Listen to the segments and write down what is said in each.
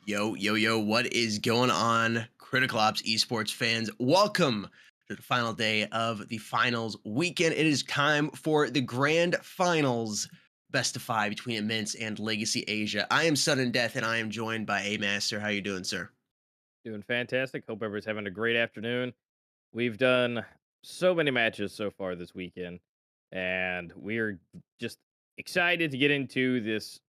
Yo, yo, yo, what is going on, Critical Ops Esports fans? Welcome to the final day of the finals weekend. It is time for the grand finals, best of five between Immense and Legacy Asia. I am Sudden Death, and I am joined by A Master. How you doing, sir? Doing fantastic. Hope everybody's having a great afternoon. We've done so many matches so far this weekend, and we're just excited to get into this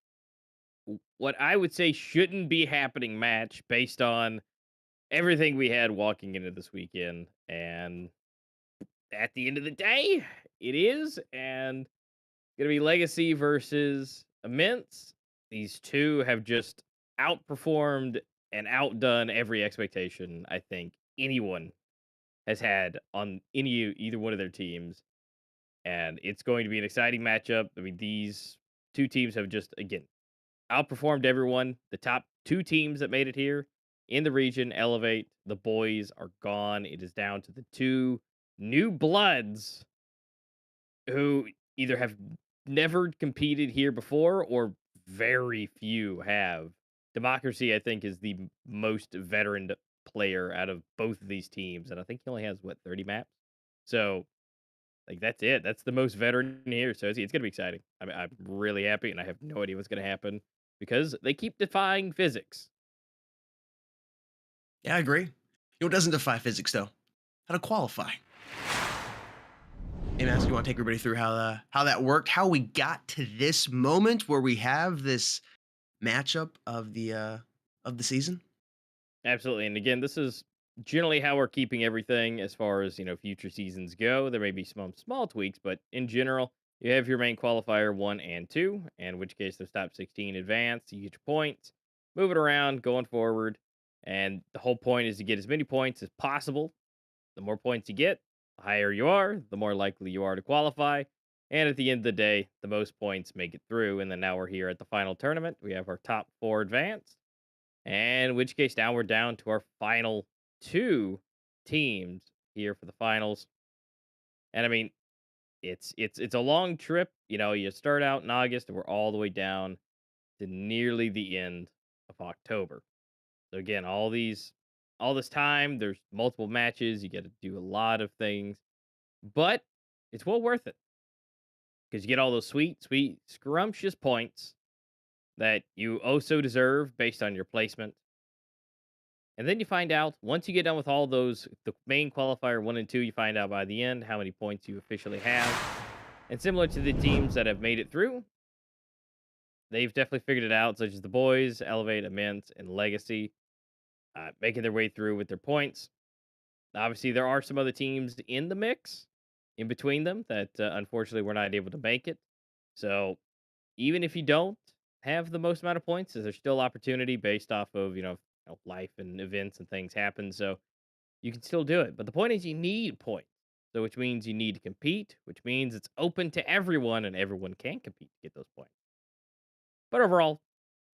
what I would say shouldn't be happening match based on everything we had walking into this weekend. And at the end of the day, it is and gonna be Legacy versus Immense. These two have just outperformed and outdone every expectation I think anyone has had on either one of their teams, and it's going to be an exciting matchup. I mean, these two teams have just again outperformed everyone. The top two teams that made it here in the region elevate. The boys are gone. It is down to the two new bloods who either have never competed here before or very few have. Democracy, I think, is the most veteran player out of both of these teams, and I think he only has what 30 maps. So, like, that's it. That's the most veteran here. So it's gonna be exciting. I mean, I'm really happy, and I have no idea what's gonna happen because they keep defying physics. Yeah, I agree. You know what doesn't defy physics, though? How to qualify. Hey, Master, you want to take everybody through how that worked, how we got to this moment where we have this matchup of the season? Absolutely. And again, this is generally how we're keeping everything as far as, future seasons go. There may be some small tweaks, but in general, you have your main qualifier 1 and 2, in which case those top 16 advance, you get your points, move it around, going forward. And the whole point is to get as many points as possible. The more points you get, the higher you are, the more likely you are to qualify. And at the end of the day, the most points make it through. And then now we're here at the final tournament. We have our top four advanced. And in which case, now we're down to our final two teams here for the finals. And I mean, it's a long trip. You start out in August, and we're all the way down to nearly the end of October. So again, all this time, there's multiple matches. You got to do a lot of things, but it's well worth it because you get all those sweet, sweet, scrumptious points that you oh so deserve based on your placement. And then you find out once you get done with all those, the main qualifier 1 and 2, you find out by the end how many points you officially have. And similar to the teams that have made it through, they've definitely figured it out, such as the boys, Elevate, Immense, and Legacy, making their way through with their points. Obviously, there are some other teams in the mix in between them that unfortunately were not able to make it. So even if you don't have the most amount of points, there's still opportunity based off of life and events and things happen. So you can still do it. But the point is, you need points. So, which means you need to compete, which means it's open to everyone and everyone can compete to get those points. But overall,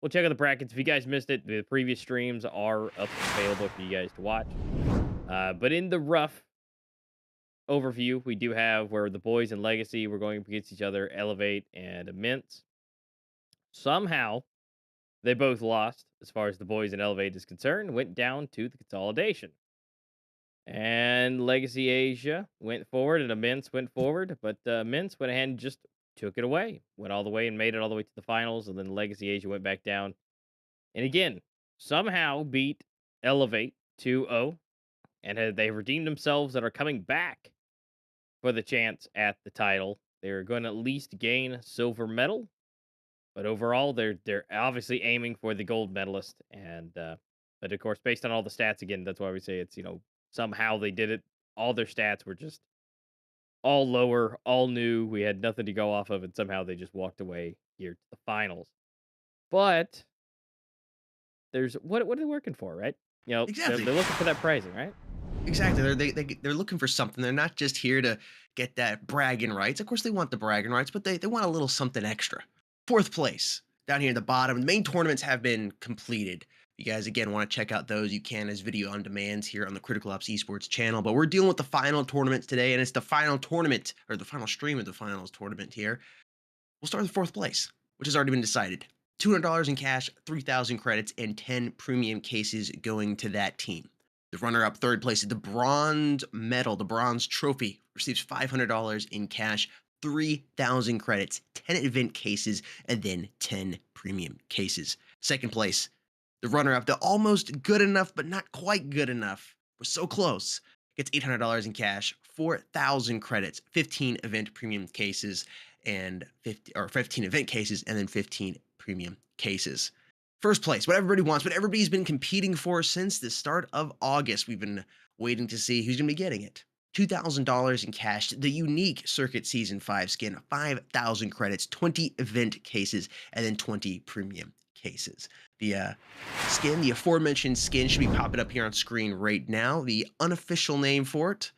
we'll check out the brackets. If you guys missed it, the previous streams are up and available for you guys to watch. But in the rough overview, we do have where the boys and Legacy were going against each other, Elevate and Immense. Somehow, they both lost as far as the boys and Elevate is concerned, went down to the consolidation. And Legacy Asia went forward, and Immense went forward, but Immense went ahead and just took it away, went all the way and made it all the way to the finals, and then Legacy Asia went back down, and again somehow beat Elevate 2-0, and they redeemed themselves and are coming back for the chance at the title. They're going to at least gain silver medal, but overall they're obviously aiming for the gold medalist, and but of course based on all the stats again, that's why we say it's somehow they did it. All their stats were just all lower, all new. We had nothing to go off of, and somehow they just walked away here to the finals. But there's what are they working for, right? They're, Exactly. they're looking for that pricing, right? Exactly. They're looking for something. They're not just here to get that bragging rights. Of course, they want the bragging rights, but they want a little something extra. Fourth place down here at the bottom. The main tournaments have been completed. If you guys again want to check out those, you can as video on demands here on the Critical Ops Esports channel. But we're dealing with the final tournaments today, and it's the final tournament or the final stream of the finals tournament here. We'll start with fourth place, which has already been decided. $200 in cash, 3,000 credits, and 10 premium cases going to that team. The runner up third place, the bronze medal, the bronze trophy, receives $500 in cash, 3,000 credits, 10 event cases, and then 10 premium cases. Second place, the runner up, the almost good enough, but not quite good enough, was so close, gets $800 in cash, 4,000 credits, 15 event premium cases, and 15 event cases, and then 15 premium cases. First place, what everybody wants, what everybody's been competing for since the start of August. We've been waiting to see who's going to be getting it. $2,000 in cash, the unique Circuit Season 5 skin, 5,000 credits, 20 event cases, and then 20 premium cases. The skin, the aforementioned skin, should be popping up here on screen right now. The unofficial name for it,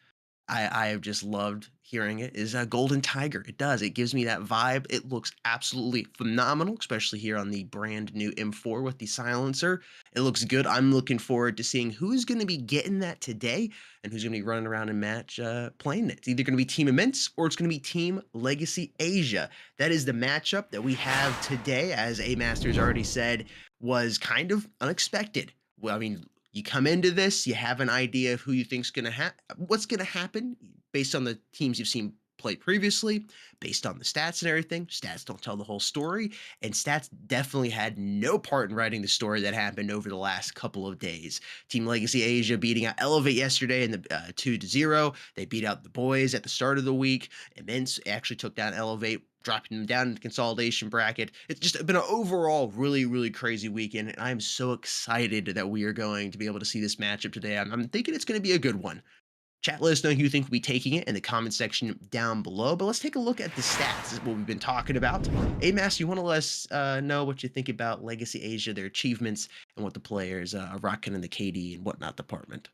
I have just loved hearing it, is a golden tiger. It does. It gives me that vibe. It looks absolutely phenomenal, especially here on the brand new M4 with the silencer. It looks good. I'm looking forward to seeing who's going to be getting that today and who's going to be running around in match playing it. It's either going to be Team Immense or it's going to be Team Legacy Asia. That is the matchup that we have today, as A Masters already said, was kind of unexpected. Well, I mean, you come into this, you have an idea of who you think's going to what's going to happen based on the teams you've seen play previously, based on the stats and everything. Stats don't tell the whole story, and stats definitely had no part in writing the story that happened over the last couple of days. Team Legacy Asia beating out Elevate yesterday in the 2-0. They beat out the boys at the start of the week. Immense actually took down Elevate, dropping them down in the consolidation bracket. It's just been an overall really, really crazy weekend, and I'm so excited that we are going to be able to see this matchup today. I'm thinking it's going to be a good one. Chat, let us know who you think will be taking it in the comment section down below. But let's take a look at the stats. This is what we've been talking about. Amass, you want to let us know what you think about Legacy Asia, their achievements, and what the players are rocking in the KD and whatnot department?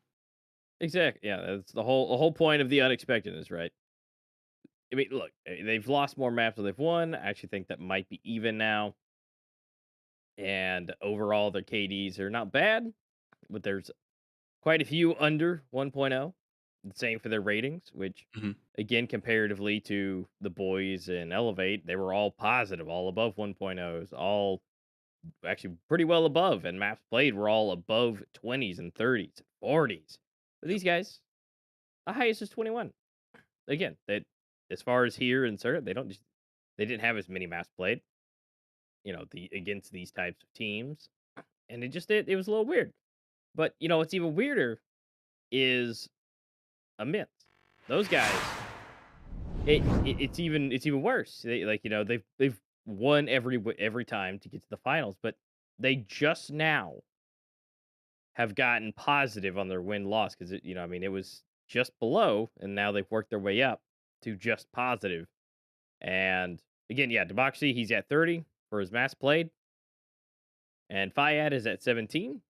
Exactly. Yeah, that's the whole point of the unexpectedness, right? I mean, look, they've lost more maps than they've won. I actually think that might be even now. And overall, their KDs are not bad, but there's quite a few under 1.0. The same for their ratings, which, Hmm. again, comparatively to the boys in Elevate, they were all positive, all above 1.0s, all actually pretty well above. And maps played were all above 20s and 30s and 40s. But Yep. these guys, the highest is 21. Again, that as far as here in Circuit, they didn't have as many maps played, the against these types of teams. And it was a little weird. But what's even weirder is a myth. Those guys, it's even worse. They've won every time to get to the finals, but they just now have gotten positive on their win loss because I mean, it was just below, and now they've worked their way up to just positive. And again, yeah, Democracy, he's at 30 for his mass played, and Fayad is at 17.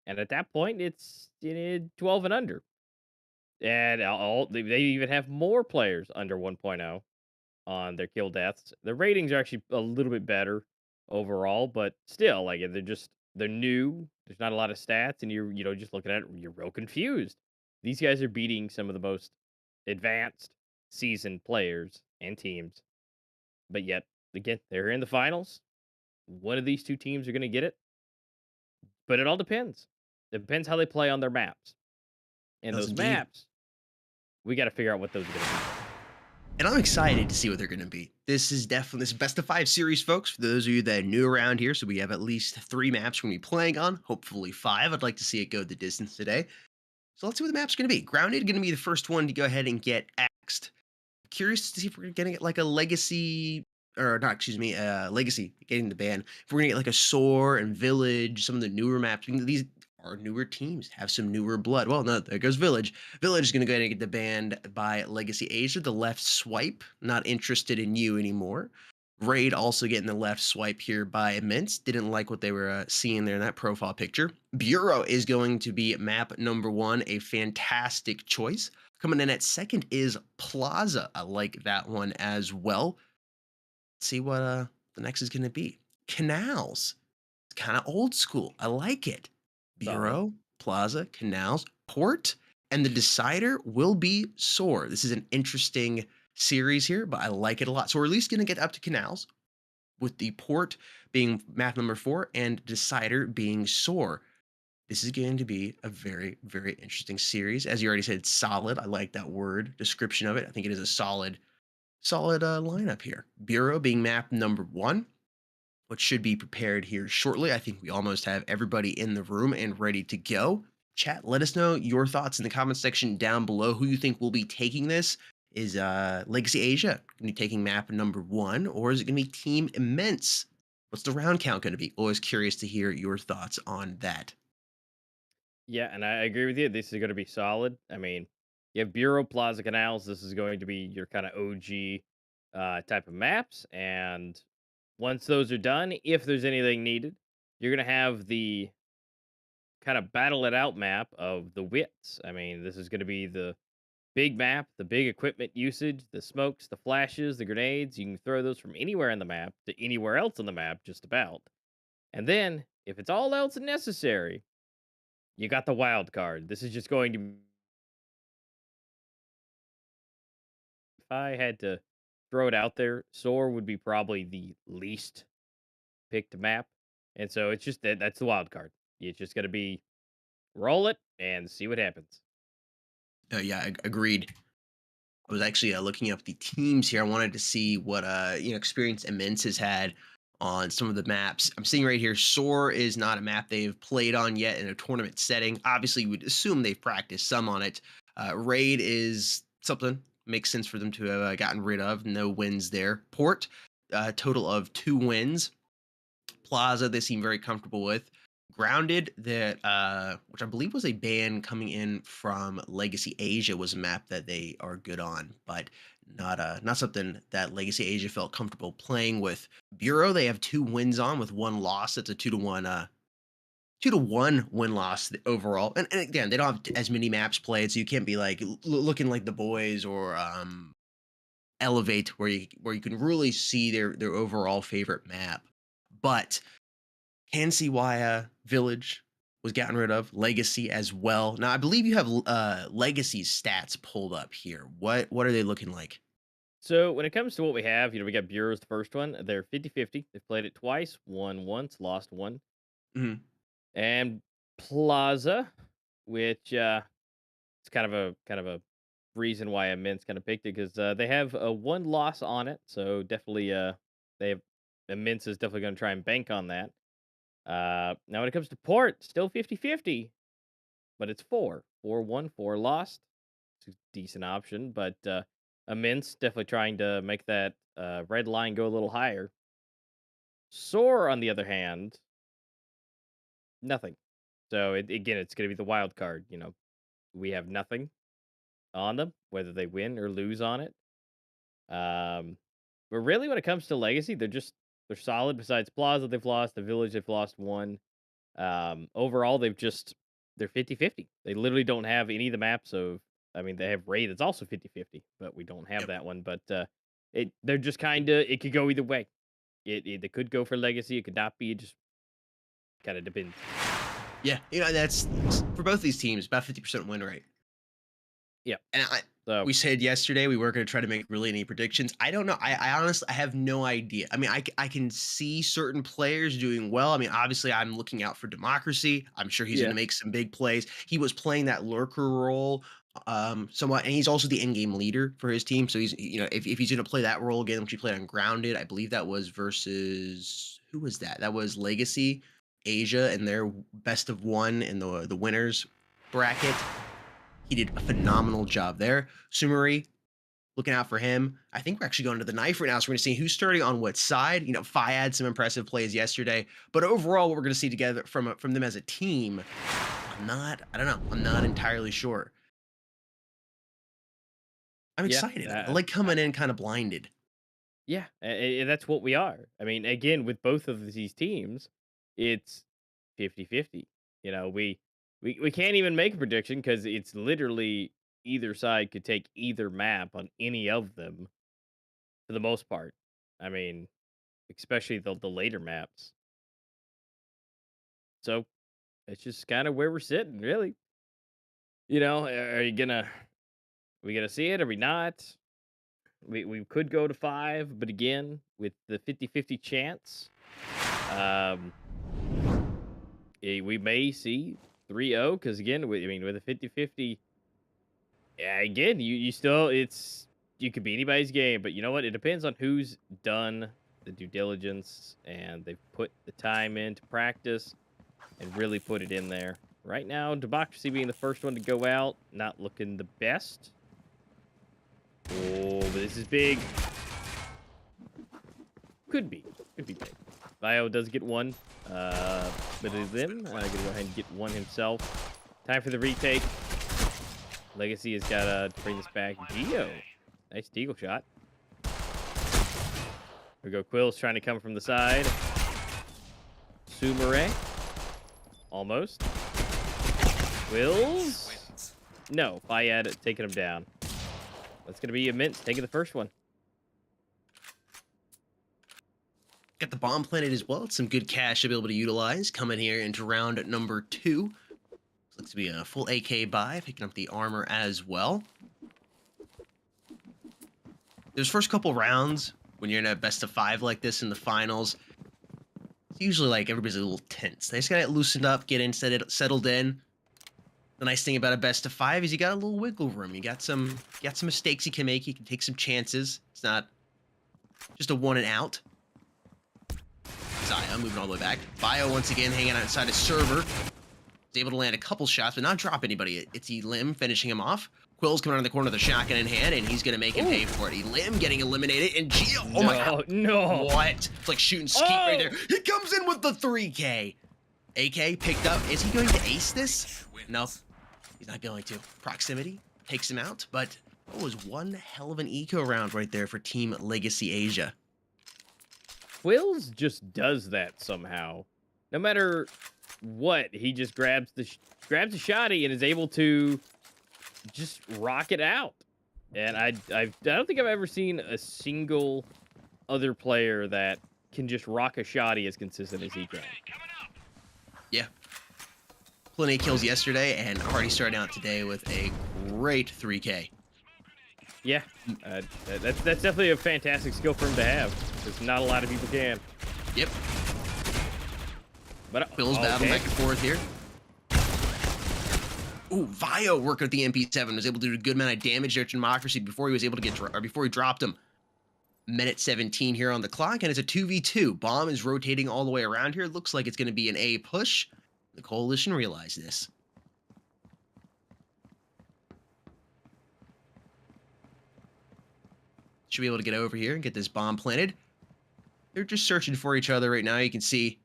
And at that point, it's 12 and under. And they even have more players under 1.0 on their kill deaths. Their ratings are actually a little bit better overall, but still, like they're new. There's not a lot of stats, and you're just looking at it, you're real confused. These guys are beating some of the most advanced seasoned players and teams, but yet again, they're in the finals. One of these two teams are going to get it, but it all depends. It depends how they play on their maps, and Does those indeed. maps, we got to figure out what those are going to be. And I'm excited to see what they're going to be. This is definitely this best of five series, folks. For those of you that are new around here, so we have at least three maps we're going to be playing on. Hopefully five. I'd like to see it go the distance today. So let's see what the map's going to be. Grounded going to be the first one to go ahead and get axed. Curious to see if we're getting it like a legacy, or not, excuse me, legacy getting the ban. If we're gonna get like a Soar and Village, some of the newer maps. These are newer teams, have some newer blood. Well, no, there goes Village. Village is gonna go ahead and get the ban by Legacy Asia. The left swipe, not interested in you anymore. Raid also getting the left swipe here by Immense. Didn't like what they were seeing there in that profile picture. Bureau is going to be map number one, a fantastic choice. Coming in at second is Plaza. I like that one as well. Let's see what the next is going to be. Canals. It's kind of old school. I like it. Solid. Bureau, Plaza, Canals, Port, and the decider will be Soar. This is an interesting series here, but I like it a lot. So we're at least going to get up to Canals. with the port being map number 4 and decider being Soar. This is going to be a very, very interesting series. As you already said, solid. I like that word description of it. I think it is a solid lineup here. Bureau being map number 1, which should be prepared here shortly. I think we almost have everybody in the room and ready to go. Chat, let us know your thoughts in the comment section down below. Who you think will be taking this? Is Legacy Asia going to be taking map number 1, or is it going to be Team Immense? What's the round count going to be? Always curious to hear your thoughts on that. Yeah, and I agree with you. This is going to be solid. I mean, you have Bureau, Plaza, Canals. This is going to be your kind of OG type of maps. And once those are done, if there's anything needed, you're going to have the kind of battle it out map of the wits. I mean, this is going to be the big map, the big equipment usage, the smokes, the flashes, the grenades. You can throw those from anywhere in the map to anywhere else on the map, just about. And then, if it's all else necessary, you got the wild card. This is just going to, if I had to throw it out there, Soar would be probably the least picked map. And so it's just that's the wild card. It's just going to be roll it and see what happens. Yeah, agreed. I was actually looking up the teams here. I wanted to see what experience Immense has had on some of the maps. I'm seeing right here, Soar is not a map they've played on yet in a tournament setting. Obviously, you would assume they've practiced some on it. Raid is something makes sense for them to have gotten rid of. No wins there. Port, total of 2 wins. Plaza, they seem very comfortable with. Grounded, that which I believe was a ban coming in from Legacy Asia, was a map that they are good on, but not something that Legacy Asia felt comfortable playing with. Bureau, they have 2 wins on with 1 loss. It's a 2-1 2-1 win loss overall. And again, they don't have as many maps played, so you can't be like looking like the boys or Elevate, where you can really see their overall favorite map. But can see why Village was gotten rid of. Legacy as well. Now, I believe you have Legacy's stats pulled up here. What are they looking like? So when it comes to what we have, we got Bureau's the first one. They're 50-50. They've played it twice, won once, lost one. Mhm. And Plaza, which it's kind of a reason why Immense kind of picked it because they have a one loss on it, so definitely they have Immense is definitely going to try and bank on that. Now when it comes to Port, still 50-50, but it's 4-1, 4 lost. It's a decent option, but Immense definitely trying to make that red line go a little higher. Soar, on the other hand, nothing. So again, it's going to be the wild card. We have nothing on them, whether they win or lose on it. Um, but really, when it comes to legacy, they're solid. Besides Plaza, they've lost. The Village, they've lost one. Overall, they're 50-50. They literally don't have any of the maps of. I mean, they have Raid that's also 50-50, but we don't have Yep. that one. But they're just kind of it could go either way. It could go for legacy. It could not be. It just kind of depends. Yeah, that's for both these teams about 50% win rate. Yeah. And So we said yesterday we weren't going to try to make really any predictions. I don't know. I honestly I have no idea. I mean, I can see certain players doing well. I mean, obviously I'm looking out for Democracy. I'm sure he's going yeah, to make some big plays. He was playing that lurker role somewhat, and he's also the in-game leader for his team. So he's if he's going to play that role again, which he played on Grounded, I believe that was versus who was that? That was Legacy Asia and their best of one in the winners bracket. He did a phenomenal job there. Sumari, looking out for him. I think we're actually going to the knife right now, so we're going to see who's starting on what side. Fi had some impressive plays yesterday, but overall, what we're going to see together from them as a team, I don't know. I'm not entirely sure. I'm yeah. excited. I like coming in kind of blinded. Yeah, that's what we are. I mean, again, with both of these teams, it's 50-50. We can't even make a prediction because it's literally either side could take either map on any of them for the most part. I mean, especially the later maps. So it's just kind of where we're sitting, really. Are we gonna see it? Are we not? We could go to 5, but again, with the 50-50 chance, um, we may see 3-0 because again, I mean, with a 50-50, yeah, again, you still you could be anybody's game, but you know what? It depends on who's done the due diligence and they've put the time in to practice and really put it in there. Right now, Democracy being the first one to go out, not looking the best. Oh, but this is big. Could be. Could be big. Bio does get one. But it is them. Gonna go ahead and get one himself. Time for the retake. Legacy has got to bring this back. Geo. Nice deagle shot. Here we go. Quill's trying to come from the side. Sumere. Almost. Quills. No. Fayad taking him down. That's going to be Immense taking the first one. Got the bomb planted as well. It's some good cash to be able to utilize. Coming here into round number 2. Looks to be a full AK buy, picking up the armor as well. Those first couple rounds, when you're in a best of 5 like this in the finals, it's usually like everybody's a little tense. They just got it loosened up, get in, settled in. The nice thing about a best of 5 is you got a little wiggle room. You got some mistakes you can make. You can take some chances. It's not just a one and out. Zaya moving all the way back. Bio once again hanging outside a server. He's able to land a couple shots, but not drop anybody. It's Elim finishing him off. Quill's coming around the corner with a shotgun in hand, and he's going to make him pay for it. Elim getting eliminated, and Geo, oh my god. No. What? It's like shooting skeet right there. He comes in with the 3K. AK picked up. Is he going to ace this? No, he's not going to. Proximity takes him out, but it was one hell of an eco round right there for Team Legacy Asia. Quills just does that somehow. No matter what, he just grabs the shotty and is able to just rock it out. And I don't think I've ever seen a single other player that can just rock a shotty as consistent as he can. Yeah. Plenty of kills yesterday, and already starting out today with a great 3K. Yeah, that's definitely a fantastic skill for him to have, because not a lot of people can. Yep. But Bill's battling back and forth here. Ooh, Vio working with the MP7 was able to do a good amount of damage there to Democracy before he was able to get before he dropped him. Minute 17 here on the clock, and it's a 2v2. Bomb is rotating all the way around here. It looks like it's going to be an A push. The Coalition realized this. Should be able to get over here and get this bomb planted. They're just searching for each other right now. You can see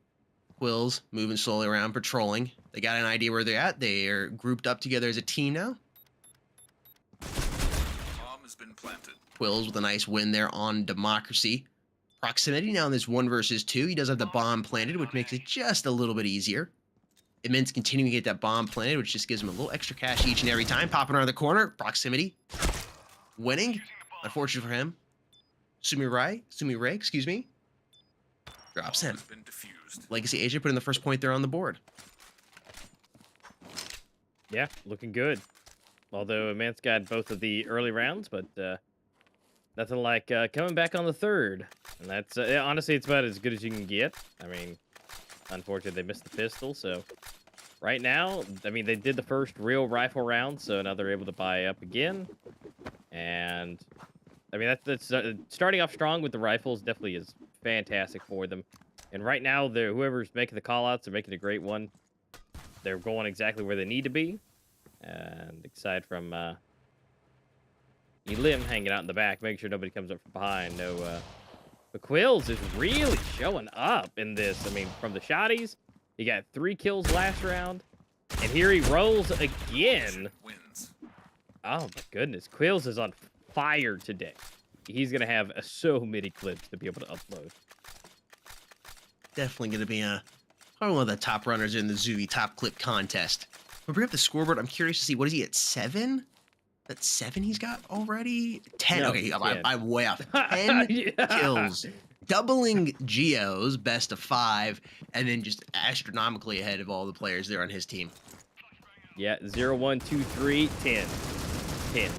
Quills moving slowly around, patrolling. They got an idea where they're at. They are grouped up together as a team now. Bomb has been planted. Quills with a nice win there on Democracy. Proximity now in this 1 versus 2. He does have the bomb planted, which makes it just a little bit easier. Immense continuing to get that bomb planted, which just gives him a little extra cash each and every time. Popping around the corner. Proximity. Winning. Unfortunate for him. Sumire, excuse me. Drops him. Legacy Asia putting the first point there on the board. Yeah, looking good. Although Immense got both of the early rounds, but nothing like coming back on the 3rd. And that's, honestly, it's about as good as you can get. I mean, unfortunately, they missed the pistol, so... Right now, I mean, they did the first real rifle round, so now they're able to buy up again. And... I mean, that's starting off strong with the rifles definitely is fantastic for them. And right now, whoever's making the callouts, they're making a great one. They're going exactly where they need to be. And aside from Elim hanging out in the back, making sure nobody comes up from behind. No, but Quills is really showing up in this. I mean, from the shotties, he got 3 kills last round. And here he rolls again. Oh, my goodness. Quills is on fire today. He's going to have so many clips to be able to upload. Definitely going to be probably one of the top runners in the Zooey top clip contest. We'll bring up the scoreboard. I'm curious to see, what is he at 7? That's 7 he's got already? 10. No, okay, I'm way off. 10 yeah. Kills. Doubling Geo's best of 5, and then just astronomically ahead of all the players there on his team. Yeah, 0, 1, 2, 3, 10. 10.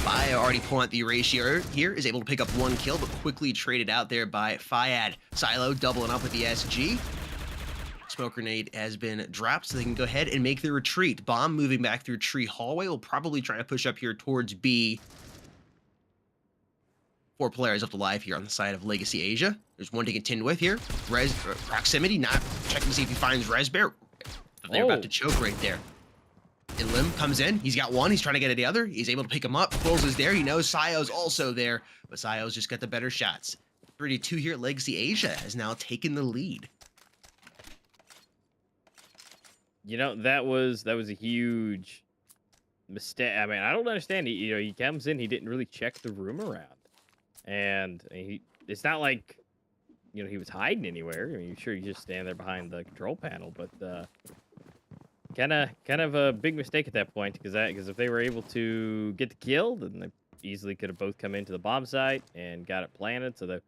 Bio already pulling out the erasure here, is able to pick up 1 kill, but quickly traded out there by Fiad. Silo doubling up with the SG. Smoke grenade has been dropped, so they can go ahead and make the retreat. Bomb moving back through tree hallway will probably try to push up here towards B. 4 players left alive here on the side of Legacy Asia. There's one to contend with here. Proximity, not checking to see if he finds Resbear. They're about to choke right there. Lim comes in. He's got one. He's trying to get at the other. He's able to pick him up. Quills is there. He knows Sayo's also there, but Sayo's just got the better shots. 3-2 here. Legacy Asia has now taken the lead. You know, that was a huge mistake. I mean, I don't understand. He comes in, he didn't really check the room around. And it's not like, he was hiding anywhere. I mean, sure, you just stand there behind the control panel, but kind of a big mistake at that point, because if they were able to get the kill, then they easily could have both come into the bomb site and got it planted. So they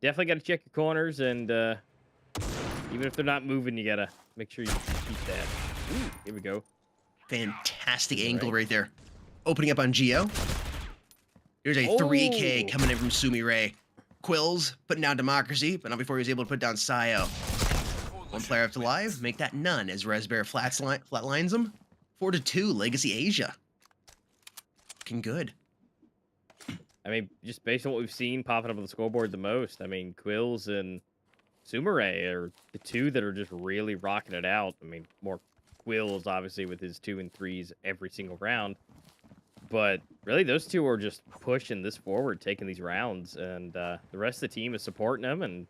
definitely got to check your corners, and even if they're not moving, you gotta make sure you keep that. Ooh, here we go. Fantastic angle right there. Opening up on Geo. Here's a 3K coming in from Sumire. Quills putting down Democracy, but not before he was able to put down Sayo. 1 player up to live, make that none as Resbear flatlines him. 4-2, Legacy Asia. Looking good. I mean, just based on what we've seen popping up on the scoreboard the most, I mean, Quills and Sumire are the 2 that are just really rocking it out. I mean, more Quills, obviously, with his 2 and 3s every single round. But really, those 2 are just pushing this forward, taking these rounds, and the rest of the team is supporting them and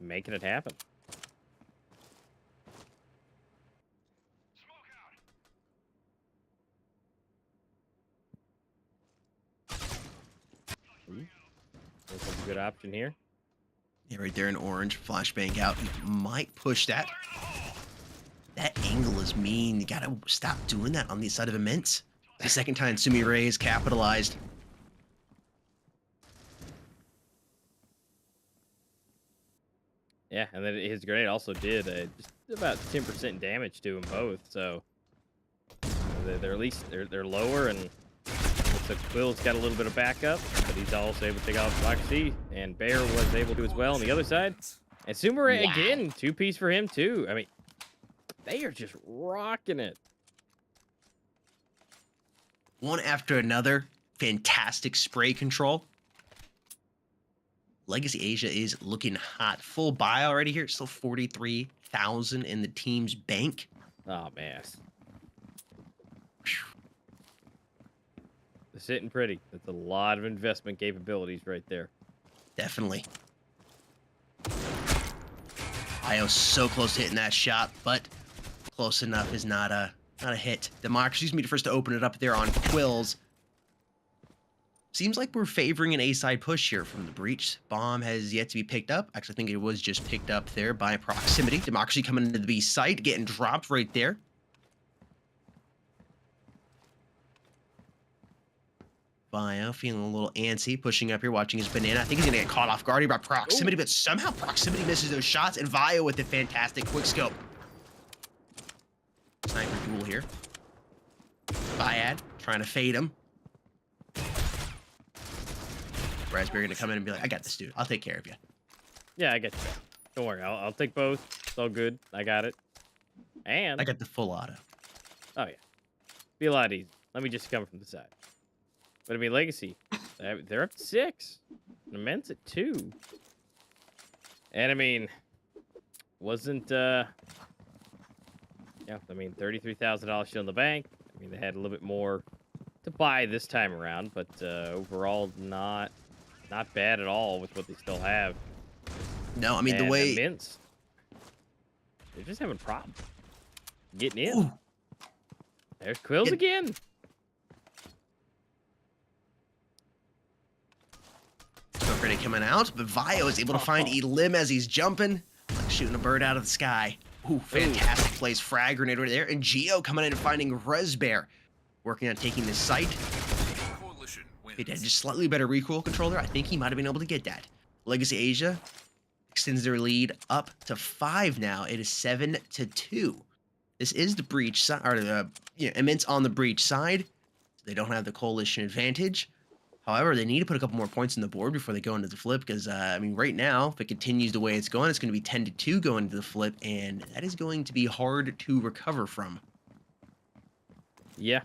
making it happen. Looks like a good option here. Yeah, right there in orange. Flashbang out. He might push that. That angle is mean. You gotta stop doing that on the side of Immense. The second time Sumire is capitalized. Yeah, and then his grenade also did just about 10% damage to them both. So they're at least they're lower, and looks like Quill's got a little bit of backup, but he's also able to take out Foxy, and Bear was able to as well on the other side. And Sumire again, 2-piece for him too. I mean, they are just rocking it. One after another. Fantastic spray control. Legacy Asia is looking hot. Full buy already here. Still 43,000 in the team's bank. Oh, man. They're sitting pretty. That's a lot of investment capabilities right there. Definitely. Io so close to hitting that shot, but close enough is not a hit. Democracy's me first to open it up there on Quills. Seems like we're favoring an A-side push here from the breach. Bomb has yet to be picked up. Actually, I think it was just picked up there by Proximity. Democracy coming into the B site, getting dropped right there. Bio feeling a little antsy, pushing up here, watching his banana. I think he's gonna get caught off guard here by Proximity, but somehow Proximity misses those shots, and Vio with the fantastic quick scope. Sniper duel here. Biad trying to fade him. Raspberry gonna come in and be like, I got this, dude. I'll take care of you. Yeah, I get you. Don't worry. I'll take both. It's all good. I got it. And I got the full auto. oh, yeah. Be a lot easier. Let me just come from the side. But I mean, Legacy, they're up to 6. Immense at 2. And I mean, wasn't, yeah, I mean, $33,000 still in the bank. I mean, they had a little bit more to buy this time around, but overall, not bad at all with what they still have. No, I mean, and the way... Immense, they're just having problems getting in. Ooh. There's Quills again. Grenade coming out, but Vio is able to find Elim as he's jumping, like shooting a bird out of the sky. Ooh, fantastic plays. Frag grenade right there, and Geo coming in and finding Resbear, working on taking this site. It had just slightly better recoil control there. I think he might have been able to get that. Legacy Asia extends their lead up to 5 now. It is 7-2. This is the breach side, or the Immense on the breach side. They don't have the coalition advantage. However, they need to put a couple more points on the board before they go into the flip because, I mean, right now, if it continues the way it's going, it's going to be 10-2 going into the flip, and that is going to be hard to recover from. Yeah,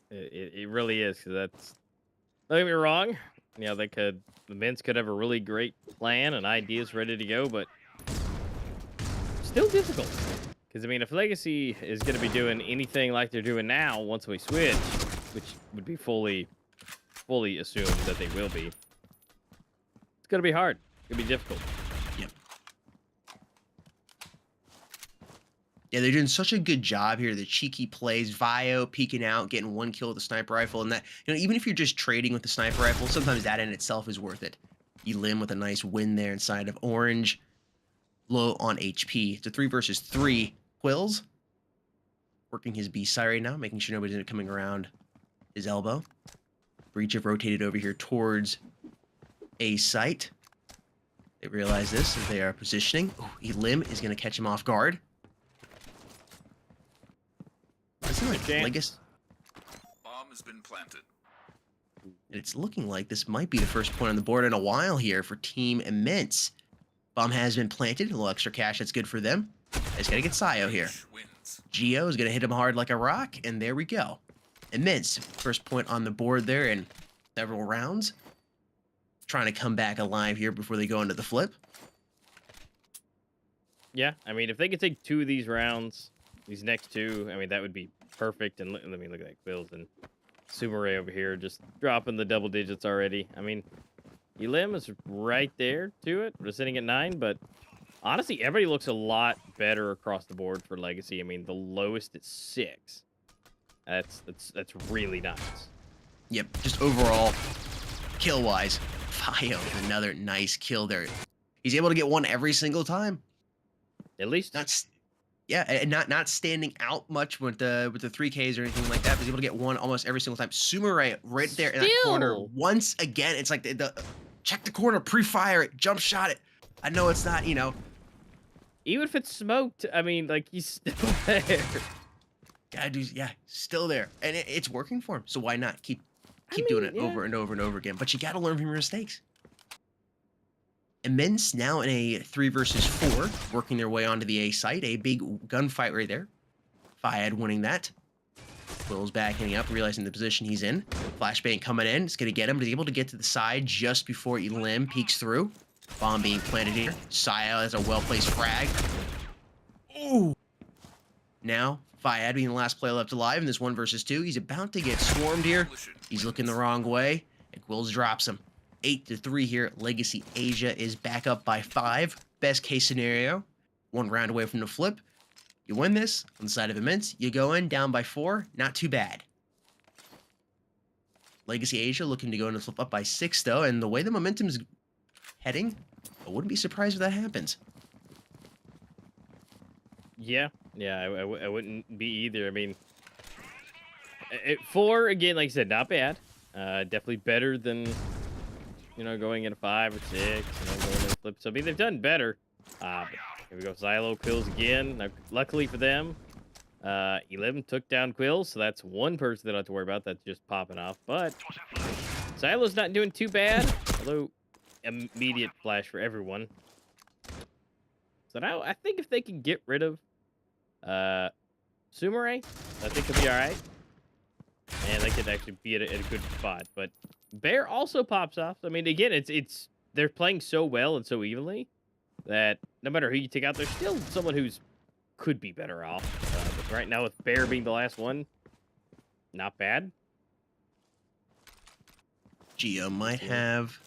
it really is. 'Cause that's don't get me wrong. You know, the men's could have a really great plan and ideas ready to go, but still difficult. Because I mean, if Legacy is going to be doing anything like they're doing now, once we switch, which would be fully assumed that they will be, it's going to be hard. It's going to be difficult. Yep. Yeah, they're doing such a good job here. The cheeky plays, Vio peeking out, getting one kill with the sniper rifle, and that even if you're just trading with the sniper rifle, sometimes that in itself is worth it. Elim with a nice win there inside of Orange, low on HP. It's a 3 versus 3. Quills working his B side right now, making sure nobody's coming around his elbow. Breach have rotated over here towards A site. They realize this as they are positioning. Oh, Elim is going to catch him off guard. Listen, like Legacy. Bomb has been planted. It's looking like this might be the first point on the board in a while here for Team Immense. Bomb has been planted. A little extra cash. That's good for them. They just got to get Sayo here. Geo is going to hit him hard like a rock, and there we go. Immense, first point on the board there in several rounds. Trying to come back alive here before they go into the flip. Yeah, I mean, if they could take 2 of these rounds, these next 2, I mean, that would be perfect. And let me look at that Quills and Sumare over here just dropping the double digits already. I mean, Elim is right there to it. We're sitting at 9, but honestly, everybody looks a lot better across the board for Legacy. I mean, the lowest is 6. That's really nice. Yep, just overall, kill-wise, Fio with another nice kill there. He's able to get one every single time. At least. Yeah, and not standing out much with the 3Ks or anything like that. But he's able to get one almost every single time. Sumare right there in that corner once again. It's like the check the corner, pre-fire it, jump shot it. I know it's not, Even if it's smoked, I mean, like, he's still there. Gotta do, yeah, still there, and it's working for him. So why not keep doing it over and over and over again? But you got to learn from your mistakes. Immense now in a 3 versus 4, working their way onto the A site. A big gunfight right there. Fiad winning that. Will's backing up, realizing the position he's in. Flashbang coming in. It's going to get him, but he's able to get to the side just before Elim peeks through. Bomb being planted here. Saya has a well-placed frag. Ooh! Now, Fiad being the last player left alive in this 1 versus 2. He's about to get swarmed here. He's looking the wrong way, and Quills drops him. 8-3 here. Legacy Asia is back up by 5. Best case scenario, 1 round away from the flip. You win this on the side of Immense. You go in down by 4. Not too bad. Legacy Asia looking to go into the flip up by 6, though. And the way the momentum is heading, I wouldn't be surprised if that happens. Yeah, I wouldn't be either. I mean, 4, again, like I said, not bad. Definitely better than, going in a 5 or 6, going in a flip. So, I mean, they've done better. But here we go. Xylo Quills again. Now, luckily for them, 11 took down Quills, so that's 1 person they don't have to worry about. That's just popping off. But Xylo's not doing too bad, although immediate flash for everyone. So now I think if they can get rid of Sumare, I think it'll be all right. And they could actually be at a good spot. But Bear also pops off. I mean, again, it's they're playing so well and so evenly that no matter who you take out, there's still someone who's could be better off. But right now, with Bear being the last one, not bad. Geo might have.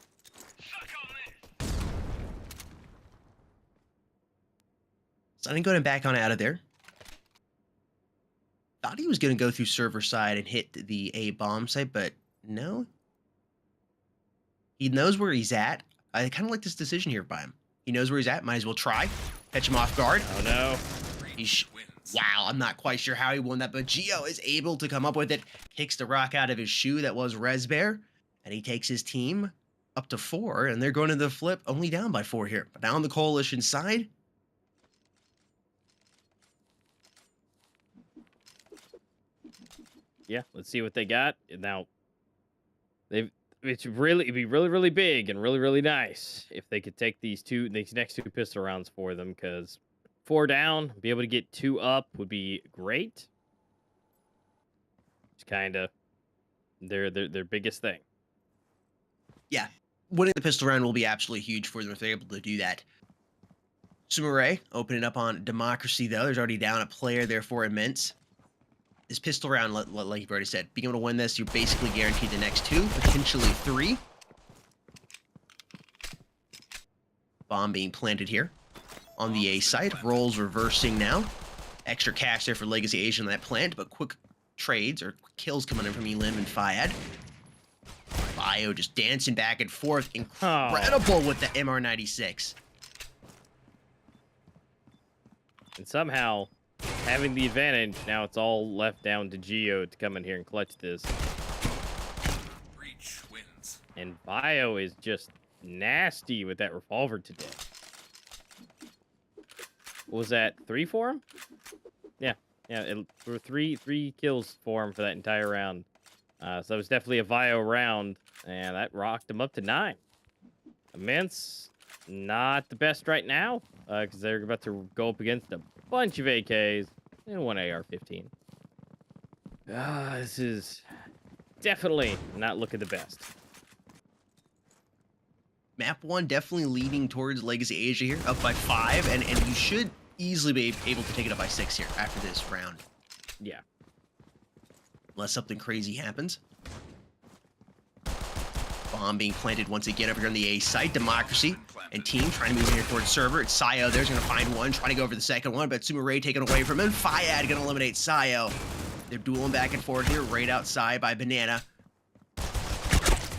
So I didn't go back on out of there. Thought he was going to go through server side and hit the A bomb site, but no. He knows where he's at. I kind of like this decision here by him. He knows where he's at. Might as well try. Catch him off guard. Oh, no. Wow, I'm not quite sure how he won that, but Geo is able to come up with it. Kicks the rock out of his shoe that was Resbear, and he takes his team up to 4, and they're going to the flip only down by 4 here. But now on the Coalition side, yeah, let's see what they got. Now, It'd be really, really big and really, really nice if they could take these next two pistol rounds for them, because 4 down, be able to get 2 up would be great. It's kind of their biggest thing. Yeah, winning the pistol round will be absolutely huge for them if they're able to do that. Sumaray opening up on Democracy, though. There's already down a player there for Immense. This pistol round, like you've already said, being able to win this, you're basically guaranteed the next 2, potentially 3. Bomb being planted here on the A side. Rolls reversing now. Extra cash there for Legacy Asia on that plant, but quick trades or quick kills coming in from Elim and Fayad. Bio just dancing back and forth. Incredible with the MR96. And somehow, having the advantage, now it's all left down to Geo to come in here and clutch this. Breach wins. And Bio is just nasty with that revolver today. What was that, 3 for him? Yeah, there were three kills for him for that entire round. So it was definitely a Bio round, and that rocked him up to 9. Immense, not the best right now, because they're about to go up against a bunch of AKs and 1 AR-15. This is definitely not looking the best. Map 1 definitely leading towards Legacy Asia here, up by 5, and you should easily be able to take it up by 6 here after this round. Yeah. Unless something crazy happens. Bomb being planted once again over here on the A site. Democracy and team trying to move in here towards server. It's Sayo. There's going to find one, trying to go for the second one, but Sumaray taken away from him. Fayad going to eliminate Sayo. They're dueling back and forth here, right outside by Banana.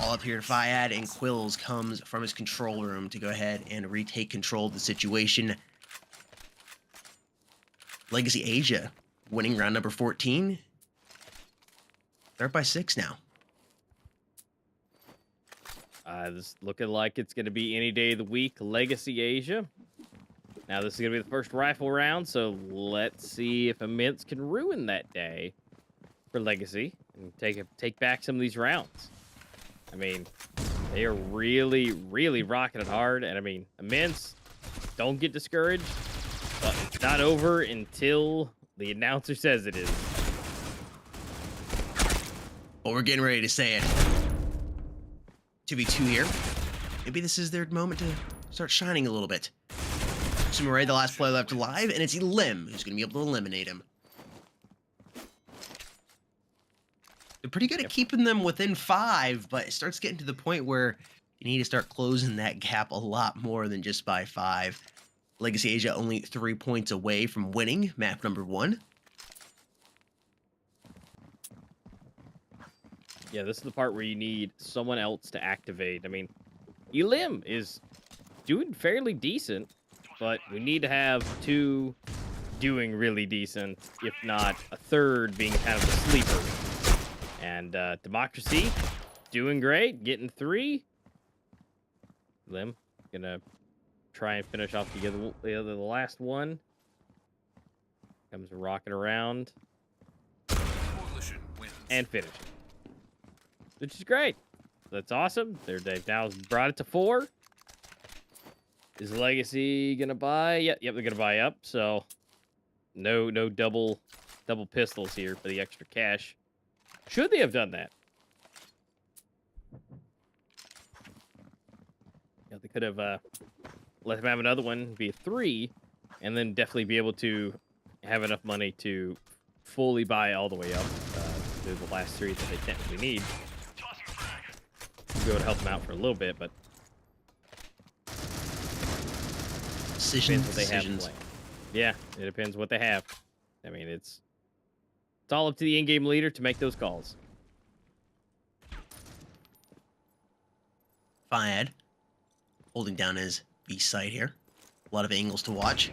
All up here to Fayad, and Quills comes from his control room to go ahead and retake control of the situation. Legacy Asia winning round number 14. They're up by 6 now. This looking like it's going to be any day of the week, Legacy Asia. Now, this is going to be the first rifle round, so let's see if Immense can ruin that day for Legacy and take back some of these rounds. I mean, they are really, really rocking it hard, and I mean, Immense, don't get discouraged, but it's not over until the announcer says it is. Well, we're getting ready to say it. 2v2 here. Maybe this is their moment to start shining a little bit. Sumaray, the last player left alive, and it's Elim who's going to be able to eliminate him. They're pretty good at keeping them within 5, but it starts getting to the point where you need to start closing that gap a lot more than just by 5. Legacy Asia only 3 points away from winning map number 1. Yeah, this is the part where you need someone else to activate. I mean, Elim is doing fairly decent, but we need to have 2 doing really decent, if not a third being kind of a sleeper. And Democracy doing great, getting 3. Elim gonna try and finish off the last one. Comes rocking around and finishing. Which is great. That's awesome. They've now brought it to 4. Is Legacy gonna buy? Yep, they're gonna buy up. So no double pistols here for the extra cash. Should they have done that? Yeah, they could have let him have another one, be a 3, and then definitely be able to have enough money to fully buy all the way up to the last 3 that they technically need. Go to help them out for a little bit, but Decisions. What they have planned. Yeah, it depends what they have. I mean, it's all up to the in-game leader to make those calls. Fayad holding down his B site here. A lot of angles to watch.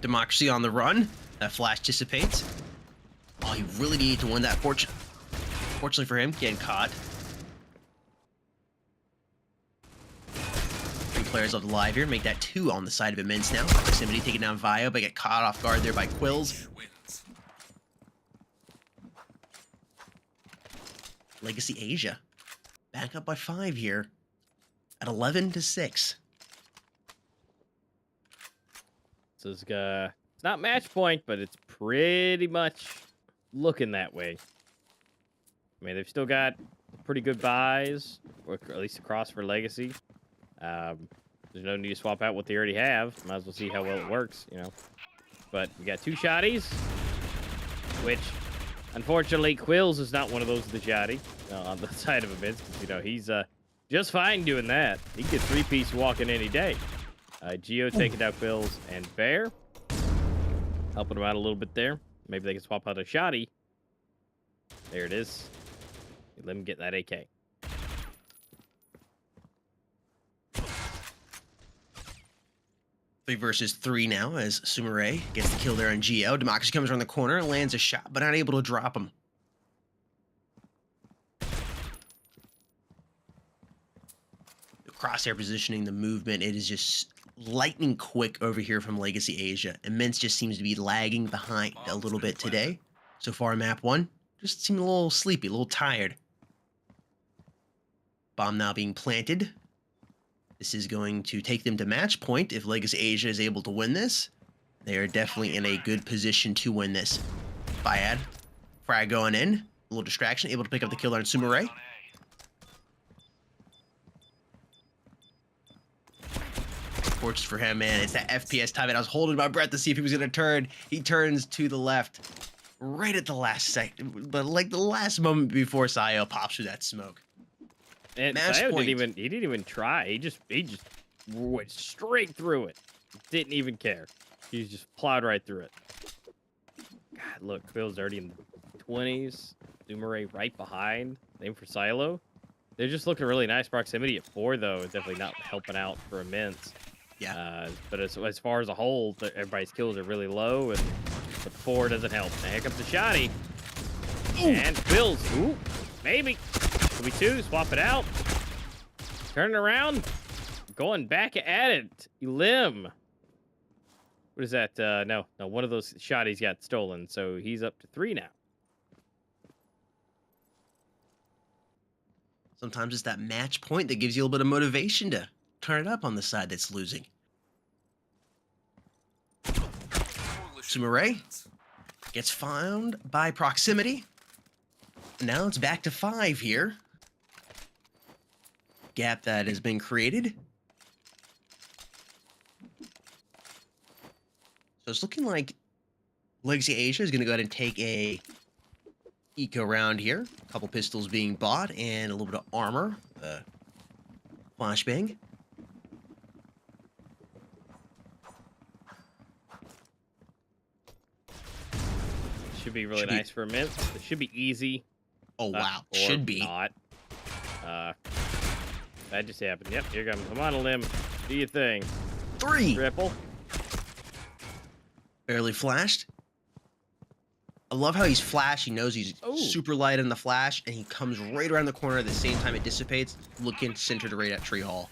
Democracy on the run. That flash dissipates. Oh, he really needed to win that. Fortunately for him, getting caught. 3 players left alive here. Make that 2 on the side of Immense now. Proximity taking down Vio, but get caught off guard there by Quills. Legacy Asia back up by 5 here at 11-6. This is it's not match point, but it's pretty much looking that way. I mean, they've still got pretty good buys, or at least across for Legacy. There's no need to swap out what they already have. Might as well see how well it works, you know. But we got 2 shotties, which, unfortunately, Quills is not one of those, the shotty, on the side of events, because, you know, he's just fine doing that. He could 3-piece walking any day. Geo taking down Quills and Bear, helping him out a little bit there. Maybe they can swap out a shotty. There it is. Let him get that AK. 3 versus 3 now as Sumire gets the kill there on Geo. Democracy comes around the corner and lands a shot, but not able to drop him. The crosshair positioning, the movement, it is just lightning quick over here from Legacy Asia. Immense just seems to be lagging behind a little bit today. So far, map 1 just seemed a little sleepy, a little tired. Bomb now being planted. This is going to take them to match point if Legacy Asia is able to win this. They are definitely in a good position to win this. Fiad, frag going in. A little distraction, able to pick up the kill on Sumire. Fortunate for him, man. It's that FPS time, and I was holding my breath to see if he was going to turn. He turns to the left right at the last second, but like the last moment before Sayo pops through that smoke. And Sayo didn't even try. He just went straight through it. Didn't even care. He just plowed right through it. God, look, Quill's already in the 20s. Sumire right behind. Aim for Silo. They're just looking really nice. Proximity at 4, though, is definitely not helping out for Immense. Yeah. But as far as a whole, everybody's kills are really low, and the 4 doesn't help. Now here comes the shotty. Ooh. And Quills. Ooh, maybe. Could be 2. Swap it out. Turning around. Going back at it. Elim. What is that? No, one of those shotties got stolen, so he's up to 3 now. Sometimes it's that match point that gives you a little bit of motivation to turn it up on the side that's losing. Sumire gets found by proximity. Now it's back to 5 here. Gap that has been created. So it's looking like Legacy Asia is going to go ahead and take a eco round here. A couple pistols being bought and a little bit of armor. Flashbang. Should be really nice for a minute. It should be easy. Oh, wow. Should be. Not. That just happened. Yep, here comes. Come on, Limb. Do your thing. 3. Triple. Barely flashed. I love how he's flash. He knows he's super light in the flash, and he comes right around the corner at the same time it dissipates, looking centered right at Tree Hall.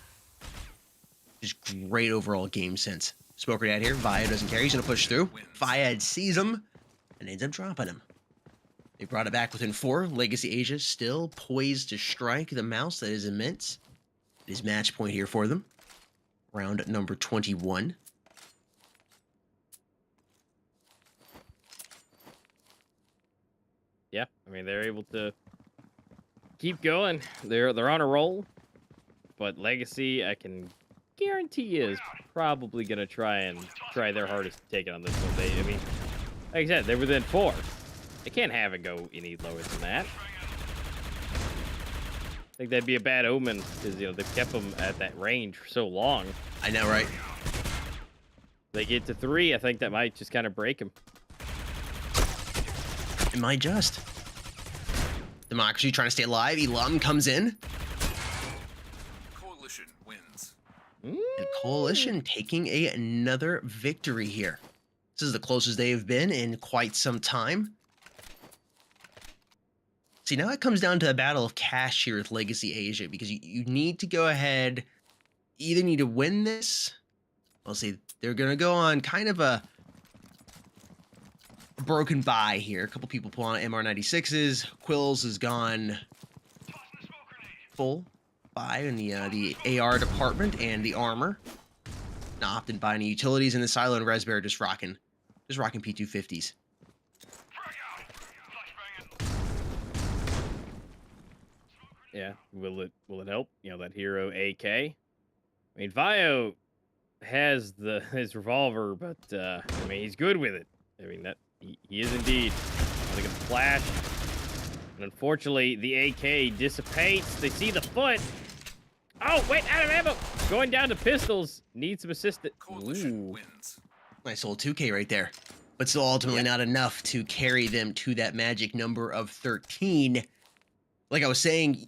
Just great overall game sense. Smoker out here. Viad doesn't care. He's going to push through. Viad sees him and ends up dropping him. They brought it back within 4. Legacy Asia still poised to strike the mouse. That is immense. It is match point here for them. Round number 21. Yeah, I mean, they're able to keep going. They're on a roll. But Legacy, I can guarantee, is probably going to try their hardest to take it on this one. I mean, like I said, they're within 4. They can't have it go any lower than that. I think that'd be a bad omen because, you know, they've kept them at that range for so long. I know, right? They get to 3, I think that might just kind of break them. It might just. Democracy trying to stay alive. Elam comes in. Coalition wins. And Coalition taking another victory here. This is the closest they have been in quite some time. See, now it comes down to a battle of cash here with Legacy Asia, because you need to go ahead, either need to win this. I'll see, they're going to go on kind of a broken buy here. A couple people pull on MR96s. Quills has gone full buy in the AR department and the armor. Not opting by any utilities in the silo, and Resbear just rocking P250s. Yeah, will it help? You know, that hero AK. I mean, Vio has his revolver, but I mean, he's good with it. I mean, that he is indeed. They can flash, and unfortunately, the AK dissipates. They see the foot. Oh, wait, out of ammo. Going down to pistols. Needs some assistance. Coalition wins. Nice old 2K right there. But still ultimately not enough to carry them to that magic number of 13. Like I was saying,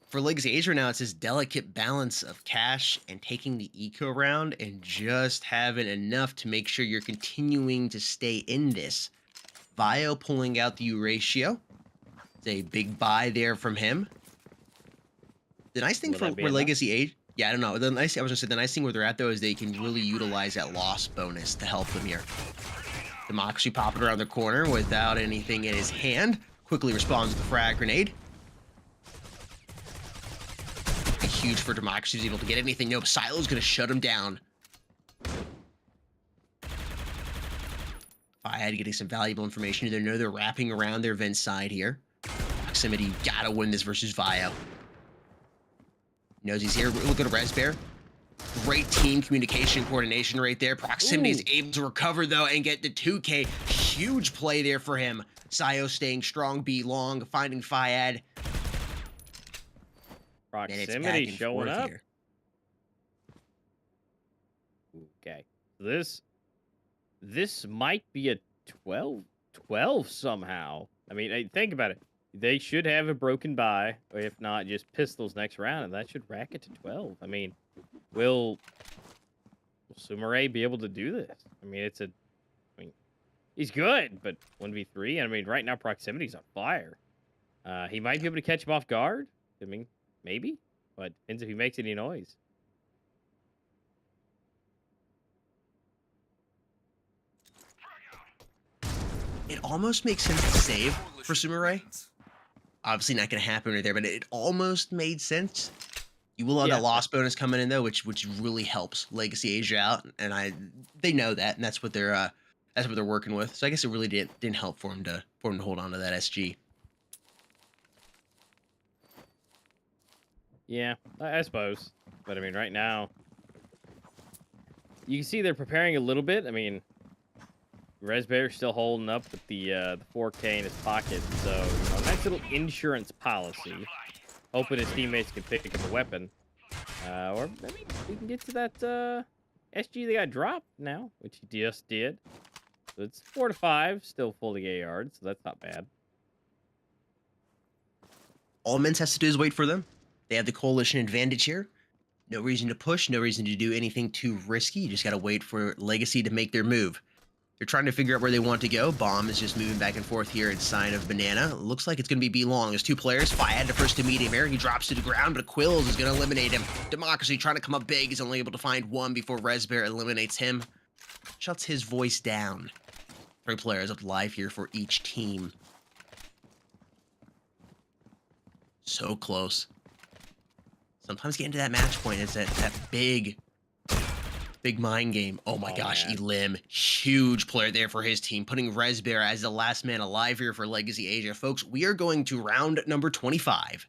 for Legacy Age right now, it's this delicate balance of cash and taking the eco round and just having enough to make sure you're continuing to stay in this. Vio pulling out the ratio. It's a big buy there from him. The nice thing for Legacy Age, yeah, I don't know. I was gonna say the nice thing where they're at though is they can really utilize that loss bonus to help them here. Democracy popping around the corner without anything in his hand. Quickly responds with the frag grenade. Be huge for Democracy. He's able to get anything. Nope, Silo's gonna shut him down. I had getting some valuable information. They know they're wrapping around their vent side here. Proximity, gotta win this versus Vio. Knows he's here. Look at Resbear. Great team communication coordination right there. Proximity is able to recover, though, and get the 2K. Huge play there for him. Sayo staying strong, B long, finding Fiad. Proximity showing up. Here. Okay. This might be a 12 somehow. I mean, think about it. They should have a broken buy, or if not, just pistols next round, and that should rack it to 12. I mean, will Sumire be able to do this? I mean, he's good, but 1v3, I mean, right now Proximity's on fire. He might be able to catch him off guard. I mean, maybe, but depends if he makes any noise. It almost makes sense to save for Sumire. Obviously not going to happen right there, but it almost made sense. You will have that loss bonus coming in though, which really helps Legacy Asia out, and they know that, and that's what they're working with. So I guess it really didn't help for him to hold on to that SG. Yeah, I suppose, but I mean, right now you can see they're preparing a little bit. I mean, Resbear's still holding up with the 4K in his pocket, so a nice little insurance policy. Hoping his teammates can pick up a weapon, or maybe we can get to that SG they got dropped now, which he just did. So it's 4 to 5, still fully AR'd, so that's not bad. All Men's has to do is wait for them. They have the coalition advantage here. No reason to push, no reason to do anything too risky. You just got to wait for Legacy to make their move. They're trying to figure out where they want to go. Bomb is just moving back and forth here inside of Banana. Looks like it's going to be B long. There's two players. Fiad, the first to meet him here. He drops to the ground, but Quills is going to eliminate him. Democracy trying to come up big. He's only able to find one before Resbear eliminates him. Shuts his voice down. 3 players up live here for each team. So close. Sometimes getting to that match point is that big mind game. Oh my gosh, man. Elim, huge player there for his team, putting Resbear as the last man alive here for Legacy Asia. Folks, we are going to round number 25.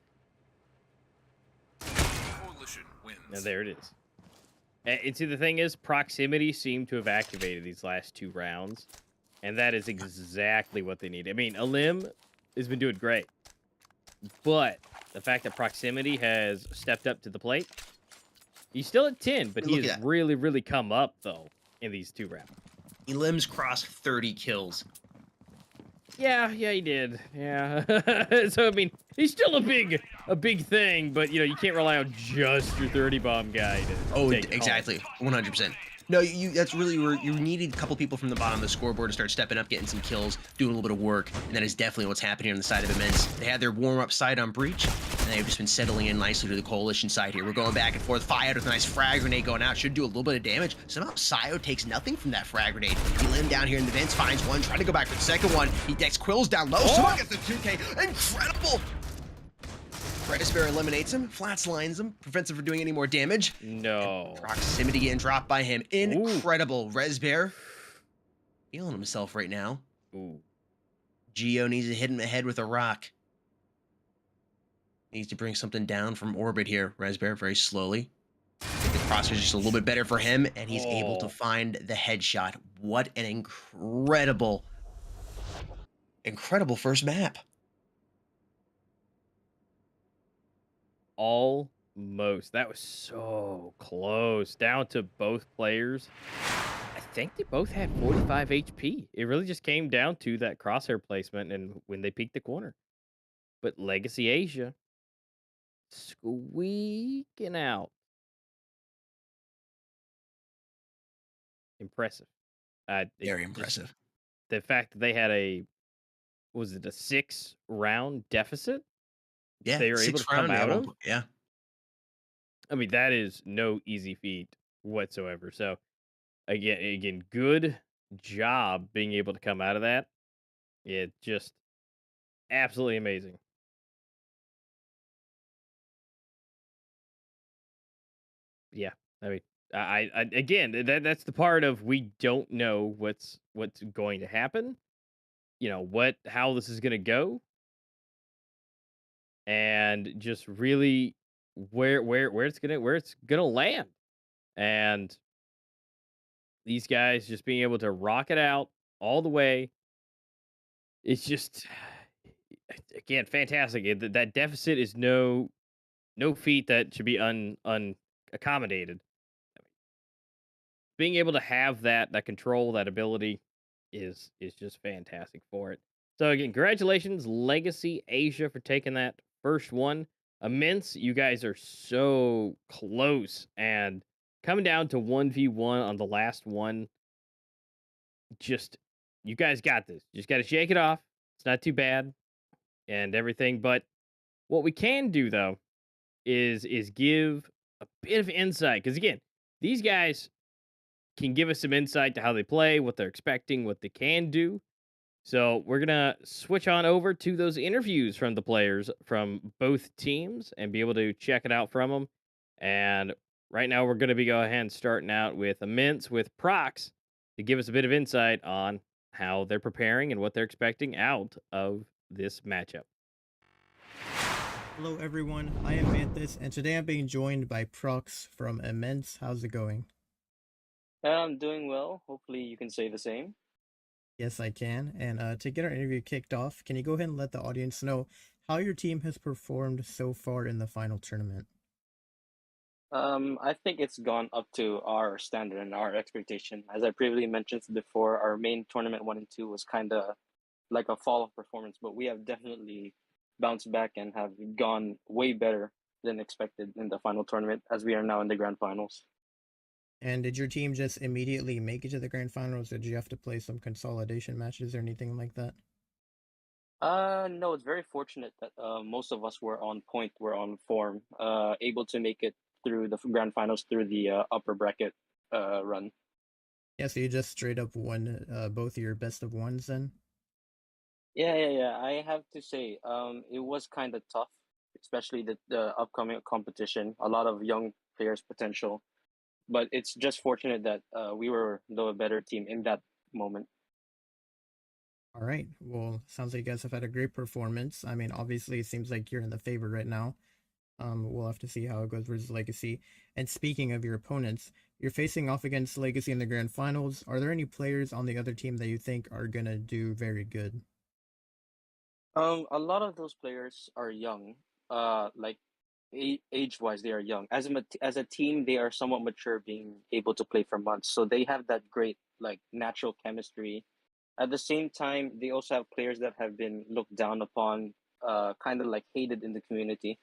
Coalition wins. Now, there it is. And see, the thing is, Proximity seemed to have activated these last 2 rounds, and that is exactly what they need. I mean, Elim has been doing great, but the fact that Proximity has stepped up to the plate, he's still at 10, but he has really, really come up, though, in these 2 rounds. Elim's crossed 30 kills. Yeah, he did. Yeah. So, I mean, he's still a big thing, but, you know, you can't rely on just your 30 bomb guy to take exactly. 100%. No, that's really where you needed a couple people from the bottom of the scoreboard to start stepping up, getting some kills, doing a little bit of work, and that is definitely what's happening on the side of Immense. They had their warm-up side on Breach, and they've just been settling in nicely to the Coalition side here. We're going back and forth. Fiad with a nice frag grenade going out. Should do a little bit of damage. Somehow Sayo takes nothing from that frag grenade. He landed down here in the vents, finds one, trying to go back for the second one. He decks Quills down low. Someone gets the 2K. Incredible! Redisbear eliminates him, flats lines him, prevents him from doing any more damage, and No. proximity getting dropped by him. Ooh. Incredible. Resbear feeling himself right now. Ooh. Geo needs to hit him in the head with a rock. Needs to bring something down from orbit here. Resbear very slowly. The crosshair is just a little bit better for him, and he's able to Oh. find the headshot. What an incredible, incredible first map. Almost. That was so close. Down to both players. I think they both had 45 HP. It really just came down to that crosshair placement and when they peeked the corner. But Legacy Asia squeaking out. Impressive. It Very just impressive. the fact that they had was it a 6-round deficit? Yeah, They were able to sixth come round at out one of. point. Yeah. I mean, that is no easy feat whatsoever. So again, good job being able to come out of that. It just absolutely amazing. Yeah, I mean, I again that's the part of we don't know what's going to happen. You know how this is going to go, and just really where it's gonna land. And these guys just being able to rock it out all the way. It's just again fantastic. That deficit is no feat that should be un accommodated. Being able to have that control, that ability is just fantastic for it. So again, congratulations, Legacy Asia, for taking that first one. Immense, you guys are so close and coming down to 1v1 on the last one. Just you guys got this. Just got to shake it off. It's not too bad and everything. But what we can do though is give a bit of insight because again, these guys can give us some insight to how they play, what they're expecting, what they can do. So we're gonna switch on over to those interviews from the players from both teams and be able to check it out from them. And right now we're gonna be go ahead and starting out with Immense with Prox to give us a bit of insight on how they're preparing and what they're expecting out of this matchup. Hello everyone, I am Manthus, and today I'm being joined by Prox from Immense. How's it going? I'm doing well. Hopefully, you can say the same. Yes, I can. And to get our interview kicked off, can you go ahead and let the audience know how your team has performed so far in the final tournament? I think it's gone up to our standard and our expectation. As I previously mentioned before, our main tournament 1 and 2 was kind of like a fall of performance, but we have definitely bounced back and have gone way better than expected in the final tournament as we are now in the grand finals. And did your team just immediately make it to the grand finals, or did you have to play some consolidation matches or anything like that? No, it's very fortunate that most of us were on point, were on form, able to make it through the grand finals through the upper bracket run. Yeah, so you just straight up won both your best of ones then? Yeah. I have to say, it was kind of tough, especially the upcoming competition. A lot of young players potential, but it's just fortunate that we were the better team in that moment. All right. Well, sounds like you guys have had a great performance. I mean, obviously, it seems like you're in the favor right now. We'll have to see how it goes versus Legacy. And speaking of your opponents, you're facing off against Legacy in the grand finals. Are there any players on the other team that you think are gonna do very good? A lot of those players are young. Like age-wise, they are young. As a team, they are somewhat mature, being able to play for months. So they have that great like natural chemistry. At the same time, they also have players that have been looked down upon, kind of like hated in the community.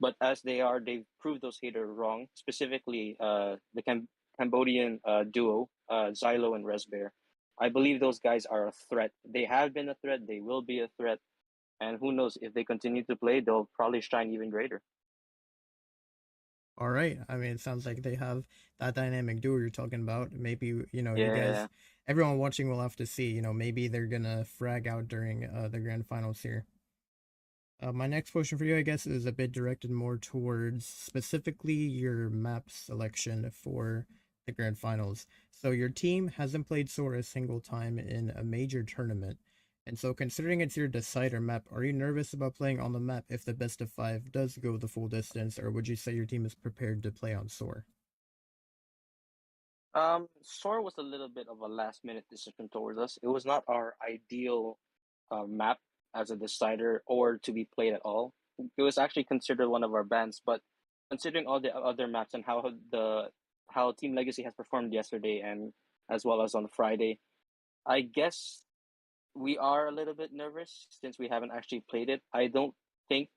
But as they've proved those haters wrong. Specifically, the Cambodian duo, Xylo and Resbear. I believe those guys are a threat. They have been a threat. They will be a threat. And who knows if they continue to play, they'll probably shine even greater. All right. I mean, it sounds like they have that dynamic duo you're talking about. Maybe, you guys, Yeah. everyone watching will have to see, maybe they're gonna frag out during the grand finals here. My next question for you, I guess, is a bit directed more towards specifically your map selection for the grand finals. So your team hasn't played Soar a single time in a major tournament. And so considering it's your decider map, are you nervous about playing on the map if the best of five does go the full distance, or would you say your team is prepared to play on Soar? Soar was a little bit of a last minute decision towards us. It was not our ideal map as a decider or to be played at all. It was actually considered one of our bans, but considering all the other maps and how Team Legacy has performed yesterday and as well as on Friday, I guess we are a little bit nervous since we haven't actually played it. I don't think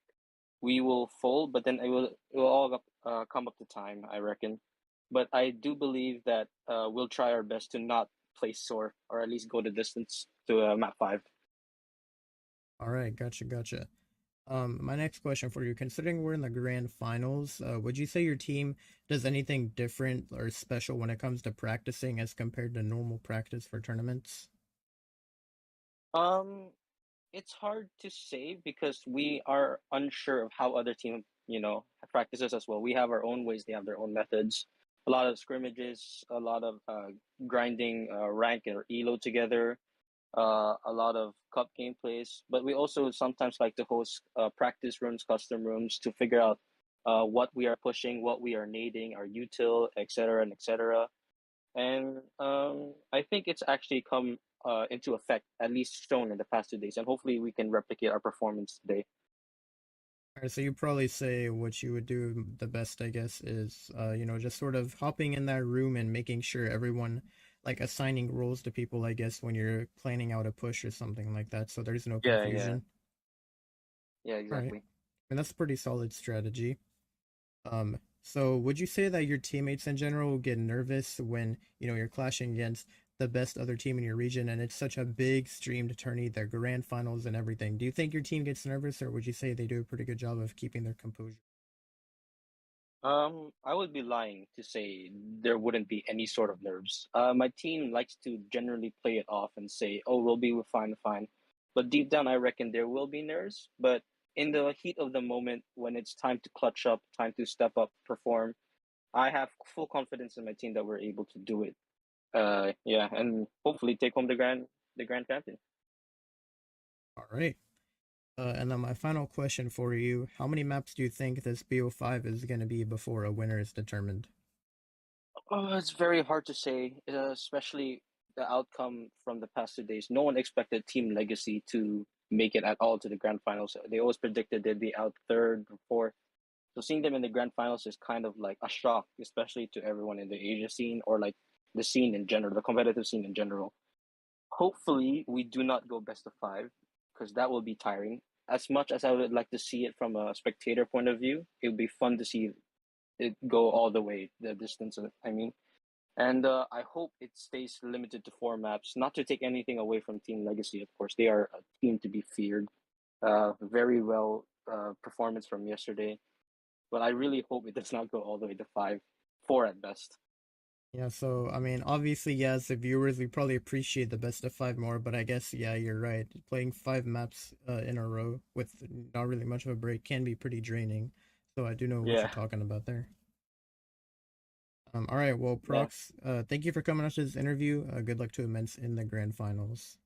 we will fold, but then it will all come up to time, I reckon. But I do believe that we'll try our best to not play Soar or at least go the distance to map 5. All right, gotcha. My next question for you, considering we're in the grand finals, would you say your team does anything different or special when it comes to practicing as compared to normal practice for tournaments? Um, it's hard to say because we are unsure of how other team, practices as well. We have our own ways; they have their own methods. A lot of scrimmages, a lot of grinding rank or elo together, a lot of cup gameplays. But we also sometimes like to host practice rooms, custom rooms to figure out what we are pushing, what we are nading, our util, etc. and etc. And I think it's actually come into effect, at least shown in the past 2 days, and hopefully we can replicate our performance today. All right, so you probably say what you would do the best, I guess, is just sort of hopping in that room and making sure everyone like assigning roles to people, I guess, when you're planning out a push or something like that, so there's no Yeah, yeah, confusion. yeah, All right. exactly. And that's a pretty solid strategy. So would you say that your teammates in general get nervous when, you're clashing against the best other team in your region and it's such a big streamed tourney, the grand finals and everything? Do you think your team gets nervous, or would you say they do a pretty good job of keeping their composure? I would be lying to say there wouldn't be any sort of nerves. My team likes to generally play it off and say, "Oh, we'll be fine, fine," but deep down, I reckon there will be nerves. But in the heat of the moment, when it's time to clutch up, time to step up, perform, I have full confidence in my team that we're able to do it. Yeah, and hopefully take home the grand champion. All right. And then my final question for you, how many maps do you think this BO5 is going to be before a winner is determined? Oh, it's very hard to say, especially the outcome from the past 2 days. No one expected Team Legacy to make it at all to the grand finals. They always predicted they'd be out third or fourth. So seeing them in the grand finals is kind of like a shock, especially to everyone in the Asia scene or like the scene in general, the competitive scene in general. Hopefully, we do not go best of five because that will be tiring. As much as I would like to see it from a spectator point of view, it would be fun to see it go all the way, the distance. I mean, and I hope it stays limited to 4 maps. Not to take anything away from Team Legacy, of course, they are a team to be feared. Very well performance from yesterday, but I really hope it does not go all the way to 5, 4 at best. Yeah, so I mean, obviously, yes, the viewers, we probably appreciate the best of five more, but I guess, yeah, you're right. Playing five maps in a row with not really much of a break can be pretty draining. So I do know what you're Yeah, talking about there. All right, well, yeah, Prox, thank you for coming on to this interview. Good luck to Immense in the grand finals.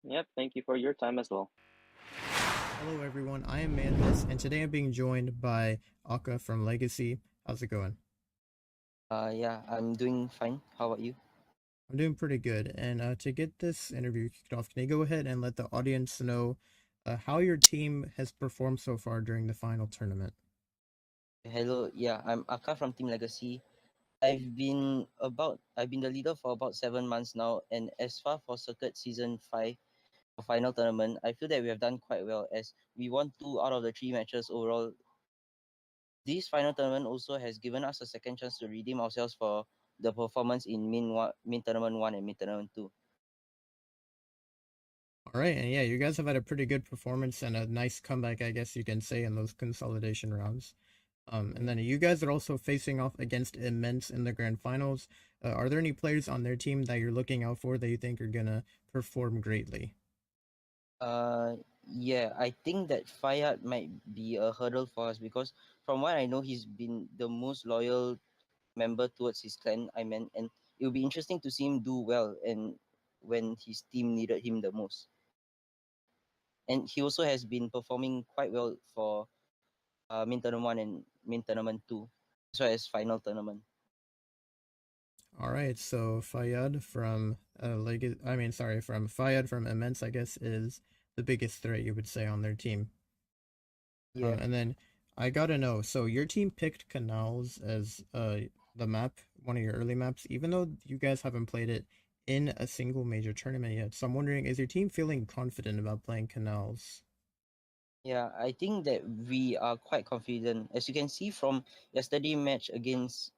yep. Thank you for your time as well. Hello, everyone. I am Mantis, and today I'm being joined by Aka from Legacy. How's it going? Yeah, I'm doing fine. How about you? I'm doing pretty good. And to get this interview kicked off, can you go ahead and let the audience know how your team has performed so far during the final tournament? Hello, yeah, I'm Aka from Team Legacy. I've been the leader for about 7 months now, and as far for Circuit Season 5 final tournament, I feel that we have done quite well as we won 2 out of the 3 matches overall. This final tournament also has given us a second chance to redeem ourselves for the performance in main tournament 1 and main tournament 2. All right, and yeah, you guys have had a pretty good performance and a nice comeback, I guess you can say, in those consolidation rounds. And then you guys are also facing off against Immense in the grand finals. Are there any players on their team that you're looking out for that you think are gonna perform greatly? Yeah, I think that Fayad might be a hurdle for us because from what I know, he's been the most loyal member towards his clan. I mean, and it will be interesting to see him do well and when his team needed him the most. And he also has been performing quite well for main tournament 1 and main tournament 2, as well as final tournament. All right, so Fayad from from Fayad from Immense, I guess, is the biggest threat you would say on their team. Yeah. And then I gotta know, so your team picked Canals as the map, one of your early maps, even though you guys haven't played it in a single major tournament yet. So I'm wondering, is your team feeling confident about playing Canals? Yeah, I think that we are quite confident. As you can see from yesterday match against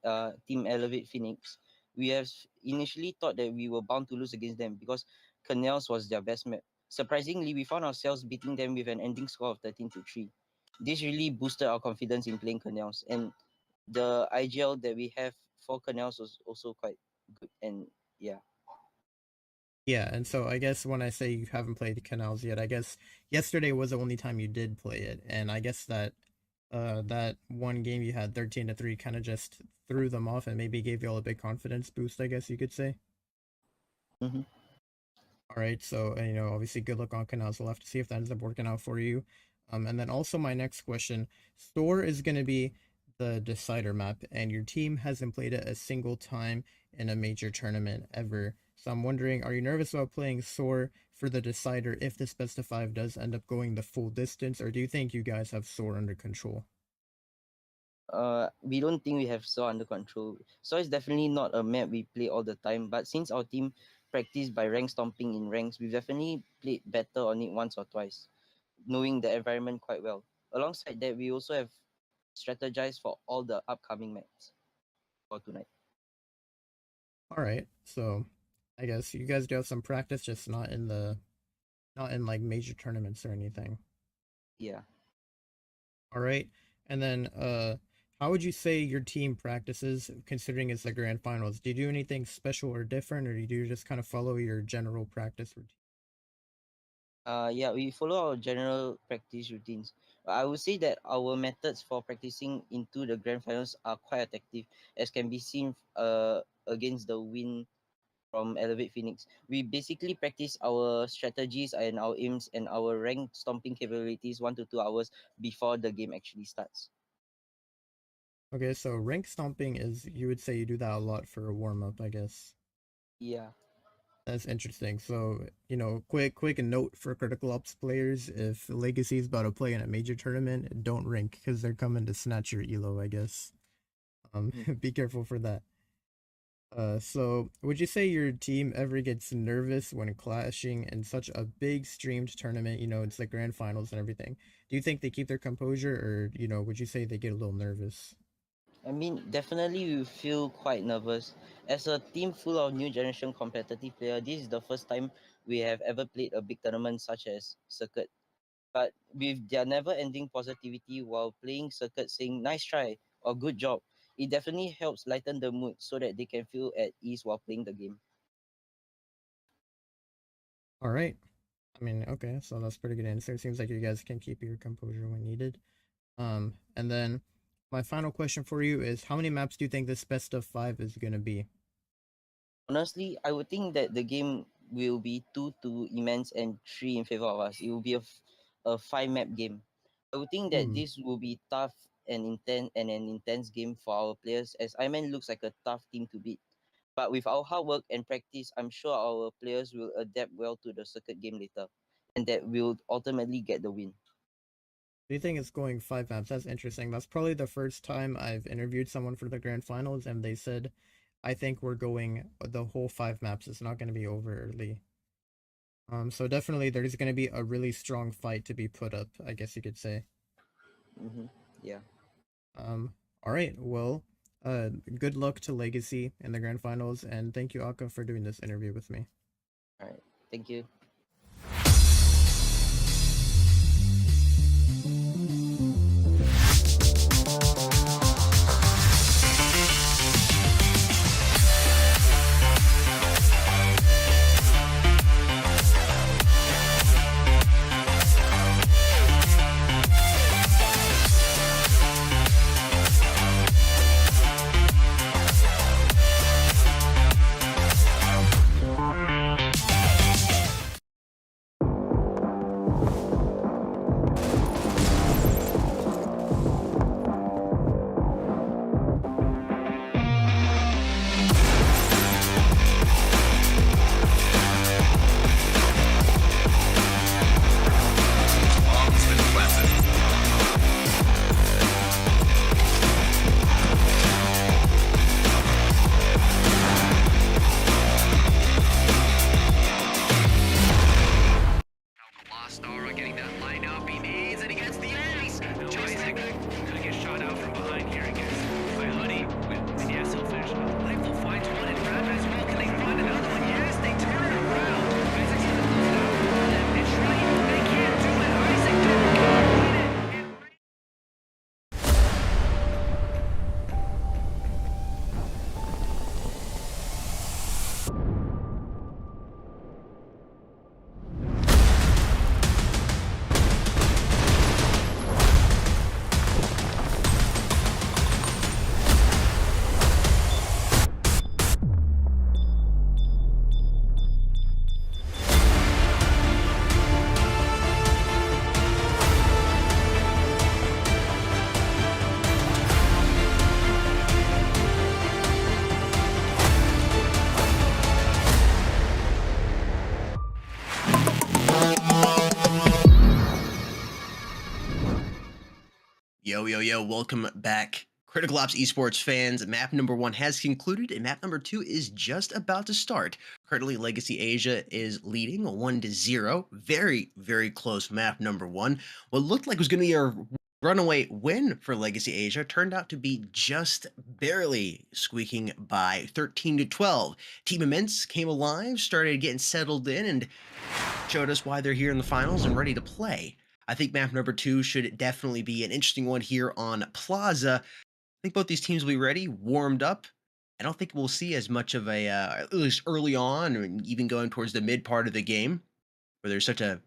Team Elevate Phoenix, we have initially thought that we were bound to lose against them because Canals was their best map. Surprisingly, we found ourselves beating them with an ending score of 13-3. This really boosted our confidence in playing Canals, and the IGL that we have for Canals was also quite good. And yeah. Yeah, and so I guess when I say you haven't played Canals yet, I guess yesterday was the only time you did play it, and I guess that that one game you had 13-3 kind of just threw them off and maybe gave you all a big confidence boost, I guess you could say. Mm-hmm. All right, so obviously, good luck on Canals. We'll have to see if that ends up working out for you. And then also my next question: Soar is going to be the decider map, and your team hasn't played it a single time in a major tournament ever. So I'm wondering, are you nervous about playing Soar for the decider if this best of five does end up going the full distance, or do you think you guys have Soar under control? We don't think we have Saw under control. Saw is definitely not a map we play all the time, but since our team practice by rank stomping in ranks, we've definitely played better on it once or twice, knowing the environment quite well. Alongside that, we also have strategized for all the upcoming maps for tonight. All right, so I guess you guys do have some practice, just not in like major tournaments or anything. Yeah. All right. And then how would you say your team practices considering it's the grand finals? Do you do anything special or different, or do you just kind of follow your general practice routine? Yeah, we follow our general practice routines. I would say that our methods for practicing into the grand finals are quite effective, as can be seen against the win from Elevate Phoenix. We basically practice our strategies and our aims and our rank stomping capabilities 1 to 2 hours before the game actually starts. Okay, so rank stomping is, you would say you do that a lot for a warm up, I guess. Yeah. That's interesting. So, quick note for critical ops players: if Legacy is about to play in a major tournament, don't rank because they're coming to snatch your elo, I guess. Mhm. Be careful for that. So would you say your team ever gets nervous when clashing in such a big streamed tournament? It's the grand finals and everything. Do you think they keep their composure, or would you say they get a little nervous? I mean, definitely we feel quite nervous. As a team full of new generation competitive player, this is the first time we have ever played a big tournament such as Circuit. But with their never-ending positivity while playing Circuit saying nice try or good job, it definitely helps lighten the mood so that they can feel at ease while playing the game. All right. I mean, okay, so that's pretty good answer. It seems like you guys can keep your composure when needed. And then my final question for you is, how many maps do you think this best of five is gonna be? Honestly, I would think that the game will be 2 to immense and 3 in favor of us. It will be a 5 map game. I would think that Hmm. this will be tough and intense game for our players as Iman looks like a tough team to beat. But with our hard work and practice, I'm sure our players will adapt well to the circuit game later and that will ultimately get the win. Do you think it's going five maps? That's interesting. That's probably the first time I've interviewed someone for the grand finals, and they said, I think we're going the whole five maps. It's not going to be over early. So definitely there's going to be a really strong fight to be put up, I guess you could say. Mm-hmm. Yeah. All right. Well, good luck to Legacy in the grand finals, and thank you, Aka, for doing this interview with me. All right. Thank you. Yo, yo, yo, welcome back. Critical Ops Esports fans, map number 1 has concluded and map number 2 is just about to start. Currently, Legacy Asia is leading 1-0. Very, very close map number 1. What looked like was going to be a runaway win for Legacy Asia turned out to be just barely squeaking by 13-12. Team Immense came alive, started getting settled in, and showed us why they're here in the finals and ready to play. I think map number 2 should definitely be an interesting one here on Plaza. I think both these teams will be ready, warmed up. I don't think we'll see as much of a, at least early on, and even going towards the mid part of the game, where there's such a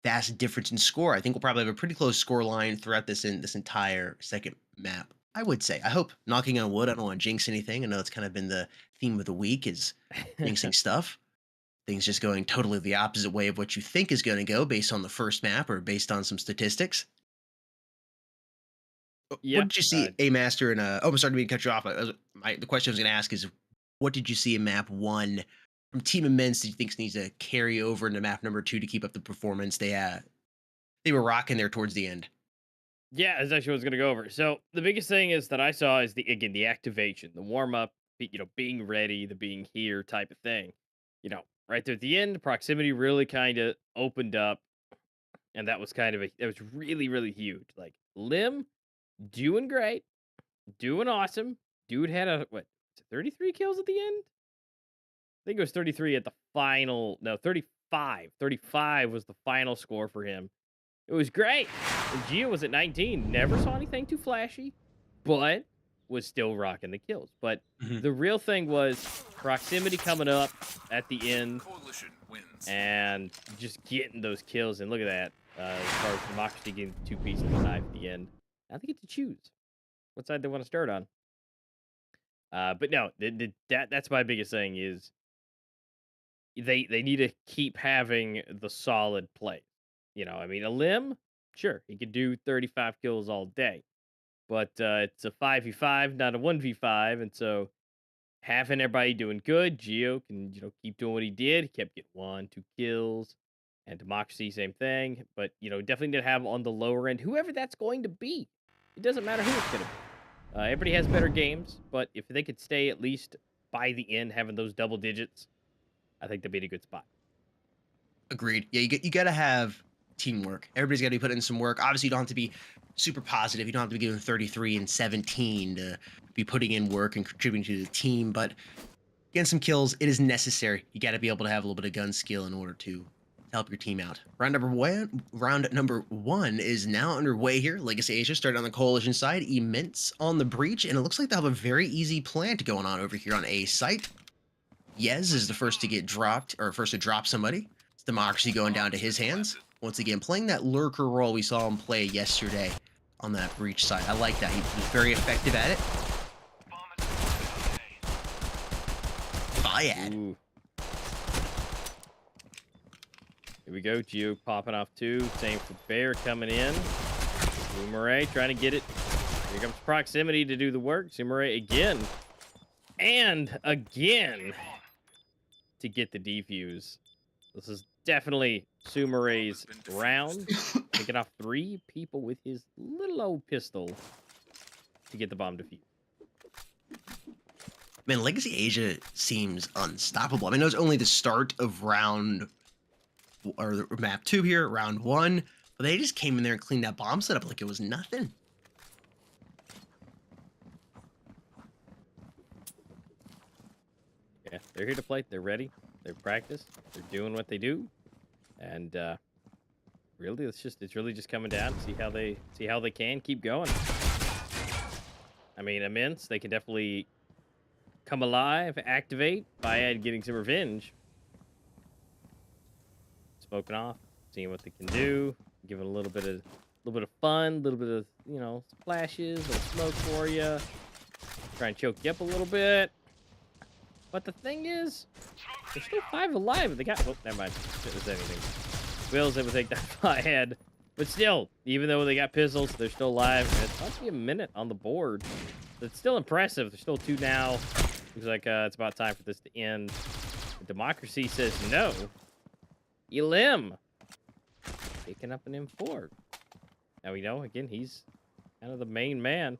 vast difference in score. I think we'll probably have a pretty close score line throughout this entire second map. I would say. I hope. Knocking on wood. I don't want to jinx anything. I know it's kind of been the theme of the week is jinxing stuff. Things just going totally the opposite way of what you think is going to go based on the first map or based on some statistics. Yeah. What did you see A Master in oh, I'm sorry to cut you off. The question I was going to ask is, what did you see in map 1 from Team Immense that you think needs to carry over into map number 2 to keep up the performance they were rocking there towards the end? Yeah, that's actually what I was gonna go over. So the biggest thing is that I saw is the activation, the warm up, being ready, the being here type of thing. Right there at the end, proximity really kind of opened up, and that was that was really really huge. Like Lim doing great, doing awesome. Dude had a what 33 kills at the end. I think it was 33 at the final. No, 35. 35 was the final score for him. It was great. And Gio was at 19. Never saw anything too flashy, but was still rocking the kills. But the real thing was proximity coming up at the end Coalition wins. and just getting those kills. And look at that. As far as Democracy getting 2 pieces of the knife at the end. Now they get to choose what side they want to start on. But no, that's my biggest thing is they need to keep having the solid play. I mean, a Limb, sure, he could do 35 kills all day, but it's a 5v5, not a 1v5, and so having everybody doing good, Geo can keep doing what he did. He kept getting 1, 2 kills, and Democracy same thing. But definitely need to have on the lower end whoever that's going to be. It doesn't matter who it's going to be. Everybody has better games, but if they could stay at least by the end having those double digits, I think they'd be in a good spot. Agreed. Yeah, you got to have teamwork. Everybody's got to be putting in some work. Obviously, you don't have to be super positive. You don't have to be giving 33 and 17 to be putting in work and contributing to the team. But getting some kills, it is necessary. You got to be able to have a little bit of gun skill in order to help your team out. Round number one is now underway here. Legacy Asia started on the Coalition side. Immense on the breach, and it looks like they'll have a very easy plant going on over here on A site. Yez is the first to get dropped, or first to drop somebody. It's Democracy going down to his hands. Once again, playing that lurker role we saw him play yesterday on that breach side. I like that. He was very effective at it. Fiad. Ooh. Here we go. Geo popping off 2. Same for Bear coming in. Sumaray trying to get it. Here comes Proximity to do the work. Sumaray again. And again to get the defuse. This is definitely Sumaray's round. Taking off 3 people with his little old pistol to get the bomb defused. Man, Legacy Asia seems unstoppable. I mean, it was only the start of round, or map 2 here, round 1, but they just came in there and cleaned that bomb setup like it was nothing. Yeah, they're here to play. They're ready. They're practiced. They're doing what they do, and really, it's really just coming down to see how they can keep going. I mean, Immense, they can definitely come alive, activate by getting some revenge. Smoking off, seeing what they can do, giving a little bit of fun, a little bit of splashes, a little smoke for you. Try and choke you up a little bit. But the thing is, there's still 5 alive. They got... Oh, never mind. If there's anything. Will's able to take that fly. But still, even though they got pistols, they're still alive. And it's about to be a minute on the board. It's still impressive. There's still 2 now. Looks like it's about time for this to end. The Democracy says no. Elim picking up an M4. Now we know, again, he's kind of the main man.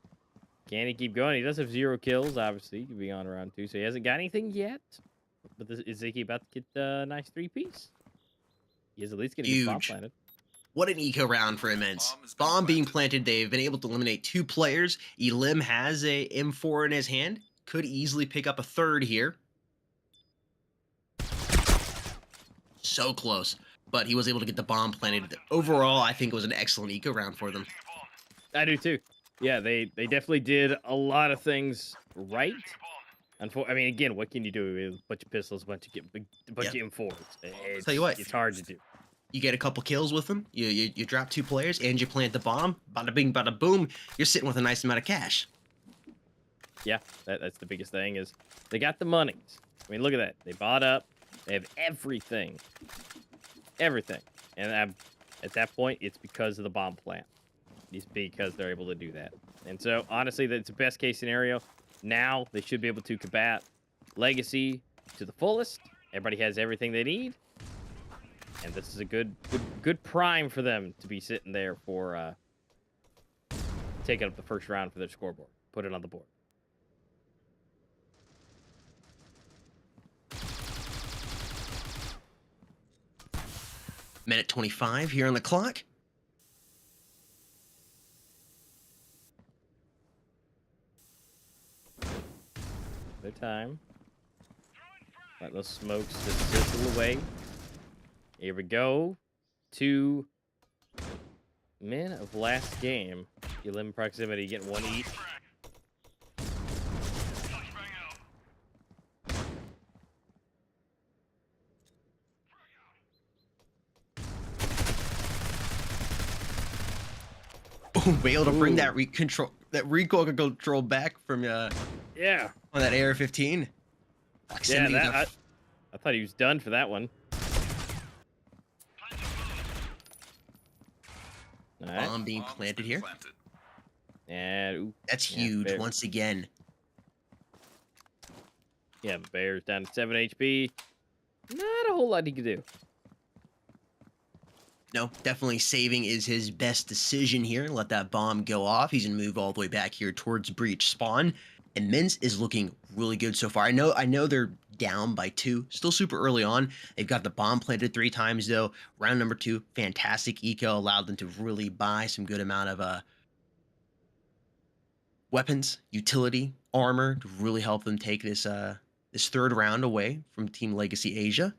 Can he keep going? He does have 0 kills, obviously. He could be on round 2, so he hasn't got anything yet. But is Ziggy about to get a nice 3-piece? He is at least going to get the bomb Huge. planted. What an eco round for Immense. Bomb has been Bomb being planted. planted, they've been able to eliminate 2 players. Elim has a M4 in his hand. Could easily pick up a third here. So close. But he was able to get the bomb planted. Overall, I think it was an excellent eco round for them. I do too. Yeah, they definitely did a lot of things right. I mean, again, what can you do with a bunch of pistols, a bunch of M4s? Tell you what. It's hard to do. You get a couple kills with them, you drop 2 players, and you plant the bomb. Bada bing, bada boom. You're sitting with a nice amount of cash. Yeah, that's the biggest thing is they got the monies. I mean, look at that. They bought up. They have everything. Everything. And at that point, it's because of the bomb plant. It's because they're able to do that. And so, honestly, that's the best case scenario. Now, they should be able to combat Legacy to the fullest. Everybody has everything they need. And this is a good prime for them to be sitting there for taking up the first round for their scoreboard. Put it on the board. Minute 25 here on the clock. Their time. Let those smokes just sizzle away. Here we go. 2 men of last game. Elim proximity getting 1 each. Oh, be able to bring Ooh. that recoil control back from Yeah. on that AR-15. Yeah, I thought he was done for that one. All right. Bomb being Bomb has planted been here. planted. And ooh, That's Yeah, huge fair. once again. yeah, Bear's down to 7 HP. Not a whole lot he can do. No, definitely saving is his best decision here. Let that bomb go off. He's gonna move all the way back here towards breach spawn. And Minz is looking really good so far. I know they're down by 2, still super early on. They've got the bomb planted 3 times though. Round number 2, fantastic eco, allowed them to really buy some good amount of weapons, utility, armor to really help them take this this 3rd round away from Team Legacy Asia.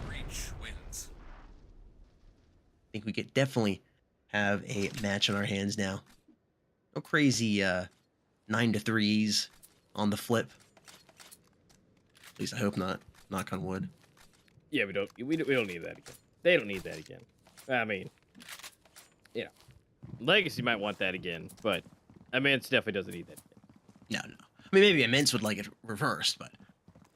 Breach wins. I think we could definitely have a match on our hands now. No crazy 9-3s on the flip. At least I hope not. Knock on wood. Yeah, we don't need that again. They don't need that again. I mean, Legacy might want that again, but I mean, it definitely doesn't need that again. No. I mean, maybe Immense would like it reversed, but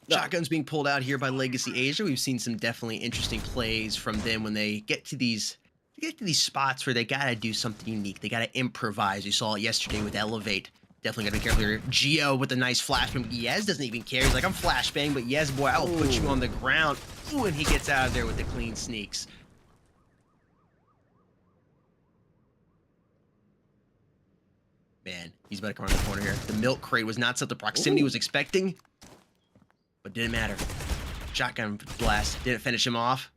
No. shotguns being pulled out here by Legacy Asia. We've seen some definitely interesting plays from them when they get to these spots where they gotta do something unique. They gotta improvise. You saw it yesterday with Elevate. Definitely gotta be careful here. Geo with a nice flashbang. Yez doesn't even care. He's like, I'm flashbang, but Yez, boy, I'll put you Ooh. on the ground. Ooh, and he gets out of there with the clean sneaks. Man, he's about to come around the corner here. The milk crate was not something proximity Ooh. was expecting, but didn't matter. Shotgun blast didn't finish him off.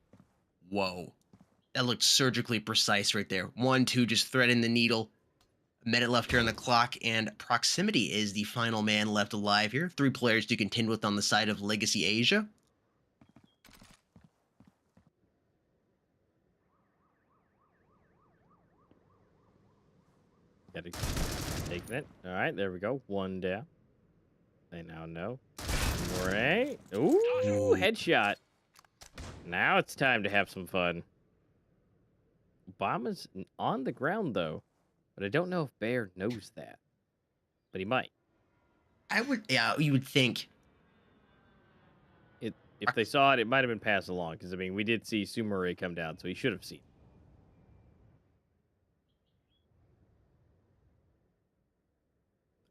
Whoa. That looked surgically precise right there. 1-2 just threading the needle. A minute left here on the clock, and proximity is the final man left alive here. 3 players to contend with on the side of Legacy Asia. Gotta take that. All right, there we go. 1 down. They now know. Right. Ooh, headshot. Now it's time to have some fun. Obama's on the ground, though. But I don't know if Bear knows that. But he might. Yeah, you would think. If they saw it, it might have been passed along. Because, I mean, we did see Sumare come down, so he should have seen it.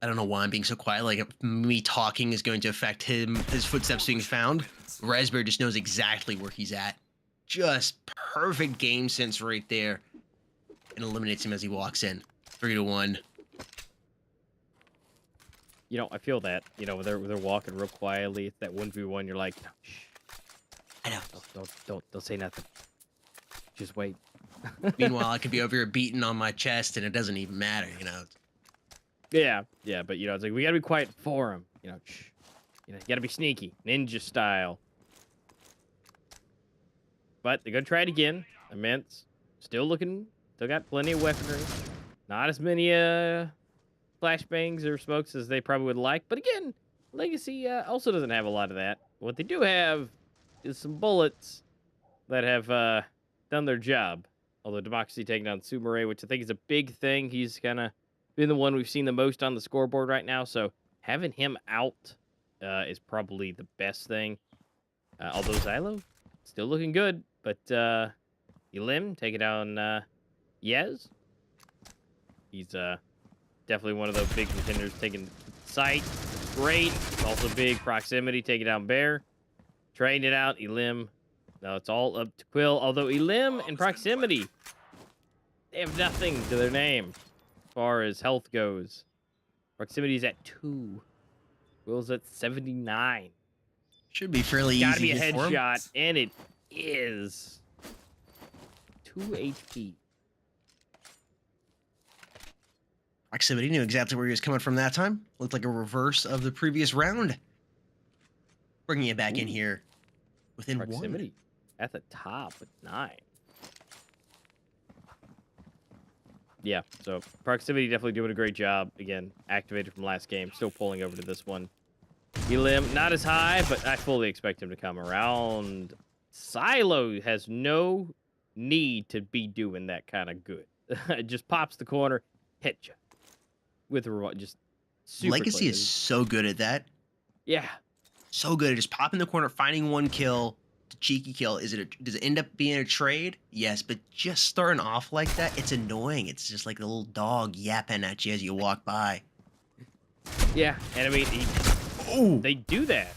I don't know why I'm being so quiet. Like, me talking is going to affect his footsteps being found. Wins. Raspberry just knows exactly where he's at. Just perfect game sense right there. And eliminates him as he walks in. 3-1. You know, I feel that. You know, they're walking real quietly. It's that 1v1. You're like, shh. I know. Don't say nothing. Just wait. Meanwhile, I could be over here beating on my chest, and it doesn't even matter, you know. Yeah, but you know, it's like we gotta be quiet for him. You know, shh. You know, you gotta be sneaky, ninja style. But they're gonna try it again. Immense, still got plenty of weaponry. Not as many flashbangs or smokes as they probably would like. But again, Legacy also doesn't have a lot of that. What they do have is some bullets that have done their job. Although Democracy taking down Sumare, which I think is a big thing. He's kind of been the one we've seen the most on the scoreboard right now. So having him out is probably the best thing. Although Xylo, still looking good. But Elim taking down Yez. He's definitely one of those big contenders taking sight. Great. Also big proximity taking down Bear. Trading it out. Elim. No, it's all up to Quill. Although Elim and proximity, they have nothing to their name as far as health goes. Proximity's at 2. Quill's at 79. Should be fairly easy. Gotta be a here for him. headshot, and it is 2 HP. Proximity knew exactly where he was coming from that time. Looked like a reverse of the previous round. Bringing it back in here within Proximity 1. at the top with 9. Yeah, so Proximity definitely doing a great job. Again, activated from last game, still pulling over to this one. Elim, not as high, but I fully expect him to come around. Silo has no need to be doing that kind of good. It just pops the corner, hit you with just super Legacy clean. is so good at that. Yeah. So good at just popping the corner, finding one kill, the cheeky kill. Does it end up being a trade? Yes, but just starting off like that, it's annoying. It's just like a little dog yapping at you as you walk by. Yeah, and I mean, Oh, they do that.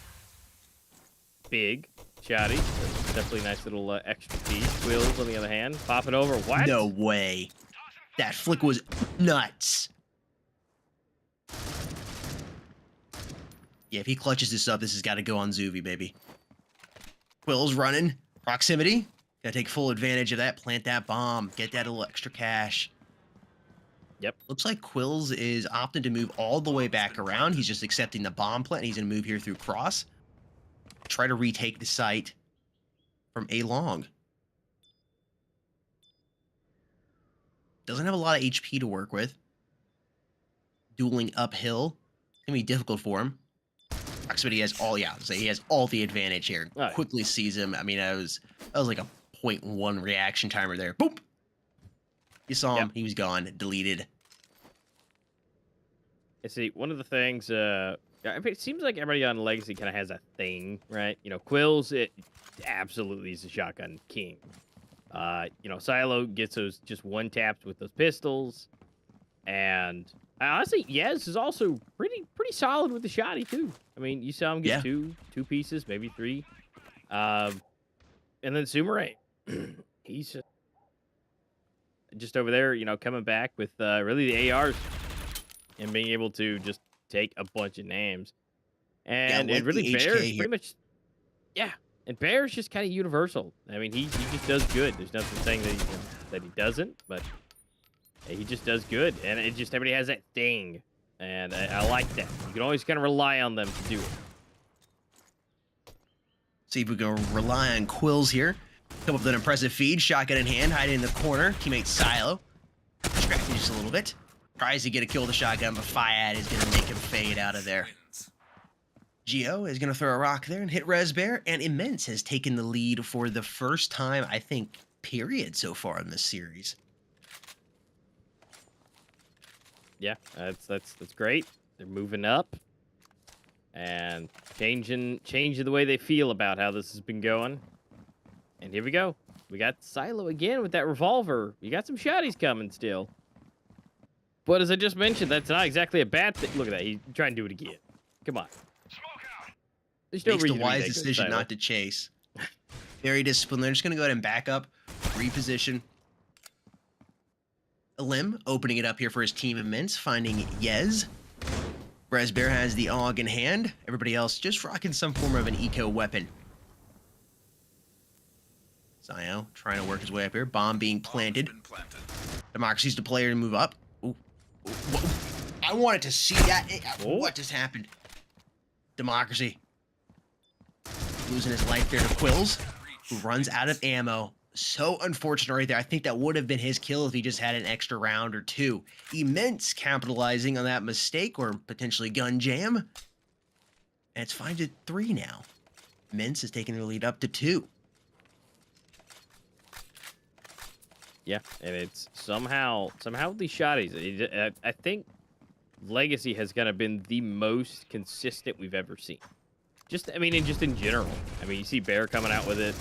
Big, shoddy. That's definitely a nice little extra piece. Quills, on the other hand, pop it over. What? no way. That flick was nuts. Yeah, if he clutches this up, this has got to go on Zuvi, baby. Quill's running. Proximity. Got to take full advantage of that. Plant that bomb. Get that little extra cash. Yep. Looks like Quills is opting to move all the way back around. He's just accepting the bomb plant. He's going to move here through cross. Try to retake the site from A long. Doesn't have a lot of HP to work with. Dueling uphill. It's going to be difficult for him. Proximity has all, yeah, so he has all the advantage here. Right. Quickly sees him. I mean, that was like a 0.1 reaction timer there. Boop. You saw him. Yep. He was gone. Deleted. I see. One of the things, I mean, it seems like everybody on Legacy kind of has a thing, right? You know, Quills, it absolutely is a shotgun king. You know, Silo gets those just one taps with those pistols, and honestly, Yez is also pretty solid with the shotty too. I mean, you saw him get two pieces, maybe 3, and then Sumare, he's just over there, you know, coming back with really the ARs and being able to just take a bunch of names, and like it really the HK Bear's here. pretty much, yeah. And Bear's just kind of universal. I mean, he just does good. There's nothing saying that he doesn't, but he just does good. And it just, everybody has that thing. And I like that. You can always kind of rely on them to do it. See if we can rely on Quills here. Come up with an impressive feed. Shotgun in hand, hiding in the corner. Teammate Silo. Distracting just a little bit. Tries to get a kill with the shotgun, but Fiat is going to make him fade out of there. Geo is going to throw a rock there and hit Resbear, and Immense has taken the lead for the first time, I think, period, so far in this series. Yeah, that's great. They're moving up and changing the way they feel about how this has been going. And here we go. We got Silo again with that revolver. You got some shotties coming still. But as I just mentioned, that's not exactly a bad thing. Look at that. He's trying to do it again. Come on. There's no Makes the reason to be wise that good, decision Silo. not to chase. Very disciplined. They're just going to go ahead and back up, reposition. Elim opening it up here for his team immense, finding Yez. Bresbear has the AUG in hand. Everybody else just rocking some form of an eco weapon. Zio trying to work his way up here. Bomb being planted. Democracy's the player to move up. Ooh. Ooh. I wanted to see that. What just happened? Democracy. Losing his life there to Quills, who runs out of ammo. So unfortunate right there. I think that would have been his kill if he just had an extra round or two. Immense capitalizing on that mistake or potentially gun jam. And it's 5-3 now. Immense is taking the lead up to 2. Yeah, and it's somehow these shotties. I think Legacy has kind of been the most consistent we've ever seen. Just in general. I mean, you see Bear coming out with it.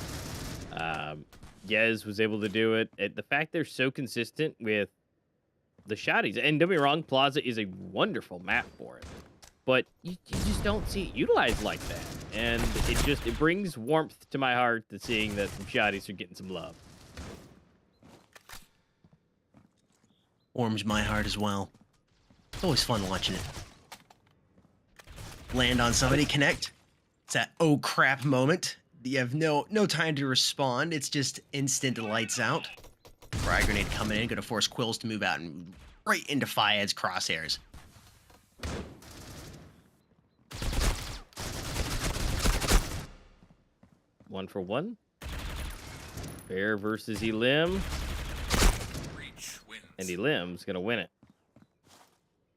Yez was able to do it. The fact they're so consistent with the shotties, and don't be wrong, Plaza is a wonderful map for it, but you just don't see it utilized like that, and it brings warmth to my heart to seeing that some shotties are getting some love. Warms my heart as well. It's always fun watching it. Land on somebody, connect. It's that oh crap moment. You have no time to respond. It's just instant lights out. Frag grenade coming in, gonna force Quills to move out and right into Fayed's crosshairs. One for one. Bear versus Elim. And Elim's gonna win it.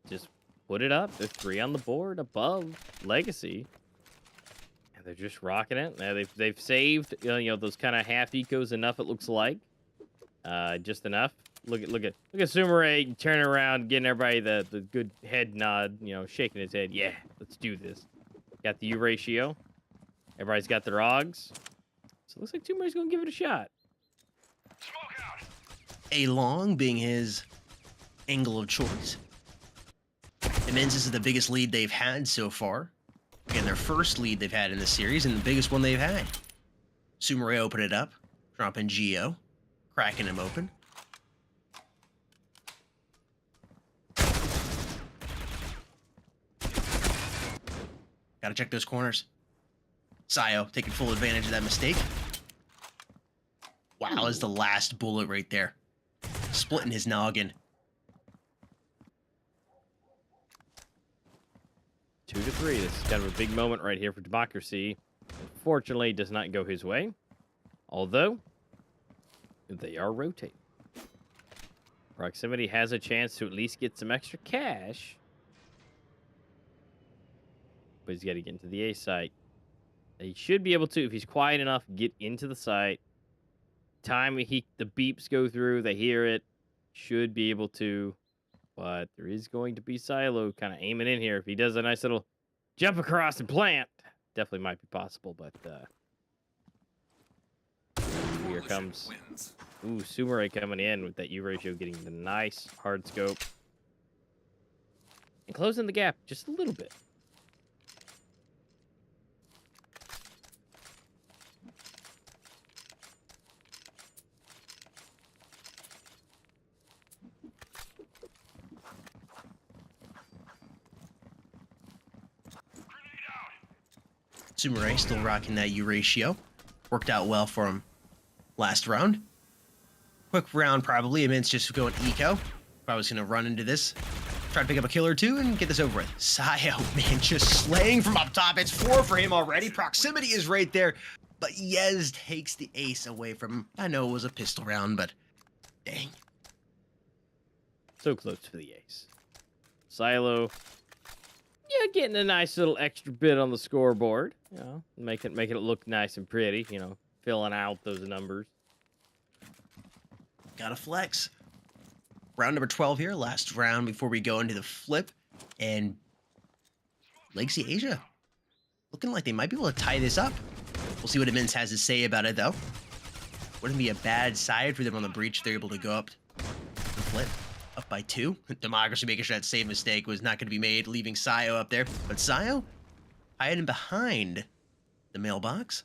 Just put it up. There's 3 on the board above Legacy. And they're just rocking it. Now they've saved those kind of half ecos enough, it looks like. Just enough. Look at Sumeray turning around, getting everybody the good head nod, shaking his head. Yeah, let's do this. Got the U ratio. Everybody's got their AUGs. So it looks like Sumeray's gonna give it a shot. A long being his angle of choice. Immense is the biggest lead they've had so far. Again, their first lead they've had in the series and the biggest one they've had. Sumeray open it up, dropping Geo, cracking him open. Gotta check those corners. Sayo taking full advantage of that mistake. Wow, is the last bullet right there. Splitting his noggin. 2-3. This is kind of a big moment right here for Democracy. Unfortunately, it does not go his way. Although, they are rotating. Proximity has a chance to at least get some extra cash. But he's got to get into the A site. He should be able to, if he's quiet enough, get into the site. Time the beeps go through, they hear it. Should be able to. But there is going to be Silo kind of aiming in here. If he does a nice little jump across and plant, definitely might be possible. But here comes. Ooh, Sumeray coming in with that U ratio, getting the nice hard scope. And closing the gap just a little bit. Sumeray still rocking that U ratio. Worked out well for him last round. Quick round probably. Immense just going eco. If I was going to run into this, try to pick up a kill or two and get this over with. Sayo, man, just slaying from up top. It's 4 for him already. Proximity is right there. But Yez takes the ace away from him. I know it was a pistol round, but dang. So close for the ace. Silo. Yeah, getting a nice little extra bit on the scoreboard. Making it look nice and pretty, filling out those numbers. Gotta flex. Round number 12 here, last round before we go into the flip. And Legacy Asia looking like they might be able to tie this up. We'll see what Immense has to say about it, though. Wouldn't be a bad side for them on the breach if they're able to go up and flip. Up by 2. Democracy making sure that same mistake was not going to be made, leaving Sayo up there. But Sayo hiding behind the mailbox.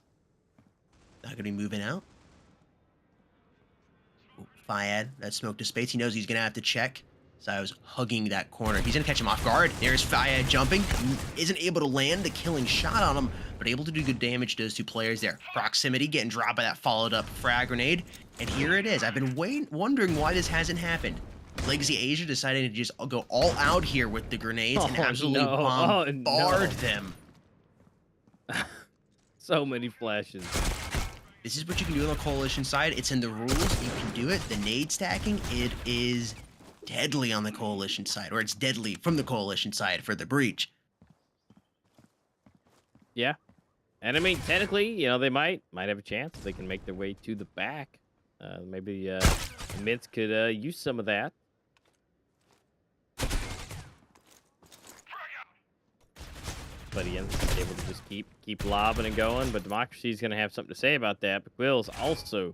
Not going to be moving out. Ooh, Fiad, that smoke dissipates. He knows he's going to have to check. Sayo's hugging that corner. He's going to catch him off guard. There's Fiad jumping. Isn't able to land the killing shot on him, but able to do good damage to those two players there. Proximity getting dropped by that followed up frag grenade. And here it is. I've been wondering why this hasn't happened. Legacy Asia decided to just go all out here with the grenades and absolutely bombard them. So many flashes. This is what you can do on the Coalition side. It's in the rules. You can do it. The nade stacking, it is deadly on the Coalition side, or it's deadly from the Coalition side for the Breach. Yeah. And I mean, technically, you know, they might have a chance. They can make their way to the back. Maybe Mints could use some of that. But Ian's able to just keep lobbing and going. But Democracy's going to have something to say about that. But Quill's also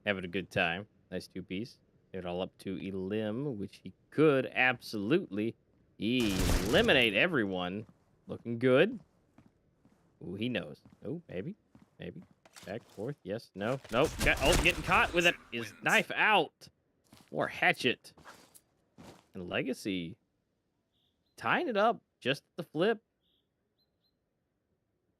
having a good time. Nice two-piece. Get it all up to Elim, which he could absolutely eliminate everyone. Looking good. Ooh, he knows. Oh, maybe. Back, forth. Yes, no, nope. Getting caught with his knife out. More hatchet. And Legacy tying it up just at the flip.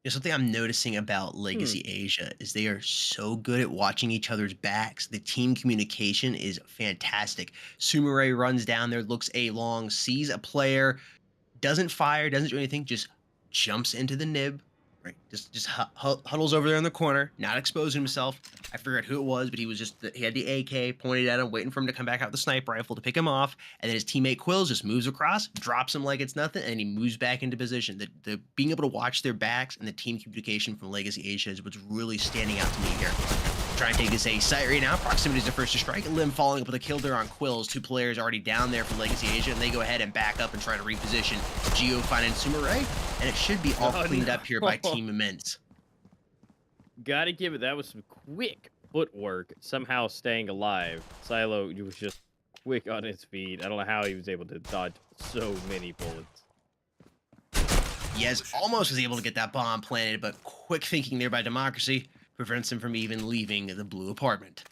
You know, something I'm noticing about Legacy Asia is they are so good at watching each other's backs. The team communication is fantastic. Sumire runs down there, looks A-long, sees a player, doesn't fire, doesn't do anything, just jumps into the nib. Right, just huddles over there in the corner, not exposing himself. I forgot who it was, but he had the AK pointed at him, waiting for him to come back out with the sniper rifle to pick him off. And then his teammate Quills just moves across, drops him like it's nothing, and he moves back into position. The being able to watch their backs and the team communication from Legacy Asia is what's really standing out to me here. Trying to take this A site right now. Proximity is the first to strike. Lim following up with a kill there on Quills. Two players already down there for Legacy Asia, and they go ahead and back up and try to reposition Geo finding Sumire, and it should be all cleaned up here by Team Immense. Gotta give it. That was some quick footwork. Somehow staying alive. Silo was just quick on his feet. I don't know how he was able to dodge so many bullets. Yes, almost was able to get that bomb planted, but quick thinking there by Democracy prevents him from even leaving the blue apartment.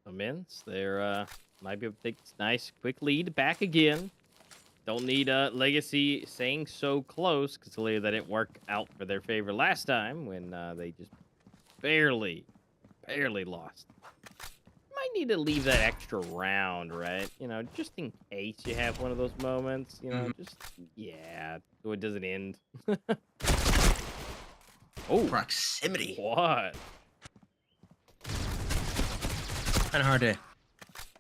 Immense. They're might be able to take this nice quick lead back again. Don't need Legacy staying so close, because clearly that didn't work out for their favor last time when they just barely lost. Might need to leave that extra round, right? You know, just in case you have one of those moments. You know, just so it doesn't end. Oh, Proximity. what? Kind of hard to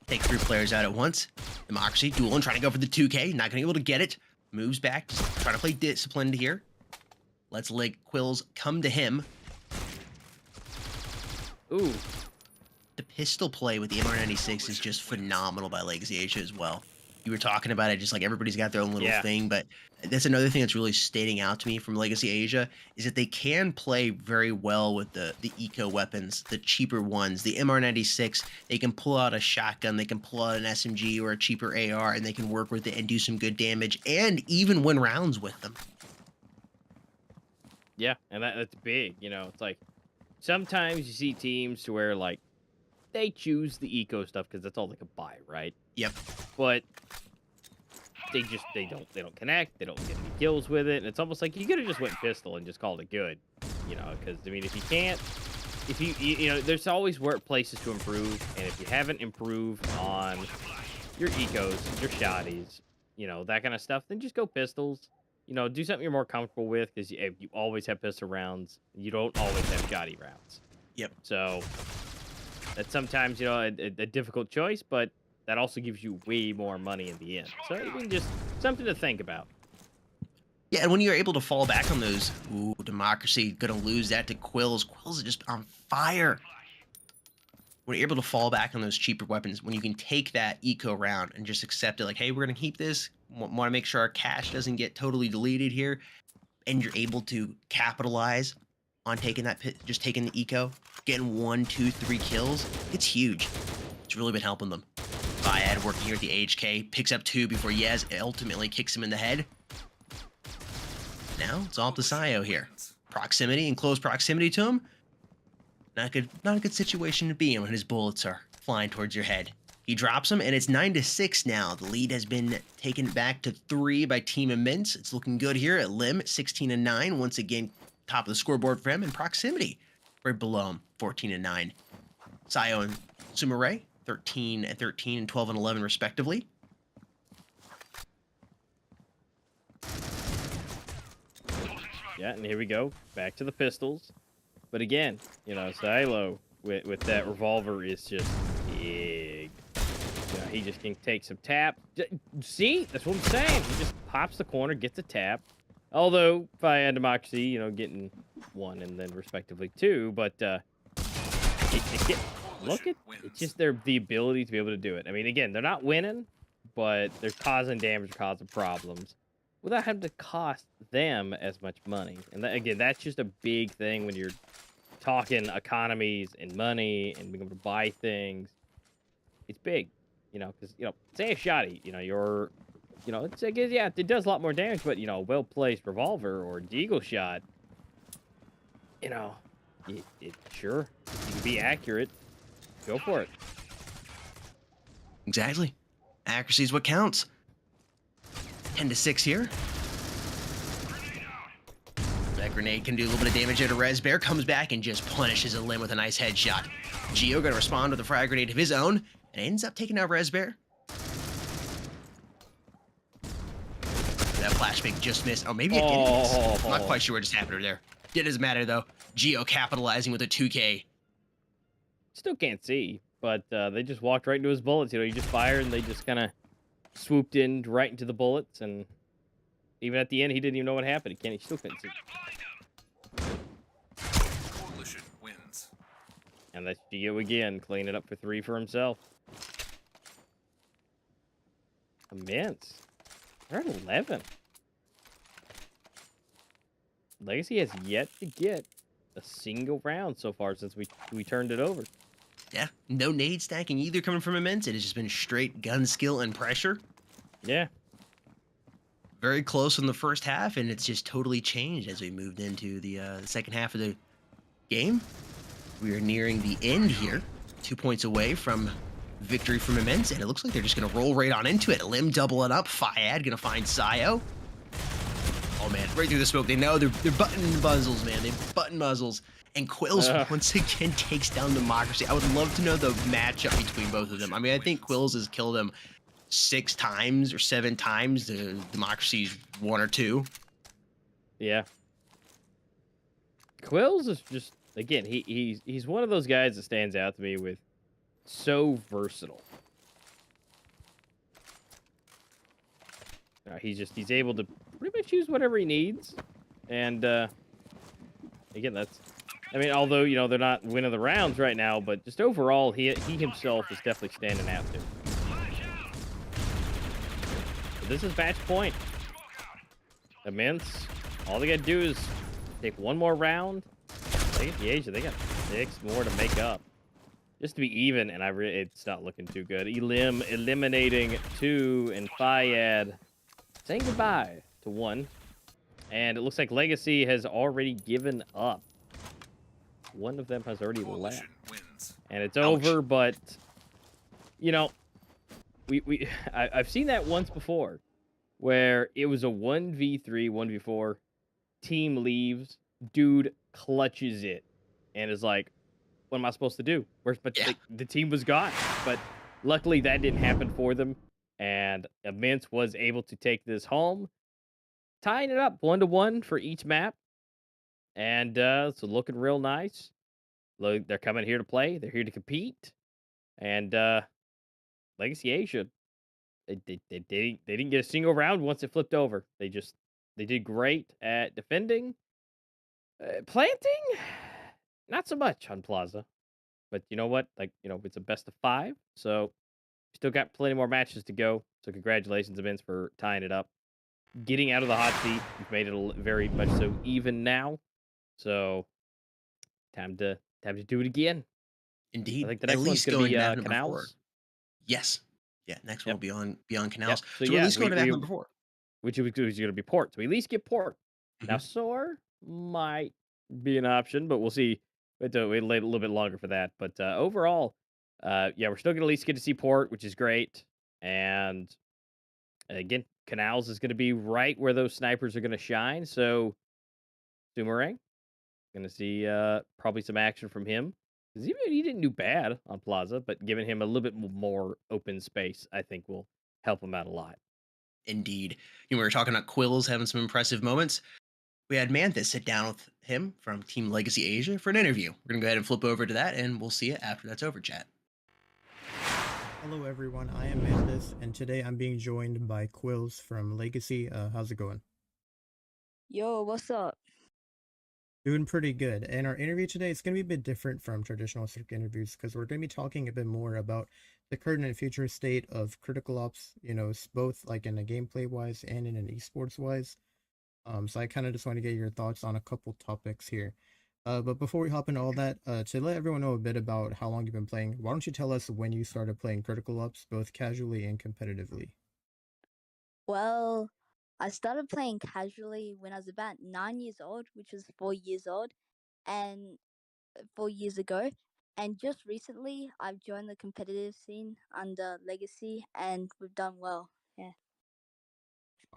take 3 players out at once. Democracy dueling, trying to go for the 2K, not gonna be able to get it. Moves back, just trying to play disciplined here. Lets Quills come to him. Ooh. The pistol play with the MR96 is just phenomenal by Legacy Asia as well. You were talking about it, just like everybody's got their own little thing, but that's another thing that's really standing out to me from Legacy Asia is that they can play very well with the eco weapons, the cheaper ones, the MR96. They can pull out a shotgun, they can pull out an SMG or a cheaper AR, and they can work with it and do some good damage and even win rounds with them. Yeah, and that's big. You know, it's like sometimes you see teams to where like they choose the eco stuff because that's all they can buy, right? Yep. But they don't connect. They don't get any kills with it, and it's almost like you could have just went pistol and just called it good, you know? Because I mean, if you can't, if you know, there's always places to improve, and if you haven't improved on your ecos, your shotties, you know, that kind of stuff, then just go pistols. You know, do something you're more comfortable with, because you always have pistol rounds. You don't always have shotty rounds. Yep. So that's sometimes, you know, a difficult choice, but that also gives you way more money in the end. So I mean, just something to think about. Yeah, and when you're able to fall back on those, ooh, Democracy gonna lose that to Quills. Quills is just on fire. When you're able to fall back on those cheaper weapons, when you can take that eco round and just accept it, like, hey, we're gonna keep this. Want to make sure our cache doesn't get totally deleted here, and you're able to capitalize on taking that just taking the eco, getting 1, 2, 3 kills. It's huge. It's really been helping them. Fiad working here at the HK, picks up 2 before Yaz ultimately kicks him in the head. Now it's all up to Sayo here. proximity and close proximity to him. Not a good situation to be in when his bullets are flying towards your head. He drops him, and it's 9-6 now. The lead has been taken back to 3 by Team Immense. It's looking good here at Lim, 16-9. Once again, top of the scoreboard for him in proximity. Right below him, 14-9. Sayo and Sumire, 13-13 and 12-11 respectively. Yeah, and here we go. Back to the pistols. But again, Silo with that revolver is just big. He just can take some tap. See? That's what I'm saying. He just pops the corner, gets a tap. Although, Fire and Democracy, getting 1 and then respectively 2. But look at it's just the ability to be able to do it. I mean, again, they're not winning, but they're causing damage, causing problems without having to cost them as much money. And again, that's just a big thing when you're talking economies and money and being able to buy things. It's big, because, say a shotty, it's, I guess, yeah, it does a lot more damage, but, a well-placed revolver or deagle shot, sure, you can be accurate. Go for it. Exactly. Accuracy is what counts. 10-6 here. That grenade can do a little bit of damage there to Res Bear. Comes back and just punishes a Lim with a nice headshot. Geo gonna respond with a frag grenade of his own and ends up taking out Res Bear. That flashbang just missed. Oh, maybe it didn't. I'm not quite sure what just happened there. It doesn't matter though. Geo capitalizing with a 2K. Still can't see, but they just walked right into his bullets. He just fired and they just kind of swooped in right into the bullets, and even at the end, he didn't even know what happened. He still couldn't see. Coalition wins. And that's Geo again, cleaning it up for 3 for himself. Immense. They're at 11. Legacy has yet to get a single round so far since we turned it over. Yeah, no nade stacking either coming from Immense. It has just been straight gun skill and pressure. Yeah. Very close in the first half, and it's just totally changed as we moved into the second half of the game. We are nearing the end here. 2 points away from victory from Immense, and it looks like they're just going to roll right on into it. Lim doubling up. Fiad going to find Sayo. Oh, man, right through the smoke. They know they're button muzzles, man. They button muzzles. And Quills once again takes down Democracy. I would love to know the matchup between both of them. I mean, I think Quills has killed him 6 times or 7 times. The Democracy's 1 or 2. Yeah. Quills is just, again, he's one of those guys that stands out to me with so versatile. He's able to pretty much use whatever he needs. And again, I mean, although, they're not winning the rounds right now, but just overall, he himself is definitely standing out too. But this is match point. Immense. All they got to do is take 1 more round. They get the Asia. They got 6 more to make up. Just to be even, and it's not looking too good. Elim eliminating 2, and Fiad saying goodbye to 1. And it looks like Legacy has already given up. One of them has already left. And it's over, but, I've seen that once before, where it was a 1v3, 1v4, team leaves, dude clutches it, and is like, what am I supposed to do? The team was gone, but luckily that didn't happen for them, and Immense was able to take this home, tying it up 1-1 for each map, and so looking real nice. Look, they're coming here to play. They're here to compete, and Legacy Asia, they didn't get a single round once it flipped over. They did great at defending. Planting, not so much on Plaza. But you know what? It's a best of 5, so still got plenty more matches to go. So congratulations, Vince, for tying it up. Getting out of the hot seat. You've made it very much so even now. So time to do it again. Indeed. I think the next one's going to be Canals. Yes. Yeah, next one will be on Canals. Yep. So at least going to map number 4. Which is going to be Port. So we at least get Port. Mhm. Now Soar might be an option, but we'll see. We have to wait a little bit longer for that. But overall, yeah, we're still gonna at least get to see Port, which is great. And again, Canals is gonna be right where those snipers are gonna shine. So Boomerang, gonna see probably some action from him. Because even he didn't do bad on Plaza, but giving him a little bit more open space, I think will help him out a lot. Indeed. We were talking about Quills having some impressive moments. We had Manthus sit down with him from Team Legacy Asia for an interview. We're going to go ahead and flip over to that, and we'll see it after that's over, chat. Hello everyone, I am Manthus, and today I'm being joined by Quills from Legacy. How's it going? Yo, what's up? Doing pretty good. And our interview today is going to be a bit different from traditional circuit interviews because we're going to be talking a bit more about the current and future state of critical ops, both like in a gameplay wise and in an esports wise. So I kind of just want to get your thoughts on a couple topics here. But before we hop into all that, to let everyone know a bit about how long you've been playing, why don't you tell us when you started playing critical ops, both casually and competitively? Well, I started playing casually when I was about 9 years old, which was 4 years old, and 4 years ago. And just recently, I've joined the competitive scene under Legacy, and we've done well. Yeah.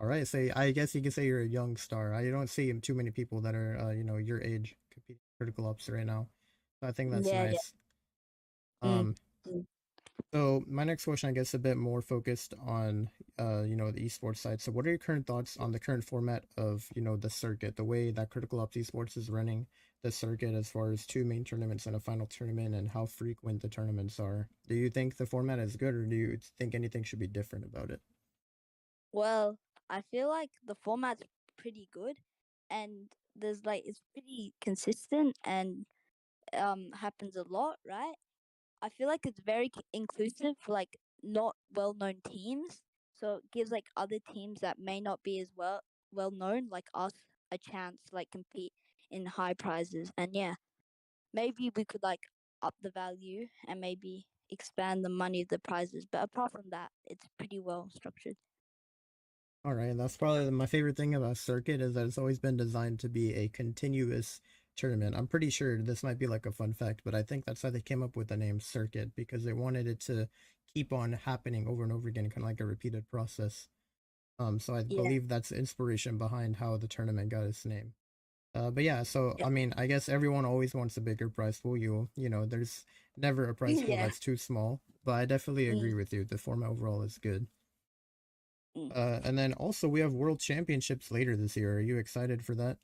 All right, so I guess you can say you're a young star. I don't see too many people that are, your age competing in critical ops right now. So I think that's Yeah, yeah. nice. Mm. Um, Mm. so my next question, I guess, a bit more focused on, the esports side. So what are your current thoughts on the current format of, the circuit, the way that Critical Ops Esports is running the circuit as far as two main tournaments and a final tournament and how frequent the tournaments are? Do you think the format is good or do you think anything should be different about it? Well, I feel like the format's pretty good, and there's like it's pretty consistent and happens a lot, right? I feel like it's very inclusive for like not well known teams. So it gives like other teams that may not be as well known like us a chance to like compete in high prizes. And yeah, maybe we could like up the value and maybe expand the money of the prizes. But apart from that, it's pretty well structured. All right, that's probably my favorite thing about Circuit is that it's always been designed to be a continuous tournament. I'm pretty sure this might be like a fun fact, but I think that's how they came up with the name Circuit because they wanted it to keep on happening over and over again, kind of like a repeated process. So I Yeah. believe that's the inspiration behind how the tournament got its name. But yeah, so Yeah. I mean, I guess everyone always wants a bigger prize pool. There's never a prize pool Yeah. that's too small. But I definitely agree Mm, with you. The format overall is good. mm. And then also we have World Championships later this year. Are you excited for that?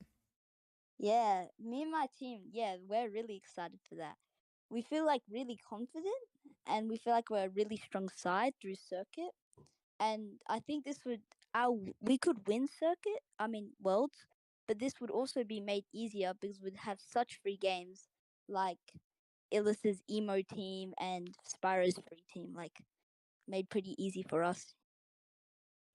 Yeah, me and my team, yeah, we're really excited for that. We feel like really confident and we feel like we're a really strong side through circuit. And I think this would we could win circuit, I mean worlds, but this would also be made easier because we'd have such free games like Illus's emo team and Spyro's free team, like made pretty easy for us.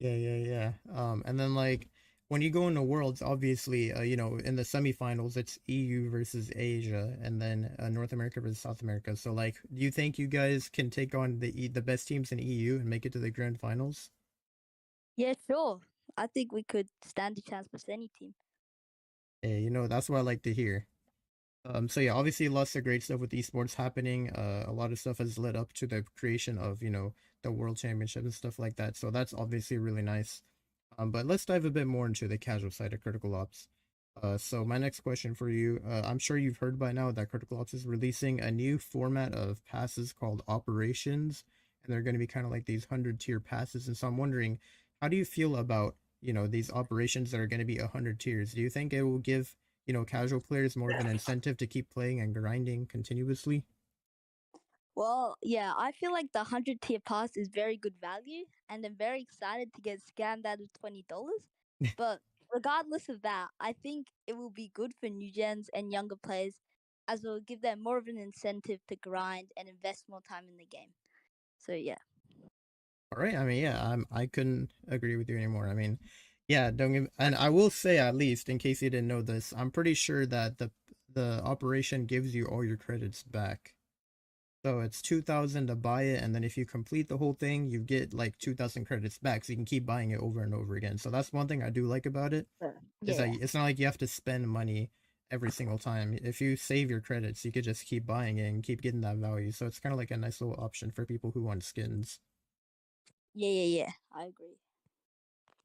Yeah. And then like when you go into Worlds, obviously, in the semifinals, it's EU versus Asia, and then North America versus South America. So like, do you think you guys can take on the best teams in EU and make it to the grand finals? Yeah, sure. I think we could stand a chance with any team. Hey, that's what I like to hear. So yeah, obviously lots of great stuff with esports happening. A lot of stuff has led up to the creation of, the world championship and stuff like that. So that's obviously really nice. But let's dive a bit more into the casual side of Critical Ops. So my next question for you, I'm sure you've heard by now that Critical Ops is releasing a new format of passes called Operations, and they're going to be kind of like these 100 tier passes. And so I'm wondering, how do you feel about, these operations that are going to be 100 tiers? Do you think it will give, casual players more of an incentive to keep playing and grinding continuously? Well, yeah, I feel like the 100 tier pass is very good value, and I'm very excited to get scammed out of $20. But regardless of that, I think it will be good for new gens and younger players, as it will give them more of an incentive to grind and invest more time in the game. So yeah, All right. I mean, yeah, I couldn't agree with you anymore. I mean, yeah, don't give, and I will say at least in case you didn't know this, I'm pretty sure that the operation gives you all your credits back. So it's 2,000 to buy it, and then if you complete the whole thing, you get like 2,000 credits back, so you can keep buying it over and over again. So that's one thing I do like about it, is that yeah, it's not like you have to spend money every single time. If you save your credits, you could just keep buying it and keep getting that value. So it's kind of like a nice little option for people who want skins. Yeah. I agree.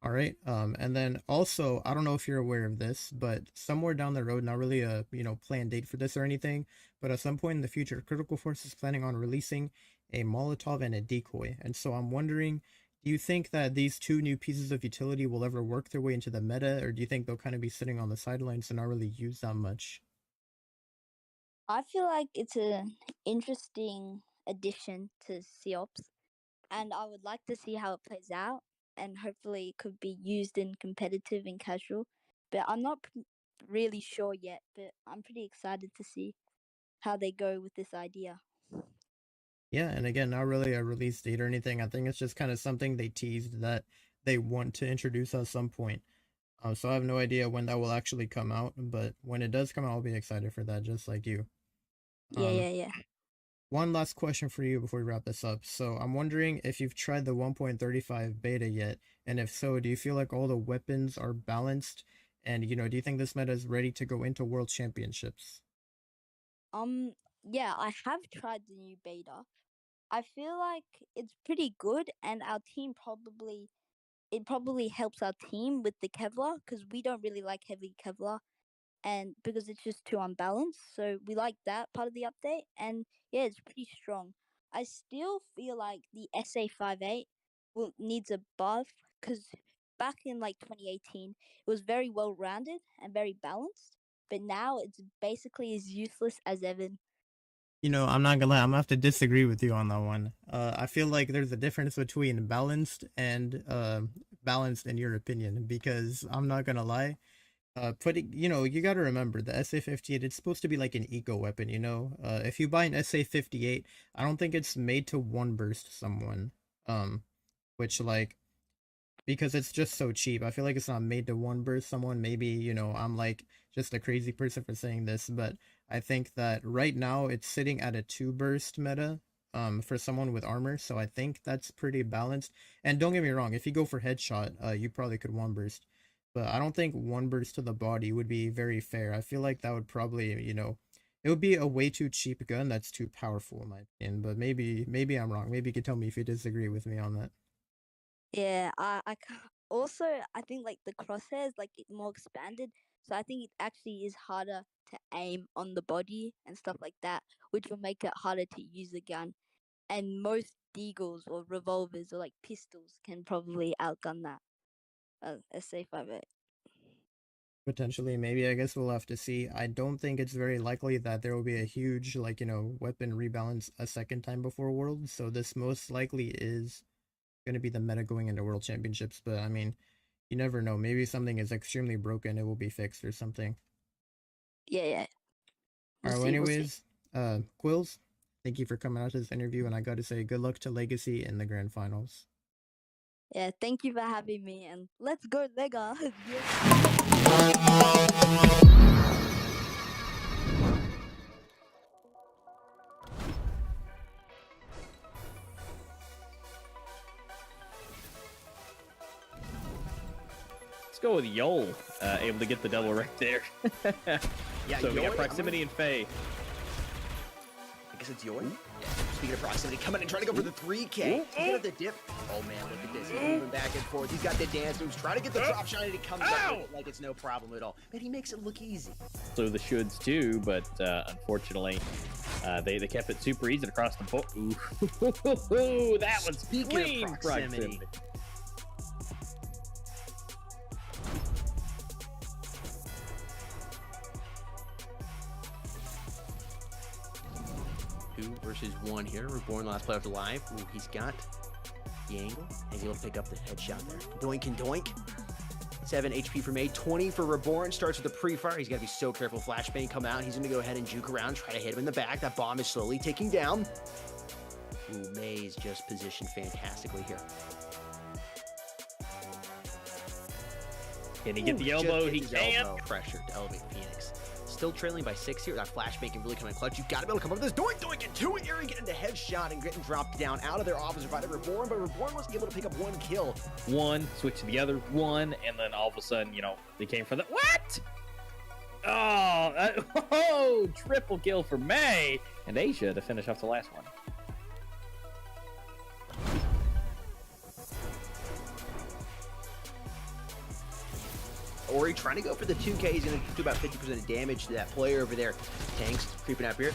All right. And then also, I don't know if you're aware of this, but somewhere down the road, not really a planned date for this or anything, but at some point in the future, Critical Force is planning on releasing a Molotov and a decoy. And so I'm wondering, do you think that these two new pieces of utility will ever work their way into the meta, or do you think they'll kind of be sitting on the sidelines and not really use that much? I feel like it's an interesting addition to COPS, and I would like to see how it plays out, and hopefully it could be used in competitive and casual. But I'm not really sure yet, but I'm pretty excited to see how they go with this idea. Yeah, and again, not really a release date or anything. I think it's just kind of something they teased that they want to introduce at some point. So I have no idea when that will actually come out, but when it does come out, I'll be excited for that, just like you. Yeah. One last question for you before we wrap this up. So I'm wondering if you've tried the 1.35 beta yet, and if so, do you feel like all the weapons are balanced? And do you think this meta is ready to go into World Championships? Yeah, I have tried the new beta. I feel like it's pretty good, and our team probably helps our team with the Kevlar because we don't really like heavy Kevlar, and because it's just too unbalanced. So we like that part of the update, and yeah, it's pretty strong. I still feel like the SA58 will needs a buff because back in like 2018, it was very well rounded and very balanced, but now it's basically as useless as ever. I'm not gonna lie, I'm gonna have to disagree with you on that one. I feel like there's a difference between balanced in your opinion, because I'm not gonna lie. Putting, you got to remember the SA58, it's supposed to be like an eco weapon. If you buy an SA58, I don't think it's made to one burst someone. Which, like, because it's just so cheap. I feel like it's not made to one burst someone. Maybe, I'm like just a crazy person for saying this, but I think that right now it's sitting at a two burst meta for someone with armor. So I think that's pretty balanced. And don't get me wrong, if you go for headshot, you probably could one burst. But I don't think one burst to the body would be very fair. I feel like that would probably, it would be a way too cheap gun that's too powerful in my opinion. But maybe I'm wrong. Maybe you could tell me if you disagree with me on that. Yeah, also I think like the crosshairs like it more expanded, so I think it actually is harder to aim on the body and stuff like that, which will make it harder to use the gun. And most deagles or revolvers or like pistols can probably outgun that. SA58. Potentially, maybe. I guess we'll have to see. I don't think it's very likely that there will be a huge, like, weapon rebalance a second time before Worlds. So this most likely is going to be the meta going into World Championships. But I mean, you never know. Maybe something is extremely broken. It will be fixed or something. Yeah. All right. Well, We'll see. anyways, Quills, thank you for coming out to this interview. And I got to say, good luck to Legacy in the grand finals. Yeah, thank you for having me, and let's go Lega. Let's go with Yol, able to get the double right there. Yeah, so we got Yoy, proximity and Faye. I guess it's Yoy. Yeah. Speaking of proximity, coming and trying to go for the 3K. Get up the dip. Oh man, look at this. He's moving back and forth. He's got the dance moves. Trying to get the drop shot, and he comes up with it like it's no problem at all. But he makes it look easy. So the shoulds too, but unfortunately, they kept it super easy across the board. Ooh, that was clean proximity. Two versus one here. Reborn, last player alive. Ooh, he's got the angle. He's able to pick up the headshot there. Doink and doink. 7 HP for May, 20 for Reborn. Starts with the pre-fire. He's got to be so careful. Flashbang come out. He's going to go ahead and juke around, try to hit him in the back. That bomb is slowly ticking down. Ooh, May is just positioned fantastically here. Can he get the elbow? He can. Pressure to elevate Phoenix. Still trailing by 6 here. That flashbang can really come in clutch. You've got to be able to come up with this. Doink and two area, getting the headshot and getting dropped down out of their officer by Reborn, but Reborn was able to pick up one kill. One, switch to the other one, and then all of a sudden, they came for the what? Oh, triple kill for May and Asia to finish off the last one. Ori trying to go for the 2K. He's going to do about 50% of damage to that player over there. Tanks creeping up here.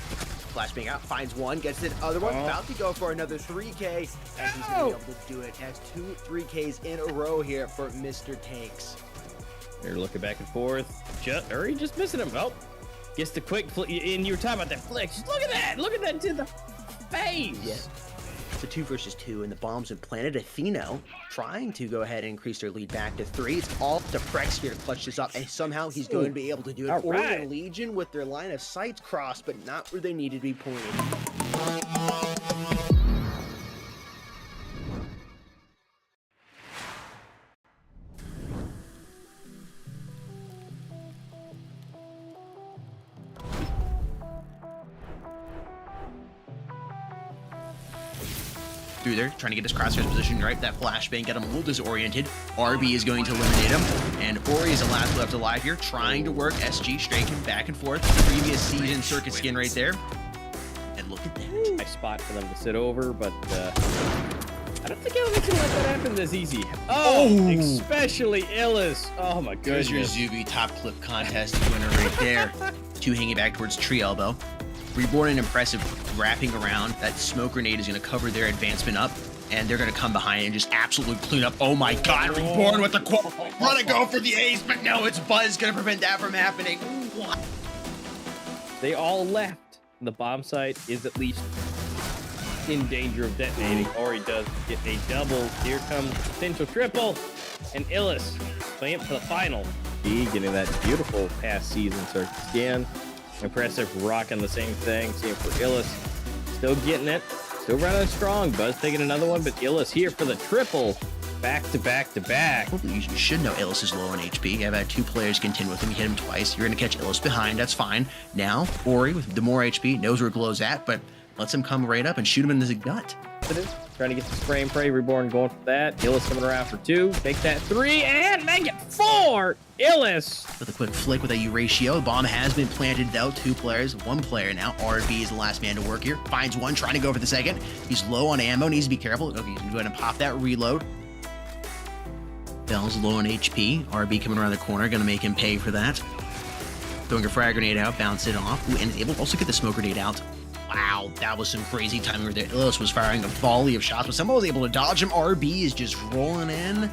Flashbang out, finds one, gets the other one. About to go for another 3K. And he's going to be able to do it. Has 2 3Ks in a row here for Mr. Tanks. They're looking back and forth. Ori just missing him. Oh, gets the quick flick. And you were talking about that flick. Just look at that. Look at that to the face. Yeah. It's a 2 versus 2, and the bombs have planted. Atheno trying to go ahead and increase their lead back to 3. It's all to Prex here to clutch this up, and somehow he's going to be able to do it. All Ori right. and Legion with their line of sights crossed, but not where they needed to be pointed. Through there, trying to get his crosshairs position right. That flashbang got him a little disoriented. RB is going to eliminate him, and Ori is the last left alive here, trying to work SG, striking back and forth. Previous season circuit skin right there. And look at that. Nice spot for them to sit over, but I don't think Ellis can let that happen this easy. Oh, especially Illis. Oh my There's goodness. your Zuby top clip contest winner right there. 2 hanging back towards tree elbow. Reborn and impressive wrapping around. That smoke grenade is going to cover their advancement up, and they're going to come behind and just absolutely clean up. Oh my God, Reborn with the want to go for the ace, but no, it's Buzz going to prevent that from happening. What? They all left. The bomb site is at least in danger of detonating. Ori does get a double. Here comes potential triple, and Illis playing for the final. He getting that beautiful past season circuit scan. Impressive, rocking the same thing. Same for Illis. Still getting it. Still running strong. Buzz taking another one, but Illis here for the triple. Back to back to back. You should know Illis is low on HP. I've had 2 players contend with him. You hit him twice. You're going to catch Illis behind. That's fine. Now, Ori, with the more HP, knows where Glow's at, but lets him come right up and shoot him in the gut. Trying to get the spray and pray. Reborn going for that. Illis coming around for 2. Make that 3 and make it 4. Illis. With a quick flick with a U ratio. Bomb has been planted though. 2 players, 1 player now. RB is the last man to work here. Finds one, trying to go for the second. He's low on ammo, needs to be careful. Okay, he's gonna go ahead and pop that reload. Bell's low on HP. RB coming around the corner, gonna make him pay for that. Throwing a frag grenade out, bounce it off. Ooh, and is able to also get the smoke grenade out. Wow, that was some crazy timing right there. Illis was firing a volley of shots, but someone was able to dodge him. RB is just rolling in.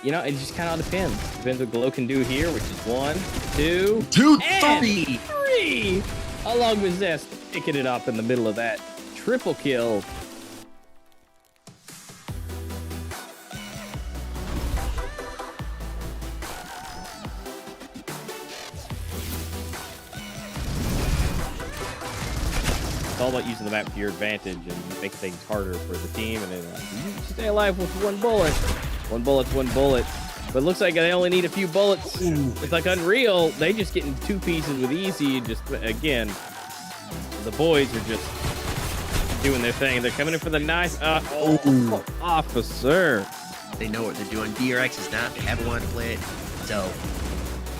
You know, it just kind of depends. Depends what Glow can do here, which is 1, 2, 2, and 3. 3. Along with Zest, picking it up in the middle of that triple kill. It's all about using the map to your advantage and make things harder for the team. And then you stay alive with 1 bullet. 1 bullet's 1 bullet. But it looks like they only need a few bullets. It's like Unreal. They just getting 2 pieces with easy. Just again, the boys are just doing their thing. They're coming in for the nice officer. They know what they're doing. DRX is not. They haven't wanted to play it. So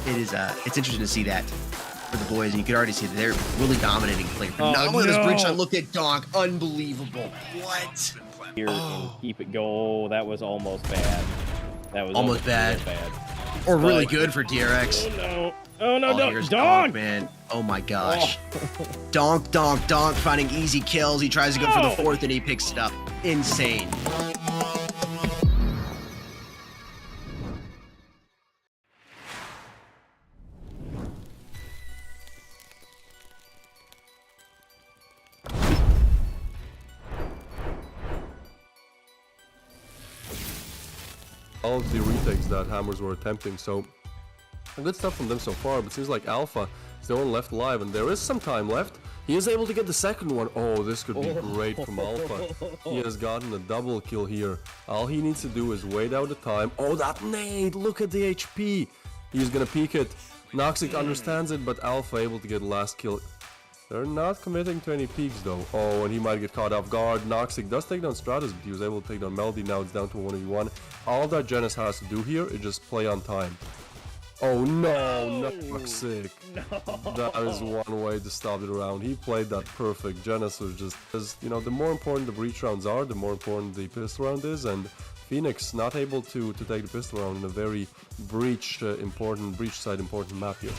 it is it's interesting to see that for the boys. And you can already see that they're really dominating play. Phenomenal this bridge shot. Look at Donk. Unbelievable. What? Here and keep it go. That was almost bad. That was almost bad. bad. Or really good for DRX. Oh no. Oh no, Here's Donk! Man. Oh my gosh. Donk, finding easy kills. He tries to go for the 4th and he picks it up. Insane. All of the retakes that Hammers were attempting, so good stuff from them so far, but seems like Alpha is the one left alive, and there is some time left. He is able to get the second one. Oh, this could be great from Alpha. He has gotten a double kill here. All he needs to do is wait out the time. Oh, that nade! Look at the HP! He's gonna peek it. Noxic understands it, but Alpha able to get the last kill. They're not committing to any peaks though. Oh, and he might get caught off guard. Noxic does take down Stratus, but he was able to take down Melody. Now it's down to 1v1. All that Genis has to do here is just play on time. Oh no, No! toxic. No. That is one way to stop the round. He played that perfect. Genesis just, as you know, the more important the breach rounds are, the more important the pistol round is, and Phoenix not able to take the pistol round in a very breach side important map here.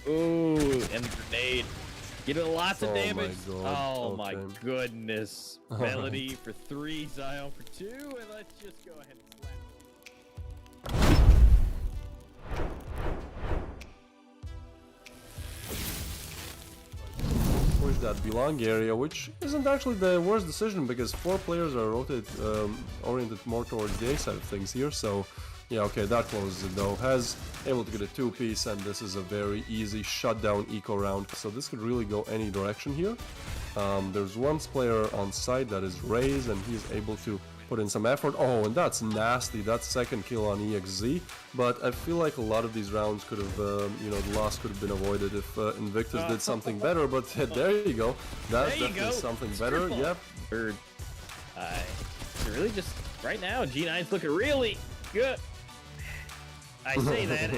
Ooh, and the grenade. Getting lots of Oh my damage. God, Oh my okay. goodness. Melody for 3, Zion for 2, and let's just go ahead and slap. Push that belong area, which isn't actually the worst decision because 4 players are oriented more towards the A side of things here. So yeah, okay, that closes it though. Has able to get a 2-piece, and this is a very easy shutdown eco round. So this could really go any direction here. There's one player on site that is Raze, and he's able to put in some effort. Oh, and that's nasty. That's second kill on EXZ. But I feel like a lot of these rounds could have, you know, the loss could have been avoided if Invictus did something better. But there you go. That's definitely something better. Yep. Third. Really just right now, G9's looking really good. I say that.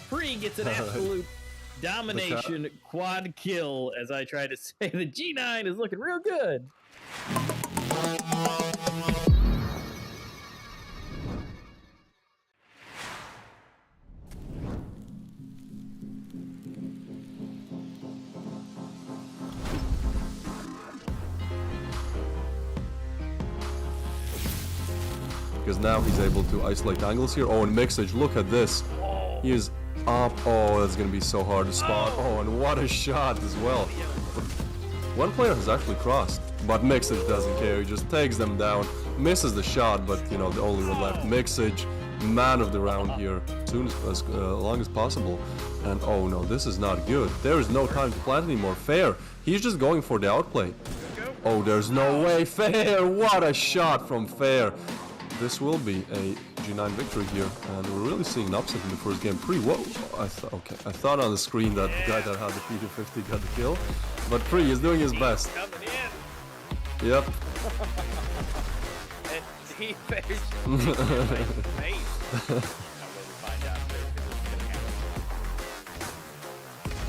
Free gets an absolute domination quad kill, as I try to say. The G9 is looking real good. Because now he's able to isolate angles here. Oh, and Mixage, look at this. He is up. Oh, that's going to be so hard to spot. Oh, and what a shot as well. One player has actually crossed, but Mixage doesn't care. He just takes them down, misses the shot, but, you know, the only one left. Mixage, man of the round here, as long as possible. And oh no, this is not good. There is no time to plant anymore. Fair. He's just going for the outplay. Oh, there's no way. Fair. What a shot from Fair. This will be a G9 victory here, and we're really seeing an upset in the first game. Whoa, I thought on the screen that the guy that had the P250 got the kill, but Pre is doing his best. Yep. And he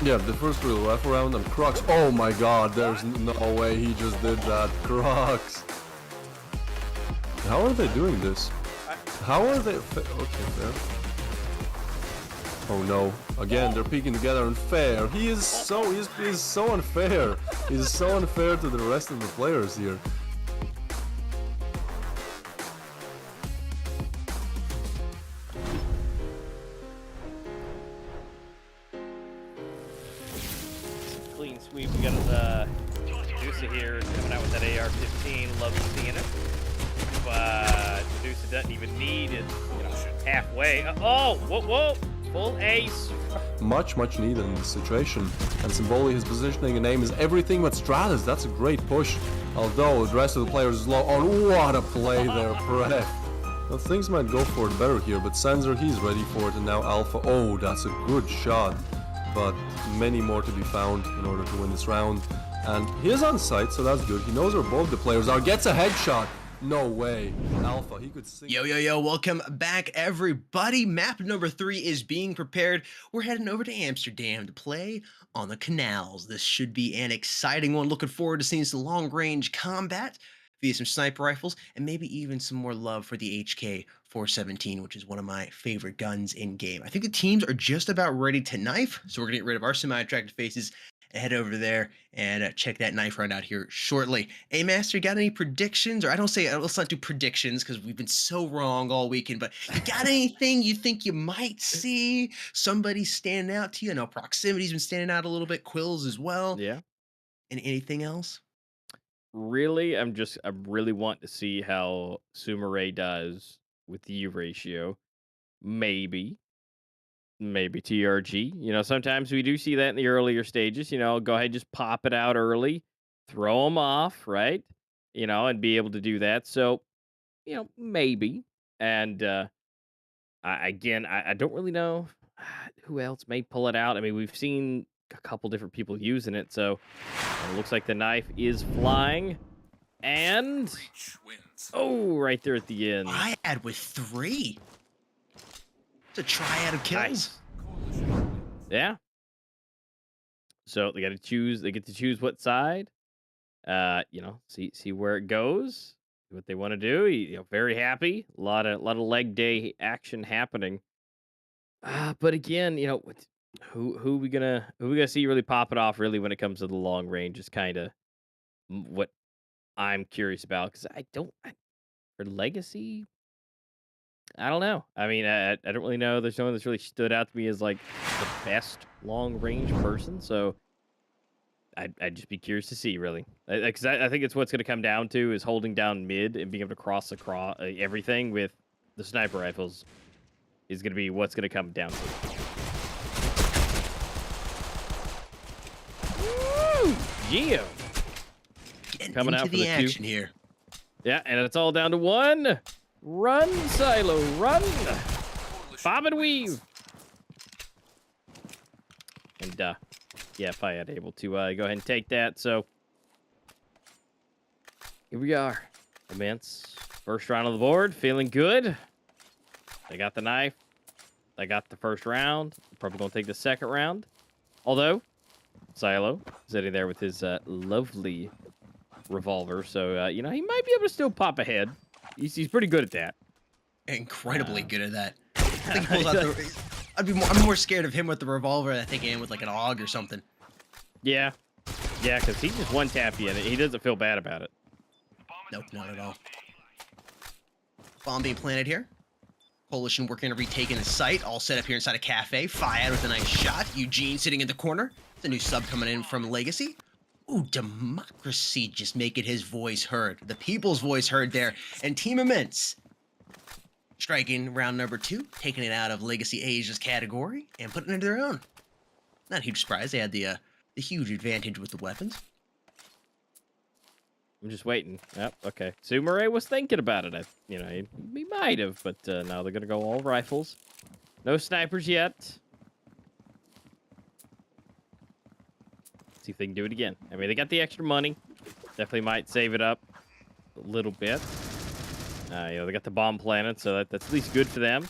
Yeah, the first real ref round and Crux. Oh my god, there's no way he just did that. Crux. How are they doing this? How are they? Okay, Fair. Oh no! Again, they're peeking together and Fair. He's so unfair. He's so unfair to the rest of the players here. Clean sweep. We got Medusa here coming out with that AR-15. Love seeing it. Medusa doesn't even need it, you know, halfway. Oh, whoa, full ace. Much needed in this situation. And Symboli, his positioning and aim is everything but Stratus. That's a great push. Although the rest of the players is low. Oh, what a play there, Pref. Well, things might go for it better here, but Sensor, he's ready for it, and now Alpha. Oh, that's a good shot. But many more to be found in order to win this round. And he is on site, so that's good. He knows where both the players are. Gets a headshot. No way. Alpha, he could sing. Yo, welcome back, everybody. Map number 3 is being prepared. We're heading over to Amsterdam to play on the Canals. This should be an exciting one. Looking forward to seeing some long-range combat via some sniper rifles, and maybe even some more love for the HK 417, which is one of my favorite guns in game. I think the teams are just about ready to knife, so we're gonna get rid of our semi-attractive faces and head over there and check that knife round out here shortly. Hey, Master, you got any predictions? Or let's not do predictions because we've been so wrong all weekend, but you got anything you think you might see? Somebody standing out to you? I know Proximity's been standing out a little bit, Quills as well. Yeah. And anything else? Really, I really want to see how Sumire does with the U ratio. Maybe TRG. You know, sometimes we do see that in the earlier stages. You know, go ahead, just pop it out early, throw them off, right? You know, and be able to do that. So, you know, maybe. And I don't really know who else may pull it out. I mean, we've seen a couple different people using it, so it looks like the knife is flying. And Breach wins. oh, right there at the end. I had with 3. It's a triad of kills. Nice. Coalition wins. Yeah. So they got to choose. They get to choose what side. See where it goes. What they want to do. Very happy. A lot of leg day action happening. But again, who we gonna see really pop it off really when it comes to the long range is kind of what I'm curious about because for legacy. I don't know. I mean, I don't really know. There's no one that's really stood out to me as like the best long range person. So I'd just be curious to see, really, because I think it's what's going to come down to is holding down mid and being able to cross across everything with the sniper rifles is going to be what's going to come down to. Woo! Geo Getting coming into out for the the action two. here. Yeah, and it's all down to one. Run, Silo, run! Coalition Bob and wins. weave. And yeah, if I had able to go ahead and take that. So here we are. Immense. First round on the board. Feeling good. They got the knife. They got the first round. Probably going to take the second round. Although, Silo sitting there with his lovely revolver. So, he might be able to still pop ahead. He's pretty good at that. Incredibly good at that. I think he pulls out the. I'm more scared of him with the revolver than I think I am with like an AUG or something. Yeah. Yeah, because he just one-tap you, and he doesn't feel bad about it. Nope, not at all. Bomb being planted here. Coalition working to retake in the site. All set up here inside a cafe. Fiad with a nice shot. Eugene sitting in the corner. The new sub coming in from Legacy. Ooh, Democracy just making his voice heard. The people's voice heard there. And Team Immense striking round number 2, taking it out of Legacy Asia's category and putting it into their own. Not a huge surprise. They had the huge advantage with the weapons. I'm just waiting. Yep, okay. Sumare was thinking about it. He might have, but now they're going to go all rifles. No snipers yet. See if they can do it again. I mean, they got the extra money. Definitely might save it up a little bit. They got the bomb planted, so that's at least good for them.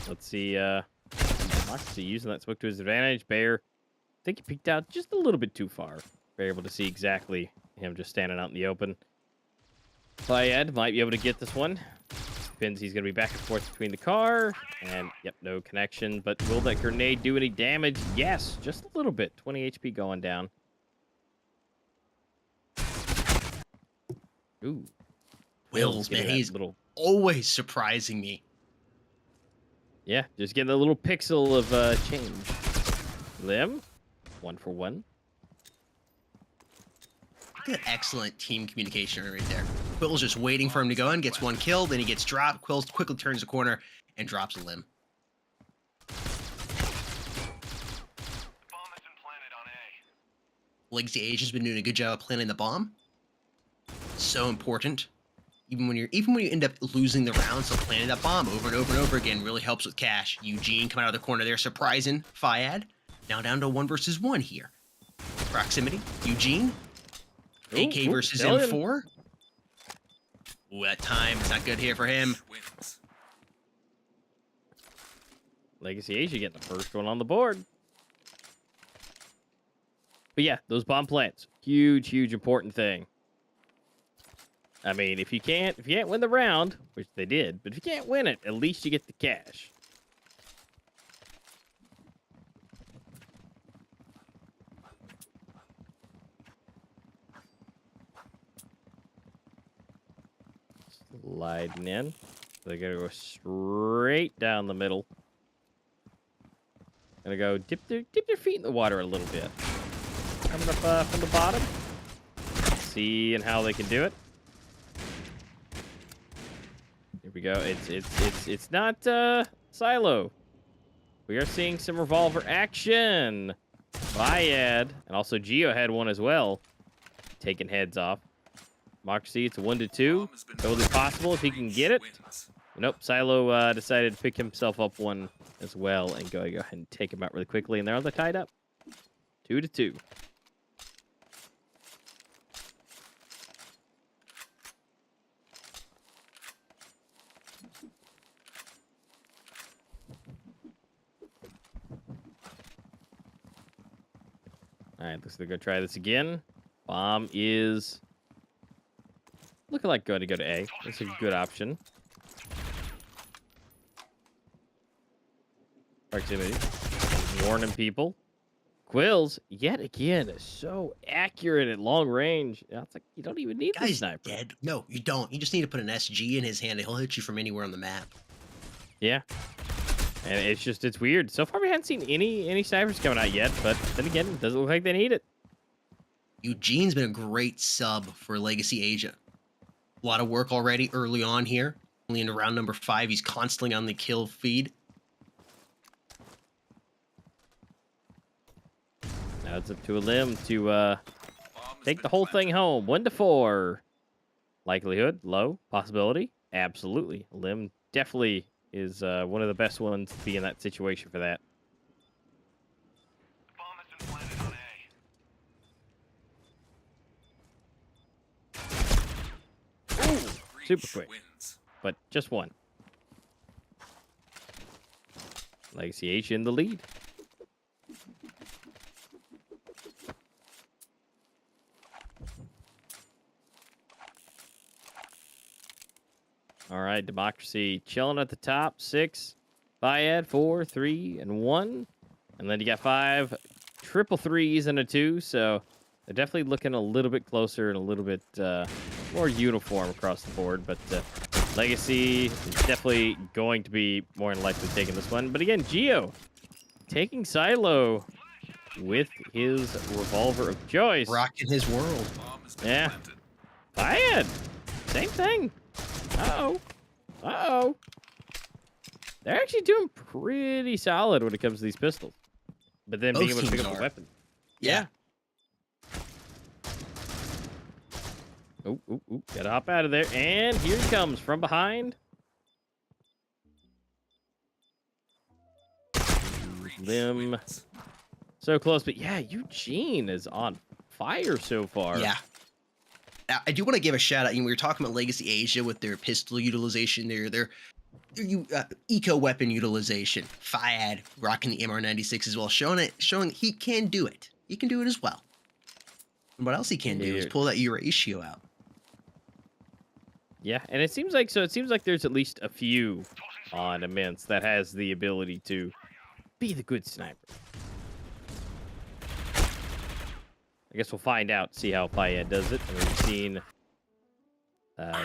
Let's see. Democracy using that smoke to his advantage. Bear, I think he peeked out just a little bit too far. We're able to see exactly him just standing out in the open. Fayed might be able to get this one. Depends. He's going to be back and forth between the car. And, yep, no connection. But will that grenade do any damage? Yes, just a little bit. 20 HP going down. Ooh. Wills, man, getting that he's little... always surprising me. Yeah, just getting a little pixel of change. Lim, 1 for 1. Look at excellent team communication right there. Quill's just waiting for him to go in, gets one kill, then he gets dropped. Quill quickly turns the corner and drops a limb. Legacy Asia's been doing a good job of planting the bomb. So important. Even when you end up losing the round, so planting that bomb over and over and over again really helps with cash. Eugene coming out of the corner there, surprising Fayed. Now down to 1 versus 1 here. Proximity, Eugene. AK versus M4. Ooh, that time is not good here for him. Wins. Legacy Asia getting the first one on the board. But yeah, those bomb plants, huge important thing. I mean, if you can't win the round, which they did, but if you can't win it, at least you get the cash. Sliding in. They're gonna go straight down the middle. Gonna go dip their feet in the water a little bit. Coming up from the bottom. Seeing how they can do it. Here we go. It's not Silo. We are seeing some revolver action. Fayed and also Geo had one as well. Taking heads off. Democracy, it's a 1-2. Totally possible if he can get it. Nope, Silo decided to pick himself up one as well and go ahead and take him out really quickly. And they're tied up. 2-2. All right, looks like they're going to try this again. Bomb is looking like going to go to A. That's a good option. Proximity. Warning people. Quills, yet again, is so accurate at long range. It's like you don't even need the Guy's sniper. dead. No, you don't. You just need to put an SG in his hand and he'll hit you from anywhere on the map. Yeah. And it's weird. So far we haven't seen any snipers coming out yet, but then again, it doesn't look like they need it. Eugene's been a great sub for Legacy Asia. A lot of work already early on here. Only into round number 5, he's constantly on the kill feed. Now it's up to a limb to take the whole thing home. 1 to 4. Likelihood, low. Possibility, absolutely. Limb definitely is one of the best ones to be in that situation for that. Ooh, super quick, but just one. Legacy H in the lead. All right, Democracy chilling at the top. 6, Fiad 4, 3, and 1. And then you got 5 triple threes and a 2. So they're definitely looking a little bit closer and a little bit more uniform across the board. But Legacy is definitely going to be more than likely taking this one. But again, Geo taking Silo with his revolver of choice. Rocking his world. Yeah. Fiad, same thing. Uh-oh. Uh-oh. They're actually doing pretty solid when it comes to these pistols. But then being able to pick up a weapon. Yeah. Ooh, gotta hop out of there. And here he comes from behind. Limb. So close, but yeah, Eugene is on fire so far. Yeah. I do want to give a shout out. We were talking about Legacy Asia with their pistol utilization, their eco weapon utilization. Fiad rocking the MR96 as well, showing he can do it. He can do it as well. And what else he can do is pull that ratio out. Yeah, and it seems like there's at least a few on Immense that has the ability to be the good sniper. I guess we'll find out, see how Fiad does it. I mean, we've seen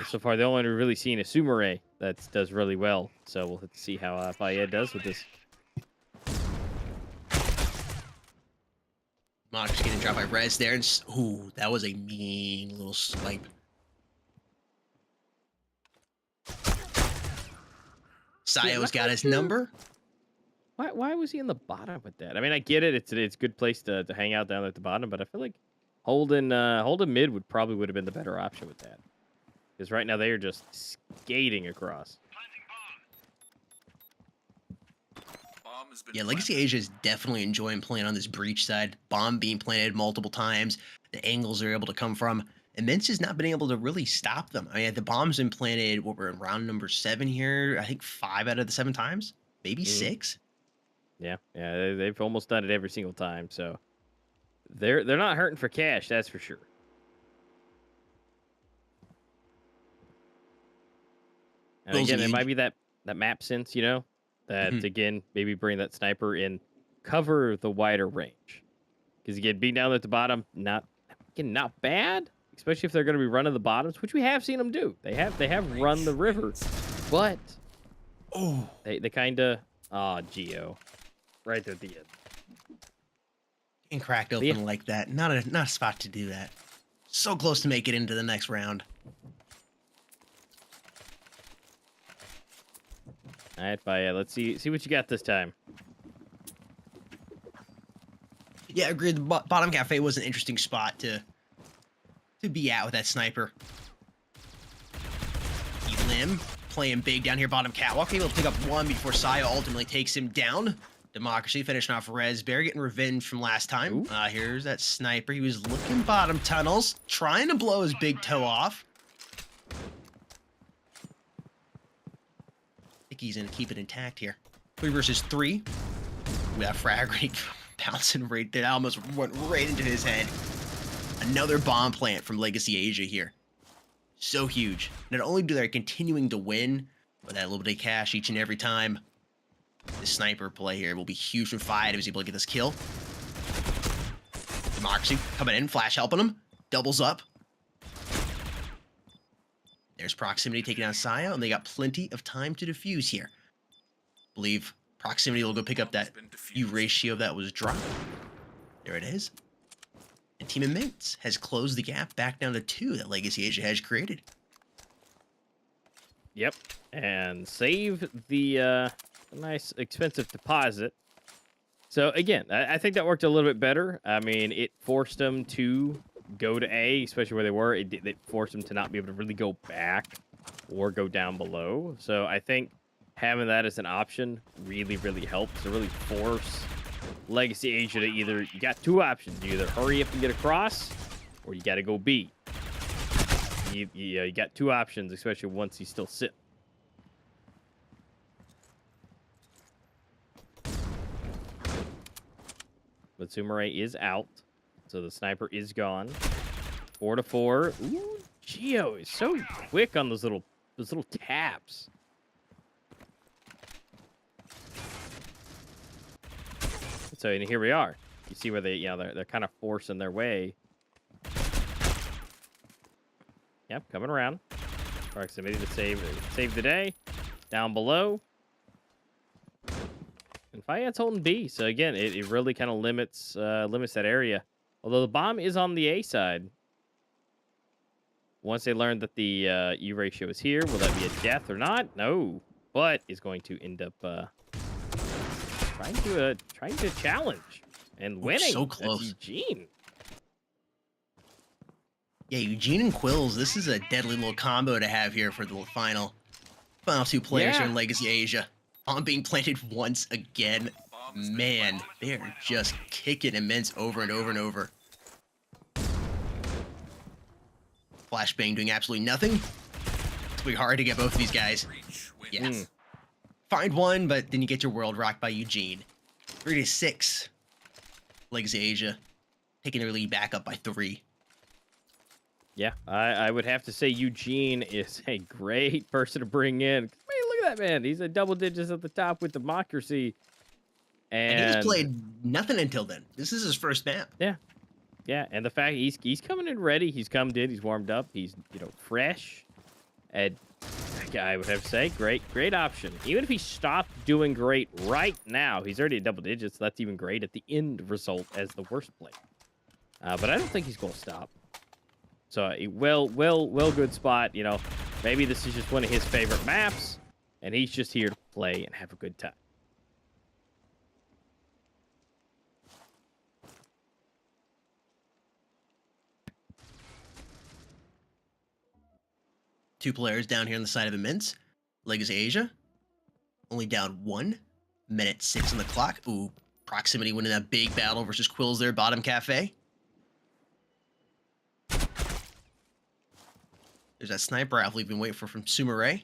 so far the only one we've really seen is Sumere that does really well. So we'll have to see how Fiad does with this. Mox getting dropped by Rez there, and ooh, that was a mean little swipe. Sayo's got his number. Why was he in the bottom with that? I mean, I get it. It's a good place to hang out down at the bottom, but I feel like holding mid would have been the better option with that. Because right now they are just skating across. Yeah, Legacy Asia is definitely enjoying playing on this breach side. Bomb being planted multiple times. The angles they're able to come from. Immense has not been able to really stop them. I mean, the bomb's been planted, we're in round number 7 here. I think 5 out of the 7 times. Maybe 6. Yeah, they've almost done it every single time. So they're not hurting for cash, that's for sure. And again, it might be that map sense, that again maybe bring that sniper in, cover the wider range. Because again, being down at the bottom, not bad, especially if they're going to be running the bottoms, which we have seen them do. They have run the river, but they kind of Geo. Right at the end. And cracked open like that. Not a spot to do that. So close to make it into the next round. All right, Fiad. Let's see what you got this time. Yeah, agreed. The bottom cafe was an interesting spot to be at with that sniper. Elim playing big down here, bottom catwalk, able to pick up 1 before Sayo ultimately takes him down. Democracy finishing off Rez Bear, getting revenge from last time. Here's that sniper. He was looking bottom tunnels, trying to blow his big toe off. I think he's going to keep it intact here. 3 versus 3. We got frag rate bouncing right there. That almost went right into his head. Another bomb plant from Legacy Asia here. So huge. Not only do they continuing to win, but that little bit of cash each and every time. The sniper play here will be huge from Fiat. He was able to get this kill. Democracy coming in, flash helping him. Doubles up. There's Proximity taking out Saya, and they got plenty of time to defuse here. Believe Proximity will go pick up that U ratio that was dropped. There it is. And Team Immense has closed the gap back down to 2 that Legacy Asia has created. Yep, and save the nice expensive deposit. So again, I think that worked a little bit better. I mean, it forced them to go to A, especially where they were. It forced them to not be able to really go back or go down below. So I think having that as an option really, really helps to really force Legacy Asia to either, you got 2 options. You either hurry up and get across, or you got to go B. You got 2 options, especially once he's still sitting. But Sumire is out, so the sniper is gone. 4 to 4. Ooh, Geo is so quick on those little taps. So and here we are. You see where they're kind of forcing their way. Yep, coming around. Proximity to save the day. Down below. And Fiat's holding B, so again, it really kind of limits that area. Although the bomb is on the A side. Once they learn that the U ratio is here, will that be a death or not? No, but is going to end up trying to challenge and winning. So close. That's Eugene. Yeah, Eugene and Quills. This is a deadly little combo to have here for the final 2 players here in Legacy Asia. Bomb being planted once again. Man, they are just kicking Immense over and over and over. Flashbang doing absolutely nothing. It's going to be hard to get both of these guys. Yes. Find one, but then you get your world rocked by Eugene. 3 to 6. Legacy Asia taking their lead back up by 3. Yeah, I would have to say Eugene is a great person to bring in. Man, look at that man. He's a double digits at the top with Democracy. And he's played nothing until then. This is his first map. Yeah. Yeah, and the fact he's coming in ready. He's come in, he's warmed up, he's fresh. And I would have to say, great option. Even if he stopped doing great right now, he's already at double digits. So that's even great at the end result as the worst play. But I don't think he's gonna stop. So a well good spot. Maybe this is just one of his favorite maps, and he's just here to play and have a good time. Two players down here on the side of Immense. Legacy Asia only down 1 minute 6 on the clock. Ooh, Proximity winning that big battle versus Quills there, bottom cafe. There's that sniper rifle we've been waiting for from Sumire.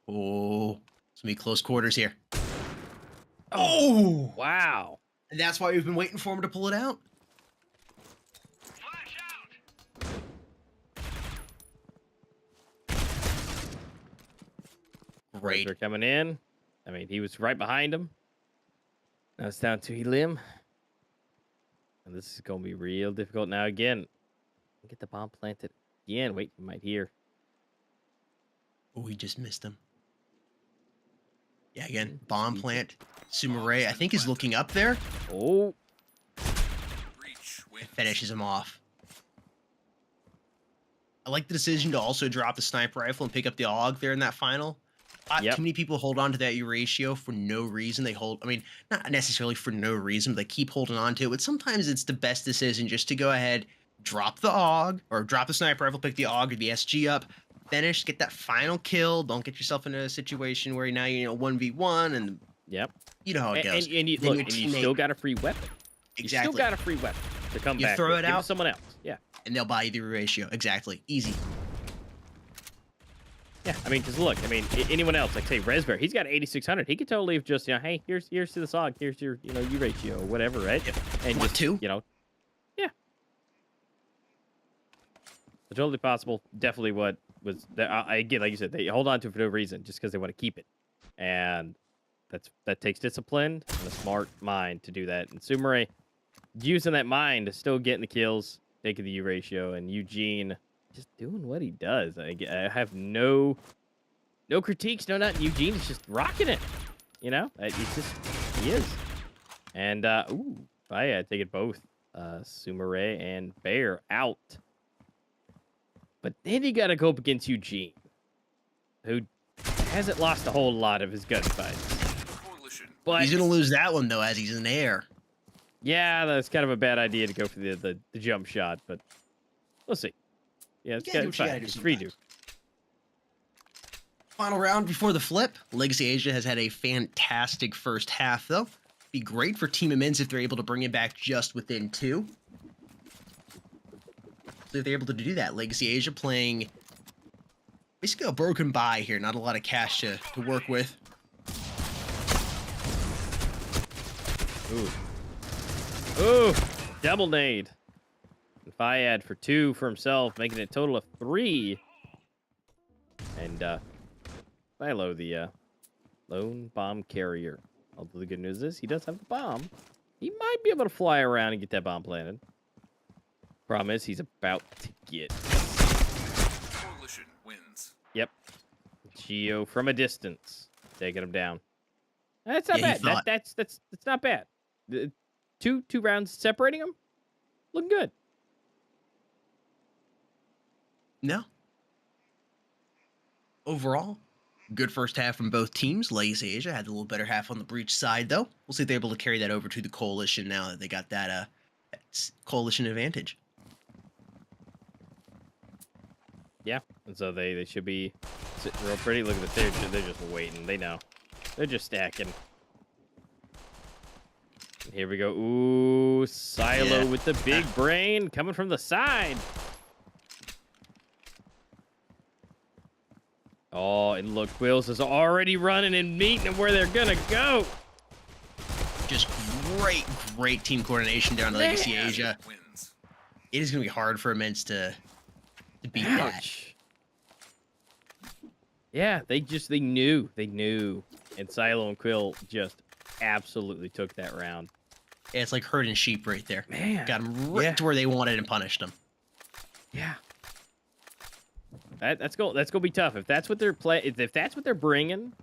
Oh, it's gonna be close quarters here. Oh, wow. And that's why we've been waiting for him to pull it out. Great. They're coming in. I mean, he was right behind him. Now it's down to Elim. And this is going to be real difficult. Now, again, get the bomb planted again. Wait, you might hear. Oh, he just missed him. Yeah, again, bomb plant. Sumire, I think, is looking up there. Oh. Finishes him off. I like the decision to also drop the sniper rifle and pick up the AUG there in that final. Too many people hold on to that U ratio for no reason. They hold, I mean, not necessarily for no reason, but they keep holding on to it. But sometimes it's the best decision just to go ahead, drop the AUG, or drop the sniper rifle, pick the AUG or the SG up, finish, get that final kill. Don't get yourself into a situation where now you're 1v1 and you know how it goes. And you still got a free weapon. Exactly. You still got a free weapon to come back. Throw it Give it out to someone else. Yeah. And they'll buy you the ratio. Exactly. Easy. Yeah, I mean, because look, I mean, anyone else, like say Resbear, he's got 8,600. He could totally have just, hey, here's to the SOG, here's your, U ratio, whatever, right? Yep. And Want just, two? Yeah. It's totally possible. Definitely what was, again, like you said, they hold on to it for no reason, just because they want to keep it. And that takes discipline and a smart mind to do that. And Sumere, using that mind, still getting the kills, taking the U ratio, and Eugene just doing what he does. I have no critiques, no nothing. Eugene is just rocking it. He is. And I take it both. Sumere and Bear out. But then you got to go up against Eugene, who hasn't lost a whole lot of his gunfights. Coalition. But He's gonna lose that one though, as he's in the air. yeah, that's kind of a bad idea to go for the jump shot, but we'll see. Yeah, it's gotta do good. what you gotta It's do free to. Final round before the flip. Legacy Asia has had a fantastic first half, though. Be great for Team Immense if they're able to bring it back just within 2. So if they're able to do that, Legacy Asia playing basically a broken buy here. Not a lot of cash to work with. Ooh, double nade. And Fayad for 2 for himself, making it a total of 3. And Philo, the lone bomb carrier. Although the good news is he does have the bomb. He might be able to fly around and get that bomb planted. Problem is he's about to get. Coalition wins. Yep. Geo from a distance, taking him down. That's not Yeah, bad. That's not bad. Two rounds separating them, looking good. No. Overall, good first half from both teams. Legacy Asia had a little better half on the Breach side, though. We'll see if they're able to carry that over to the Coalition now that they got that Coalition advantage. Yeah, and so they should be sitting real pretty. Look at this. They're just waiting. They know. They're just stacking. And here we go. Ooh, Silo with the big brain coming from the side. Oh, and look, Quills is already running and meeting them where they're gonna go. Just great team coordination down in Legacy Asia. Wins. It is going to be hard for Immense to beat that. Ouch. Yeah, they knew. And Silo and Quill just absolutely took that round. Yeah, it's like herding sheep right there. Man. Got them right to where they wanted and punished them. Yeah. That's gonna be tough. If that's what they're if that's what they're bringing,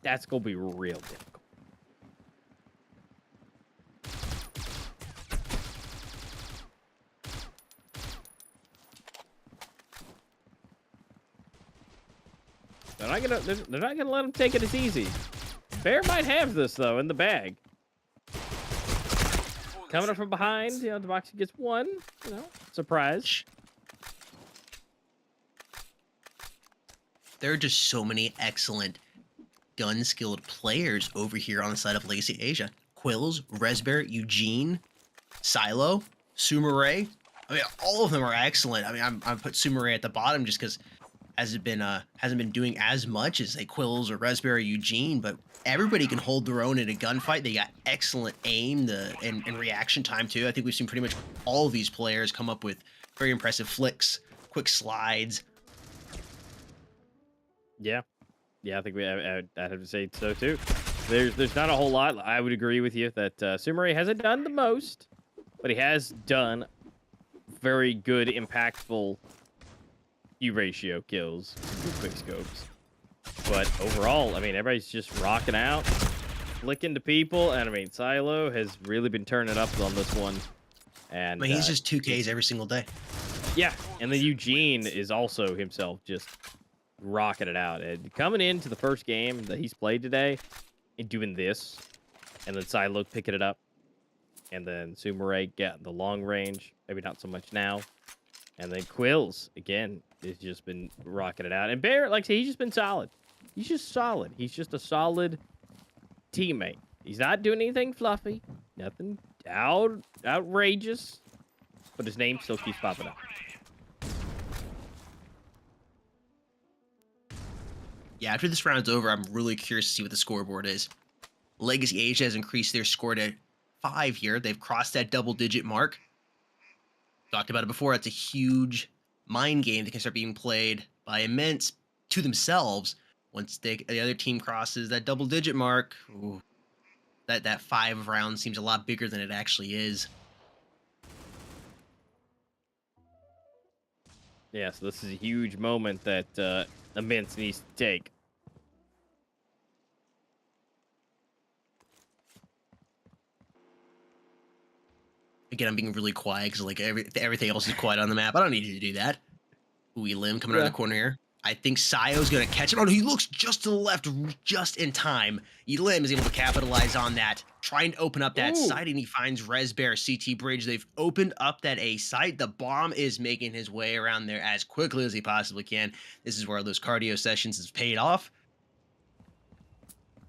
that's gonna be real difficult. They're not gonna let them take it as easy. Bear might have this though in the bag. Coming up from behind, Demoxy gets one. Surprise. There are just so many excellent gun-skilled players over here on the side of Legacy Asia. Quills, Resbear, Eugene, Silo, Sumere. I mean, all of them are excellent. I mean, I put Sumere at the bottom just because hasn't been doing as much as say Quills or Resbear or Eugene, but everybody can hold their own in a gunfight. They got excellent aim and reaction time too. I think we've seen pretty much all of these players come up with very impressive flicks, quick slides. Yeah, I think I'd have to say so too. There's not a whole lot. I would agree with you that Sumere hasn't done the most, but he has done very good, impactful U ratio kills, some good quick scopes. But overall, I mean, everybody's just rocking out, flicking to people, and I mean, Silo has really been turning it up on this one. And I mean, he's just 2Ks every single day. Yeah, and then Eugene is also himself just rocking it out. And coming into the first game that he's played today and doing this, and then Silo picking it up, and then Sumere get the long range, maybe not so much now. And then Quills, again, has just been rocking it out. And Bear, like I say, he's just been solid. He's just solid. He's just a solid teammate. He's not doing anything fluffy, nothing outrageous, but his name still keeps popping up. Yeah, after this round's over, I'm really curious to see what the scoreboard is. Legacy Asia has increased their score to 5 here. They've crossed that double-digit mark. Talked about it before. It's a huge mind game that can start being played by Immense to themselves once the other team crosses that double-digit mark. Ooh, that 5 rounds seems a lot bigger than it actually is. Yeah, so this is a huge moment that Immense needs to take. Again, I'm being really quiet because like everything else is quiet on the map. I don't need you to do that. Ooh, Lim coming around the corner here. I think Sayo's going to catch him. Oh, no, he looks just to the left, just in time. Elim is able to capitalize on that, trying to open up that side, and he finds Resbear, CT Bridge. They've opened up that A site. The bomb is making his way around there as quickly as he possibly can. This is where those cardio sessions has paid off.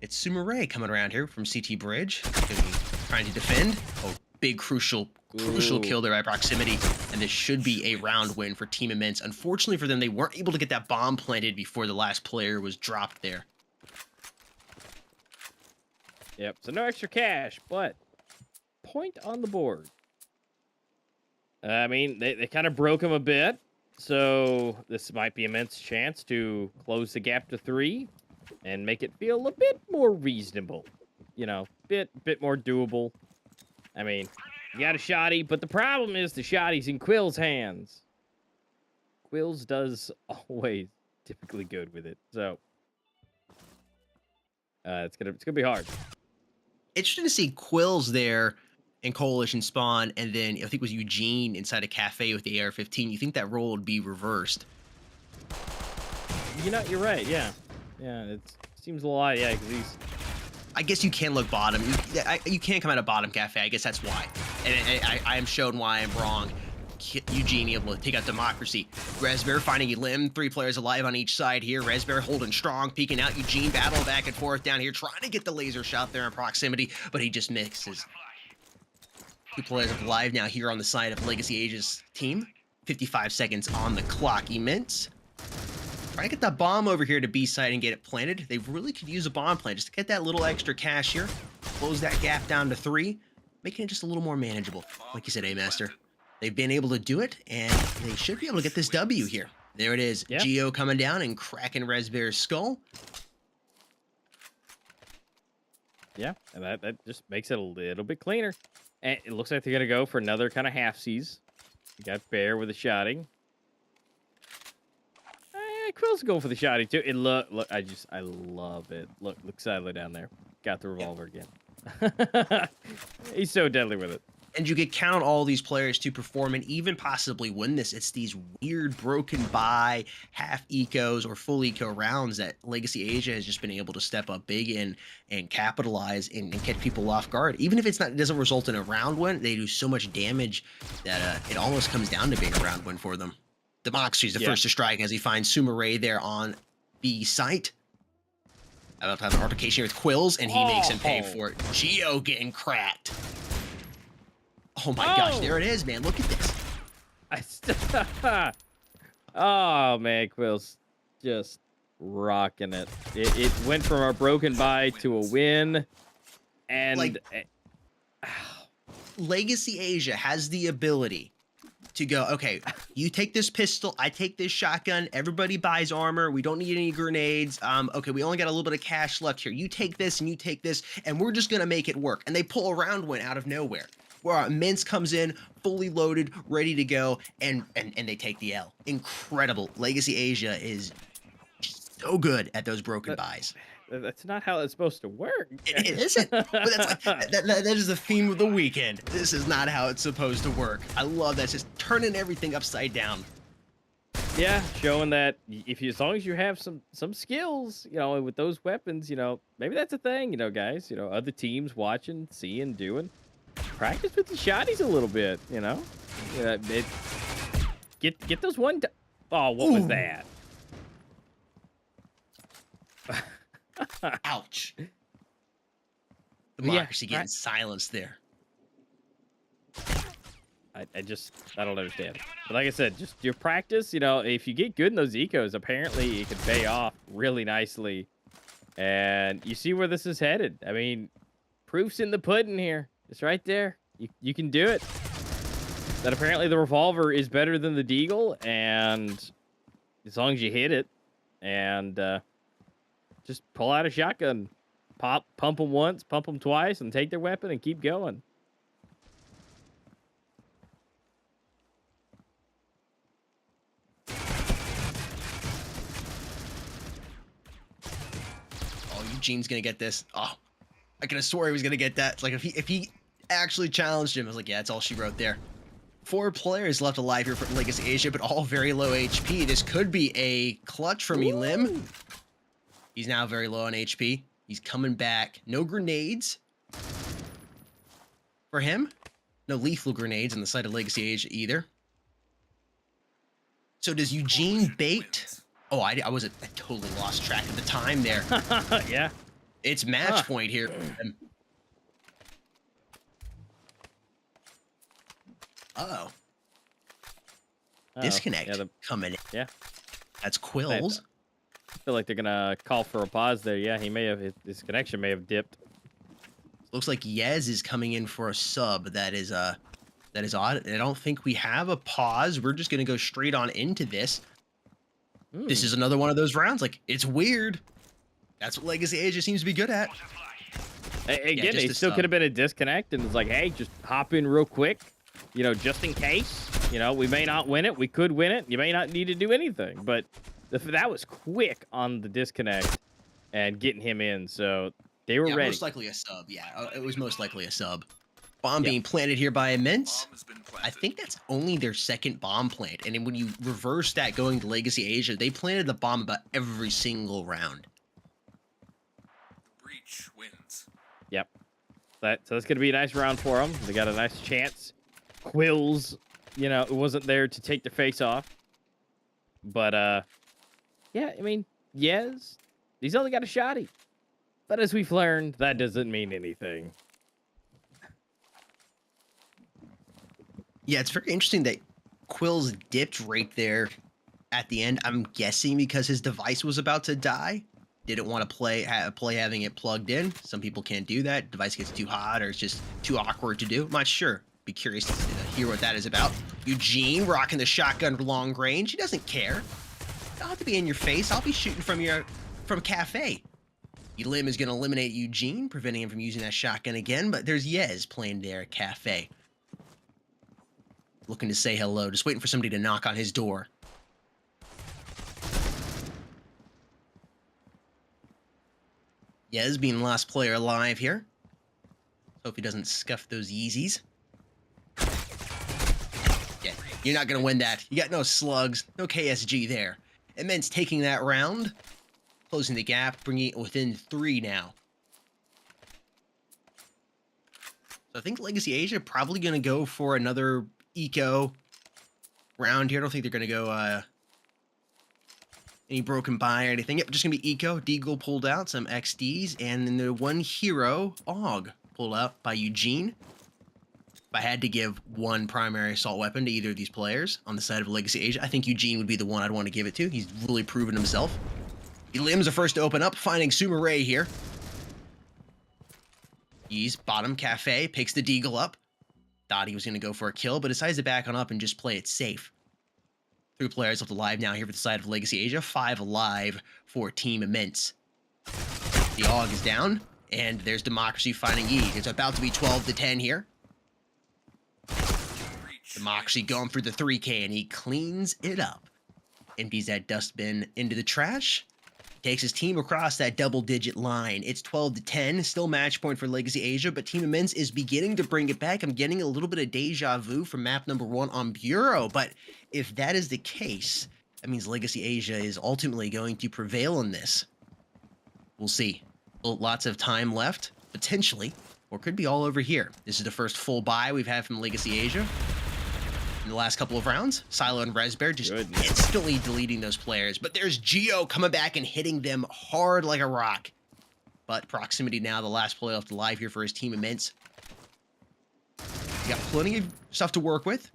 It's Sumire coming around here from CT Bridge, trying to defend. Oh, big crucial kill there by proximity, and this should be a round win for Team Immense. Unfortunately for them, they weren't able to get that bomb planted before the last player was dropped there. Yep, so no extra cash, but point on the board. I mean, they kind of broke him a bit, so this might be Immense chance to close the gap to 3 and make it feel a bit more reasonable. You know, bit more doable. I mean, you got a shotty, but the problem is the shotty's in Quill's hands. Quills does always typically good with it, so it's gonna be hard. Interesting to see Quills there in Coalition Spawn, and then I think it was Eugene inside a cafe with the AR-15. You think that role would be reversed? You know, you're right. Yeah, it seems a lot. Yeah, because he's. I guess you can look bottom. You can't come out of bottom cafe. I guess that's why. And I am shown why I'm wrong. Eugene able to take out Democracy. Resbear finding Elim. 3 players alive on each side here. Resbear holding strong, peeking out. Eugene battling back and forth down here, trying to get the laser shot there in proximity, but he just misses. 2 players alive now here on the side of Legacy Asia's team. 55 seconds on the clock. Immense trying to get that bomb over here to B side and get it planted. They really could use a bomb plant just to get that little extra cash here. Close that gap down to 3, making it just a little more manageable. Like you said, A-Master. They've been able to do it, and they should be able to get this W here. There it is. Yep. Geo coming down and cracking Resbear's skull. Yeah, and that just makes it a little bit cleaner. And it looks like they're going to go for another kind of half-seas. You got Bear with a shotting. Quill's going for the shotty too. It look, I love it. Look Sadler down there. Got the revolver again. He's so deadly with it. And you can count on all these players to perform and even possibly win this. It's these weird broken by half ecos or full eco rounds that Legacy Asia has just been able to step up big in and capitalize and catch people off guard. Even if it doesn't result in a round win, they do so much damage that it almost comes down to being a round win for them. Democracy is the first to strike as he finds Sumire there on the site. About to have an altercation here with Quills, and he makes him pay for it. Geo getting cracked. Oh my gosh, there it is, man. Look at this. Oh man, Quills just rocking it. It went from a broken bye to a win, and like, Legacy Asia has the ability to go, okay, you take this pistol, I take this shotgun, everybody buys armor, we don't need any grenades, okay, we only got a little bit of cash left here, you take this and you take this, and we're just gonna make it work. And they pull a round win out of nowhere, where Immense comes in, fully loaded, ready to go, and they take the L. Incredible. Legacy Asia is so good at those broken buys. That's not how it's supposed to work. It isn't. But that's like, that is the theme of the weekend. This is not how it's supposed to work. I love that. It's just turning everything upside down. Yeah, showing that as long as you have some skills, you know, with those weapons, you know, maybe that's a thing, you know, guys. You know, other teams watching, seeing, doing. Practice with the shotties a little bit, you know. Yeah, get those one. Oh, what was that? Ouch. Democracy getting silenced there. I don't understand. But like I said, just your practice, you know, if you get good in those ecos, apparently it can pay off really nicely. And you see where this is headed. I mean, proof's in the pudding here. It's right there. You can do it. That apparently the revolver is better than the deagle, and as long as you hit it, and just pull out a shotgun, pump them once, pump them twice, and take their weapon and keep going. Oh, Eugene's gonna get this. Oh, I could have swore he was gonna get that. It's like if he actually challenged him, I was like, yeah, that's all she wrote there. 4 players left alive here for Legacy Asia, but all very low HP. This could be a clutch from Elim. He's now very low on HP. He's coming back. No grenades for him. No lethal grenades in the side of Legacy Asia either. So does Eugene bait? Oh, I totally lost track of the time there. Yeah. It's match point here. Uh-oh. Disconnect coming in. Yeah. That's Quills. I feel like they're gonna call for a pause there. Yeah, he may have his connection may have dipped. Looks like Yez is coming in for a sub. That is odd. I don't think we have a pause. We're just gonna go straight on into this. This is another one of those rounds. Like, it's weird. That's what Legacy Asia seems to be good at. Again, it still could have been a disconnect, and it's like, hey, just hop in real quick. You know, just in case. You know, we may not win it. We could win it. You may not need to do anything. But that was quick on the disconnect and getting him in. So they were ready. Most likely a sub. Yeah, it was most likely a sub. Bomb being planted here by Immense. I think that's only their second bomb plant. And then when you reverse that going to Legacy Asia, they planted the bomb about every single round. Breach wins. Yep. So that's going to be a nice round for them. They got a nice chance. Quills, you know, it wasn't there to take their face off. But, yeah, I mean, yes, he's only got a shotty. But as we've learned, that doesn't mean anything. Yeah, it's very interesting that Quills dipped right there at the end. I'm guessing because his device was about to die. Didn't want to play having it plugged in. Some people can't do that. Device gets too hot or it's just too awkward to do. I'm not sure. Be curious to hear what that is about. Eugene rocking the shotgun long range. He doesn't care. I don't have to be in your face. I'll be shooting from Cafe. Elim is going to eliminate Eugene, preventing him from using that shotgun again. But there's Yez playing there at Cafe. Looking to say hello. Just waiting for somebody to knock on his door. Yez being the last player alive here. Hope he doesn't scuff those Yeezys. Yeah, you're not going to win that. You got no slugs, no KSG there. Immense taking that round. Closing the gap, bringing it within 3 now. So I think Legacy Asia probably going to go for another eco round here. I don't think they're going to go any broken buy or anything. Yep, just going to be eco. Deagle pulled out, some XDs, and then the one hero, Og, pulled out by Eugene. If I had to give one primary assault weapon to either of these players on the side of Legacy Asia, I think Eugene would be the one I'd want to give it to. He's really proven himself. Elim's the first to open up, finding Sumaray here. He's bottom Cafe, picks the Deagle up. Thought he was going to go for a kill, but decides to back on up and just play it safe. 3 players left alive now here for the side of Legacy Asia. 5 alive for Team Immense. The AUG is down, and there's Democracy finding Yi. It's about to be 12-10 here. Democracy going through the 3K, and he cleans it up. Empties that dustbin into the trash. Takes his team across that double-digit line. It's 12-10, still match point for Legacy Asia, but Team Immense is beginning to bring it back. I'm getting a little bit of deja vu from map number 1 on Bureau, but if that is the case, that means Legacy Asia is ultimately going to prevail in this. We'll see. Lots of time left, potentially, or could be all over here. This is the first full buy we've had from Legacy Asia in the last couple of rounds. Silo and Resbear just instantly deleting those players. But there's Geo coming back and hitting them hard like a rock. But proximity now, the last player left alive here for his Team Immense. He's got plenty of stuff to work with.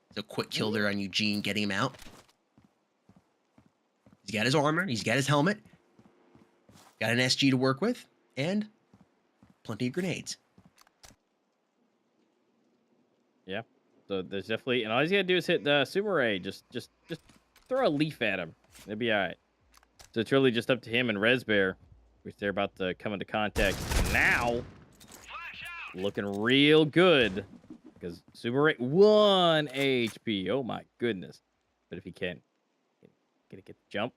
It's a quick kill there on Eugene, getting him out. He's got his armor. He's got his helmet. Got an SG to work with. And plenty of grenades. Yeah. So there's definitely, and all he's got to do is hit the Sumaray. Just throw a leaf at him. It'll be all right. So it's really just up to him and Resbear, which they're about to come into contact now. Looking real good because Sumaray 1 HP. Oh my goodness! But if he can, gonna get the jump.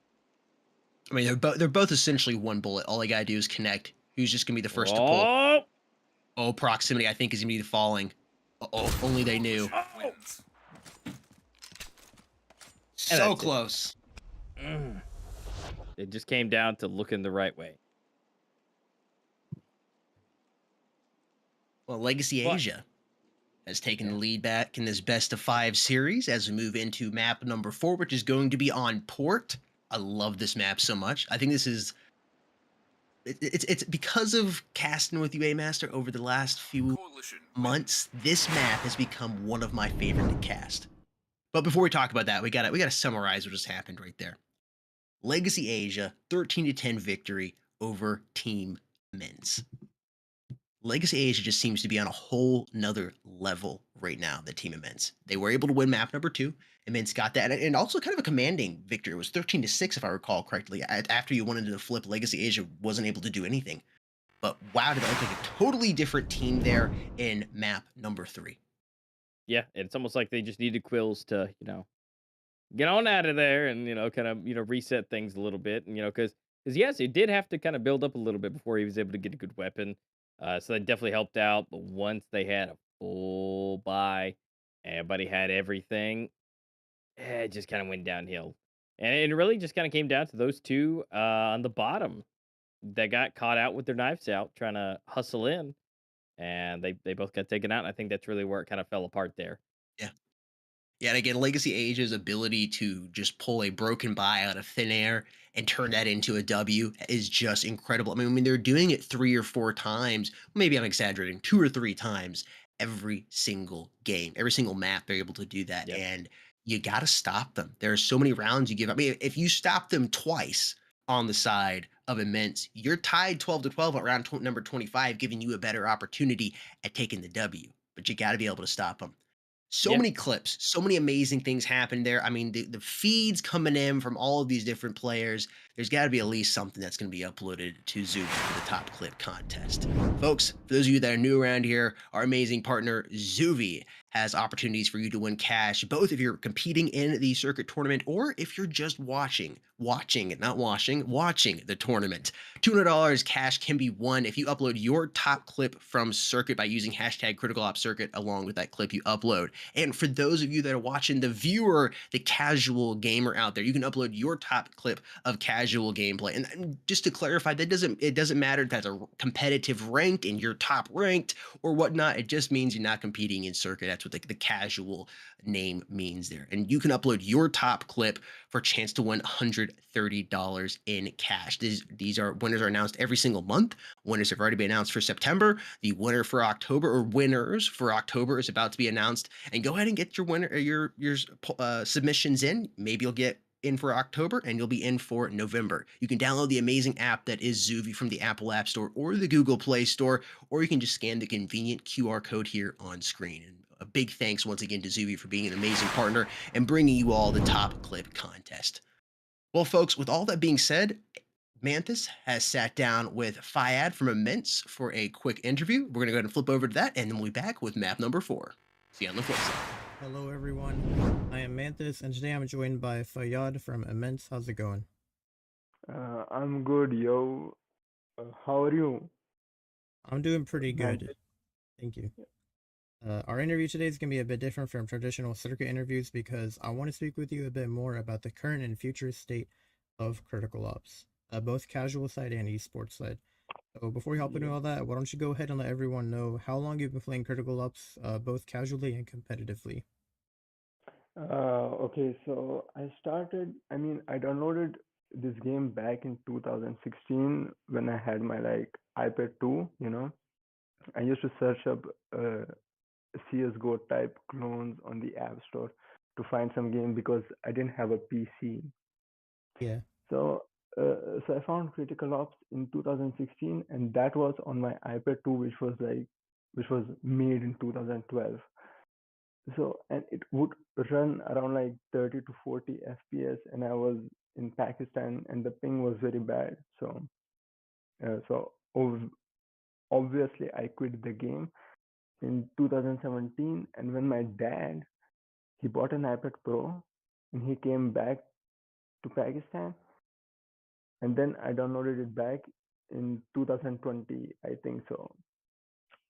I mean, they're both essentially one bullet. All they gotta do is connect. Who's just gonna be the first to pull? Oh, proximity, I think, is gonna be the falling. Uh-oh, only they knew. Wins. So close. It just came down to looking the right way. Well, Legacy Asia has taken the lead back in this best of 5 series as we move into map number 4, which is going to be on Port. I love this map so much. I think this is it's because of casting with UA Master over the last few months. This map has become one of my favorite to cast. But before we talk about that, we gotta summarize what just happened right there. Legacy Asia 13-10 victory over Team Men's. Legacy Asia just seems to be on a whole nother level right now, the Team Immense. They were able to win map number 2. Immense got that, and also kind of a commanding victory. It was 13-6, if I recall correctly. After you went into the flip, Legacy Asia wasn't able to do anything. But wow, did that look like a totally different team there in map number 3. Yeah, it's almost like they just needed Quills to, get on out of there and, kind of, reset things a little bit. And, because yes, it did have to kind of build up a little bit before he was able to get a good weapon. So that definitely helped out. But once they had a full buy, everybody had everything, it just kind of went downhill. And it really just kind of came down to those two on the bottom that got caught out with their knives out trying to hustle in. And they both got taken out. And I think that's really where it kind of fell apart there. Yeah. Yeah, and again, Legacy Asia's ability to just pull a broken buy out of thin air and turn that into a W is just incredible. I mean, they're doing it 3 or 4 times. Maybe I'm exaggerating, 2 or 3 times every single game, every single map. They're able to do that, Yep. and you got to stop them. There are so many rounds you give. I mean, if you stop them twice on the side of Immense, you're tied 12-12 at round number 25, giving you a better opportunity at taking the W. But you got to be able to stop them. So Yeah. many clips, so many amazing things happened there. I mean, the feeds coming in from all of these different players, there's got to be at least something that's going to be uploaded to Zoom for the top clip contest. Folks, for those of you that are new around here, our amazing partner, Zuvi, has opportunities for you to win cash, both if you're competing in the circuit tournament or if you're just watching the tournament. $200 cash can be won if you upload your top clip from circuit by using hashtag Critical Ops Circuit along with that clip you upload. And for those of you that are watching, the viewer, the casual gamer out there, you can upload your top clip of casual gameplay. And just to clarify, it doesn't matter if that's a competitive ranked and you're top ranked or whatnot. It just means you're not competing in circuit. That's what the casual name means there. And you can upload your top clip for a chance to win $130 in cash. These are winners are announced every single month. Winners have already been announced for September. The winner for October, or winners for October, is about to be announced. And go ahead and get your winner, your submissions in. Maybe you'll get in for October and you'll be in for November. You can download the amazing app that is Zuvi from the Apple App Store or the Google Play Store, or you can just scan the convenient QR code here on screen. And a big thanks once again to Zuvi for being an amazing partner and bringing you all the top clip contest. Well, folks, with all that being said, Manthus has sat down with Fayad from Immense for a quick interview. We're going to go ahead and flip over to that, and then we'll be back with map number 4. See you on the flip side. Hello, everyone. I am Manthus, and today I'm joined by Fayad from Immense. How's it going? I'm good, yo. How are you? I'm doing pretty good. Thank you. Our interview today is going to be a bit different from traditional circuit interviews because I want to speak with you a bit more about the current and future state of Critical Ops, both casual side and esports side. So before we hop into all that, why don't you go ahead and let everyone know how long you've been playing Critical Ops, both casually and competitively? Okay, so I downloaded this game back in 2016 when I had my iPad 2, I used to search up CS:GO type clones on the App Store to find some game because I didn't have a PC. Yeah. So, so I found Critical Ops in 2016, and that was on my iPad 2, which was made in 2012. So, and it would run around like 30 to 40 FPS, and I was in Pakistan, and the ping was very bad. So obviously I quit the game in 2017, and when my dad he bought an iPad Pro, and he came back to Pakistan, and then I downloaded it back in 2020, I think so.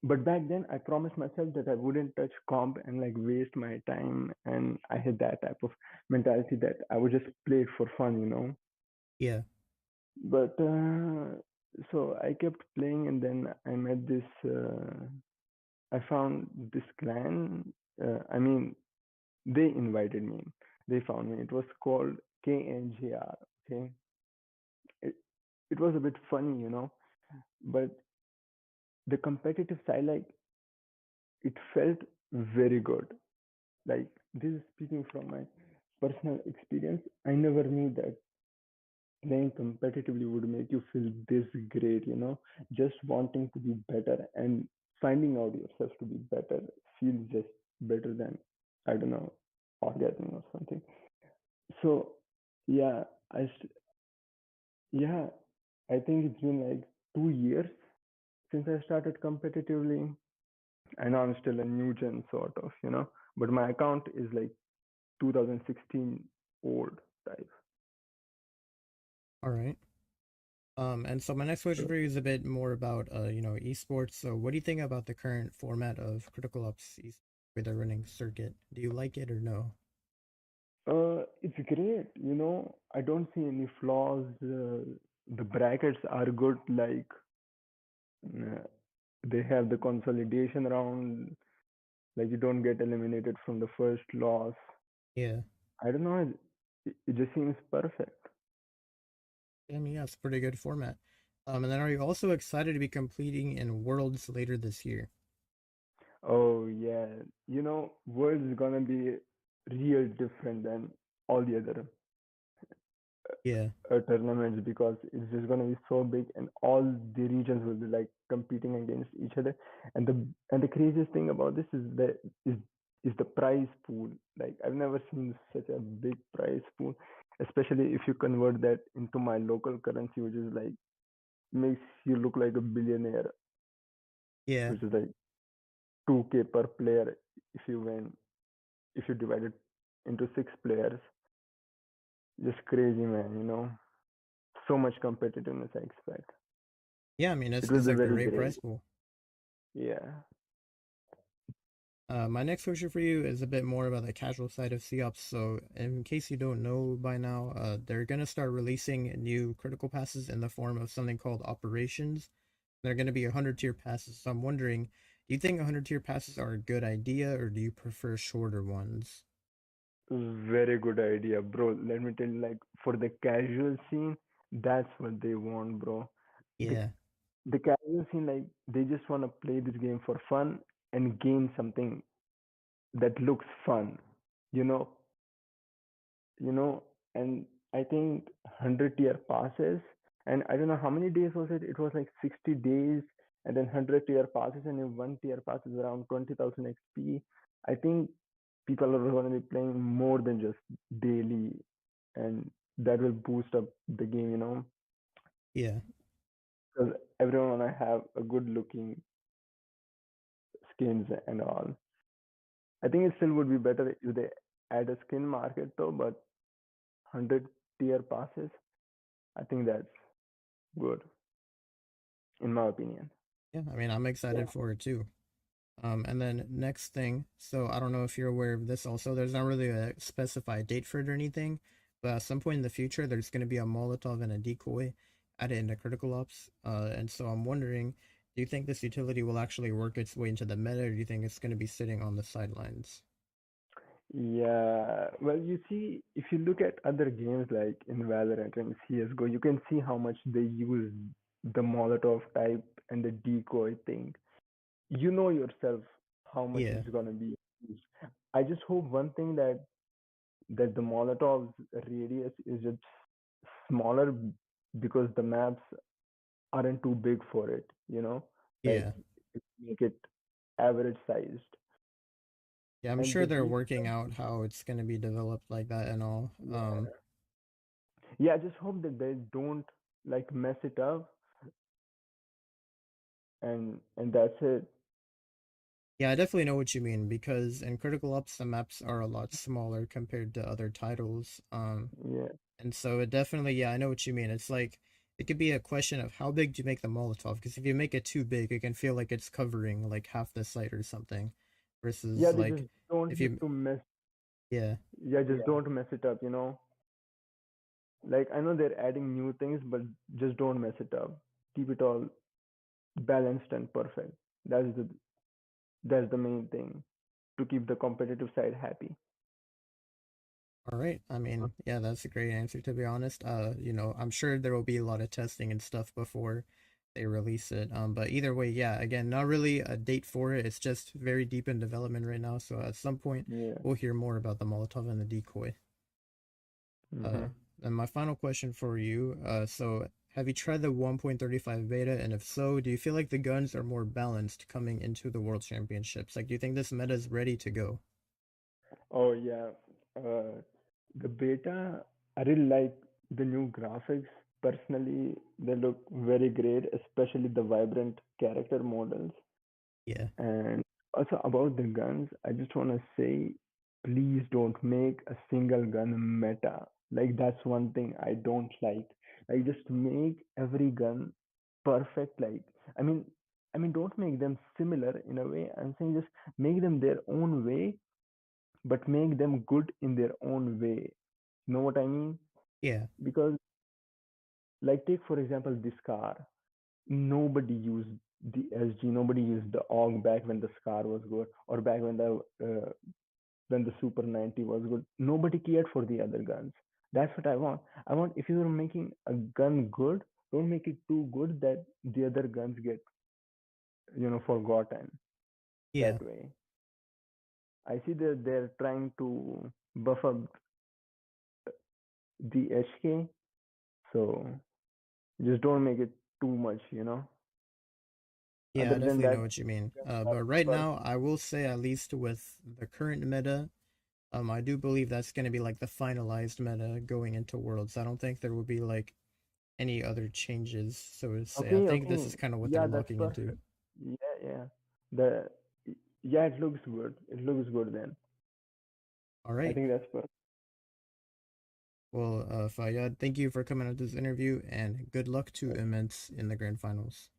But back then, I promised myself that I wouldn't touch comp and like waste my time, and I had that type of mentality that I would just play it for fun, you know. Yeah. But so I kept playing, and then I met this. I found this clan. I mean, they invited me. They found me. It was called KNGR. Okay, it it was a bit funny, you know, but the competitive side, like, it felt very good. Like, this is speaking from my personal experience. I never knew that playing competitively would make you feel this great, you know, just wanting to be better and finding out yourself to be better feels just better than, I don't know, orgasm or something. So, yeah, yeah, I think it's been like 2 years since I started competitively. I know I'm still a new gen sort of, you know, but my account is like 2016 old type. All right. And so my next question So, for you is a bit more about esports. So what do you think about the current format of Critical Ops where they're running circuit? Do you like it or no? it's great, you know. I don't see any flaws. The brackets are good. Like, uh, they have the consolidation round. Like, you don't get eliminated from the first loss. Yeah. I don't know. It just seems perfect. I mean, yeah, it's a pretty good format. And then are you also excited to be completing in Worlds later this year? Oh yeah, you know, Worlds is gonna be real different than all the other Yeah. tournaments because it's just gonna be so big, and all the regions will be like competing against each other. And the craziest thing about this is the prize pool. Like, I've never seen such a big prize pool, especially if you convert that into my local currency, which is like makes you look like a billionaire, Yeah. which is like 2K per player if you win. If you divide it into 6 players, just crazy, man. You know, so much competitiveness I expect. Yeah, I mean, It it's will be a very great great. prize pool. Yeah. My next question for you is a bit more about the casual side of COPS. So, in case you don't know by now, they're going to start releasing new critical passes in the form of something called operations. They're going to be 100 tier passes. So, I'm wondering, do you think 100 tier passes are a good idea or do you prefer shorter ones? Very good idea, bro. Let me tell you, like, for the casual scene, that's what they want, bro. The Yeah. the casual scene, like, they just want to play this game for fun and gain something that looks fun, you know, you know. And I think 100 tier passes, and I don't know how many days was it. It was like 60 days, and then 100 tier passes, and if one tier pass is around 20,000 XP, I think people are going to be playing more than just daily, and that will boost up the game, you know, Yeah. because everyone want to have a good looking skins and all. I think it still would be better if they add a skin market though, but 100 tier passes, I think that's good in my opinion. Yeah. I mean, I'm excited for it too. And then next thing, so I don't know if you're aware of this also, there's not really a specified date for it or anything, but at some point in the future, there's going to be a Molotov and a decoy added into Critical Ops. And so I'm wondering, do you think this utility will actually work its way into the meta, or do you think it's going to be sitting on the sidelines? Yeah, well, you see, if you look at other games like in Valorant and CS:GO, you can see how much they use the Molotov type and the decoy thing. You know yourself how much Yeah. it's gonna be used. I just hope one thing that the Molotov's radius is just smaller because the maps aren't too big for it, like Yeah. make it average sized. Yeah, I'm And sure the they're deep, working out how it's going to be developed like that and all. yeah, yeah, I just hope that they don't like mess it up, and that's it. Yeah, I definitely know what you mean because in Critical Ops the maps are a lot smaller compared to other titles. Yeah, And so it definitely, yeah, I know what you mean. It's like it could be a question of how big do you make the Molotov? Because if you make it too big, it can feel like it's covering like half the site or something. yeah, Versus they like just don't if need you, to mess. yeah, Yeah, just don't mess it up. Like I know they're adding new things, but just don't mess it up. Keep it all balanced and perfect. That's the that's the main thing to keep the competitive side happy. all right. I mean, yeah, that's a great answer to be honest. I'm sure there will be a lot of testing and stuff before they release it. But either way, yeah, again, not really a date for it. It's just very deep in development right now. So at some point, Yeah. we'll hear more about the Molotov and the decoy. Uh, Mm-hmm. and my final question for you, so have you tried the 1.35 beta? And if so, do you feel like the guns are more balanced coming into the World Championships? Like, do you think this meta is ready to go? Oh yeah. The beta, I really like the new graphics. Personally, they look very great, especially the vibrant character models. Yeah, And also about the guns, I just want to say, please don't make a single gun meta. Like that's one thing I don't like. Like just make every gun perfect. Like I mean, don't make them similar in a way. I'm saying just make them their own way, but make them good in their own way. You know what I mean? yeah, Because like take for example this car. Nobody used the SG. Nobody used the AUG back when the Scar was good, or back when the Super 90 was good. Nobody cared for the other guns. That's what I want. I want if you're making a gun good, don't make it too good that the other guns get forgotten yeah. that way. I see that they're trying to buff up the HK, so just don't make it too much. Yeah, I Other than definitely know that, what you mean. guns are But right perfect. now, I will say at least with the current meta, I do believe that's going to be like the finalized meta going into Worlds. I don't think there will be like any other changes, so to say. I Okay, think this okay. is kind of what they're Yeah, that's locking into. perfect. Yeah, yeah. The yeah, it looks good. It looks good then. All I right. think that's perfect. Well, Fayyad, thank you for coming on this interview, and good luck to Immense in the grand finals.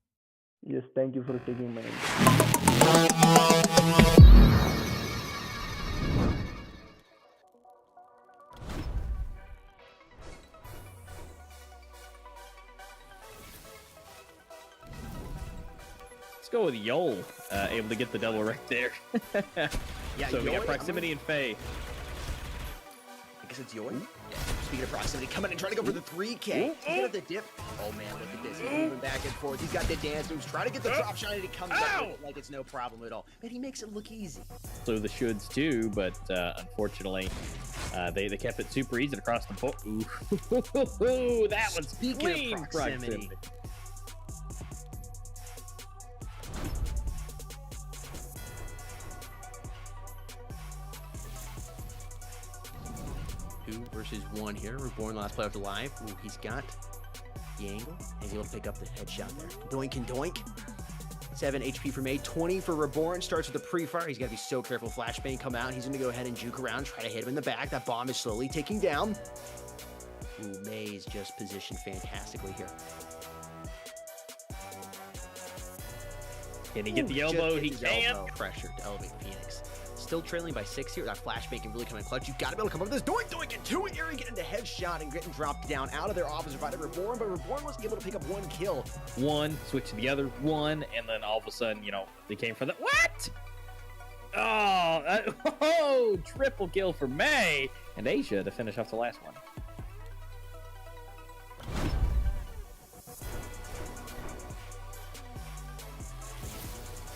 Yes, thank you for taking my Let's go with Yol, able to get the double right there. Yeah, So we got Yoy, proximity and Faye. I guess it's Yoy. Yeah. Speaking of proximity, coming and trying to go for the 3K. Speaking of the dip. Oh man, look at this. He's moving back and forth. He's got the dance moves, trying to get the drop shot, and he comes up with it like it's no problem at all. But he makes it look easy. So the shoulds too, but unfortunately, they kept it super easy across the board. Ooh, that was Speaking of clean proximity. Two versus one here. Reborn, last player left alive. Ooh, he's got the angle. He's able to pick up the headshot there. Doink and doink. 7 HP for May, 20 for Reborn. Starts with the pre-fire. He's got to be so careful. Flashbang come out. He's going to go ahead and juke around, try to hit him in the back. That bomb is slowly taking down. Ooh, May's just positioned fantastically here. Can he get the elbow? He can. Pressure to elevate Phoenix. Still trailing by 6 here. That flashbang can really come in clutch. You got to be able to come up with this doink doink and two area, getting the headshot and getting dropped down out of their offensive fighter Reborn, but Reborn was able to pick up one kill. One, switch to the other, one, and then all of a sudden, they came for the what? Oh, triple kill for May and Asia to finish off the last one.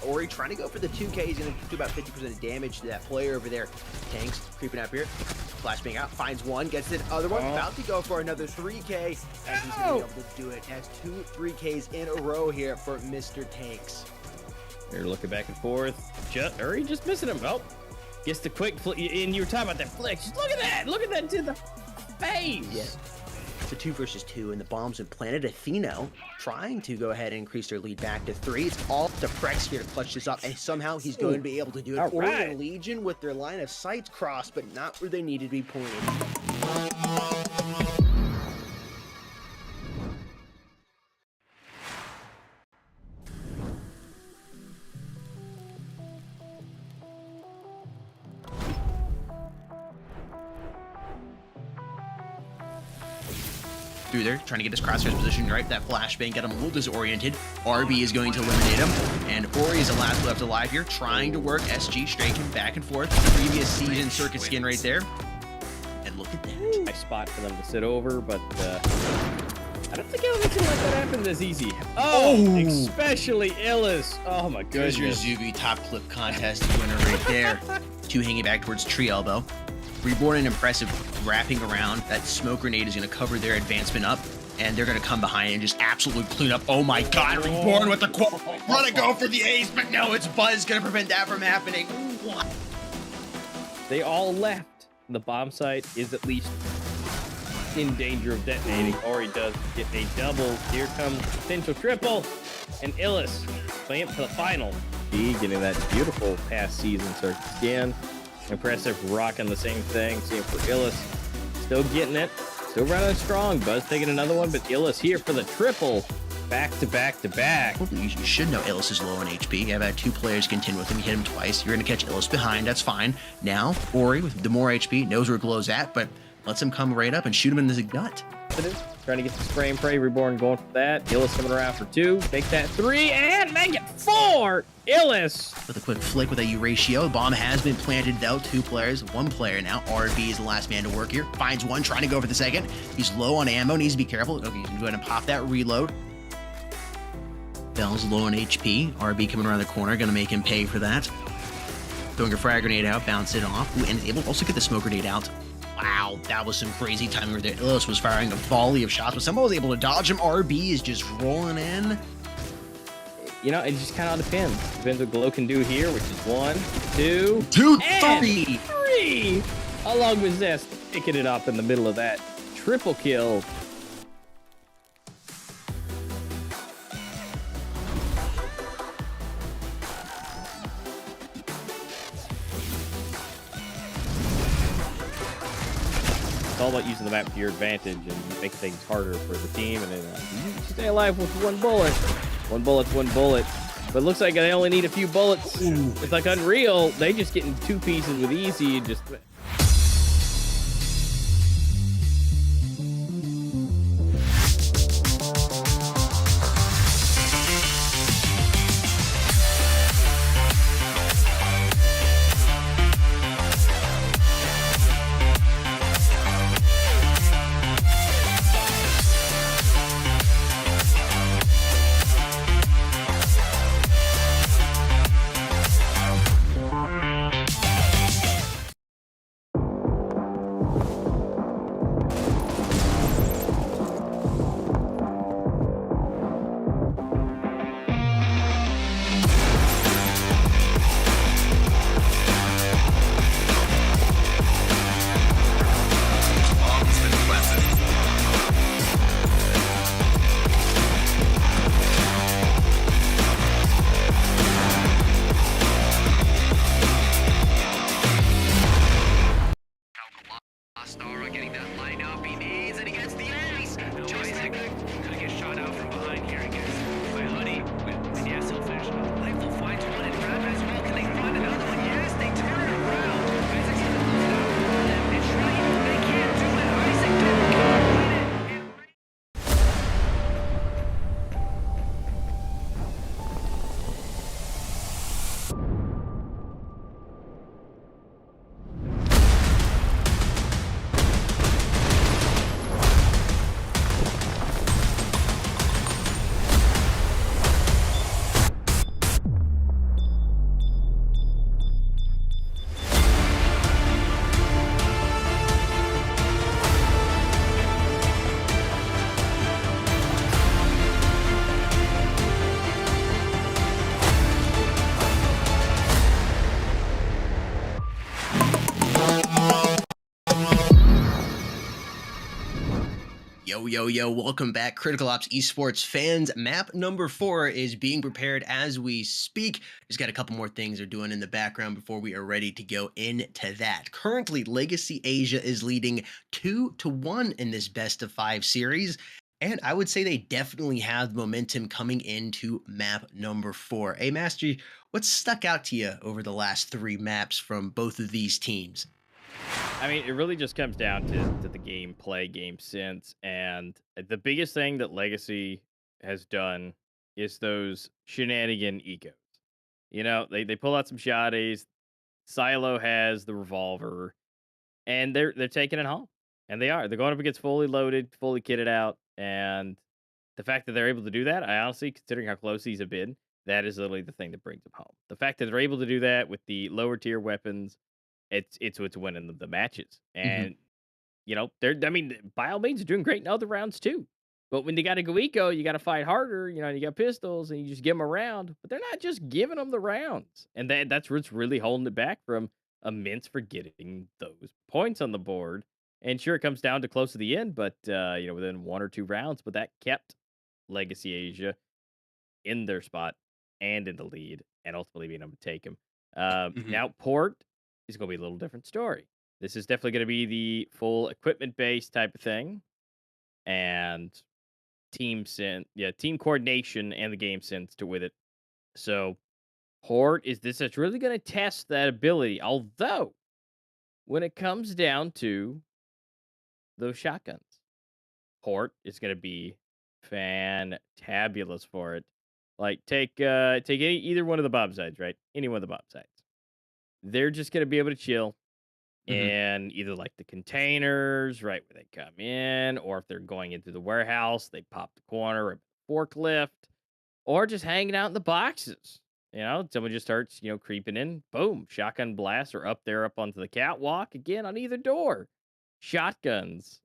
Ori trying to go for the 2K. He's going to do about 50% of damage to that player over there. Tanks creeping up here. Flashbang out, finds one, gets the other one. About to go for another 3K. And he's going to be able to do it. Has 2 3Ks in a row here for Mr. Tanks. They're looking back and forth. Ori just missing him. Oh, gets the quick flick. And you were talking about that flick. Just look at that. Look at that to the face. Yeah. It's a 2 versus 2, and the bomb's been planted. Atheno trying to go ahead and increase their lead back to 3. It's all to Prex here to clutch this up, and somehow he's going to be able to do it. All Ori right. and Legion with their line of sights crossed, but not where they needed to be pointed. Through there, trying to get his crosshairs position right. That flashbang got him a little disoriented. RB is going to eliminate him, and Ori is the last left alive here, trying to work SG, striking back and forth. Previous season circuit skin right there. And look at that. Nice spot for them to sit over, but I don't think anyone can let that happen this easy. Oh, especially Illis. Oh my There's goodness. your Zuby top clip contest winner right there. 2 hanging back towards tree elbow. Reborn and Impressive wrapping around. That smoke grenade is going to cover their advancement up, and they're going to come behind and just absolutely clean up. Oh my god, Reborn with the quote. Want to go for the ace, but no, it's Buzz going to prevent that from happening. What? They all left. The bomb site is at least in danger of detonating. Ori does get a double. Here comes potential triple. And Illis playing for the final. He getting that beautiful past season circuit scan. Impressive rocking the same thing. Same for Illis. Still getting it. Still running strong. Buzz taking another one, but Illis here for the triple. Back to back to back. You should know Illis is low on HP. I've had 2 players contend with him. You hit him twice. You're going to catch Illis behind. That's fine. Now, Ori, with the more HP, knows where Glow's at, but lets him come right up and shoot him in the gut. Trying to get the spray and pray. Reborn going for that. Illis coming around for 2. Make that 3 and make it 4. Illis. With a quick flick with a U ratio. Bomb has been planted though. 2 players, 1 player now. RB is the last man to work here. Finds one, trying to go for the second. He's low on ammo, needs to be careful. Okay, you can go ahead and pop that reload. Bell's low on HP. RB coming around the corner, gonna make him pay for that. Throwing a frag grenade out, bounce it off. Ooh, and is able to also get the smoke grenade out. Wow, that was some crazy timing right there. Illis was firing a volley of shots, but someone was able to dodge him. RB is just rolling in. You know, it just kind of depends. Depends what Glow can do here, which is 1, 2, 2, and 3. 3. Along with Zest, picking it up in the middle of that triple kill. It's all about using the map to your advantage and make things harder for the team. And then you stay alive with 1 bullet. 1 bullet's 1 bullet. But it looks like they only need a few bullets. It's like Unreal. They just getting 2 pieces with easy. Just Yo, yo, yo, welcome back, Critical Ops Esports fans. Map number 4 is being prepared as we speak. Just got a couple more things they're doing in the background before we are ready to go into that. Currently, Legacy Asia is leading 2-1 in this best of 5 series. And I would say they definitely have momentum coming into map number 4. Hey, Master, what's stuck out to you over the last 3 maps from both of these teams? I mean, it really just comes down to the gameplay, game sense, and the biggest thing that Legacy has done is those shenanigan ecos. They pull out some shotties. Silo has the revolver, and they're taking it home, and they are. They're going up against fully loaded, fully kitted out, and the fact that they're able to do that, I honestly, considering how close these have been, that is literally the thing that brings them home. The fact that they're able to do that with the lower tier weapons, it's what's winning the matches. Mhm. And I mean, by all means, they're doing great in other rounds too. But when they got to go eco, you got to fight harder. You got pistols and you just give them a round. But they're not just giving them the rounds, and that's what's really holding it back from immense for getting those points on the board. And sure, it comes down to close to the end, but within 1 or 2 rounds. But that kept Legacy Asia in their spot and in the lead, and ultimately being able to take him. Mhm. Now, Port is going to be a little different story. This is definitely going to be the full equipment based type of thing, and team coordination and the game sense to with it. So, Port is this that's really going to test that ability. Although, when it comes down to those shotguns, Port is going to be fantabulous for it. Like take either one of the bomb sides, right? Any one of the bomb sides. They're just going to be able to chill Mhm. in either like the containers, right where they come in, or if they're going into the warehouse, they pop the corner or forklift, or just hanging out in the boxes. Someone just starts, creeping in, boom, shotgun blast, or up there up onto the catwalk again on either door. Shotguns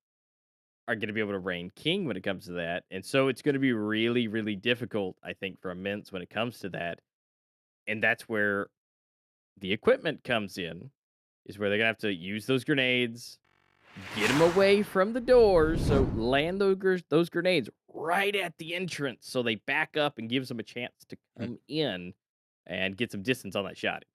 are going to be able to reign king when it comes to that. And so it's going to be really, really difficult, I think, for Immense when it comes to that. And that's where the equipment comes in, is where they're going to have to use those grenades, get them away from the doors. So land those grenades right at the entrance so they back up and gives them a chance to come in and get some distance on that shot.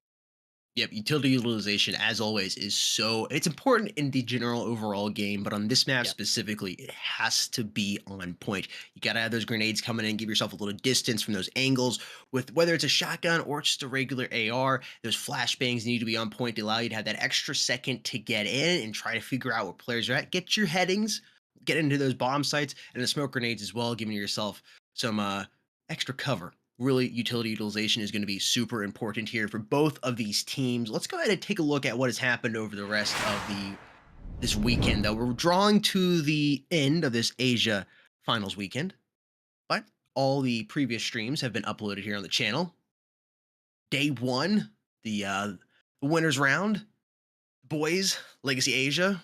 Yep, utility utilization, as always, is it's important in the general overall game, but on this map Yeah. specifically, it has to be on point. You gotta have those grenades coming in, give yourself a little distance from those angles with whether it's a shotgun or just a regular AR. Those flashbangs need to be on point to allow you to have that extra second to get in and try to figure out where players are at. Get your headings, get into those bomb sites, and the smoke grenades as well, giving yourself some extra cover. Really, utility utilization is going to be super important here for both of these teams. Let's go ahead and take a look at what has happened over the rest of this weekend. Though we're drawing to the end of this Asia Finals weekend, but all the previous streams have been uploaded here on the channel. Day one, the winners round, boys, Legacy Asia.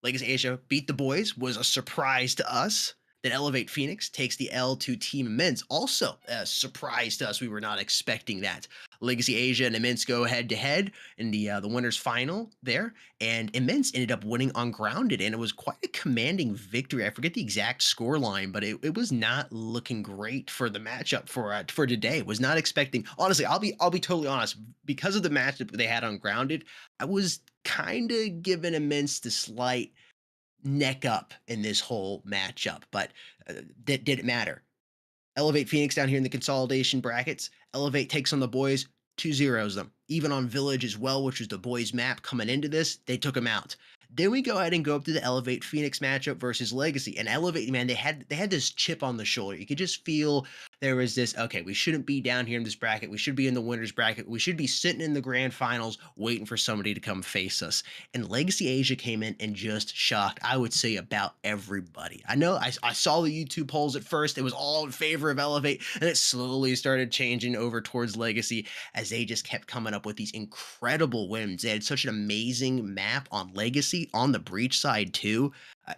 Legacy Asia beat the boys, was a surprise to us. Then Elevate Phoenix takes the L to Team Immense. Also a surprise to us. We were not expecting that. Legacy Asia and Immense go head to head in the winners final there, and Immense ended up winning on grounded, and it was quite a commanding victory. I forget the exact score line, but it was not looking great for the matchup for today. Was not expecting. Honestly, I'll be totally honest. Because of the matchup they had on grounded, I was kind of giving Immense the slight neck up in this whole matchup, but did it matter? Elevate Phoenix down here in the consolidation brackets. Elevate takes on the boys, 2-0s them. Even on Village as well, which was the boys' map coming into this, they took them out. Then we go ahead and go up to the Elevate Phoenix matchup versus Legacy. And Elevate, man, they had this chip on the shoulder. You could just feel there was this, okay, we shouldn't be down here in this bracket. We should be in the winners bracket. We should be sitting in the grand finals waiting for somebody to come face us. And Legacy Asia came in and just shocked, I would say, about everybody. I know I saw the YouTube polls at first. It was all in favor of Elevate, and it slowly started changing over towards Legacy as they just kept coming up with these incredible wins. They had such an amazing map on Legacy, on the Breach side too. Uh,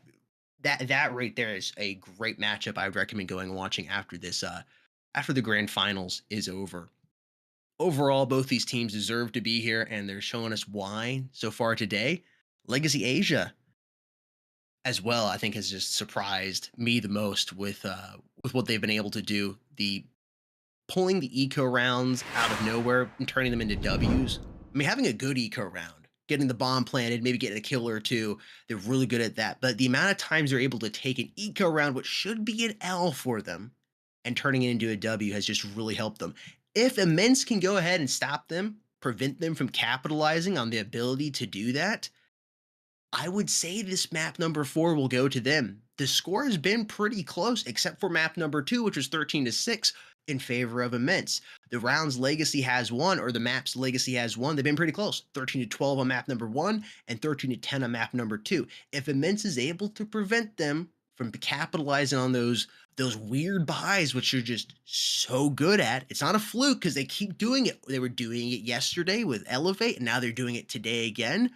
that right there is a great matchup. I would recommend going and watching after this after the grand finals is over. Overall, both these teams deserve to be here, and they're showing us why so far today. Legacy Asia as well, I think has just surprised me the most with what they've been able to do. The pulling the eco rounds out of nowhere and turning them into W's. I mean, having a good eco round, getting the bomb planted, maybe getting a kill or two, they're really good at that. But the amount of times they're able to take an eco round, which should be an L for them, and turning it into a W has just really helped them. If Immense can go ahead and stop them, prevent them from capitalizing on the ability to do that, I would say this map number 4 will go to them. The score has been pretty close, except for map number 2, which was 13-6 in favor of Immense. The round's legacy has won, or the map's legacy has won. They've been pretty close. 13-12 on map number 1 and 13-10 on map number 2. If Immense is able to prevent them from capitalizing on those weird buys, which you're just so good at, it's not a fluke because they keep doing it. They were doing it yesterday with Elevate, and now they're doing it today again.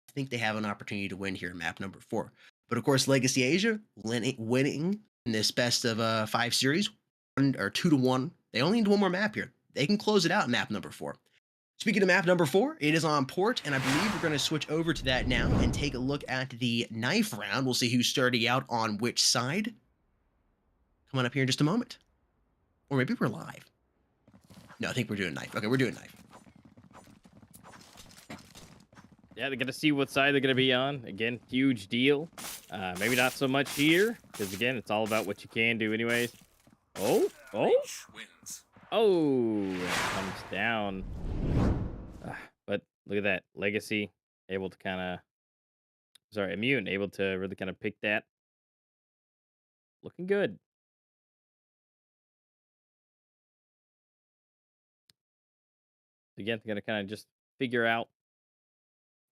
I think they have an opportunity to win here in map number 4. But of course, Legacy Asia winning in this best of 5 series, 2-1. They only need one more map here. They can close it out in map number 4. Speaking of map number 4, it is on port, and I believe we're going to switch over to that now and take a look at the knife round. We'll see who's starting out on which side. Come on up here in just a moment. Or maybe we're live. No, I think we're doing knife. Okay, we're doing knife. Yeah, they're going to see what side they're going to be on. Again, huge deal. Maybe not so much here, because, again, it's all about what you can do anyways. Oh, Wins. comes down. But look at that. Legacy, able to kind of... Sorry, Immune, able to really kind of pick that. Looking good. Again, they're going to kind of just figure out.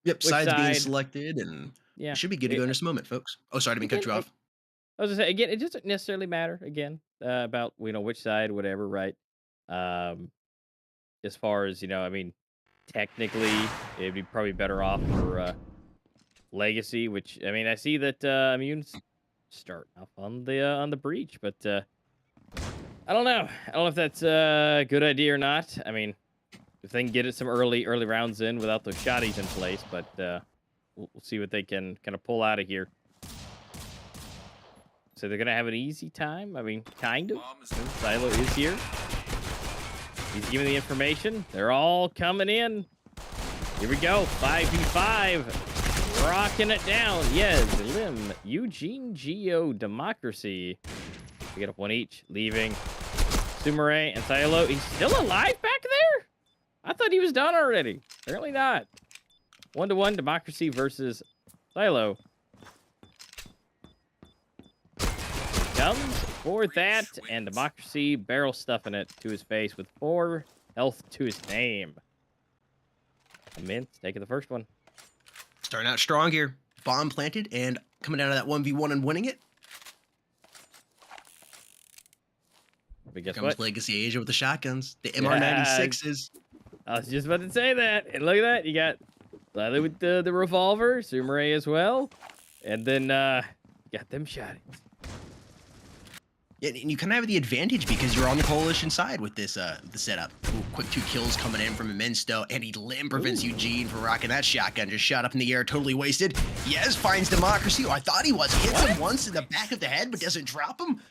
Yep, Which side's being side? selected, and Yeah. it should be good to go in this moment, folks. Oh, sorry, I didn't mean to cut you off. I was gonna say again, it doesn't necessarily matter again about which side, whatever, right? As far as I mean, technically, it'd be probably better off for Legacy, which I mean, I see that Immune's starting off on the breach, but I don't know. I don't know if that's a good idea or not. I mean, if they can get it some early rounds in without those shotties in place, but we'll see what they can kind of pull out of here. So they're going to have an easy time? I mean, kind of. Silo is here. He's giving the information. They're all coming in. Here we go. 5v5. Rocking it down. Yes, Lim, Eugene, Geo, Democracy. We get up one each. Leaving. Sumere and Silo. He's still alive back there? I thought he was done already. Apparently not. 1-1 Democracy versus Silo. Comes for that, and Democracy barrel stuffing it to his face with 4 health to his name. Immense taking the first one. Starting out strong here. Bomb planted and coming down to that 1v1 and winning it. But guess Comes what? Legacy Asia with the shotguns. The MR96s. I was just about to say that. And look at that. You got Lily with the revolver, Sumere as well. And then got them shotties. Yeah, and you kind of have the advantage because you're on the coalition side with this the setup. Ooh, quick 2 kills coming in from Immensto, and he limb prevents Eugene from rocking that shotgun. Just shot up in the air, totally wasted. Yes, finds Democracy. Oh, I thought he was. Hits him once in the back of the head, but doesn't drop him.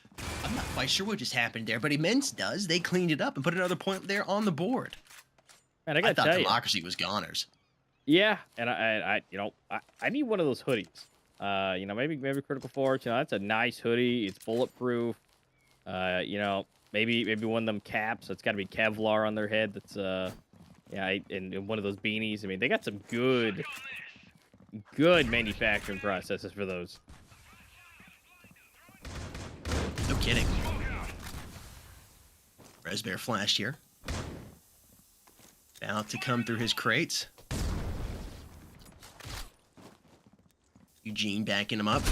I'm not quite sure what just happened there, but Immense does. They cleaned it up and put another point there on the board. Man, I thought Democracy was goners. Yeah, and I need one of those hoodies. Maybe Critical Force. That's a nice hoodie. It's bulletproof. Maybe one of them caps. It's got to be Kevlar on their head. That's and one of those beanies. I mean, they got some good manufacturing processes for those. No kidding. Resbear flashed here. About to come through his crates. Eugene backing him up.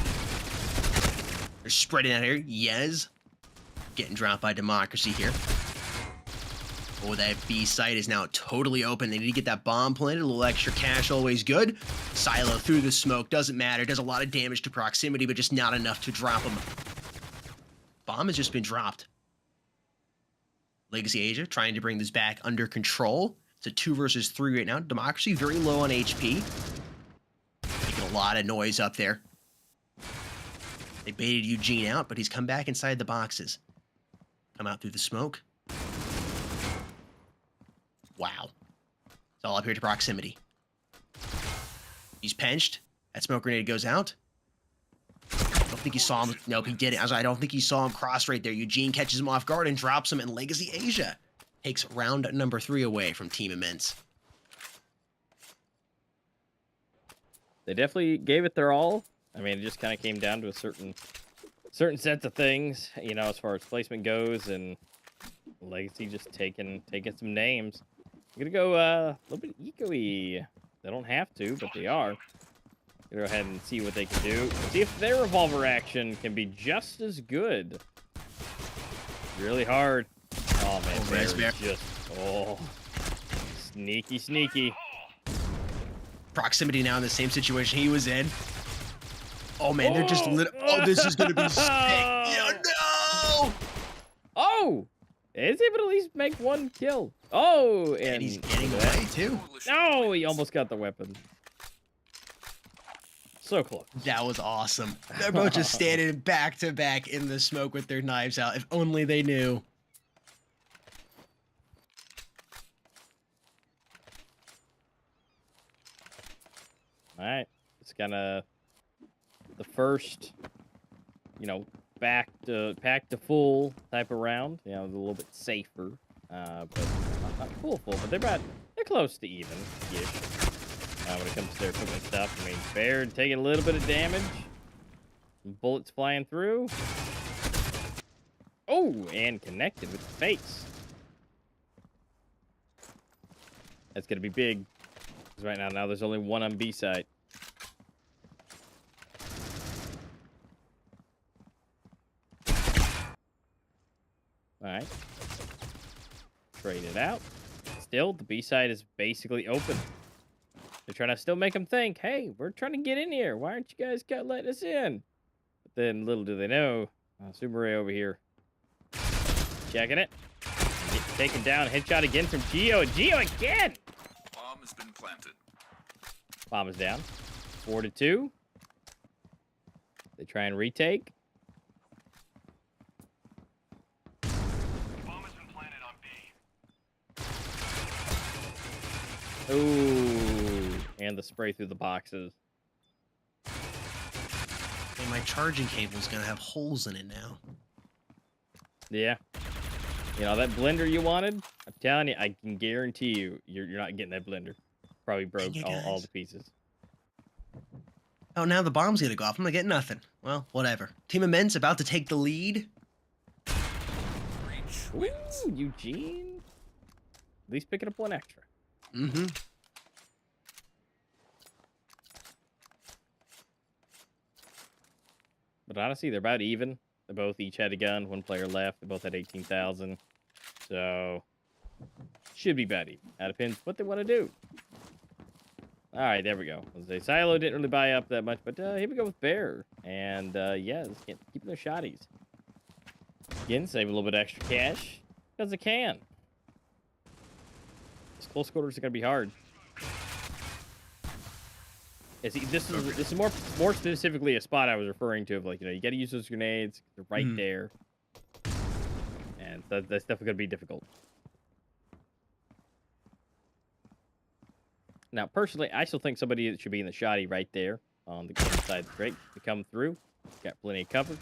They're spreading out here. Yes. Getting dropped by Democracy here. Oh, that B site is now totally open. They need to get that bomb planted. A little extra cash, always good. Silo through the smoke. Doesn't matter. Does a lot of damage to proximity, but just not enough to drop him. Bomb has just been dropped. Legacy Asia trying to bring this back under control. It's a 2 versus 3 right now. Democracy very low on HP. Making a lot of noise up there. They baited Eugene out, but he's come back inside the boxes. Come out through the smoke. Wow. It's all up here to proximity. He's pinched. That smoke grenade goes out. I don't think he saw him. Nope, he didn't. I don't think he saw him cross right there. Eugene catches him off guard and drops him, and Legacy Asia takes round number 3 away from Team Immense. They definitely gave it their all. I mean, it just kind of came down to a certain sets of things, you know, as far as placement goes, and Legacy just taking some names. I'm gonna go a little bit eco-y. They don't have to, but they are. Go ahead and see what they can do. See if their revolver action can be just as good. Really hard. Oh man, Bear just sneaky. Proximity now in the same situation he was in. Oh man, they're just this is gonna be sick. Yeah, no! Oh! Is able to at least make one kill. Oh, and he's getting away too. No, he almost got the weapon. So close. That was awesome. They're both just standing back to back in the smoke with their knives out. If only they knew. All right, it's kind of the first, you know, pack to full type of round. You know, a little bit safer, but not full, but they're close to even. When it comes to their equipment stuff, I mean, Bear taking a little bit of damage, bullets flying through. Oh, and connected with the face. That's gonna be big. Because right now there's only one on B side. Alright. Trade it out. Still, the B side is basically open. They're trying to still make them think, hey, we're trying to get in here. Why aren't you guys letting us in? But then little do they know, Super Ray over here. Checking it. Getting taken down. Headshot again from Geo. Geo again! Bomb has been planted. Bomb is down. 4-2. They try and retake. Bomb has been planted on B. Ooh. And the spray through the boxes. And my charging cable's gonna have holes in it now. Yeah. You know, that blender you wanted? I'm telling you, I can guarantee you're not getting that blender. Probably broke all the pieces. Oh, now the bomb's gonna go off. I'm gonna get nothing. Well, whatever. Team Immense about to take the lead. Ooh, Eugene. At least picking up one extra. Mm-hmm. But honestly, they're about even. They both each had a gun. One player left. They both had 18,000. So, should be about even. Now depends what they want to do. All right, there we go. Silo didn't really buy up that much, but here we go with Bear. And, yeah, let's keep their shotties. Again, save a little bit extra cash. Because it can. These close quarters are going to be hard. Yeah, see, this is more specifically a spot I was referring to of, like, you know, you got to use those grenades. They're right there. And that's definitely going to be difficult. Now, personally, I still think somebody should be in the shotty right there on the inside straight to come through. Got plenty of cover.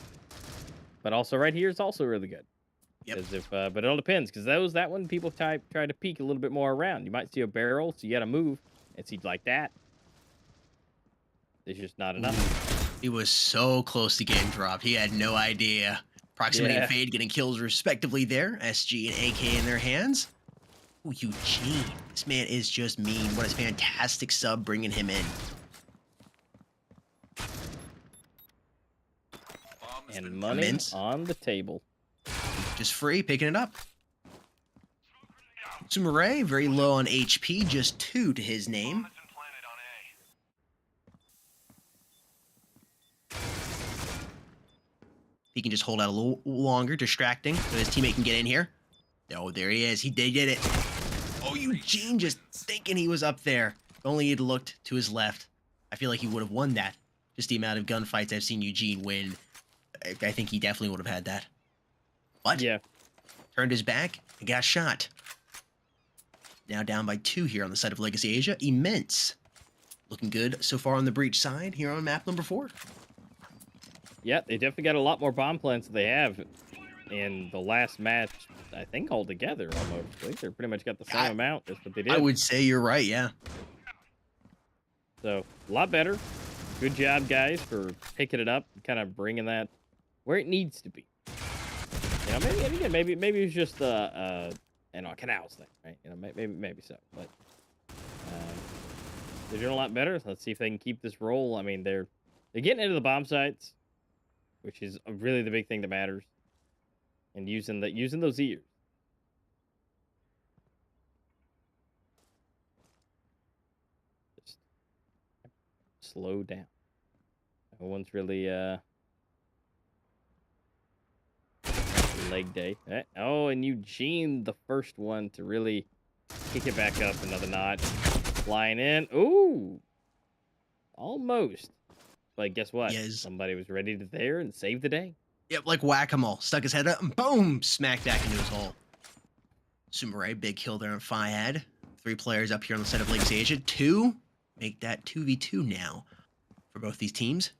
But also right here is also really good. Yep. But it all depends, because that one people try to peek a little bit more around. You might see a barrel, so you got to move and see like that. There's just not enough. He was so close to getting dropped. He had no idea. Proximity and Fade getting kills respectively there. SG and AK in their hands. Ooh, Eugene. This man is just mean. What a fantastic sub bringing him in. And money on the table. Just free, picking it up. Sumaray, very low on HP, just 2 to his name. He can just hold out a little longer, distracting, so his teammate can get in here. Oh, there he is. He did get it. Oh, Eugene just thinking he was up there. If only he'd looked to his left. I feel like he would have won that. Just the amount of gunfights I've seen Eugene win. I think he definitely would have had that. But Yeah. turned his back and got shot. Now down by 2 here on the side of Legacy Asia. Immense. Looking good so far on the breach side here on map number 4. Yeah, they definitely got a lot more bomb plants than they have in the last match, I think, altogether, almost. I think they pretty much got the same amount. That's what they did. I would say you're right, yeah. So, a lot better. Good job, guys, for picking it up and kind of bringing that where it needs to be. You know, maybe, and again, maybe it's just the, Canals thing, right? You know, maybe so. But they're doing a lot better. Let's see if they can keep this roll. I mean, they're getting into the bomb sites, which is really the big thing that matters. And using those ears. Just slow down. No one's really leg day. Oh, and Eugene, the first one to really kick it back up another notch. Flying in. Ooh. Almost. But guess what? Yes. Somebody was ready to there and save the day. Yep, like whack-a-mole. Stuck his head up and boom! Smacked back into his hole. Sumaray, big kill there on Fiad. 3 players up here on the side of Legacy Asia. 2. Make that 2v2 now for both these teams.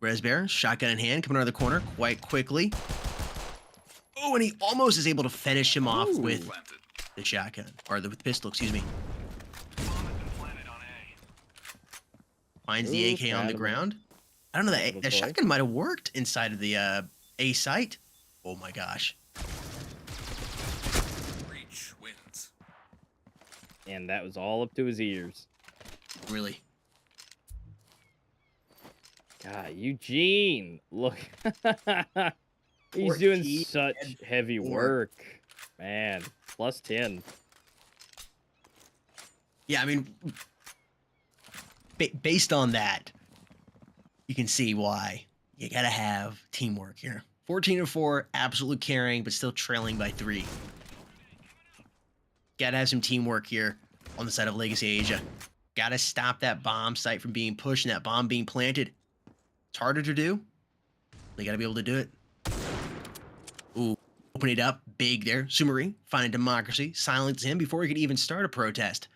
Resbear, shotgun in hand, coming out of the corner quite quickly. Oh, and he almost is able to finish him off with the shotgun. Or with the pistol, excuse me. Finds the AK on the ground. I don't know, that shotgun might have worked inside of the A site. Oh my gosh. Reach wins. And that was all up to his ears. Really. God, Eugene, look. He's Poor doing T such heavy work. Man, plus 10. Yeah, I mean, based on that, you can see why you gotta have teamwork here. 14-4, absolutely carrying, but still trailing by 3. Gotta have some teamwork here on the side of Legacy Asia. Gotta stop that bomb site from being pushed and that bomb being planted. It's harder to do. They gotta be able to do it. Ooh, open it up big there. Sumari finding democracy, silence him before he could even start a protest.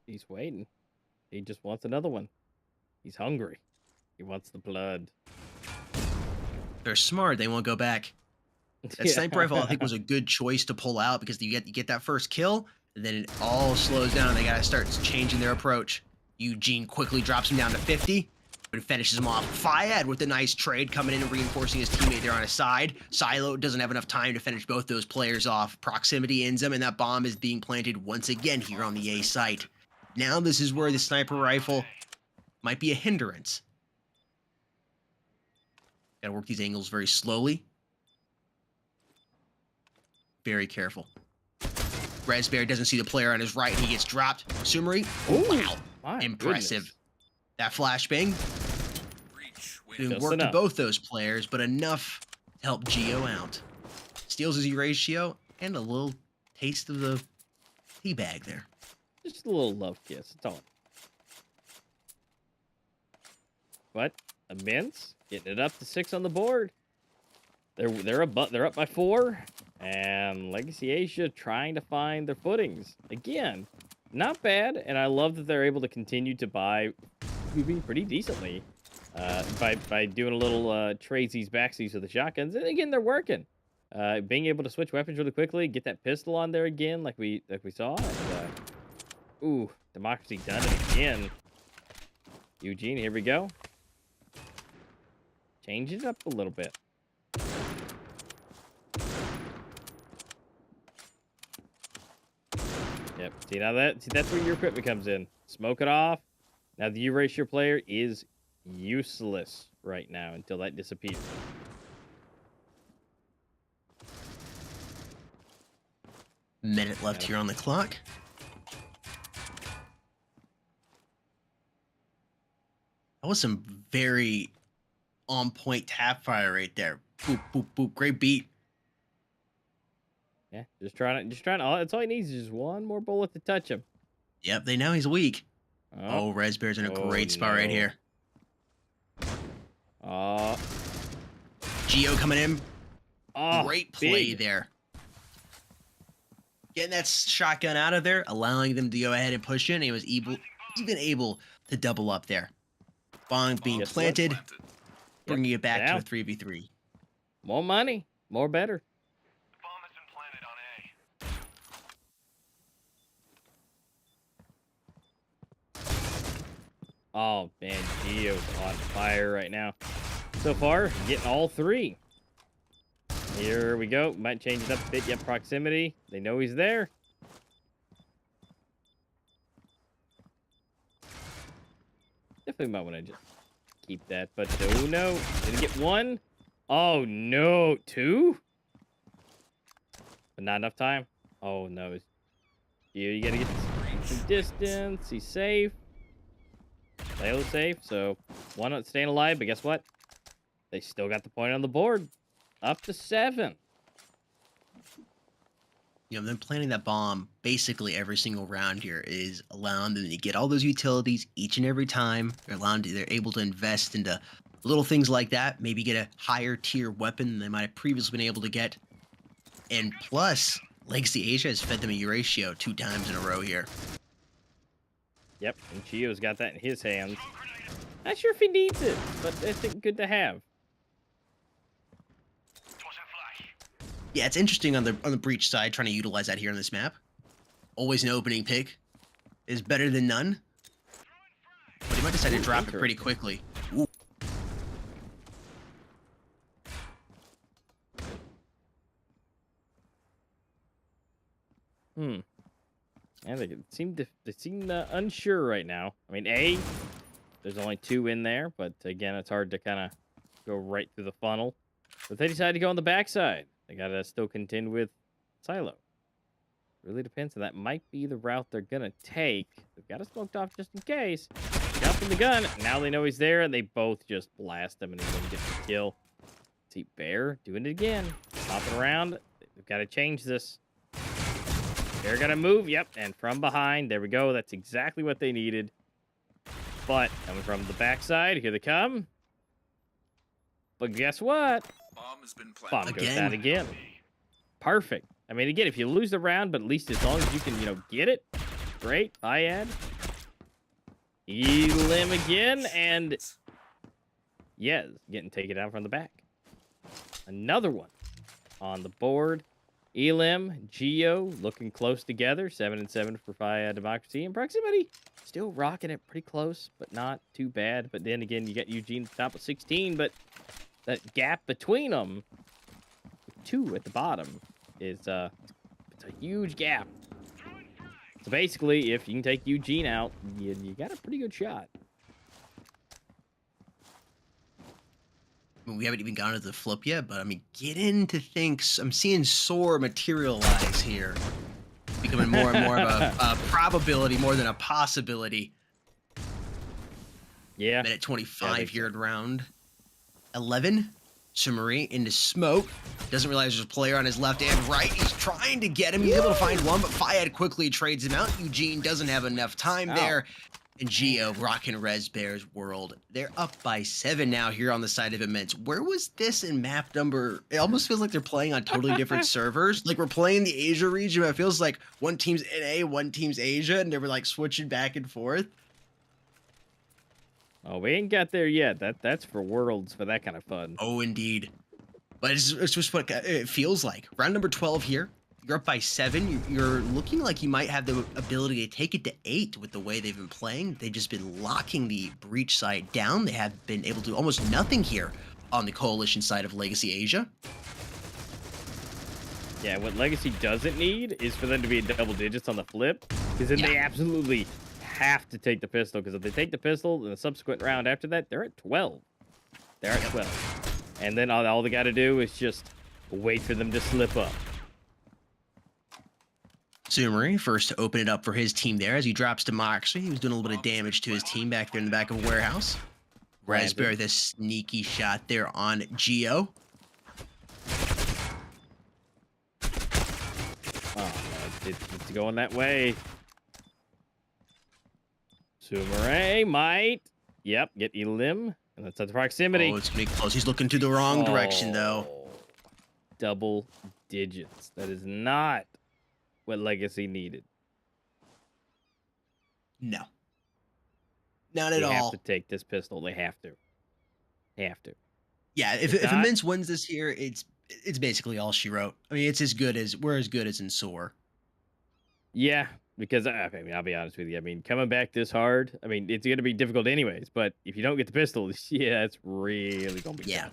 He's waiting. He just wants another one. He's hungry. He wants the blood. They're smart. They won't go back. That sniper rifle, I think, was a good choice to pull out because you get that first kill, and then it all slows down. They got to start changing their approach. Eugene quickly drops him down to 50, but finishes him off. Fiad with a nice trade coming in and reinforcing his teammate there on his side. Silo doesn't have enough time to finish both those players off. Proximity ends him, and that bomb is being planted once again here on the A site. Now this is where the sniper rifle might be a hindrance. Gotta work these angles very slowly. Very careful. Resbear doesn't see the player on his right, and he gets dropped. Sumari, wow, impressive. Goodness. That flashbang didn't work to both those players, but enough to help Geo out. Steals his ratio and a little taste of the teabag there. Just a little love kiss. That's all. But Immense getting it up to 6 on the board. They're up by 4, and Legacy Asia trying to find their footings again. Not bad, and I love that they're able to continue to buy pretty decently by doing a little tradesies backsies with the shotguns. And again, they're working. Being able to switch weapons really quickly, get that pistol on there again, like we saw. And, ooh, Democracy done it again. Eugene, here we go. Change it up a little bit. Yep. See that's where your equipment comes in. Smoke it off. Now the Erasure player is useless right now until that disappears. Minute left here on the clock. That was some very on point tap fire right there. Boop, boop, boop. Great beat. Yeah, just trying to. That's all he needs is just one more bullet to touch him. Yep, they know he's weak. Oh, Oh, Resbear's in a oh, great spot right no. here. Oh, Geo coming in. oh, Great play big. there. Getting that shotgun out of there, allowing them to go ahead and push in. He was even able to double up there. Bomb being Guess what? planted, Planted. bringing it back Yeah. to a 3v3. More money, more better. Oh man, Geo's on fire right now. So far, getting all 3. Here we go. Might change it up a bit. Yep, proximity. They know he's there. Definitely might want to just keep that, but oh no. Did he get 1? Oh no, 2? But not enough time. Oh no. You gotta get some distance. He's safe. Layla's safe, so one not staying alive, but guess what? They still got the point on the board. Up to 7. You know, them planting that bomb basically every single round here is allowing them to get all those utilities each and every time. They're able to invest into little things like that. Maybe get a higher tier weapon than they might have previously been able to get. And plus, Legacy Asia has fed them a Euratio 2 times in a row here. Yep, and Chio's got that in his hands. Not sure if he needs it, but it's good to have. Yeah, it's interesting on the breach side, trying to utilize that here on this map. Always an opening pick is better than none. But he might decide to drop it pretty quickly. Ooh. And they seem unsure right now. I mean, there's only 2 in there, but again, it's hard to kind of go right through the funnel. But they decided to go on the backside. They gotta still contend with Silo. Really depends, and that might be the route they're gonna take. They've got it smoked off just in case. Jump from the gun. Now they know he's there, and they both just blast him, and he's gonna get the kill. See, Bear doing it again, hopping around. They've got to change this. They're gonna move, yep, and from behind, there we go. That's exactly what they needed. But coming from the backside, here they come. But guess what? Bomb has been Bomb planted. goes down again. Perfect. I mean, again, if you lose the round, but at least as long as you can, get it, great. Iad. Elim again, and yes, getting taken out from the back. Another one on the board. Elim, Geo looking close together. 7 and 7 for Democracy and Proximity. Still rocking it pretty close, but not too bad. But then again, you got Eugene at the top of 16, but that gap between them, 2 at the bottom, is it's a huge gap. So basically, if you can take Eugene out, you got a pretty good shot. I mean, we haven't even gone to the flip yet, but I mean, get into things. I'm seeing Soar materialize here, becoming more and more of a probability more than a possibility. Yeah. Minute 25 here in round 11. Sumari into smoke. Doesn't realize there's a player on his left and right. He's trying to get him. He's able to find one, but Fayad quickly trades him out. Eugene doesn't have enough time there. And Geo rocking Res Bear's world. They're up by 7 now here on the side of Immense. Where was this in map number? It almost feels like they're playing on totally different servers. Like we're playing the Asia region, but it feels like one team's NA, one team's Asia, and they were like switching back and forth. Oh, we ain't got there yet. That's for Worlds, for that kind of fun. Oh, indeed. But it's just what it feels like. Round number 12 here. You're up by 7. You're looking like you might have the ability to take it to 8 with the way they've been playing. They've just been locking the breach side down. They have been able to do almost nothing here on the coalition side of Legacy Asia. Yeah, what Legacy doesn't need is for them to be in double digits on the flip, because then they absolutely have to take the pistol, because if they take the pistol in the subsequent round after that, they're at 12. They're at 12. And then all they got to do is just wait for them to slip up. Sumari first to open it up for his team there as he drops Democracy. He was doing a little bit of damage to his team back there in the back of a warehouse. Raspberry, this sneaky shot there on Geo. Oh, no, it's going that way. Sumaray might. Yep, get Elim. And that's at the proximity. Oh, it's gonna be close. He's looking to the wrong direction, though. Oh, double digits. That is not what Legacy needed. No. Not at They have all. to take this pistol. They have to. They have to. Yeah, if If not- Immense wins this here, it's basically all she wrote. I mean, we're as good as in Soar. Yeah, because I mean, I'll be honest with you. I mean, coming back this hard, I mean, it's going to be difficult anyways. But if you don't get the pistol, yeah, it's really going to be Yeah. tough.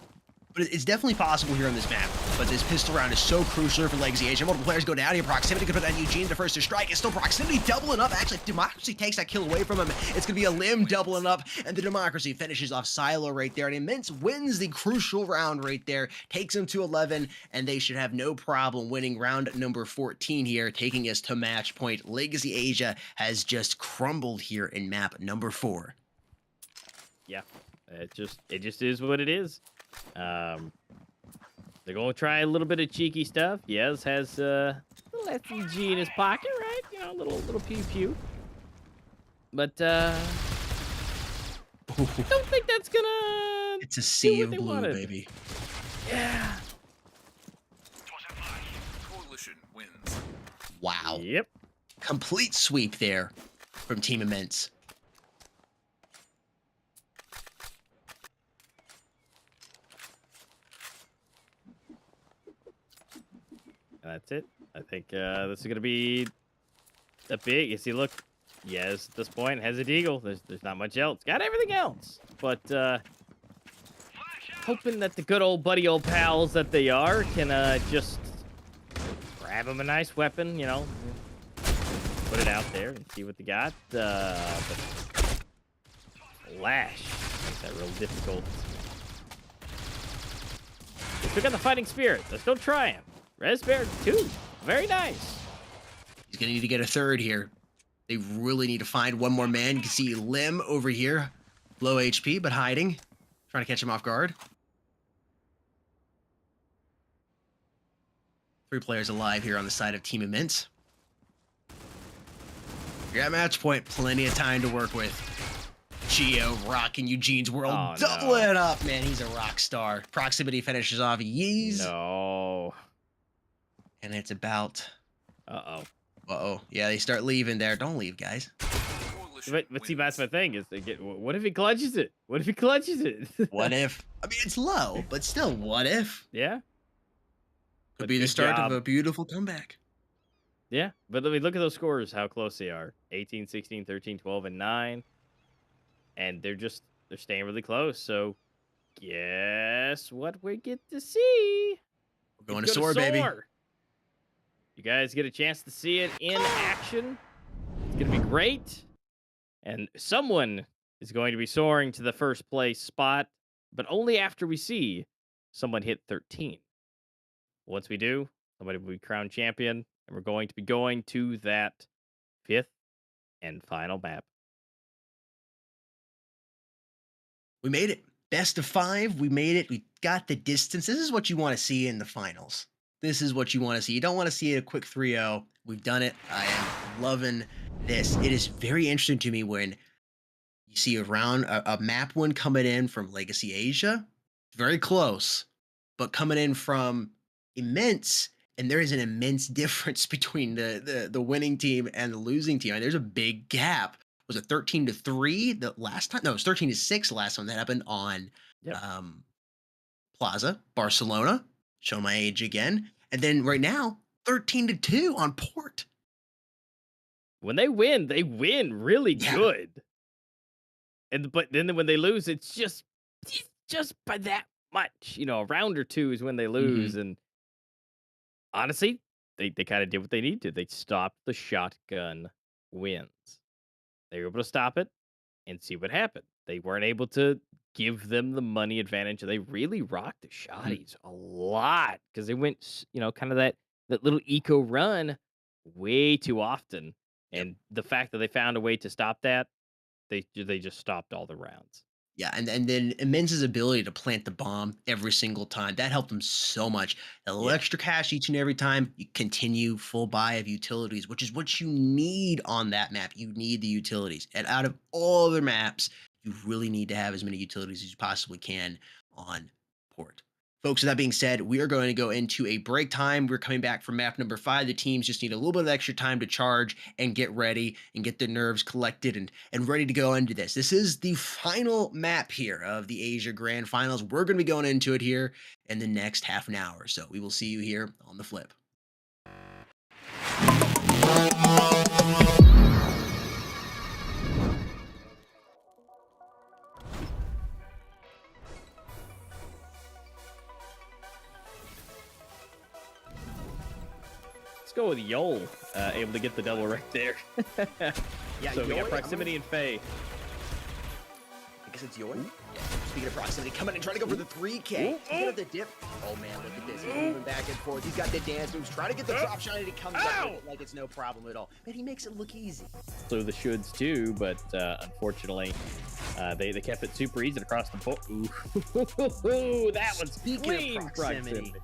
But it's definitely possible here on this map. But this pistol round is so crucial for Legacy Asia. Multiple players go down here. Proximity could put on Eugene the first to strike. It's still Proximity doubling up. Actually, if Democracy takes that kill away from him, it's going to be a Limb doubling up. And the Democracy finishes off Silo right there. And Immense wins the crucial round right there. Takes him to 11. And they should have no problem winning round number 14 here. Taking us to match point. Legacy Asia has just crumbled here in map number 4. Yeah, it just is what it is. They're going to try a little bit of cheeky stuff. Yes, has a little SMG in his pocket, right? You know, little pew pew. But don't think that's gonna. It's a sea of they blue, wanted. baby. Yeah. Coalition wins. Wow. Yep. Complete sweep there from Team Immense. That's it. I think this is gonna be a big. You see, look, yes, at this point has a deagle. There's not much else. Got everything else, but hoping that the good old buddy old pals that they are can just grab him a nice weapon, you know, put it out there and see what they got. But Flash makes that real difficult. They still got the fighting spirit. Let's go try him. Res Bear 2. Very nice. He's going to need to get a third here. They really need to find one more man. You can see Lim over here. Low HP, but hiding. Trying to catch him off guard. 3 players alive here on the side of Team Immense. You're at match point. Plenty of time to work with. Geo rocking Eugene's world. Oh, Double no. it up, man. He's a rock star. Proximity finishes off Yeez. No. And it's about... Uh-oh. Uh-oh. Yeah, they start leaving there. Don't leave, guys. Coalition But see, wins. that's my thing. Is they get. What if he clutches it? What if he clutches it? What if? I mean, it's low, but still, what if? Yeah. Could But be the good start job. of a beautiful comeback. Yeah. But I mean, look at those scores, how close they are. 18, 16, 13, 12, and 9. And they're staying really close. So guess what we get to see? We're going We to go Soar, baby. You guys get a chance to see it in action. It's going to be great. And someone is going to be soaring to the first place spot, but only after we see someone hit 13. Once we do, somebody will be crowned champion, and we're going to be going to that 5th and final map. We made it. Best of 5. We made it. We got the distance. This is what you want to see in the finals. This is what you want to see. You don't want to see a quick 3-0. We've done it. I am loving this. It is very interesting to me when you see a map win coming in from Legacy Asia. Very close, but coming in from Immense, and there is an immense difference between the winning team and the losing team. I mean, there's a big gap. Was it 13-3 the last time? No, it was 13-6 the last time that happened on Yep. Plaza, Barcelona. Show my age again. And then right now, 13-2 on Port. When they win really Yeah. good. But then when they lose, it's just by that much. You know, a round or two is when they lose. And honestly, they kind of did what they needed to. They stopped the shotgun wins. They were able to stop it and see what happened. They weren't able to give them the money advantage. They really rocked the shotties a lot because they went, you know, kind of that little eco run way too often. And the fact that they found a way to stop that, they just stopped all the rounds. Yeah, and then Immense's ability to plant the bomb every single time, that helped him so much. A little Yeah. extra cash each and every time. You continue full buy of utilities, which is what you need on that map. You need the utilities. And out of all other maps, you really need to have as many utilities as you possibly can on port. Folks, with that being said, we are going to go into a break time. We're coming back from map number 5. The teams just need a little bit of extra time to charge and get ready and get their nerves collected and ready to go into this. This is the final map here of the Asia Grand Finals. We're going to be going into it here in the next half an hour. So we will see you here on the flip. Let's go with Yol, able to get the double right there. Yeah, So we got Yoy, proximity and Faye. I guess it's Yoy. Yeah. Speaking of proximity, coming in, trying to go for the 3K. He's got the dip. Oh man, look at this. He's moving back and forth. He's got the dance moves, trying to get the drop shot, and he comes up with it like it's no problem at all. Man, he makes it look easy. So the shoulds too, but unfortunately, they kept it super easy across the board. Ooh, that was Speaking of clean proximity.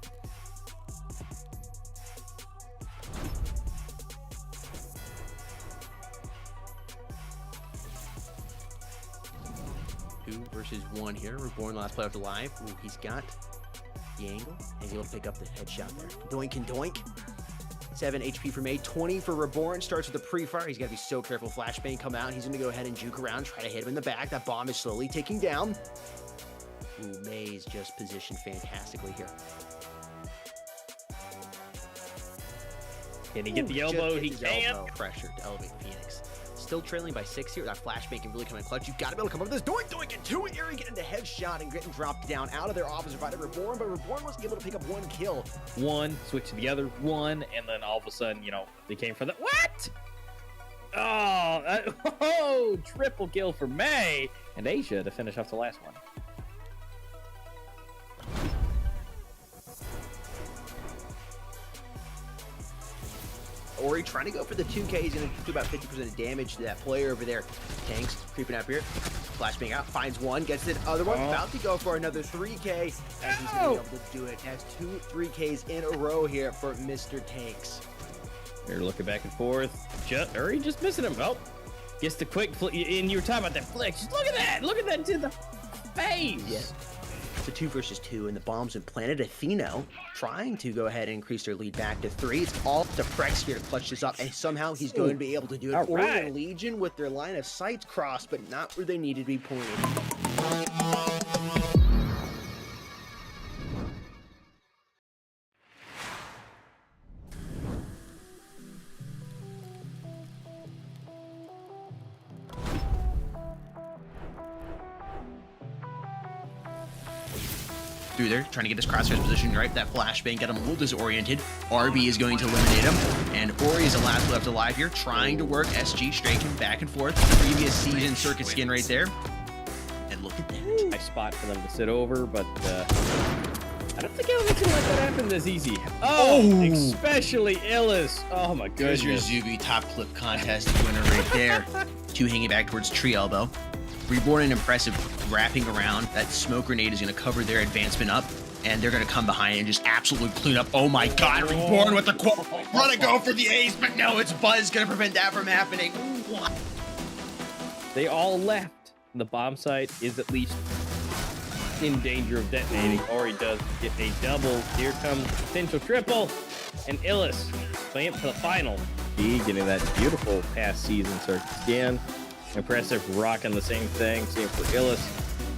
Two versus one here. Reborn last player alive. Ooh, he's got the angle. He's able to pick up the headshot there. Doink and doink. 7 HP for May, 20 for Reborn. Starts with a pre-fire. He's got to be so careful. Flashbang come out. He's going to go ahead and juke around, try to hit him in the back. That bomb is slowly ticking down. Ooh, May's just positioned fantastically here. Can he get the Just elbow? gets He his can't. elbow. Pressure to elevate Phoenix. Still trailing by 6 here. That flashbang can really come in clutch. You've got to be able to come up with this doink doink and 2 Eerie getting the headshot and getting dropped down out of their opposite by Reborn, but Reborn was able to pick up 1 kill. One, switch to the other, one, and then all of a sudden, they came for the what? Oh, triple kill for May and Asia to finish off the last one. Ori trying to go for the 2K. He's going to do about 50% of damage to that player over there. Tanks creeping up here. Flashbang out. Finds one. Gets the other one. About to go for another 3K. And he's going to be able to do it. Has 2 3Ks in a row here for Mr. Tanks. They're looking back and forth. Uri just missing him. Oh, gets the quick flick. And you were talking about that flick. Just look at that. Look at that to the face. Yeah. It's a 2 versus 2, and the bomb's been planted. Atheno trying to go ahead and increase their lead back to 3. It's all to Prex here to clutch this up, and somehow he's going to be able to do it. All Ori right. and Legion with their line of sights crossed, but not where they needed to be pointed. Through there, trying to get his crosshairs position right. That flashbang got him a little disoriented. RB is going to eliminate him, and Ori is the last left alive here, trying to work SG straight back and forth. Previous season circuit skin right there. And look at that. Nice spot for them to sit over, but I don't think Ellis can let that happen this easy. Oh, especially Illis. Oh my There's goodness. your Zuby top clip contest winner right there. 2 hanging back towards tree elbow. Reborn and Impressive wrapping around. That smoke grenade is going to cover their advancement up, and they're going to come behind and just absolutely clean up. Oh my God, Reborn with the quote. Want to go for the ace, but no, it's Buzz going to prevent that from happening. What? They all left. The bomb site is at least in danger of detonating, or he does get a double. Here comes the potential triple, and Illis playing for the final. He getting that beautiful past season circuit skin. Impressive rocking the same thing. Same for Illis.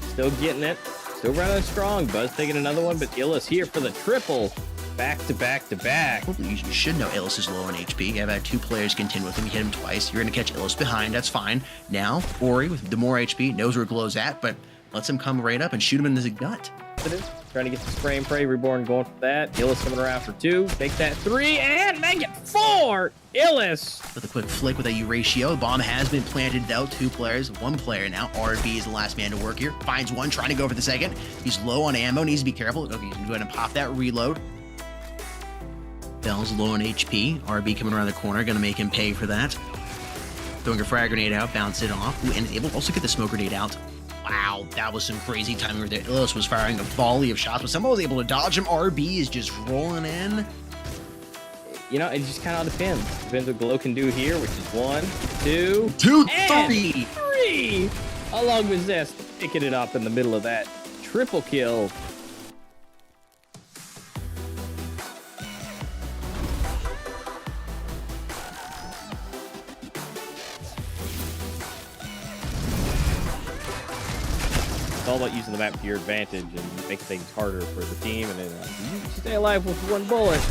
Still getting it. Still running strong. Buzz taking another one, but Illis here for the triple. Back to back to back. You should know Illis is low on HP. You have had 2 players contend with him. You hit him twice. You're going to catch Illis behind. That's fine. Now, Ori, with the more HP, knows where Glow's at, but lets him come right up and shoot him in the gut. Trying to get the spray and pray. Reborn going for that. Illis coming around for 2. Make that 3 and make it 4. Illis. With a quick flick with a ratio, the bomb has been planted though. 2 players, 1 player now. RB is the last man to work here. Finds one, trying to go for the second. He's low on ammo, needs to be careful. Okay, he's gonna go ahead and pop that reload. Bell's low on HP. RB coming around the corner, gonna make him pay for that. Throwing a frag grenade out, bounce it off. Ooh, and able to also get the smoke grenade out Wow, that was some crazy timing right there. Illis was firing a volley of shots, but someone was able to dodge him. RB is just rolling in. You know, it just kind of depends. Depends what Glow can do here, which is 1, 2, 3. 3. Along with Zest, picking it up in the middle of that triple kill. It's all about using the map to your advantage and making things harder for the team. And then you stay alive with 1 bullet.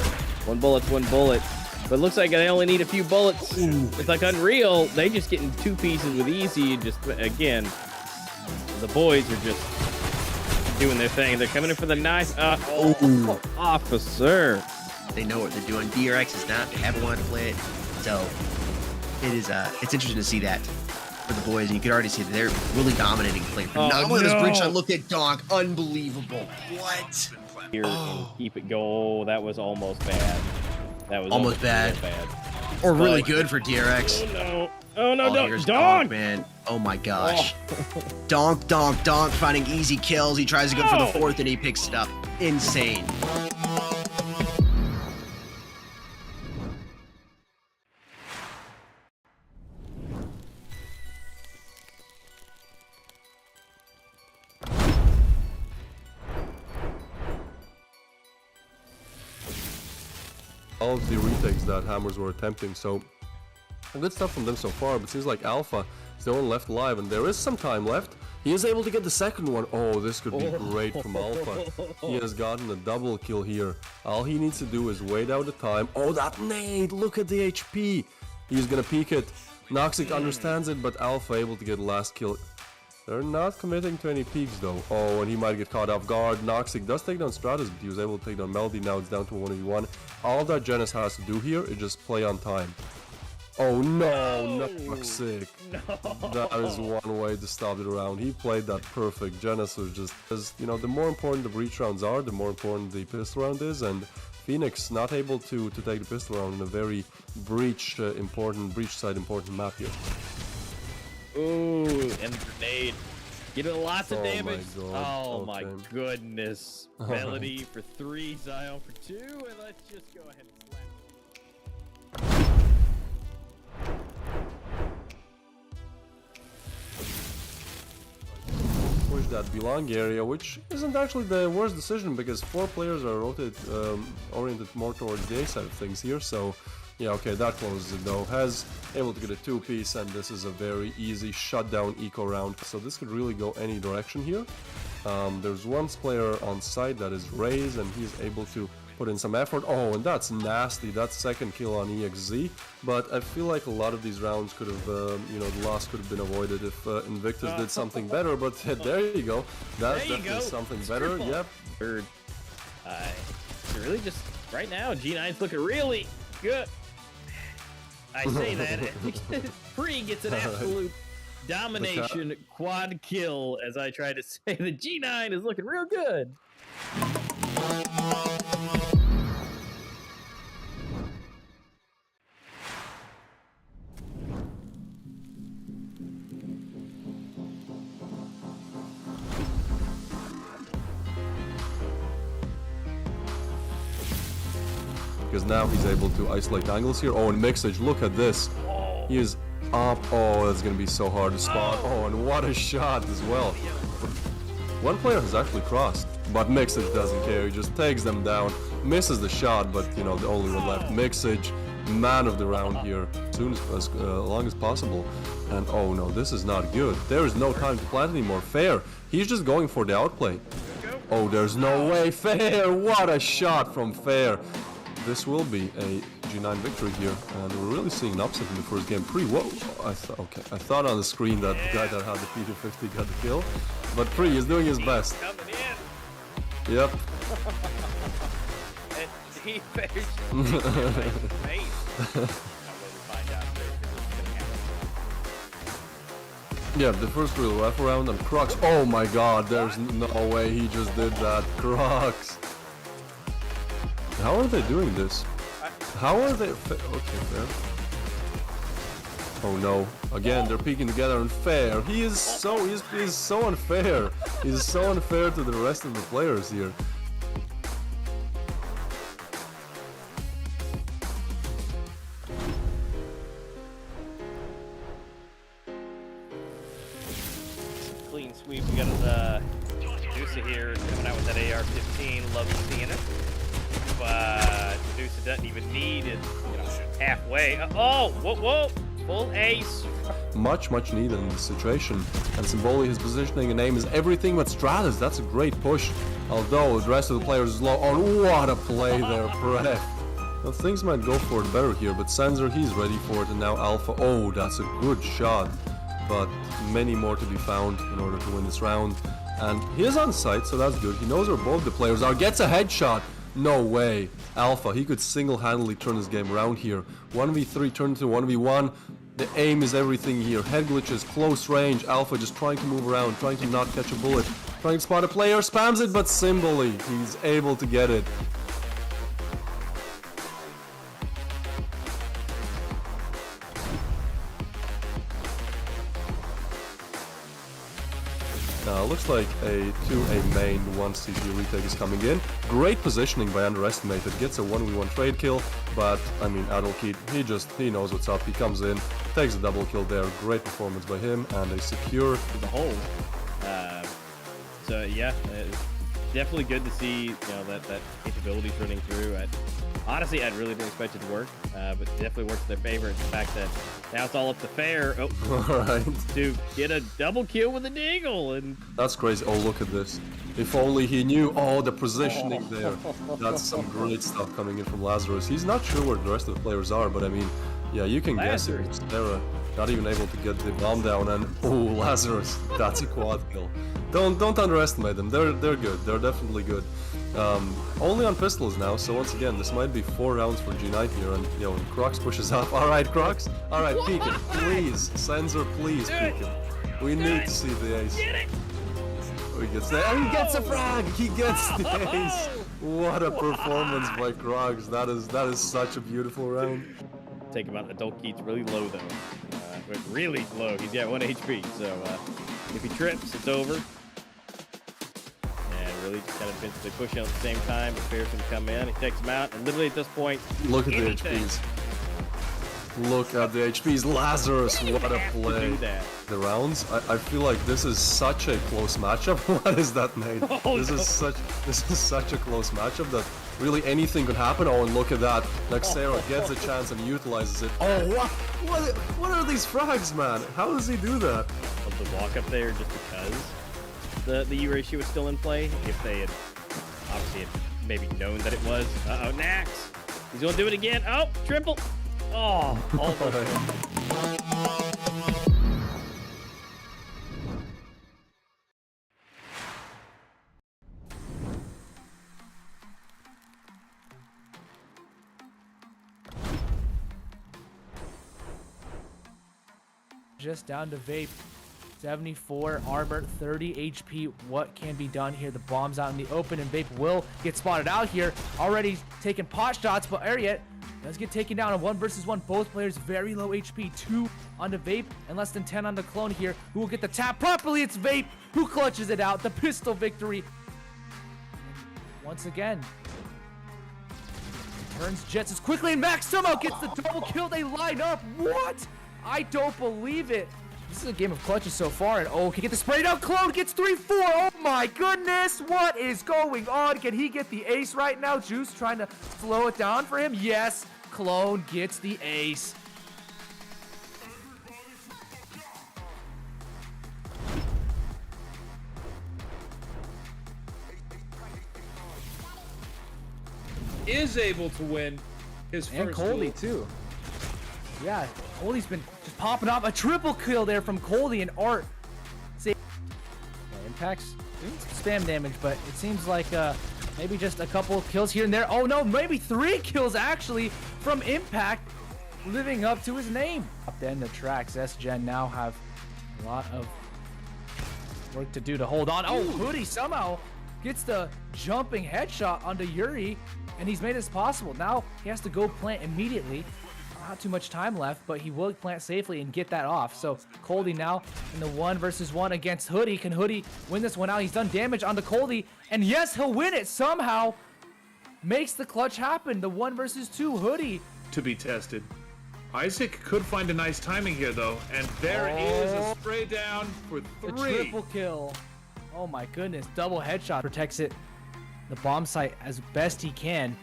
1 bullet's 1 bullet. But it looks like they only need a few bullets. It's like Unreal. They just getting 2 pieces with easy. And just, again, the boys are just doing their thing. They're coming in for the knife. Officer. They know what they're doing. DRX is not, they haven't wanted to play it. So it is, it's interesting to see that for the boys, and you can already see that they're really dominating play. This bridge shot, look at Donk, unbelievable. What? Here and keep it go. That was almost bad. That was almost bad. Or really good for DRX. Oh no! Oh no! Here's Donk, man. Oh my gosh. Donk finding easy kills. He tries to go for the 4th and he picks it up. Insane. All of the retakes that Hammers were attempting, so good stuff from them so far, but seems like Alpha is the one left alive, and there is some time left. He is able to get the second one. Oh, this could be great from Alpha. He has gotten a double kill here. All he needs to do is wait out the time. Oh, that nade! Look at the HP! He's gonna peek it. Noxic understands it, but Alpha able to get the last kill. They're not committing to any peaks though. Oh, and he might get caught off guard. Noxic does take down Stratus, but he was able to take down Melody. Now it's down to 1v1. All that Genis has to do here is just play on time. Oh no, Noxic. No. That is one way to stop the round. He played that perfect. Genis was just, as you know, the more important the breach rounds are, the more important the pistol round is, and Phoenix not able to take the pistol round in a very breach side important map here. Ooh, and the grenade. Getting lots of damage. My Goodness. Melody for 3, Zion for 2, and let's just go ahead and slap. Push that belong area, which isn't actually the worst decision because 4 players are oriented more towards the A side of things here, so yeah, okay, that closes it though. Hez able to get a 2-piece, and this is a very easy shutdown eco round. So this could really go any direction here. There's one player on site that is Raze, and he's able to put in some effort. Oh, and that's nasty. That's second kill on EXZ. But I feel like a lot of these rounds could have, the loss could have been avoided if Invictus did something better. But there you go. That's definitely something better. Yep. Third. Really just right now, G9's looking really good. I say that. Free gets an absolute domination quad kill, as I try to say. The G9 is looking real good. Because now he's able to isolate angles here. Oh, and Mixage, look at this. He is up. Oh, that's going to be so hard to spot. Oh, and what a shot as well. One player has actually crossed, but Mixage doesn't care. He just takes them down, misses the shot, but, the only one left. Mixage, man of the round here, as long as possible. And, oh, no, this is not good. There is no time to plant anymore. Fair. He's just going for the outplay. Oh, there's no way. Fair. What a shot from Fair. This will be a G9 victory here, and we're really seeing an upset in the first game. Whoa! I thought on the screen that the guy that had the P250 got the kill, but Pre is doing his best. Coming in. Yep. And he Yeah, the first real ref round and Crocs. Oh my god, there's no way he just did that. Crocs. How are they doing this? How are they? Okay, fair. Oh no! Again, they're peeking together unfair. He's so unfair. He's so unfair to the rest of the players here. Clean sweep. We got Medusa here coming out with that AR-15. Love seeing it. But Medusa doesn't even need it. Halfway. Oh, whoa. Full ace. Much needed in this situation. And Symboli, his positioning and aim is everything but Stratus. That's a great push. Although the rest of the players is low. Oh, what a play there, Bref. Well, things might go for it better here, but Sensor, he's ready for it. And now Alpha. Oh, that's a good shot. But many more to be found in order to win this round. And he is on site, so that's good. He knows where both the players are. Gets a headshot. No way. Alpha, he could single-handedly turn this game around here. 1v3 turned to 1v1. The aim is everything here. Head glitches, close range. Alpha just trying to move around, trying to not catch a bullet. Trying to spot a player, spams it, but Symboli, he's able to get it. Looks like a 2A main 1 CG retake is coming in. Great positioning by Underestimated. Gets a 1v1 trade kill, but I mean Adolkeet, he knows what's up. He comes in, takes a double kill there. Great performance by him, and a secure to the hole. So yeah, definitely good to see that capabilities running through. Honestly, I really didn't expect it to work, but definitely works in their favor. It's the fact that now it's all up to Fair to get a double kill with a deagle. And that's crazy. Oh, look at this. If only he knew. Oh, the positioning there. That's some great stuff coming in from Lazarus. He's not sure where the rest of the players are, but I mean, yeah, you can guess it. They're not even able to get the bomb down, and oh, Lazarus, that's a quad kill. Don't underestimate them. They're good. They're definitely good. Only on pistols now, so once again, this might be 4 rounds for G-Knight here, and Crocs pushes up. Alright, Crocs. Alright, peek it, please. Sensor, please peek it. We need to see the ace. He gets the, and he gets a frag! He gets the ace! What a performance by Crocs. That is such a beautiful round. Take him out. Adolkeet's really low though. Really low. He's got 1 HP, so if he trips, it's over. Really just kind of basically pushing at the same time, but Fair's gonna come in, he takes him out, and literally at this point, look at the HPs. Look at the HPs. Lazarus, what a play. The rounds, I feel like this is such a close matchup. What is that, Nate? This is such a close matchup that really anything could happen. Oh, and look at that. Nexera gets a chance and utilizes it. Oh, what are these frags, man? How does he do that? Of the walk up there just because the U ratio was still in play. If they had obviously maybe known that it was. Uh-oh, Nax. He's gonna do it again. Oh, triple. Oh, almost. Just down to Vape. 74 armor, 30 HP. What can be done here? The bomb's out in the open, and Vape will get spotted out here. Already taking pot shots, but Ariet does get taken down on 1 versus 1. Both players very low HP. 2 onto Vape and less than 10 on the Clone here. Who will get the tap properly? It's Vape who clutches it out. The pistol victory. Once again, turns Jets as quickly, and Max somehow gets the double kill. They line up. What? I don't believe it. This is a game of clutches so far, and oh, can he get the spray down? Clone gets 3-4. Oh my goodness, what is going on? Can he get the ace right now? Juice trying to slow it down for him. Yes, Clone gets the ace. Is able to win his and first Coldy duel. too. Yeah, Coldy's been just popping off. A triple kill there from Coldy and Art. Impacts doing some spam damage, but it seems like maybe just a couple of kills here and there. Oh no, maybe 3 kills actually from Impact, living up to his name. Up then the tracks, S-Gen now have a lot of work to do to hold on. Oh, Hoodie somehow gets the jumping headshot onto Yuri, and he's made this possible. Now he has to go plant immediately. not too much time left, but he will plant safely and get that off. So Coldie now in the 1v1 against Hoodie. Can Hoodie win this one out? He's done damage onto Coldie, and yes, he'll win it somehow. Makes the clutch happen. The 1v2 Hoodie To be tested. Isaac could find a nice timing here, though, and there is a spray down for the 3. triple kill. Oh my goodness, double headshot. Protects it, the bomb site, as best he can.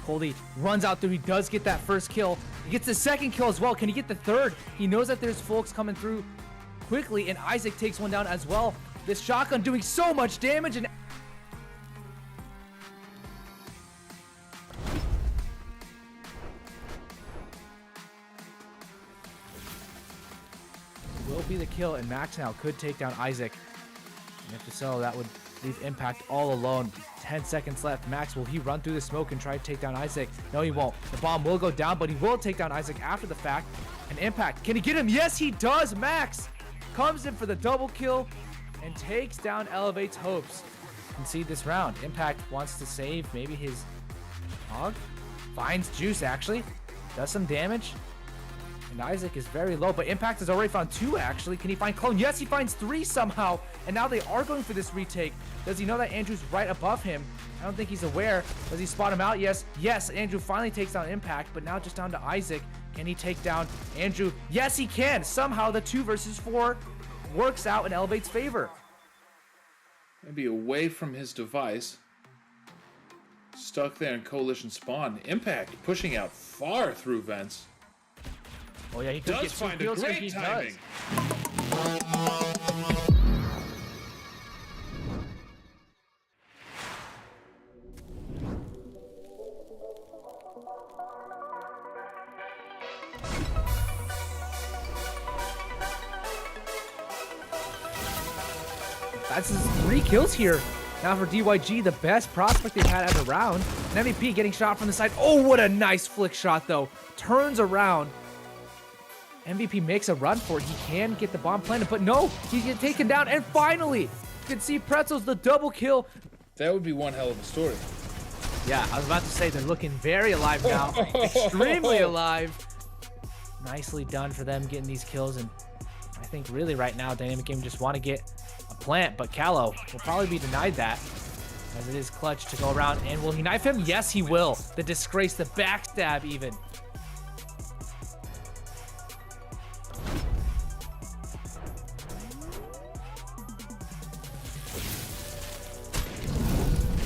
Coldie runs out through. He does get that first kill. He gets the second kill as well. Can he get the third? He knows that there's folks coming through quickly, and Isaac takes one down as well. This shotgun doing so much damage, and will be the kill, and Max now could take down Isaac. And if so, that would leave Impact all alone. 10 seconds left. Max, will he run through the smoke and try to take down Isaac? No, he won't. The bomb will go down, but he will take down Isaac after the fact. And Impact, can he get him? Yes, he does. Max comes in for the double kill and takes down Elevate's hopes. Concede this round. Impact wants to save maybe his hog. Finds Juice, actually. Does some damage. And Isaac is very low, but Impact has already found 2, actually. Can he find Clone? Yes, he finds 3 somehow. And now they are going for this retake. Does he know that Andrew's right above him? I don't think he's aware. Does he spot him out? Yes. Yes, Andrew finally takes down Impact, but now just down to Isaac. Can he take down Andrew? Yes, he can. Somehow the 2v4 works out in Elevate's favor. Maybe away from his device. Stuck there in Coalition spawn. Impact pushing out far through vents. Oh yeah, he could get some kills here. He does. That's his 3 kills here. Now for DYG, the best prospect they've had at a round. An MVP getting shot from the side. Oh, what a nice flick shot though. Turns around. MVP makes a run for it. He can get the bomb planted, but no, he gets taken down. And finally, you can see Pretzels the double kill. That would be one hell of a story. Yeah, I was about to say they're looking very alive now. Extremely alive. Nicely done for them getting these kills. And I think really right now, Dynamic Game just want to get a plant, but Callow will probably be denied that, as it is clutch to go around. And will he knife him? Yes, he will. The disgrace, the backstab even.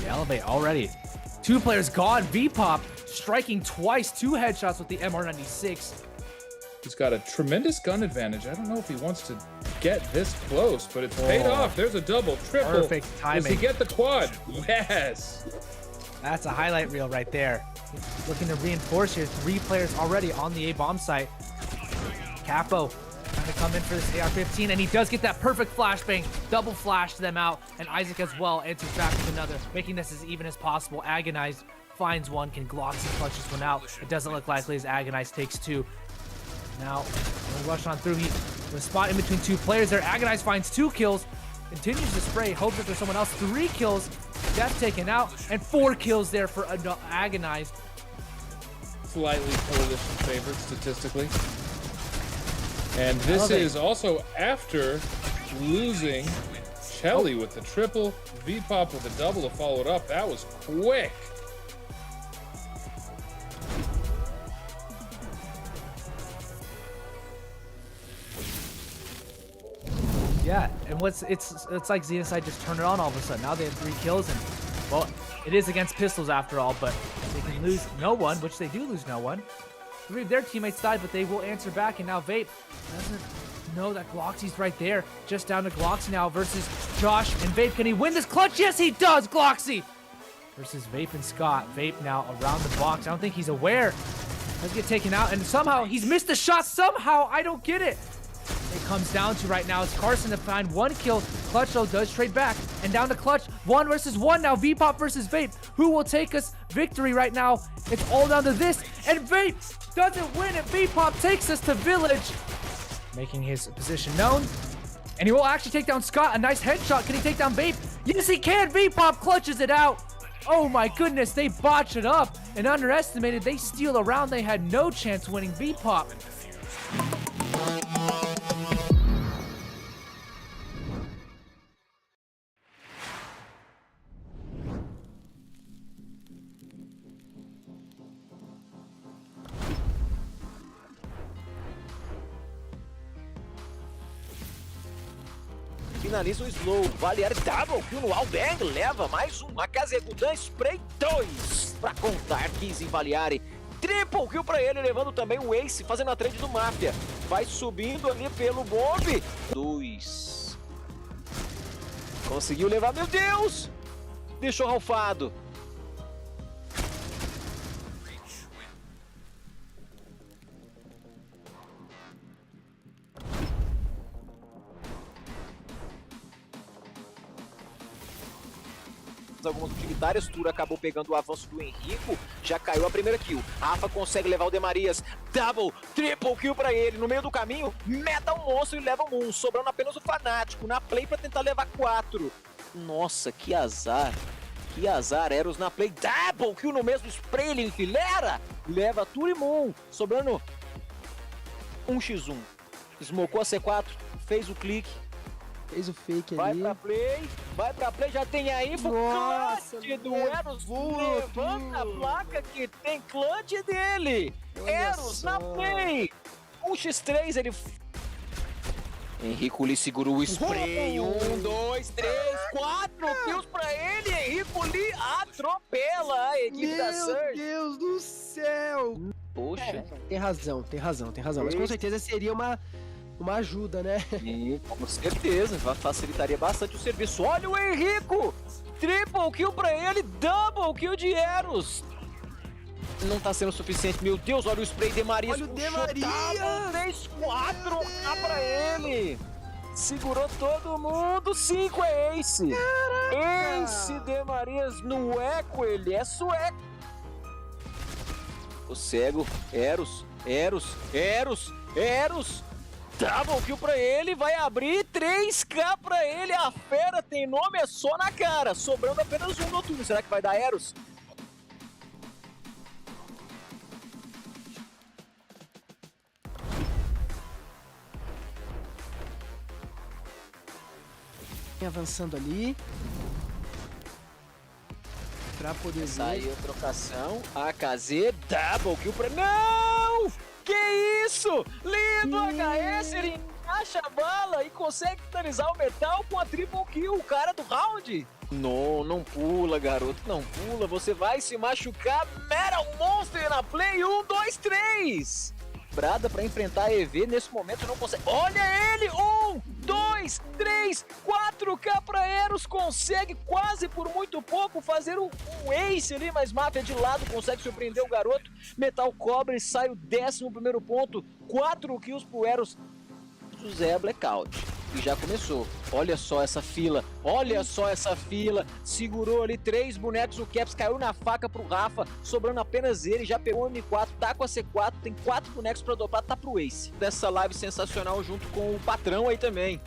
Elevate already. 2 players gone. V-Pop striking twice. 2 headshots with the MR96. He's got a tremendous gun advantage. I don't know if he wants to get this close, but it's paid off. There's a double, triple. Perfect timing. Does he get the quad? Yes. That's a highlight reel right there. Looking to reinforce here. 3 players already on the A-bomb site. Capo trying to come in for this AR-15, and he does get that perfect flashbang. Double flash them out, and Isaac as well answers back with another, making this as even as possible. Agonized finds one. Can Glocksy clutch this one out? It doesn't look likely as Agonized takes 2. Now, we'll rush on through. The spot in between 2 players there. Agonized finds 2 kills. Continues to spray. Hopes that there's someone else. 3 kills. Death taken out. And 4 kills there for Agonized. Slightly Coalition favorite statistically. And this is also after losing Chelly with the triple, V-Pop with a double to follow it up. That was quick. Yeah, and it's like Xenocide just turned it on all of a sudden. Now they have 3 kills, and well, it is against pistols after all, but they can lose no one, which they do lose no one. 3 of their teammates died, but they will answer back, and now Vape doesn't know that Glocksy's right there. Just down to Glocksy now versus Josh and Vape. Can he win this clutch? Yes, he does! Glocksy versus Vape and Scott. Vape now around the box. I don't think he's aware. Does get taken out, and somehow he's missed the shot. Somehow, I don't get it. It comes down to right now is Carson to find 1 kill. Clutch though does trade back, and down to Clutch. 1 versus 1 now. V-Pop versus Vape. Who will take us victory right now? It's all down to this, and Vape doesn't win it. V-Pop takes us to Village, making his position known. And he will actually take down Scott. A nice headshot. Can he take down Vape? Yes, he can. V-Pop clutches it out. Oh my goodness, they botch it up and underestimated. They steal a round they had no chance winning. V-Pop. Finaliza o slow, Valiari double kill no Wallbang, leva mais um, a Kazegudan Spray 2 pra contar, 15 em Valiari, triple kill pra ele, levando também o Ace, fazendo a trade do Máfia, vai subindo ali pelo bombe, 2, conseguiu levar, meu Deus, deixou ralfado. Algumas utilitárias, Tura acabou pegando o avanço do Henrico, já caiu a primeira kill, Rafa consegue levar o Demarias, double, triple kill pra ele, no meio do caminho, meta um monstro e leva um, sobrando apenas o Fanático, na play pra tentar levar 4, nossa, que azar, Eros na play, double kill no mesmo spray, ele enfilera, leva Tura e Moon, sobrando 1x1, smocou a C4, fez o clique, Fez o fake vai ali. Vai pra play, já tem a info, clutch do Eros, levanta a placa que tem clutch dele, Eros na play, 1x3 ele... Henrico Lee segurou o spray, 1, 2, 3, 4 kills pra ele, Henrico Lee atropela a equipe da Surge. Meu Deus do céu! Poxa. Tem razão. Mas com certeza seria uma ajuda, né? Sim, com certeza, facilitaria bastante o serviço. Olha o Henrico! Triple kill pra ele, double kill de Eros. Não tá sendo suficiente, meu Deus, olha o spray de Maria. Olha o De Maria! 3, 4 pra ele. Segurou todo mundo, 5 é Ace. Caraca! Ace de Marias no eco, ele é sueco. O cego, Eros. Double kill pra ele, vai abrir 3k pra ele, a fera tem nome, é só na cara, sobrando apenas um noturno, será que vai dar Eros? Avançando ali. Pra poder Saiu a trocação, AKZ, double kill pra... Não! Que isso? Lindo HS, ele encaixa a bala e consegue finalizar o metal com a triple kill, o cara do round. Não pula, garoto, não pula, você vai se machucar. Metal Monster na play, 1, 2, 3. Brada pra enfrentar a EV, nesse momento não consegue. Olha ele, 1, 2, 3, 4k pra Eros, consegue quase por muito pouco fazer um ace ali, mas Máfia de lado consegue surpreender o garoto. Metal Cobre sai o 11º ponto, 4 kills pro Eros. José Blackout. E já começou. Olha só essa fila. Segurou ali 3 bonecos. O Caps caiu na faca pro Rafa. Sobrando apenas ele. Já pegou o M4. Tá com a C4. Tem 4 bonecos pra dopar. Tá pro Ace. Dessa live sensacional junto com o patrão aí também.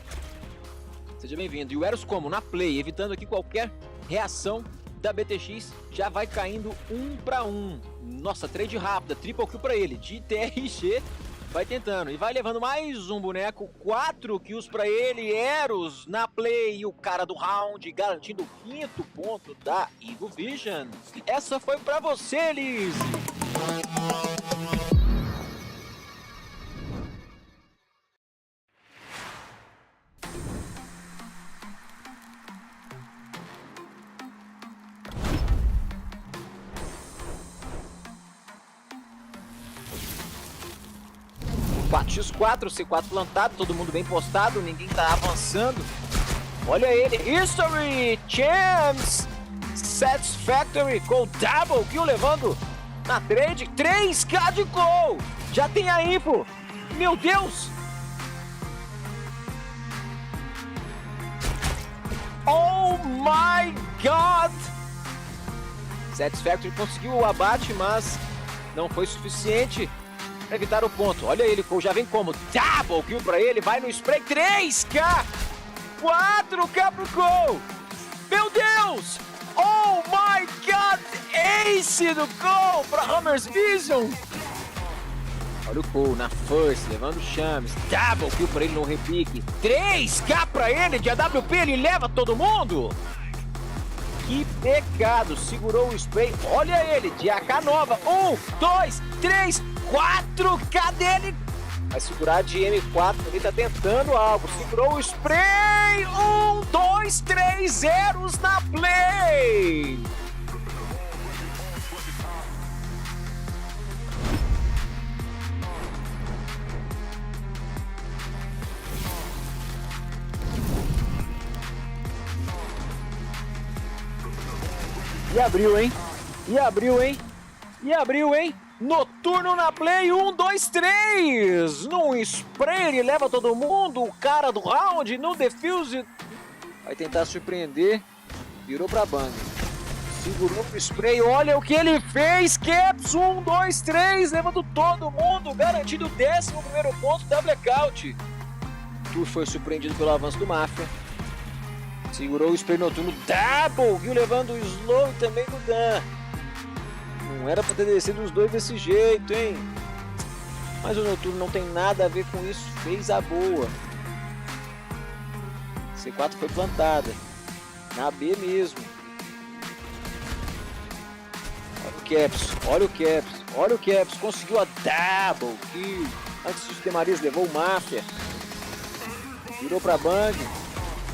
Seja bem-vindo. E o Eros como? Na play. Evitando aqui qualquer reação da BTX. Já vai caindo 1 para 1. Nossa, trade rápida. Triple kill pra ele. De TRG. Vai tentando e vai levando mais um boneco, 4 kills pra ele, Eros na play, o cara do round garantindo o 5º ponto da Eagle Vision. Essa foi pra você, Liz. X4, C4 plantado, todo mundo bem postado, ninguém tá avançando. Olha ele, History, Champs, Satisfactory com double kill levando na trade, 3k de gol. Já tem a info, meu Deus. Oh my God. Satisfactory conseguiu o abate, mas não foi suficiente para evitar o ponto. Olha ele, já vem como double kill pra ele, vai no spray, 3k, 4k pro Cole. Meu Deus! Oh my God! Ace do Cole para Hammers Vision. Olha o Cole na first, levando o Chames. Double kill para ele no repique. 3K para ele de AWP, ele leva todo mundo. Que pecado, segurou o spray. Olha ele, de AK nova. 1, 2, 3, 4K dele. Vai segurar de M4, ele tá tentando algo. Segurou o spray. 1, 2, 3 zeros na play. E abriu, hein? E abriu, hein? E abriu, hein? Noturno na play, 1, 2, 3. Num spray, ele leva todo mundo. O cara do round no defuse. Vai tentar surpreender. Virou pra bang. Segurou o spray. Olha o que ele fez. Caps, 1, 2, 3. Levando todo mundo. Garantido o 11º ponto da Blackout. Tu foi surpreendido pelo avanço do Mafia. Segurou o spray noturno. Double kill levando o slow e também do Dan. Não era pra ter descido os dois desse jeito, hein? Mas o Noturno não tem nada a ver com isso. Fez a boa. C4 foi plantada. Na B mesmo. Olha o Caps. Olha o Caps. Olha o Caps. Conseguiu a double kill. Antes disso, o Demarias levou o Mafia. Virou pra bang.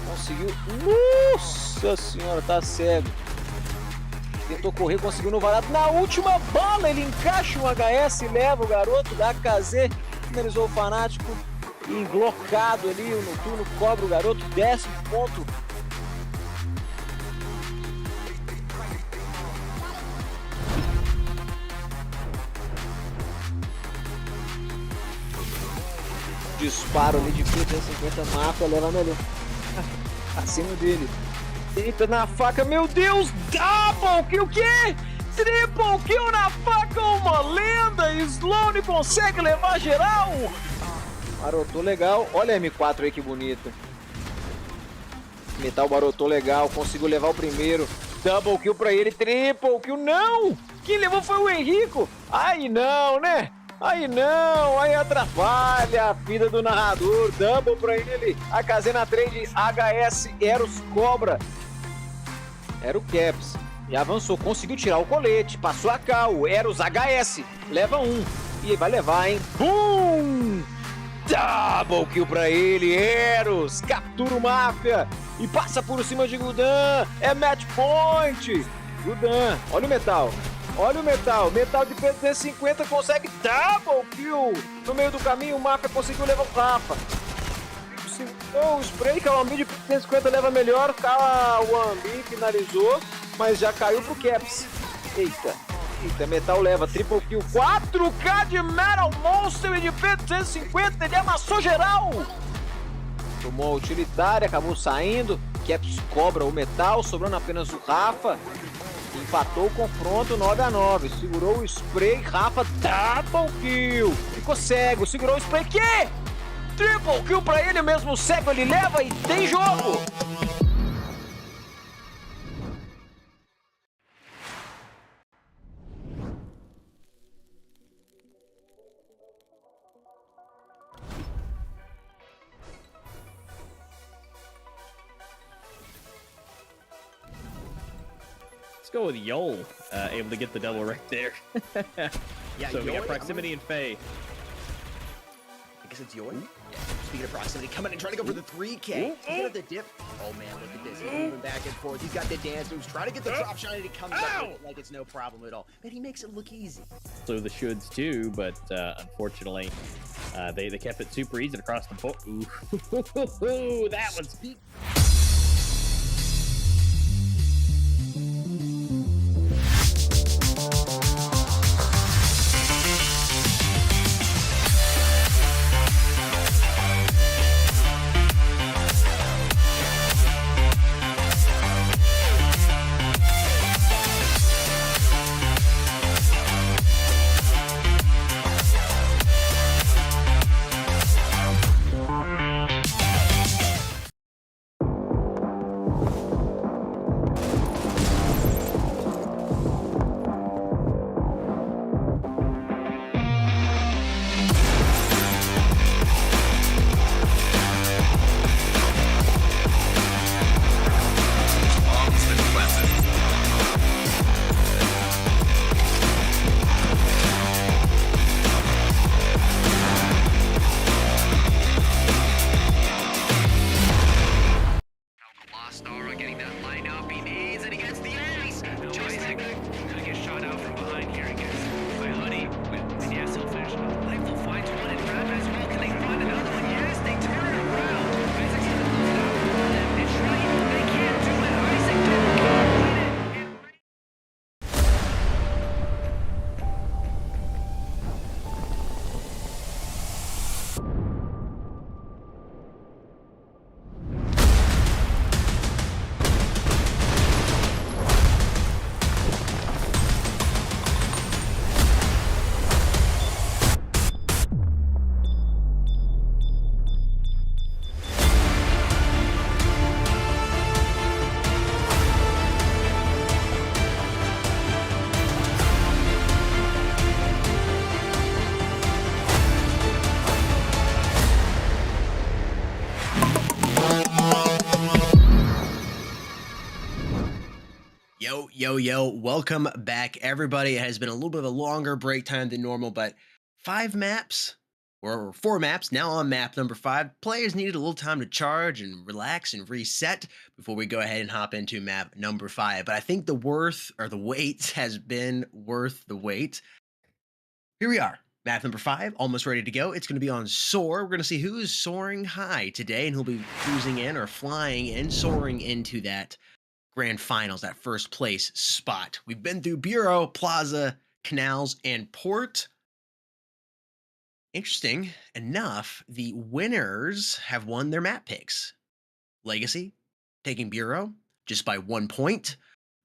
Conseguiu. Nossa senhora, tá cego. Tentou correr, conseguiu no varado. Na última bala, ele encaixa um HS e leva o garoto da KZ. Finalizou o Fanático. E blocado ali, o Noturno cobra o garoto. 10º ponto. Disparo ali de 50 Mafia, levando ele acima dele. Eita, na faca, meu Deus! Double kill, o quê? Triple kill na faca, uma lenda! Sloane consegue levar geral! Barotou legal, olha a M4 aí que bonita. Metal barotou legal, conseguiu levar o primeiro. Double kill pra ele, triple kill, não! Quem levou foi o Henrico! Aí não, né? Aí não, aí atrapalha a vida do narrador. Double pra ele, a KZ na trade, HS, Eros cobra. Era o Caps. E avançou, conseguiu tirar o colete. Passou a K, o Eros HS. Leva um. E vai levar, hein? Boom! Double kill pra ele. Eros captura o Mafia. E passa por cima de Gudan. É match point. Gudan, olha o metal. Olha o metal. Metal de P250 consegue double kill. No meio do caminho, o Mafia conseguiu levar o Rafa. O spray, Calambi de 150 leva melhor. O Ambi finalizou, mas já caiu pro Caps. Eita, Metal leva triple kill. 4K de Metal Monster e de P250, ele amassou geral. Tomou a utilitária, acabou saindo. Caps cobra o Metal, sobrando apenas o Rafa. Empatou o confronto 9-9. Segurou o spray, Rafa, double kill. Ficou cego, segurou o spray, que? Triple kill pra ele mesmo, cego ele leva e tem jogo! Let's go with Yol, able to get the double right there. Yeah, so we got Yol, proximity and Faye. I guess it's Yoy. Speaking of proximity, coming and trying to go for the 3K. He's got the dip. Oh man, look at this. He's moving back and forth. He's got the dance moves. Trying to get the drop shot and he comes up with it like it's no problem at all. Man, he makes it look easy. So the shoulds too, but unfortunately, they kept it super easy across the board. Ooh, that one's Yo, welcome back, everybody. It has been a little bit of a longer break time than normal, but 5 maps, or 4 maps, now on map number 5. Players needed a little time to charge and relax and reset before we go ahead and hop into map number 5. But I think the wait has been worth the wait. Here we are. Map number 5, almost ready to go. It's going to be on Soar. We're going to see who is soaring high today, and who'll be cruising in or flying in, soaring into that grand finals, that first place spot. We've been through Bureau, Plaza, Canals, and Port. Interesting enough, the winners have won their map picks. Legacy taking Bureau just by 1 point.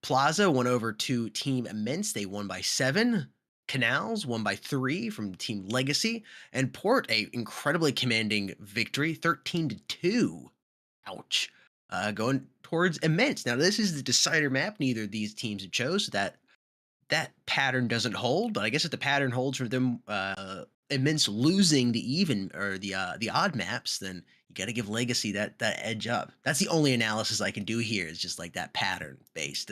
Plaza won over to Team Immense. They won by 7. Canals won by 3 from Team Legacy. And Port, a incredibly commanding victory, 13-2. Ouch. Going towards Immense. Now, this is the decider map. Neither of these teams have chose, so that pattern doesn't hold. But I guess if the pattern holds for them, Immense losing the even or the odd maps, then you got to give Legacy that edge up. That's the only analysis I can do here. Is just like that pattern based.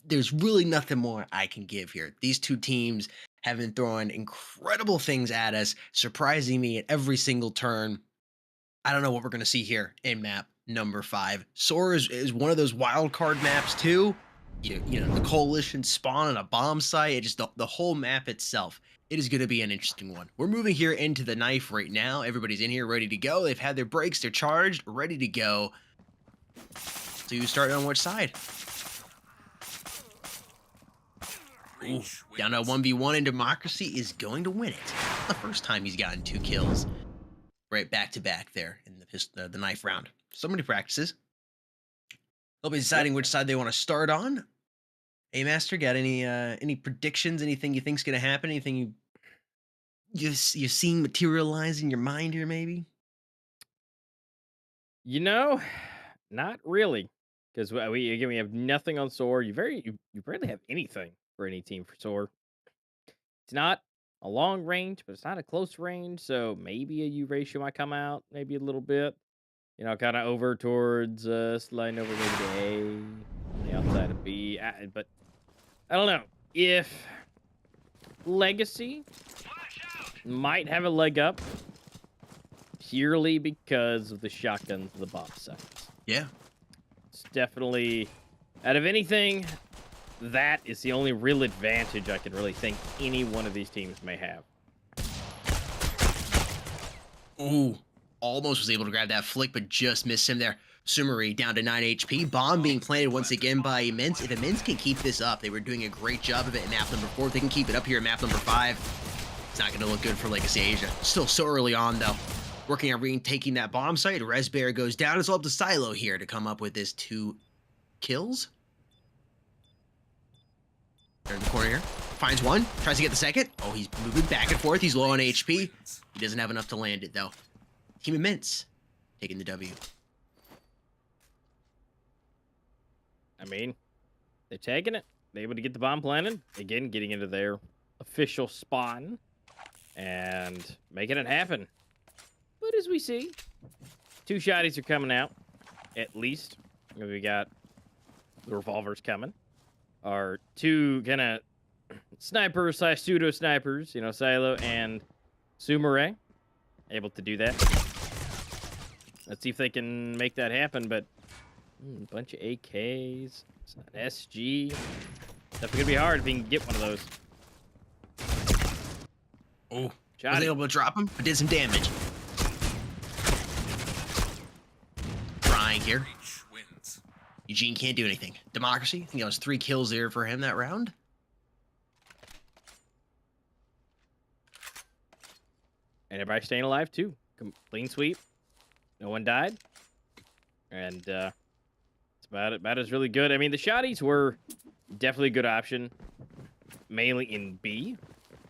There's really nothing more I can give here. These two teams have been throwing incredible things at us, surprising me at every single turn. I don't know what we're going to see here in map number 5. Soar is one of those wild card maps too. You know, the coalition spawn on a bomb site. It just the whole map itself. It is going to be an interesting one. We're moving here into the knife right now. Everybody's in here ready to go. They've had their breaks. They're charged, ready to go. So you start on which side? Ooh, down to 1v1, and Democracy is going to win it. The first time he's gotten 2 kills. Right back to back there in the knife round. So many practices. They'll be deciding which side they want to start on. Hey, Master, got any predictions? Anything you think's gonna happen? Anything you've seen materialize in your mind here, maybe? You know, not really, because we have nothing on Soar. You barely have anything for any team for Soar. It's not a long range, but it's not a close range, so maybe a U ratio might come out, maybe a little bit. You know, kind of over towards sliding over maybe to A, on the outside of B. But I don't know if Legacy might have a leg up purely because of the shotguns and the bomb sites. Yeah. It's definitely, out of anything, that is the only real advantage I can really think any one of these teams may have. Ooh, almost was able to grab that flick, but just missed him there. Sumeri down to 9 HP. Bomb being planted once again by Immense. If Immense can keep this up, they were doing a great job of it in map number 4. If they can keep it up here in map number 5, it's not going to look good for Legacy Asia. Still so early on, though. Working on retaking that bomb site. Resbear goes down. It's all up to Silo here to come up with his 2 kills. There in the corner here. Finds one. Tries to get the second. Oh, he's moving back and forth. He's low on HP. He doesn't have enough to land it, though. Team Immense taking the W. I mean, they're taking it. They're able to get the bomb planted. Again, getting into their official spawn and making it happen. But as we see, 2 shotties are coming out, at least. We got the revolvers coming. Our 2 kind of snipers / pseudo snipers, you know, Silo and Sumere, able to do that. Let's see if they can make that happen, but a bunch of AKs, an SG. Definitely gonna be hard if you can get one of those. Oh, was able to drop him, but did some damage. Trying here. Eugene can't do anything. Democracy, I think that was 3 kills there for him that round. And everybody staying alive too. Clean sweep. No one died. And it's about as really good. I mean, the shotties were definitely a good option, mainly in B,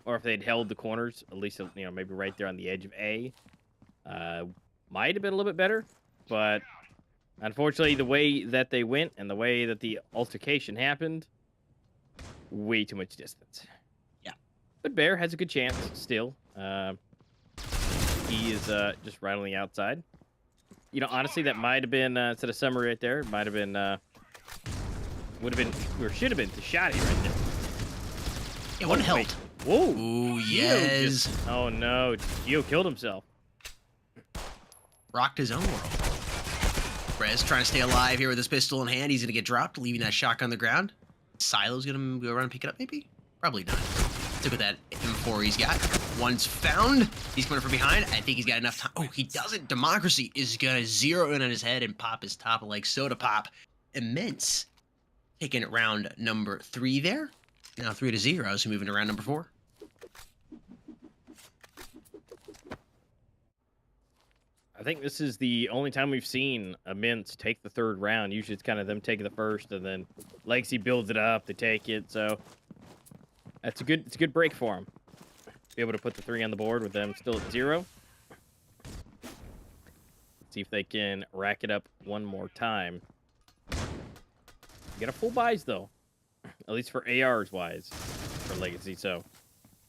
or if they'd held the corners, at least, you know, maybe right there on the edge of A, might have been a little bit better. But unfortunately, the way that they went and the way that the altercation happened, way too much distance. Yeah. But Bear has a good chance still. He is just right on the outside. You know, honestly, that might have been, instead of summary right there, it might have been would have been, or should have been, the shot right there. It wouldn't help. Whoa. Ooh, Gio yes. oh no, Gio killed himself. Rocked his own world. Rez trying to stay alive here with his pistol in hand. He's going to get dropped, leaving that shotgun on the ground. Silo's going to go around and pick it up, maybe? Probably not. Look at that M4 he's got. One's found. He's coming from behind. I think he's got enough time. Oh, he doesn't. Democracy is going to zero in on his head and pop his top like soda pop. Immense. Taking it round number 3 there. Now 3-0, so moving to round number 4. I think this is the only time we've seen Immense take the 3rd round. Usually it's kind of them taking the 1st, and then Legacy builds it up, they take it. So it's a good break for him. Be able to put the 3 on the board with them still at 0. See if they can rack it up one more time. Get a full buys though, at least for ARs wise for Legacy. So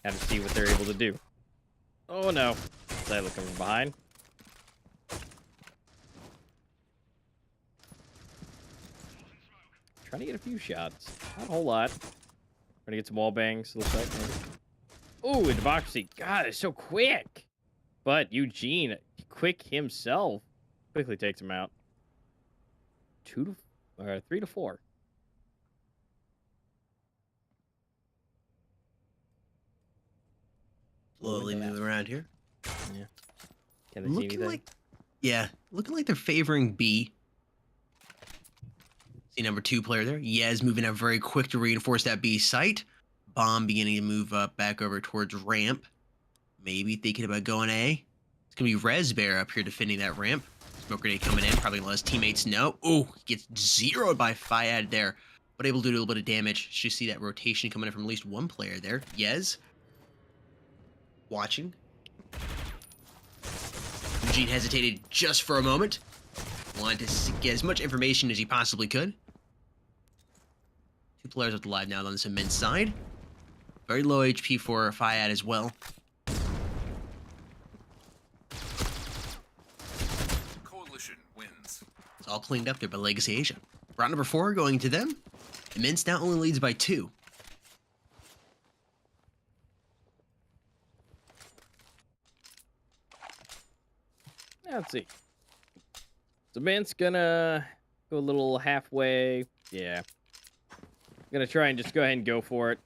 have to see what they're able to do. Oh no, Silo coming from behind. Trying to get a few shots. Not a whole lot. Trying to get some wall bangs. Looks like. Ooh, and Democracy. God, it's so quick. But Eugene, quick himself, quickly takes him out. 3-4. Slowly moving around here. Yeah. Can they see anything? Looking like they're favoring B. See number 2 player there. Yez moving up very quick to reinforce that B site. Bomb beginning to move up back over towards ramp. Maybe thinking about going A. It's going to be Rezbear up here defending that ramp. Smoke grenade coming in. Probably going to let his teammates know. Oh, gets zeroed by Fayad there. But able to do a little bit of damage. Should see that rotation coming in from at least one player there. Yez. Watching. Eugene hesitated just for a moment. Wanted to get as much information as he possibly could. 2 players with the live now on this immense side. Very low HP for Fayad as well. Coalition wins. It's all cleaned up there by Legacy Asia. Round number 4 going to them. Immense now only leads by 2. Let's see. So Mint's gonna go a little halfway. Yeah. Gonna try and just go ahead and go for it.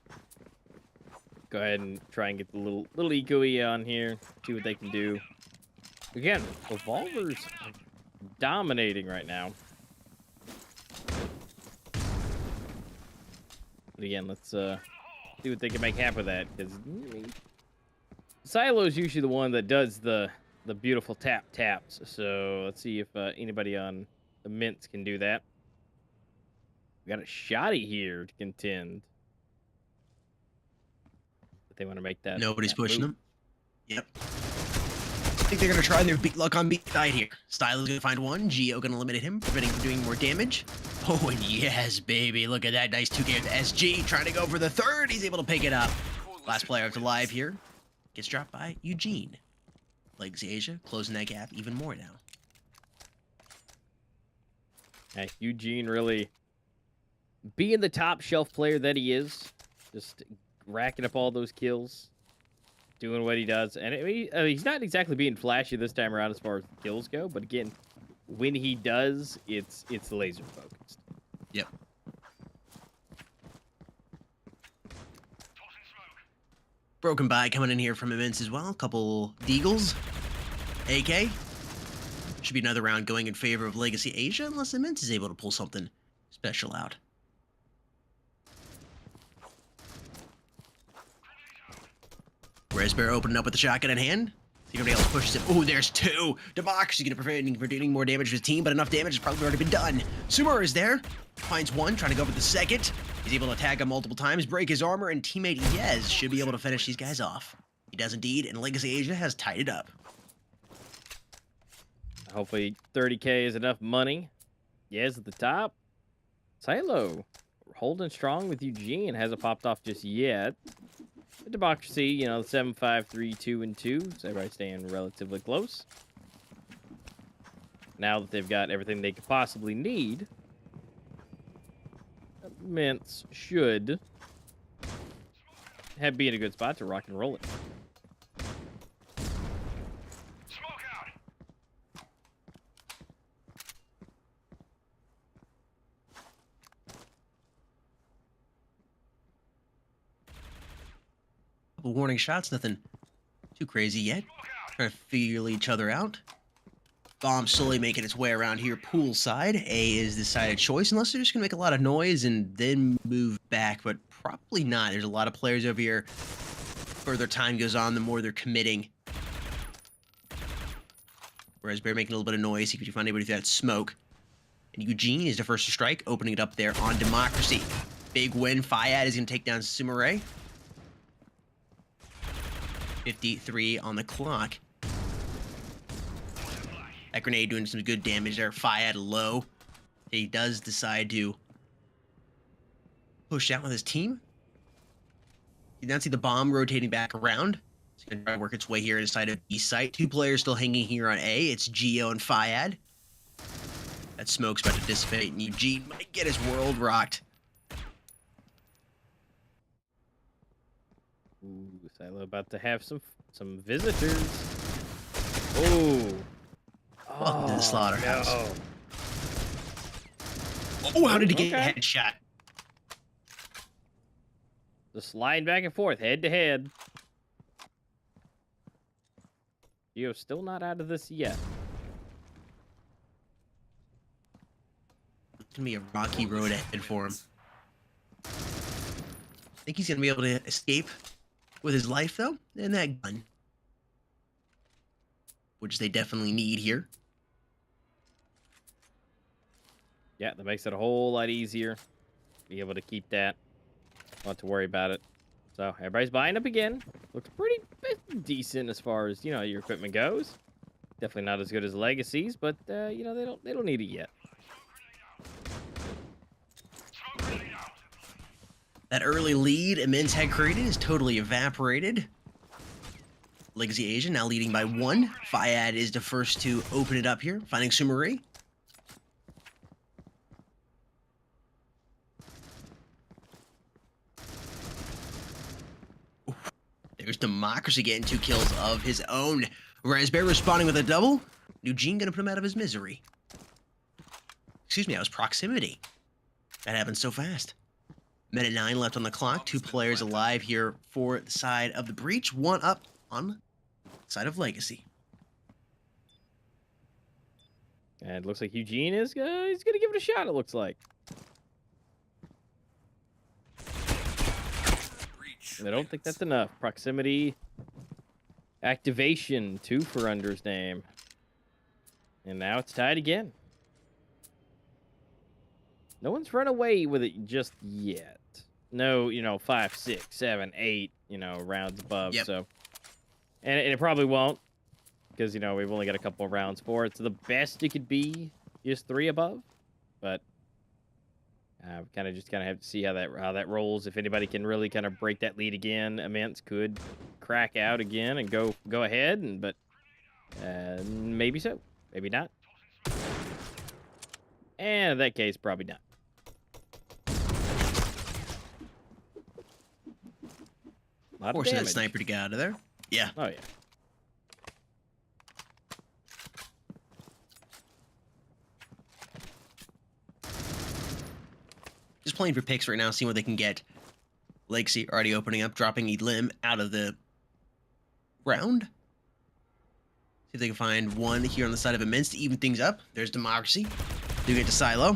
Go ahead and try and get the little eco-y on here. See what they can do. Again, Revolver's dominating right now. But again, let's see what they can make happen with that. Because Silo's usually the one that does the beautiful taps. So let's see if anybody on the Mints can do that. We got a shotty here to contend. But they want to make that. Nobody's that pushing move. them. Yep. I think they're going to try their beat luck on B side here. Stylo's going to find one. Geo going to eliminate him, preventing him from doing more damage. Oh, and yes, baby. Look at that nice 2K with SG. Trying to go for the 3rd. He's able to pick it up. Last player up alive here. Gets dropped by Eugene. Legacy Asia closing that gap even more now. Hey, Eugene really being the top shelf player that he is. Just racking up all those kills. Doing what he does. And he's not exactly being flashy this time around as far as kills go. But again, when he does, it's laser focused. Yep. Broken by coming in here from Immense as well. A couple Deagles. AK. Should be another round going in favor of Legacy Asia unless Immense is able to pull something special out. Rezbear opening up with the shotgun in hand. See if anybody else pushes him. Oh, there's 2. Democracy going to prevent for doing more damage to his team, but enough damage has probably already been done. Sumer is there. Finds one, trying to go for the 2nd. He's able to tag him multiple times, break his armor, and teammate Yez should be able to finish these guys off. He does indeed, and Legacy Asia has tied it up. Hopefully 30K is enough money. Yez at the top. Silo holding strong with Eugene. Hasn't popped off just yet. The Democracy, you know, 7, 5, 3, 2, and 2. So everybody staying relatively close. Now that they've got everything they could possibly need. Mints should be in a good spot to rock and roll it. Couple warning shots, nothing too crazy yet. Trying to feel each other out. Bomb slowly making its way around here poolside. A is the side of choice, unless they're just going to make a lot of noise and then move back, but probably not. There's a lot of players over here. Further time goes on, the more they're committing. Whereas Bear making a little bit of noise, see if you find anybody through that smoke. And Eugene is the first to strike, opening it up there on Democracy. Big win. Fayad is going to take down Sumare. 53 on the clock. That grenade doing some good damage there. Fayad low. He does decide to push out with his team. You now see the bomb rotating back around. It's going to try to work its way here inside of B site. Two players still hanging here on A. It's Geo and Fayad. That smoke's about to dissipate, and Eugene might get his world rocked. Ooh, Silo about to have some visitors. Oh. Welcome to the slaughterhouse. No. Oh, how did he get a headshot? Just sliding back and forth, head to head. Geo's still not out of this yet. It's going to be a rocky road ahead for him. I think he's going to be able to escape with his life, though, and that gun. Which they definitely need here. Yeah, that makes it a whole lot easier. Be able to keep that. Not to worry about it. So, everybody's buying up again. Looks pretty decent as far as, your equipment goes. Definitely not as good as Legacies, but, they don't need it yet. That early lead Immense had created is totally evaporated. Legacy Asia now leading by 1. Fayad is the first to open it up here, finding Sumari. There's Democracy getting 2 kills of his own. Raspberry responding with a double. Eugene gonna put him out of his misery. Excuse me, that was proximity. That happened so fast. Minute 9 left on the clock. 2 players alive here for the side of the breach. 1 up on the side of Legacy. And it looks like Eugene is he's gonna give it a shot, it looks like. I don't think that's enough. Proximity activation 2 for Under's name. And now it's tied again. No one's run away with it just yet. No, 5, 6, 7, 8, rounds above. Yep. So, and it probably won't, because we've only got a couple of rounds for it. So the best it could be is 3 above, but kind of have to see how that rolls. If anybody can really kind of break that lead again, Immense could crack out again and go ahead, but maybe so, maybe not. And in that case, probably not. Forcing that sniper to get out of there. Yeah. Oh, yeah. Just playing for picks right now, seeing what they can get. Legacy already opening up, dropping Elim out of the round. See if they can find 1 here on the side of Immense to even things up. There's Democracy. Do get to Silo.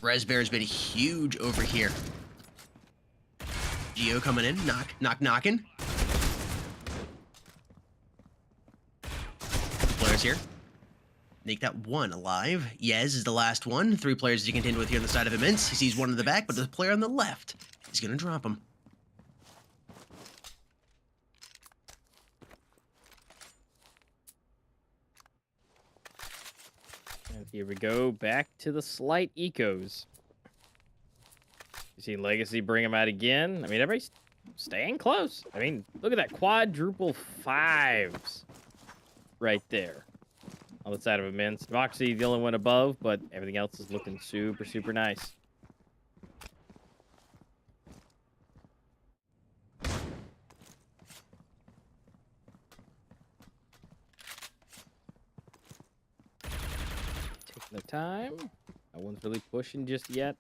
Resbear's been huge over here. Geo coming in, knocking. Players here. Make that 1 alive. Yez is the last one. 3 players to contend with here on the side of Immense. He sees 1 in the back, but the player on the left is going to drop him. And here we go, back to the slight ecos. You see Legacy bring him out again. I mean, everybody's staying close. I mean, look at that quadruple 5s right there on the side of Immense. Democracy, the only one above, but everything else is looking super, super nice. the time. No one's really pushing just yet.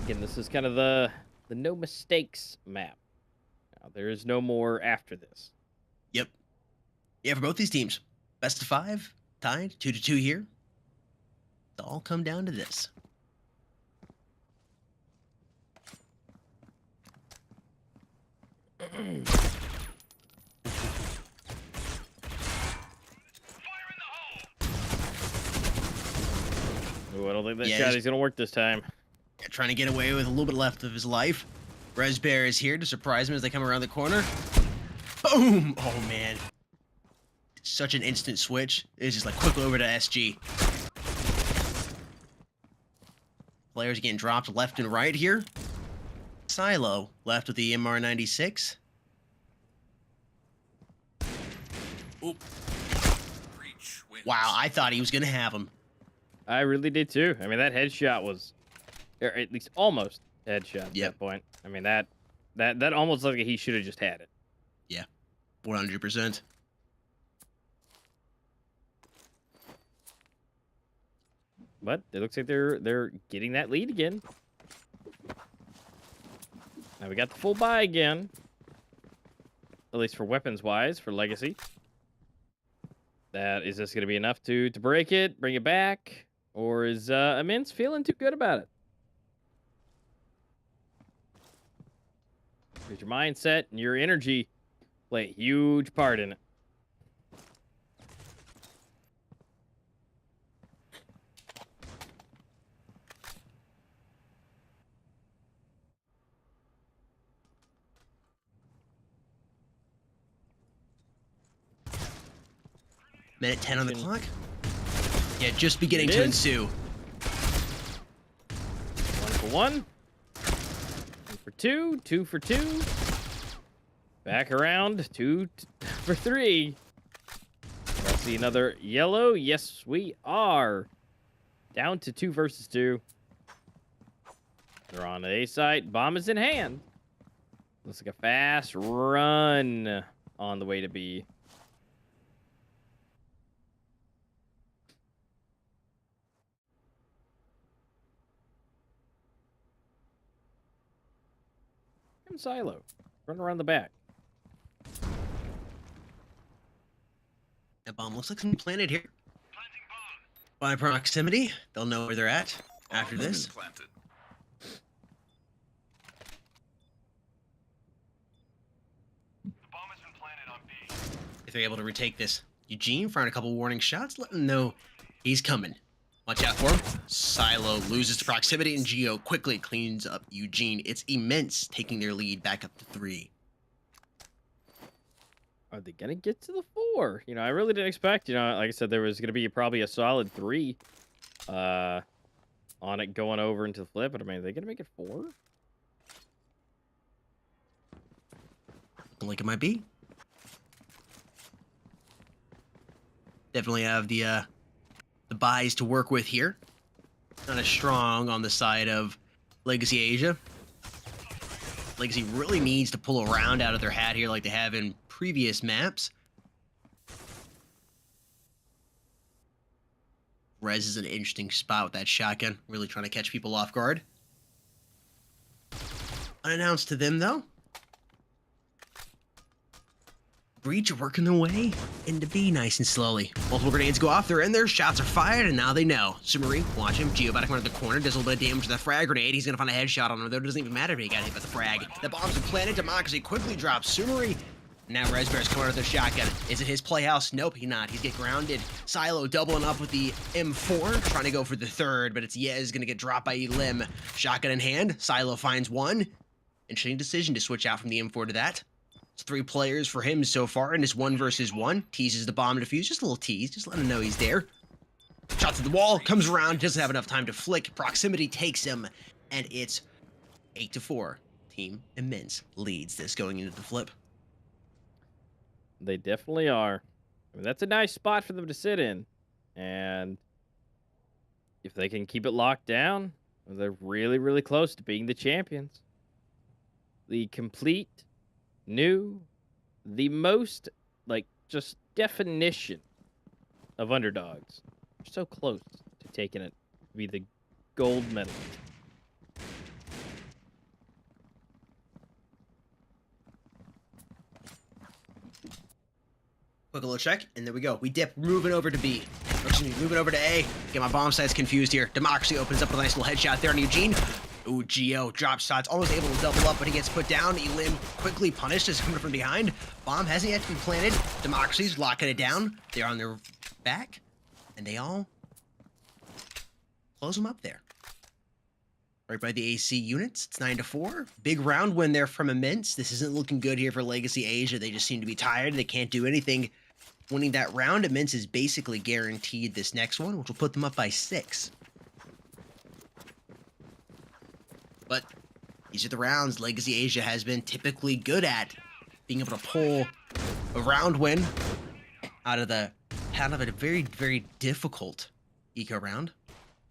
Again, this is kind of the no mistakes map. Now, there is no more after this. Yep. Yeah, for both these teams, best of 5, tied 2-2 here. It'll all come down to this. Ooh, I don't think that Yeah, shot is going to work this time. Trying to get away with a little bit left of his life. Resbear is here to surprise him as they come around the corner. Boom! Oh, man. Such an instant switch. It's just like quickly over to SG. Players getting dropped left and right here. Silo left with the MR96. Oop. Wow, I thought he was going to have him. I really did too. I mean, that headshot was, or at least almost headshot at that point. I mean, that almost looked like he should have just had it. Yeah, 100%. But it looks like they're getting that lead again. Now we got the full buy again. At least for weapons wise, for Legacy. Is this going to be enough to break it, bring it back? Or is Immense feeling too good about it? Because your mindset and your energy play a huge part in it. Minute 10 on the clock. Yeah, just beginning to ensue. 1 for 1. 1 for 2. 2 for 2. Back around. 2 for 3. Let's see another yellow. Yes, we are. Down to 2 versus 2. They're on the A site. Bomb is in hand. Looks like a fast run on the way to B. Silo. Run around the back. That bomb looks like something planted here. By proximity, they'll know where they're at after this. If they're able to retake this, Eugene firing a couple warning shots, let them know he's coming. Watch out for him. Silo loses to proximity, and Geo quickly cleans up Eugene. It's Immense taking their lead back up to 3. Are they going to get to the 4? You know, I really didn't expect, like I said, there was going to be probably a solid 3 on it going over into the flip. But, I mean, are they going to make it 4? Like it might be. Definitely have the buys to work with here. Not as strong on the side of Legacy Asia. Legacy really needs to pull a round out of their hat here like they have in previous maps. Rez is an interesting spot with that shotgun, really trying to catch people off guard. Unannounced to them, though. Breach are working their way into B nice and slowly. Multiple grenades go off, they're in there, shots are fired, and now they know. Sumeri, watch him. Geo about to come out of the corner, does a little bit of damage to that frag grenade. He's gonna find a headshot on him, though it doesn't even matter if he got hit by the frag. The bombs are planted, Democracy quickly drops Sumeri. Now Resbear's coming out with the shotgun. Is it his playhouse? Nope, he's not. He's get grounded. Silo doubling up with the M4, trying to go for the third, but it's Yez gonna get dropped by Elim. Shotgun in hand, Silo finds one. Interesting decision to switch out from the M4 to that. It's 3 players for him so far in this 1 versus 1. Teases the bomb defuse, just a little tease, just let him know he's there. Shot to the wall, comes around, doesn't have enough time to flick. Proximity takes him, and it's 8-4. Team Immense leads this going into the flip. They definitely are. I mean, that's a nice spot for them to sit in. And if they can keep it locked down, they're really, really close to being the champions. The complete, new, the most, just definition of underdogs. They're so close to taking it to be the gold medal. Quick little check, and there we go. We dip, moving over to B. Excuse me, moving over to A. Get my bomb sites confused here. Democracy opens up a nice little headshot there on Eugene. Ooh, Geo drops shots, almost able to double up, but he gets put down. Elim quickly punished as coming from behind. Bomb hasn't yet to be planted. Democracy's locking it down. They're on their back, and they all close them up there. Right by the AC units, it's 9-4. Big round win there from Immense. This isn't looking good here for Legacy Asia. They just seem to be tired. They can't do anything. Winning that round, Immense is basically guaranteed this next one, which will put them up by 6. But these are the rounds Legacy Asia has been typically good at, being able to pull a round win out of a very, very difficult eco round.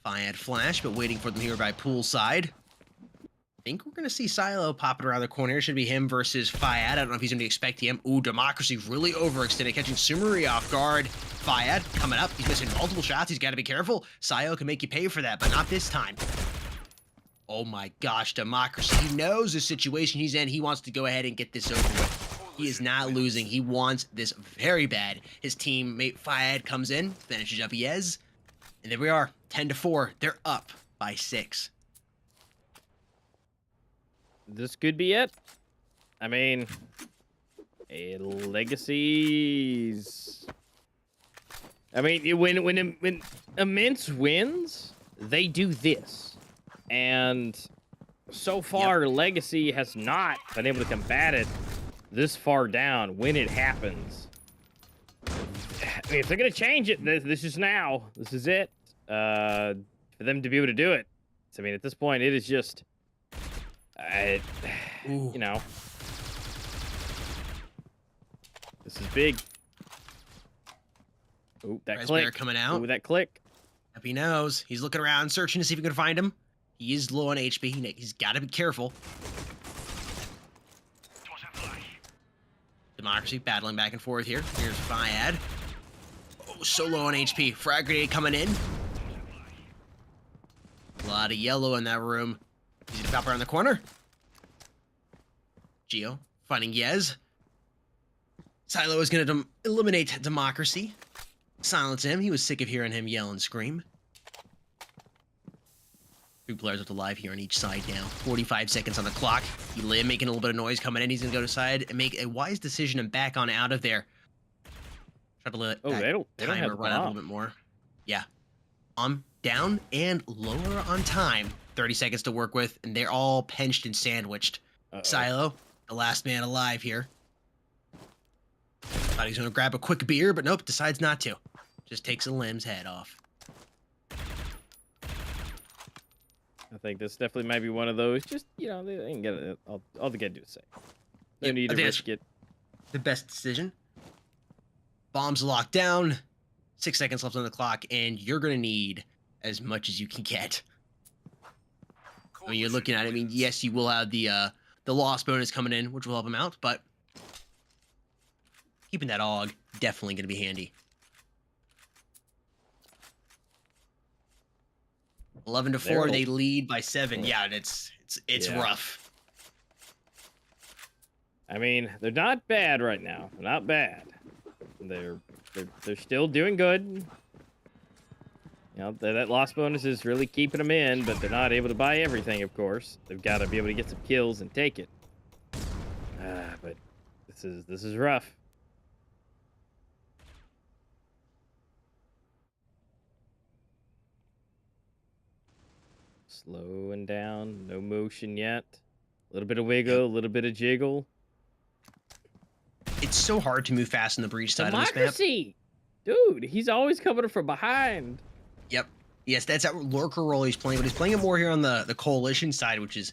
Fiad flash, but waiting for them here by poolside. I think we're going to see Silo popping around the corner. It should be him versus Fiad. I don't know if he's going to be expecting him. Ooh, Democracy really overextended, catching Sumeri off guard. Fiad coming up. He's missing multiple shots. He's got to be careful. Silo can make you pay for that, but not this time. Oh my gosh, Democracy. He knows the situation he's in. He wants to go ahead and get this over with. He is not losing. He wants this very bad. His teammate Fiad comes in, finishes up Yez. And there we are, 10-4. They're up by 6. This could be it. I mean, Legacies. I mean, when Immense wins, they do this, and so far, Legacy has not been able to combat it this far down when it happens. I mean, if they're gonna change it, this is now. This is it. For them to be able to do it. So, I mean, at this point, it is just, you know, this is big. Ooh, that click coming out. Ooh, that click. He knows. He's looking around, searching to see if he can find him. He is low on HP. He's got to be careful. Democracy battling back and forth here. Here's Fiad. Oh, so low on HP. Frag grenade coming in. A lot of yellow in that room. Easy to pop around the corner. Geo finding Yez. Silo is going to eliminate Democracy. Silence him. He was sick of hearing him yell and scream. 2 players left alive here on each side now. 45 seconds on the clock. Elim making a little bit of noise coming in. He's going to go to side and make a wise decision and back on out of there. Try to let that timer run out a little bit more. Yeah. Down and lower on time. 30 seconds to work with, and they're all pinched and sandwiched. Silo, the last man alive here. Thought he's going to grab a quick beer, but nope, decides not to. Just takes Elim's head off. I think this definitely might be one of those. Just, you know, they can get it. All they got to do is say. They need to risk it. The best decision. Bombs locked down. 6 seconds left on the clock, and you're going to need as much as you can get. I mean, you're looking at it. I mean, yes, you will have the loss bonus coming in, which will help him out, but keeping that AUG definitely going to be handy. 11-4, they lead by 7. Yeah, it's rough. I mean, they're not bad right now. They're not bad. They're still doing good. You know, that loss bonus is really keeping them in, but they're not able to buy everything, of course. They've got to be able to get some kills and take it. But this is rough. Slowing down, no motion yet. A little bit of wiggle, a little bit of jiggle. It's so hard to move fast in the breach side of this map. Democracy! Dude, he's always coming from behind. Yep. Yes, that's that lurker role he's playing, but he's playing it more here on the coalition side, which is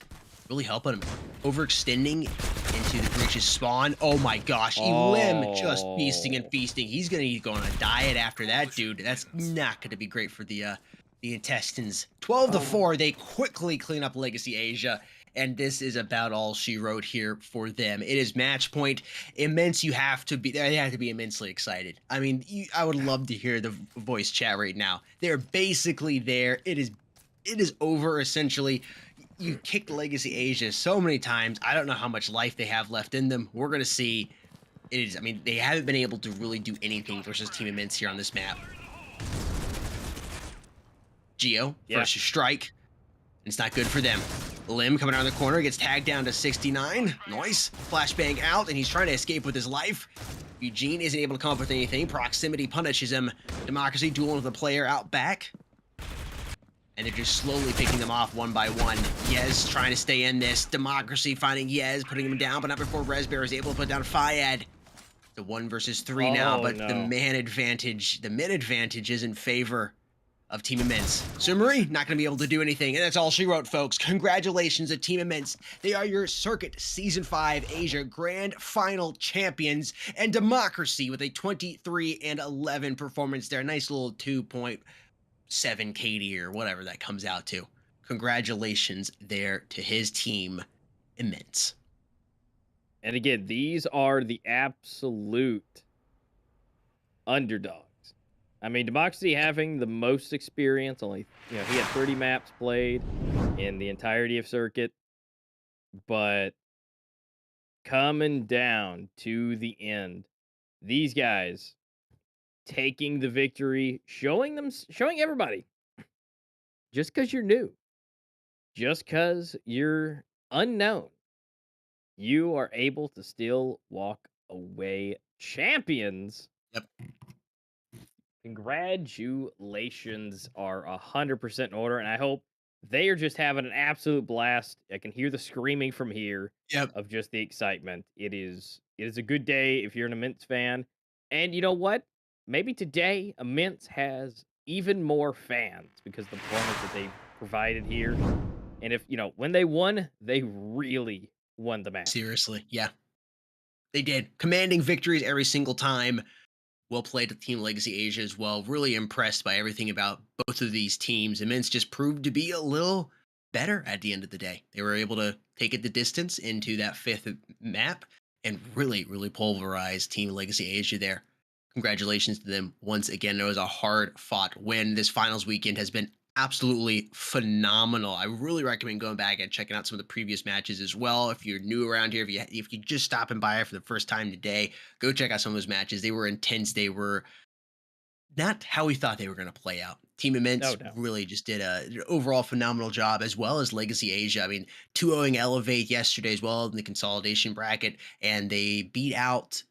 really helping him. Overextending into the breach's spawn. Oh my gosh, Elim just feasting and feasting. He's gonna go on a diet after that, dude. That's not gonna be great for the intestines. 12-4, they quickly clean up Legacy Asia, and this is about all she wrote here for them. It is match point. Immense, they have to be immensely excited. I mean, I would love to hear the voice chat right now. They're basically there. It is over essentially. You kicked Legacy Asia so many times. I don't know how much life they have left in them. We're gonna see. I mean, they haven't been able to really do anything versus Team Immense here on this map. Geo versus Strike. It's not good for them. Lim coming around the corner, gets tagged down to 69. Nice. Flashbang out, and he's trying to escape with his life. Eugene isn't able to come up with anything. Proximity punishes him. Democracy dueling with the player out back. And they're just slowly picking them off one by one. Yez trying to stay in this. Democracy finding Yez, putting him down, but not before Resbear is able to put down Fayad. The 1 versus 3 now, but the man advantage, the mid advantage is in favor of Team Immense. Sumeri, not going to be able to do anything, and that's all she wrote, folks. Congratulations to Team Immense. They are your Circuit Season 5 Asia Grand Final champions, and Democracy with a 23-11 performance there. Nice little 2.7 KD or whatever that comes out to. Congratulations there to his team, Immense. And again, these are the absolute underdogs. I mean, Democracy having the most experience, only, he had 30 maps played in the entirety of Circuit, but coming down to the end, these guys taking the victory, showing everybody, just because you're new, just because you're unknown, you are able to still walk away champions. Yep. Congratulations are 100% in order, and I hope they are just having an absolute blast. I can hear the screaming from here of just the excitement. It is a good day if you're an Immense fan. And you know what? Maybe today Immense has even more fans because the performance that they provided here. And if, when they won, they really won the match. Seriously, yeah. They did. Commanding victories every single time. Well played to Team Legacy Asia as well. Really impressed by everything about both of these teams. Immense just proved to be a little better at the end of the day. They were able to take it the distance into that 5th map and really, really pulverize Team Legacy Asia there. Congratulations to them once again. It was a hard-fought win. This finals weekend has been absolutely phenomenal. I really recommend going back and checking out some of the previous matches as well. If you're new around here, if you just stopping by for the first time today, go check out some of those matches. They were intense. They were not how we thought they were going to play out. Team Immense really just did an overall phenomenal job, as well as Legacy Asia. I mean, 2-0ing Elevate yesterday as well in the consolidation bracket, and they beat out,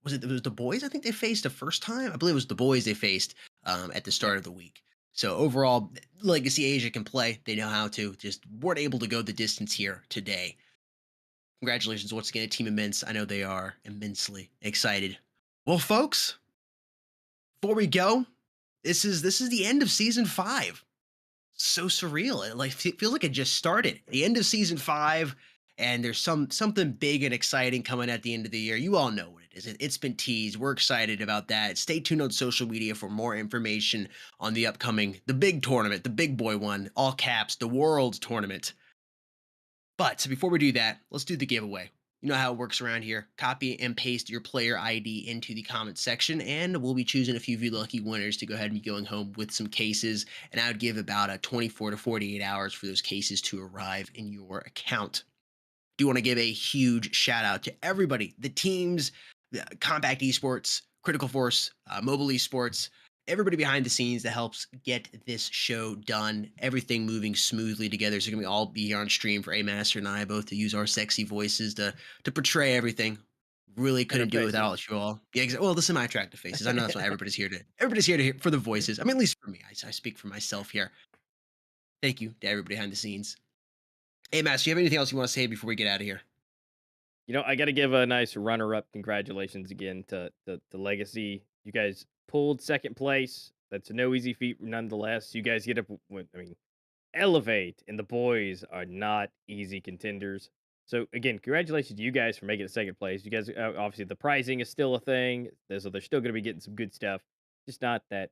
it was the boys I think they faced the first time? I believe it was the boys they faced at the start of the week. So overall, Legacy Asia can play. They know how to. Just weren't able to go the distance here today. Congratulations once again to Team Immense. I know they are immensely excited. Well, folks, before we go, this is the end of Season 5. So surreal. It feels like it just started. The end of Season 5, and there's something big and exciting coming at the end of the year. You all know what it is. It's been teased. We're excited about that. Stay tuned on social media for more information on the big tournament, the big boy one, all caps, the World Tournament. But before we do that, let's do the giveaway. You know how it works around here. Copy and paste your player ID into the comments section, and we'll be choosing a few of you lucky winners to go ahead and be going home with some cases. And I would give about a 24 to 48 hours for those cases to arrive in your account. Do want to give a huge shout out to everybody, the teams, Compact Esports, Critical Force, Mobile Esports, everybody behind the scenes that helps get this show done, everything moving smoothly together. So going to all be here on stream for A Master and I both to use our sexy voices to portray everything. Really couldn't do it without you all. Yeah, well, the semi-attractive faces. I know that's why everybody's here to hear for the voices. I mean, at least for me. I speak for myself here. Thank you to everybody behind the scenes. Hey, Master, do you have anything else you want to say before we get out of here? I got to give a nice runner-up congratulations again to Legacy. You guys pulled second place. That's no easy feat, nonetheless. You guys get up with, Elevate and the boys are not easy contenders. So, again, congratulations to you guys for making it second place. You guys, obviously, the pricing is still a thing, so they're still going to be getting some good stuff. Just not that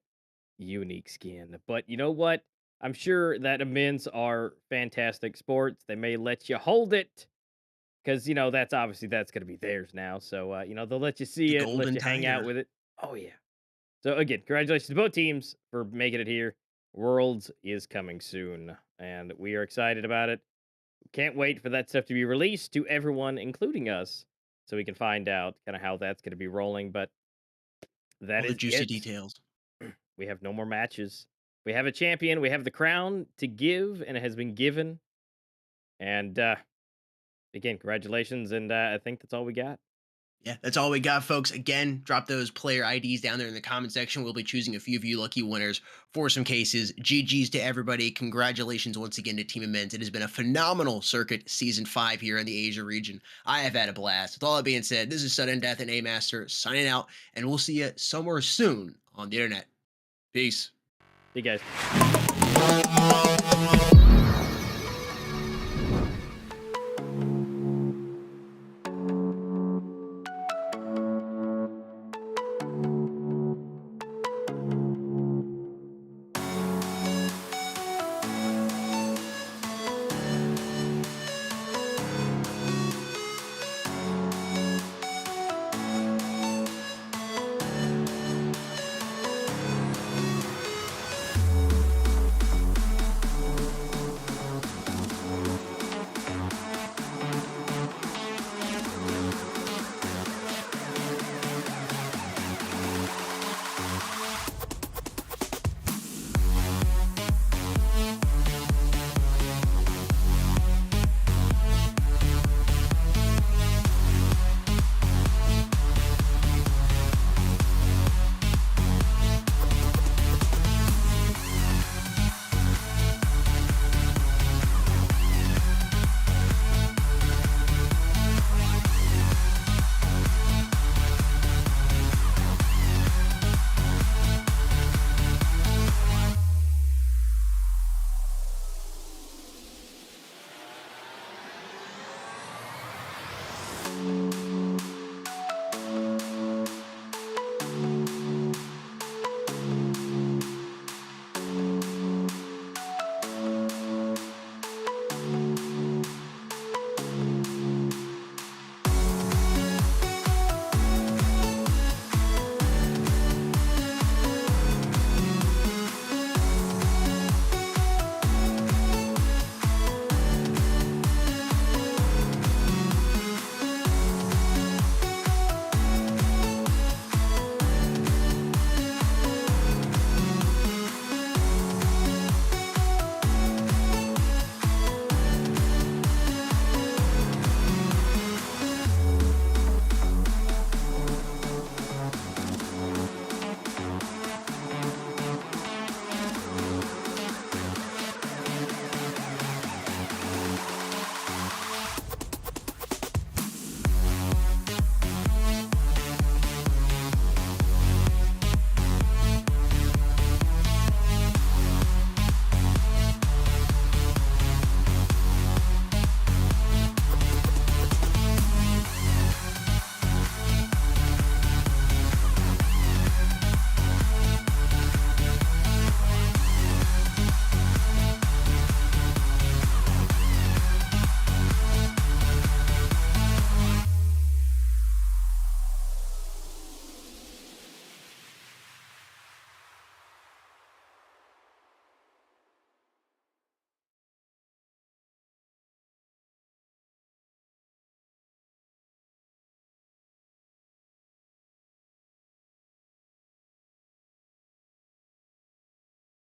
unique skin. But you know what? I'm sure that immense are fantastic sports. They may let you hold it because that's obviously that's going to be theirs now. So they'll let you The see it, let golden you hang out tiger. with it. Oh yeah. So again, congratulations to both teams for making it here. Worlds is coming soon, and we are excited about it. Can't wait for that stuff to be released to everyone, including us, so we can find out kind of how that's going to be rolling. But that All the is juicy it. details. We have no more matches. We have a champion. We have the crown to give, and it has been given. And again, congratulations. And I think that's all we got. Yeah, that's all we got, folks. Again, drop those player IDs down there in the comment section. We'll be choosing a few of you lucky winners for some cases. GG's to everybody. Congratulations once again to Team Immense. It has been a phenomenal circuit season 5 here in the Asia region. I have had a blast. With all that being said, this is Sudden Death and A Master signing out, and we'll see you somewhere soon on the internet. Peace. See you guys.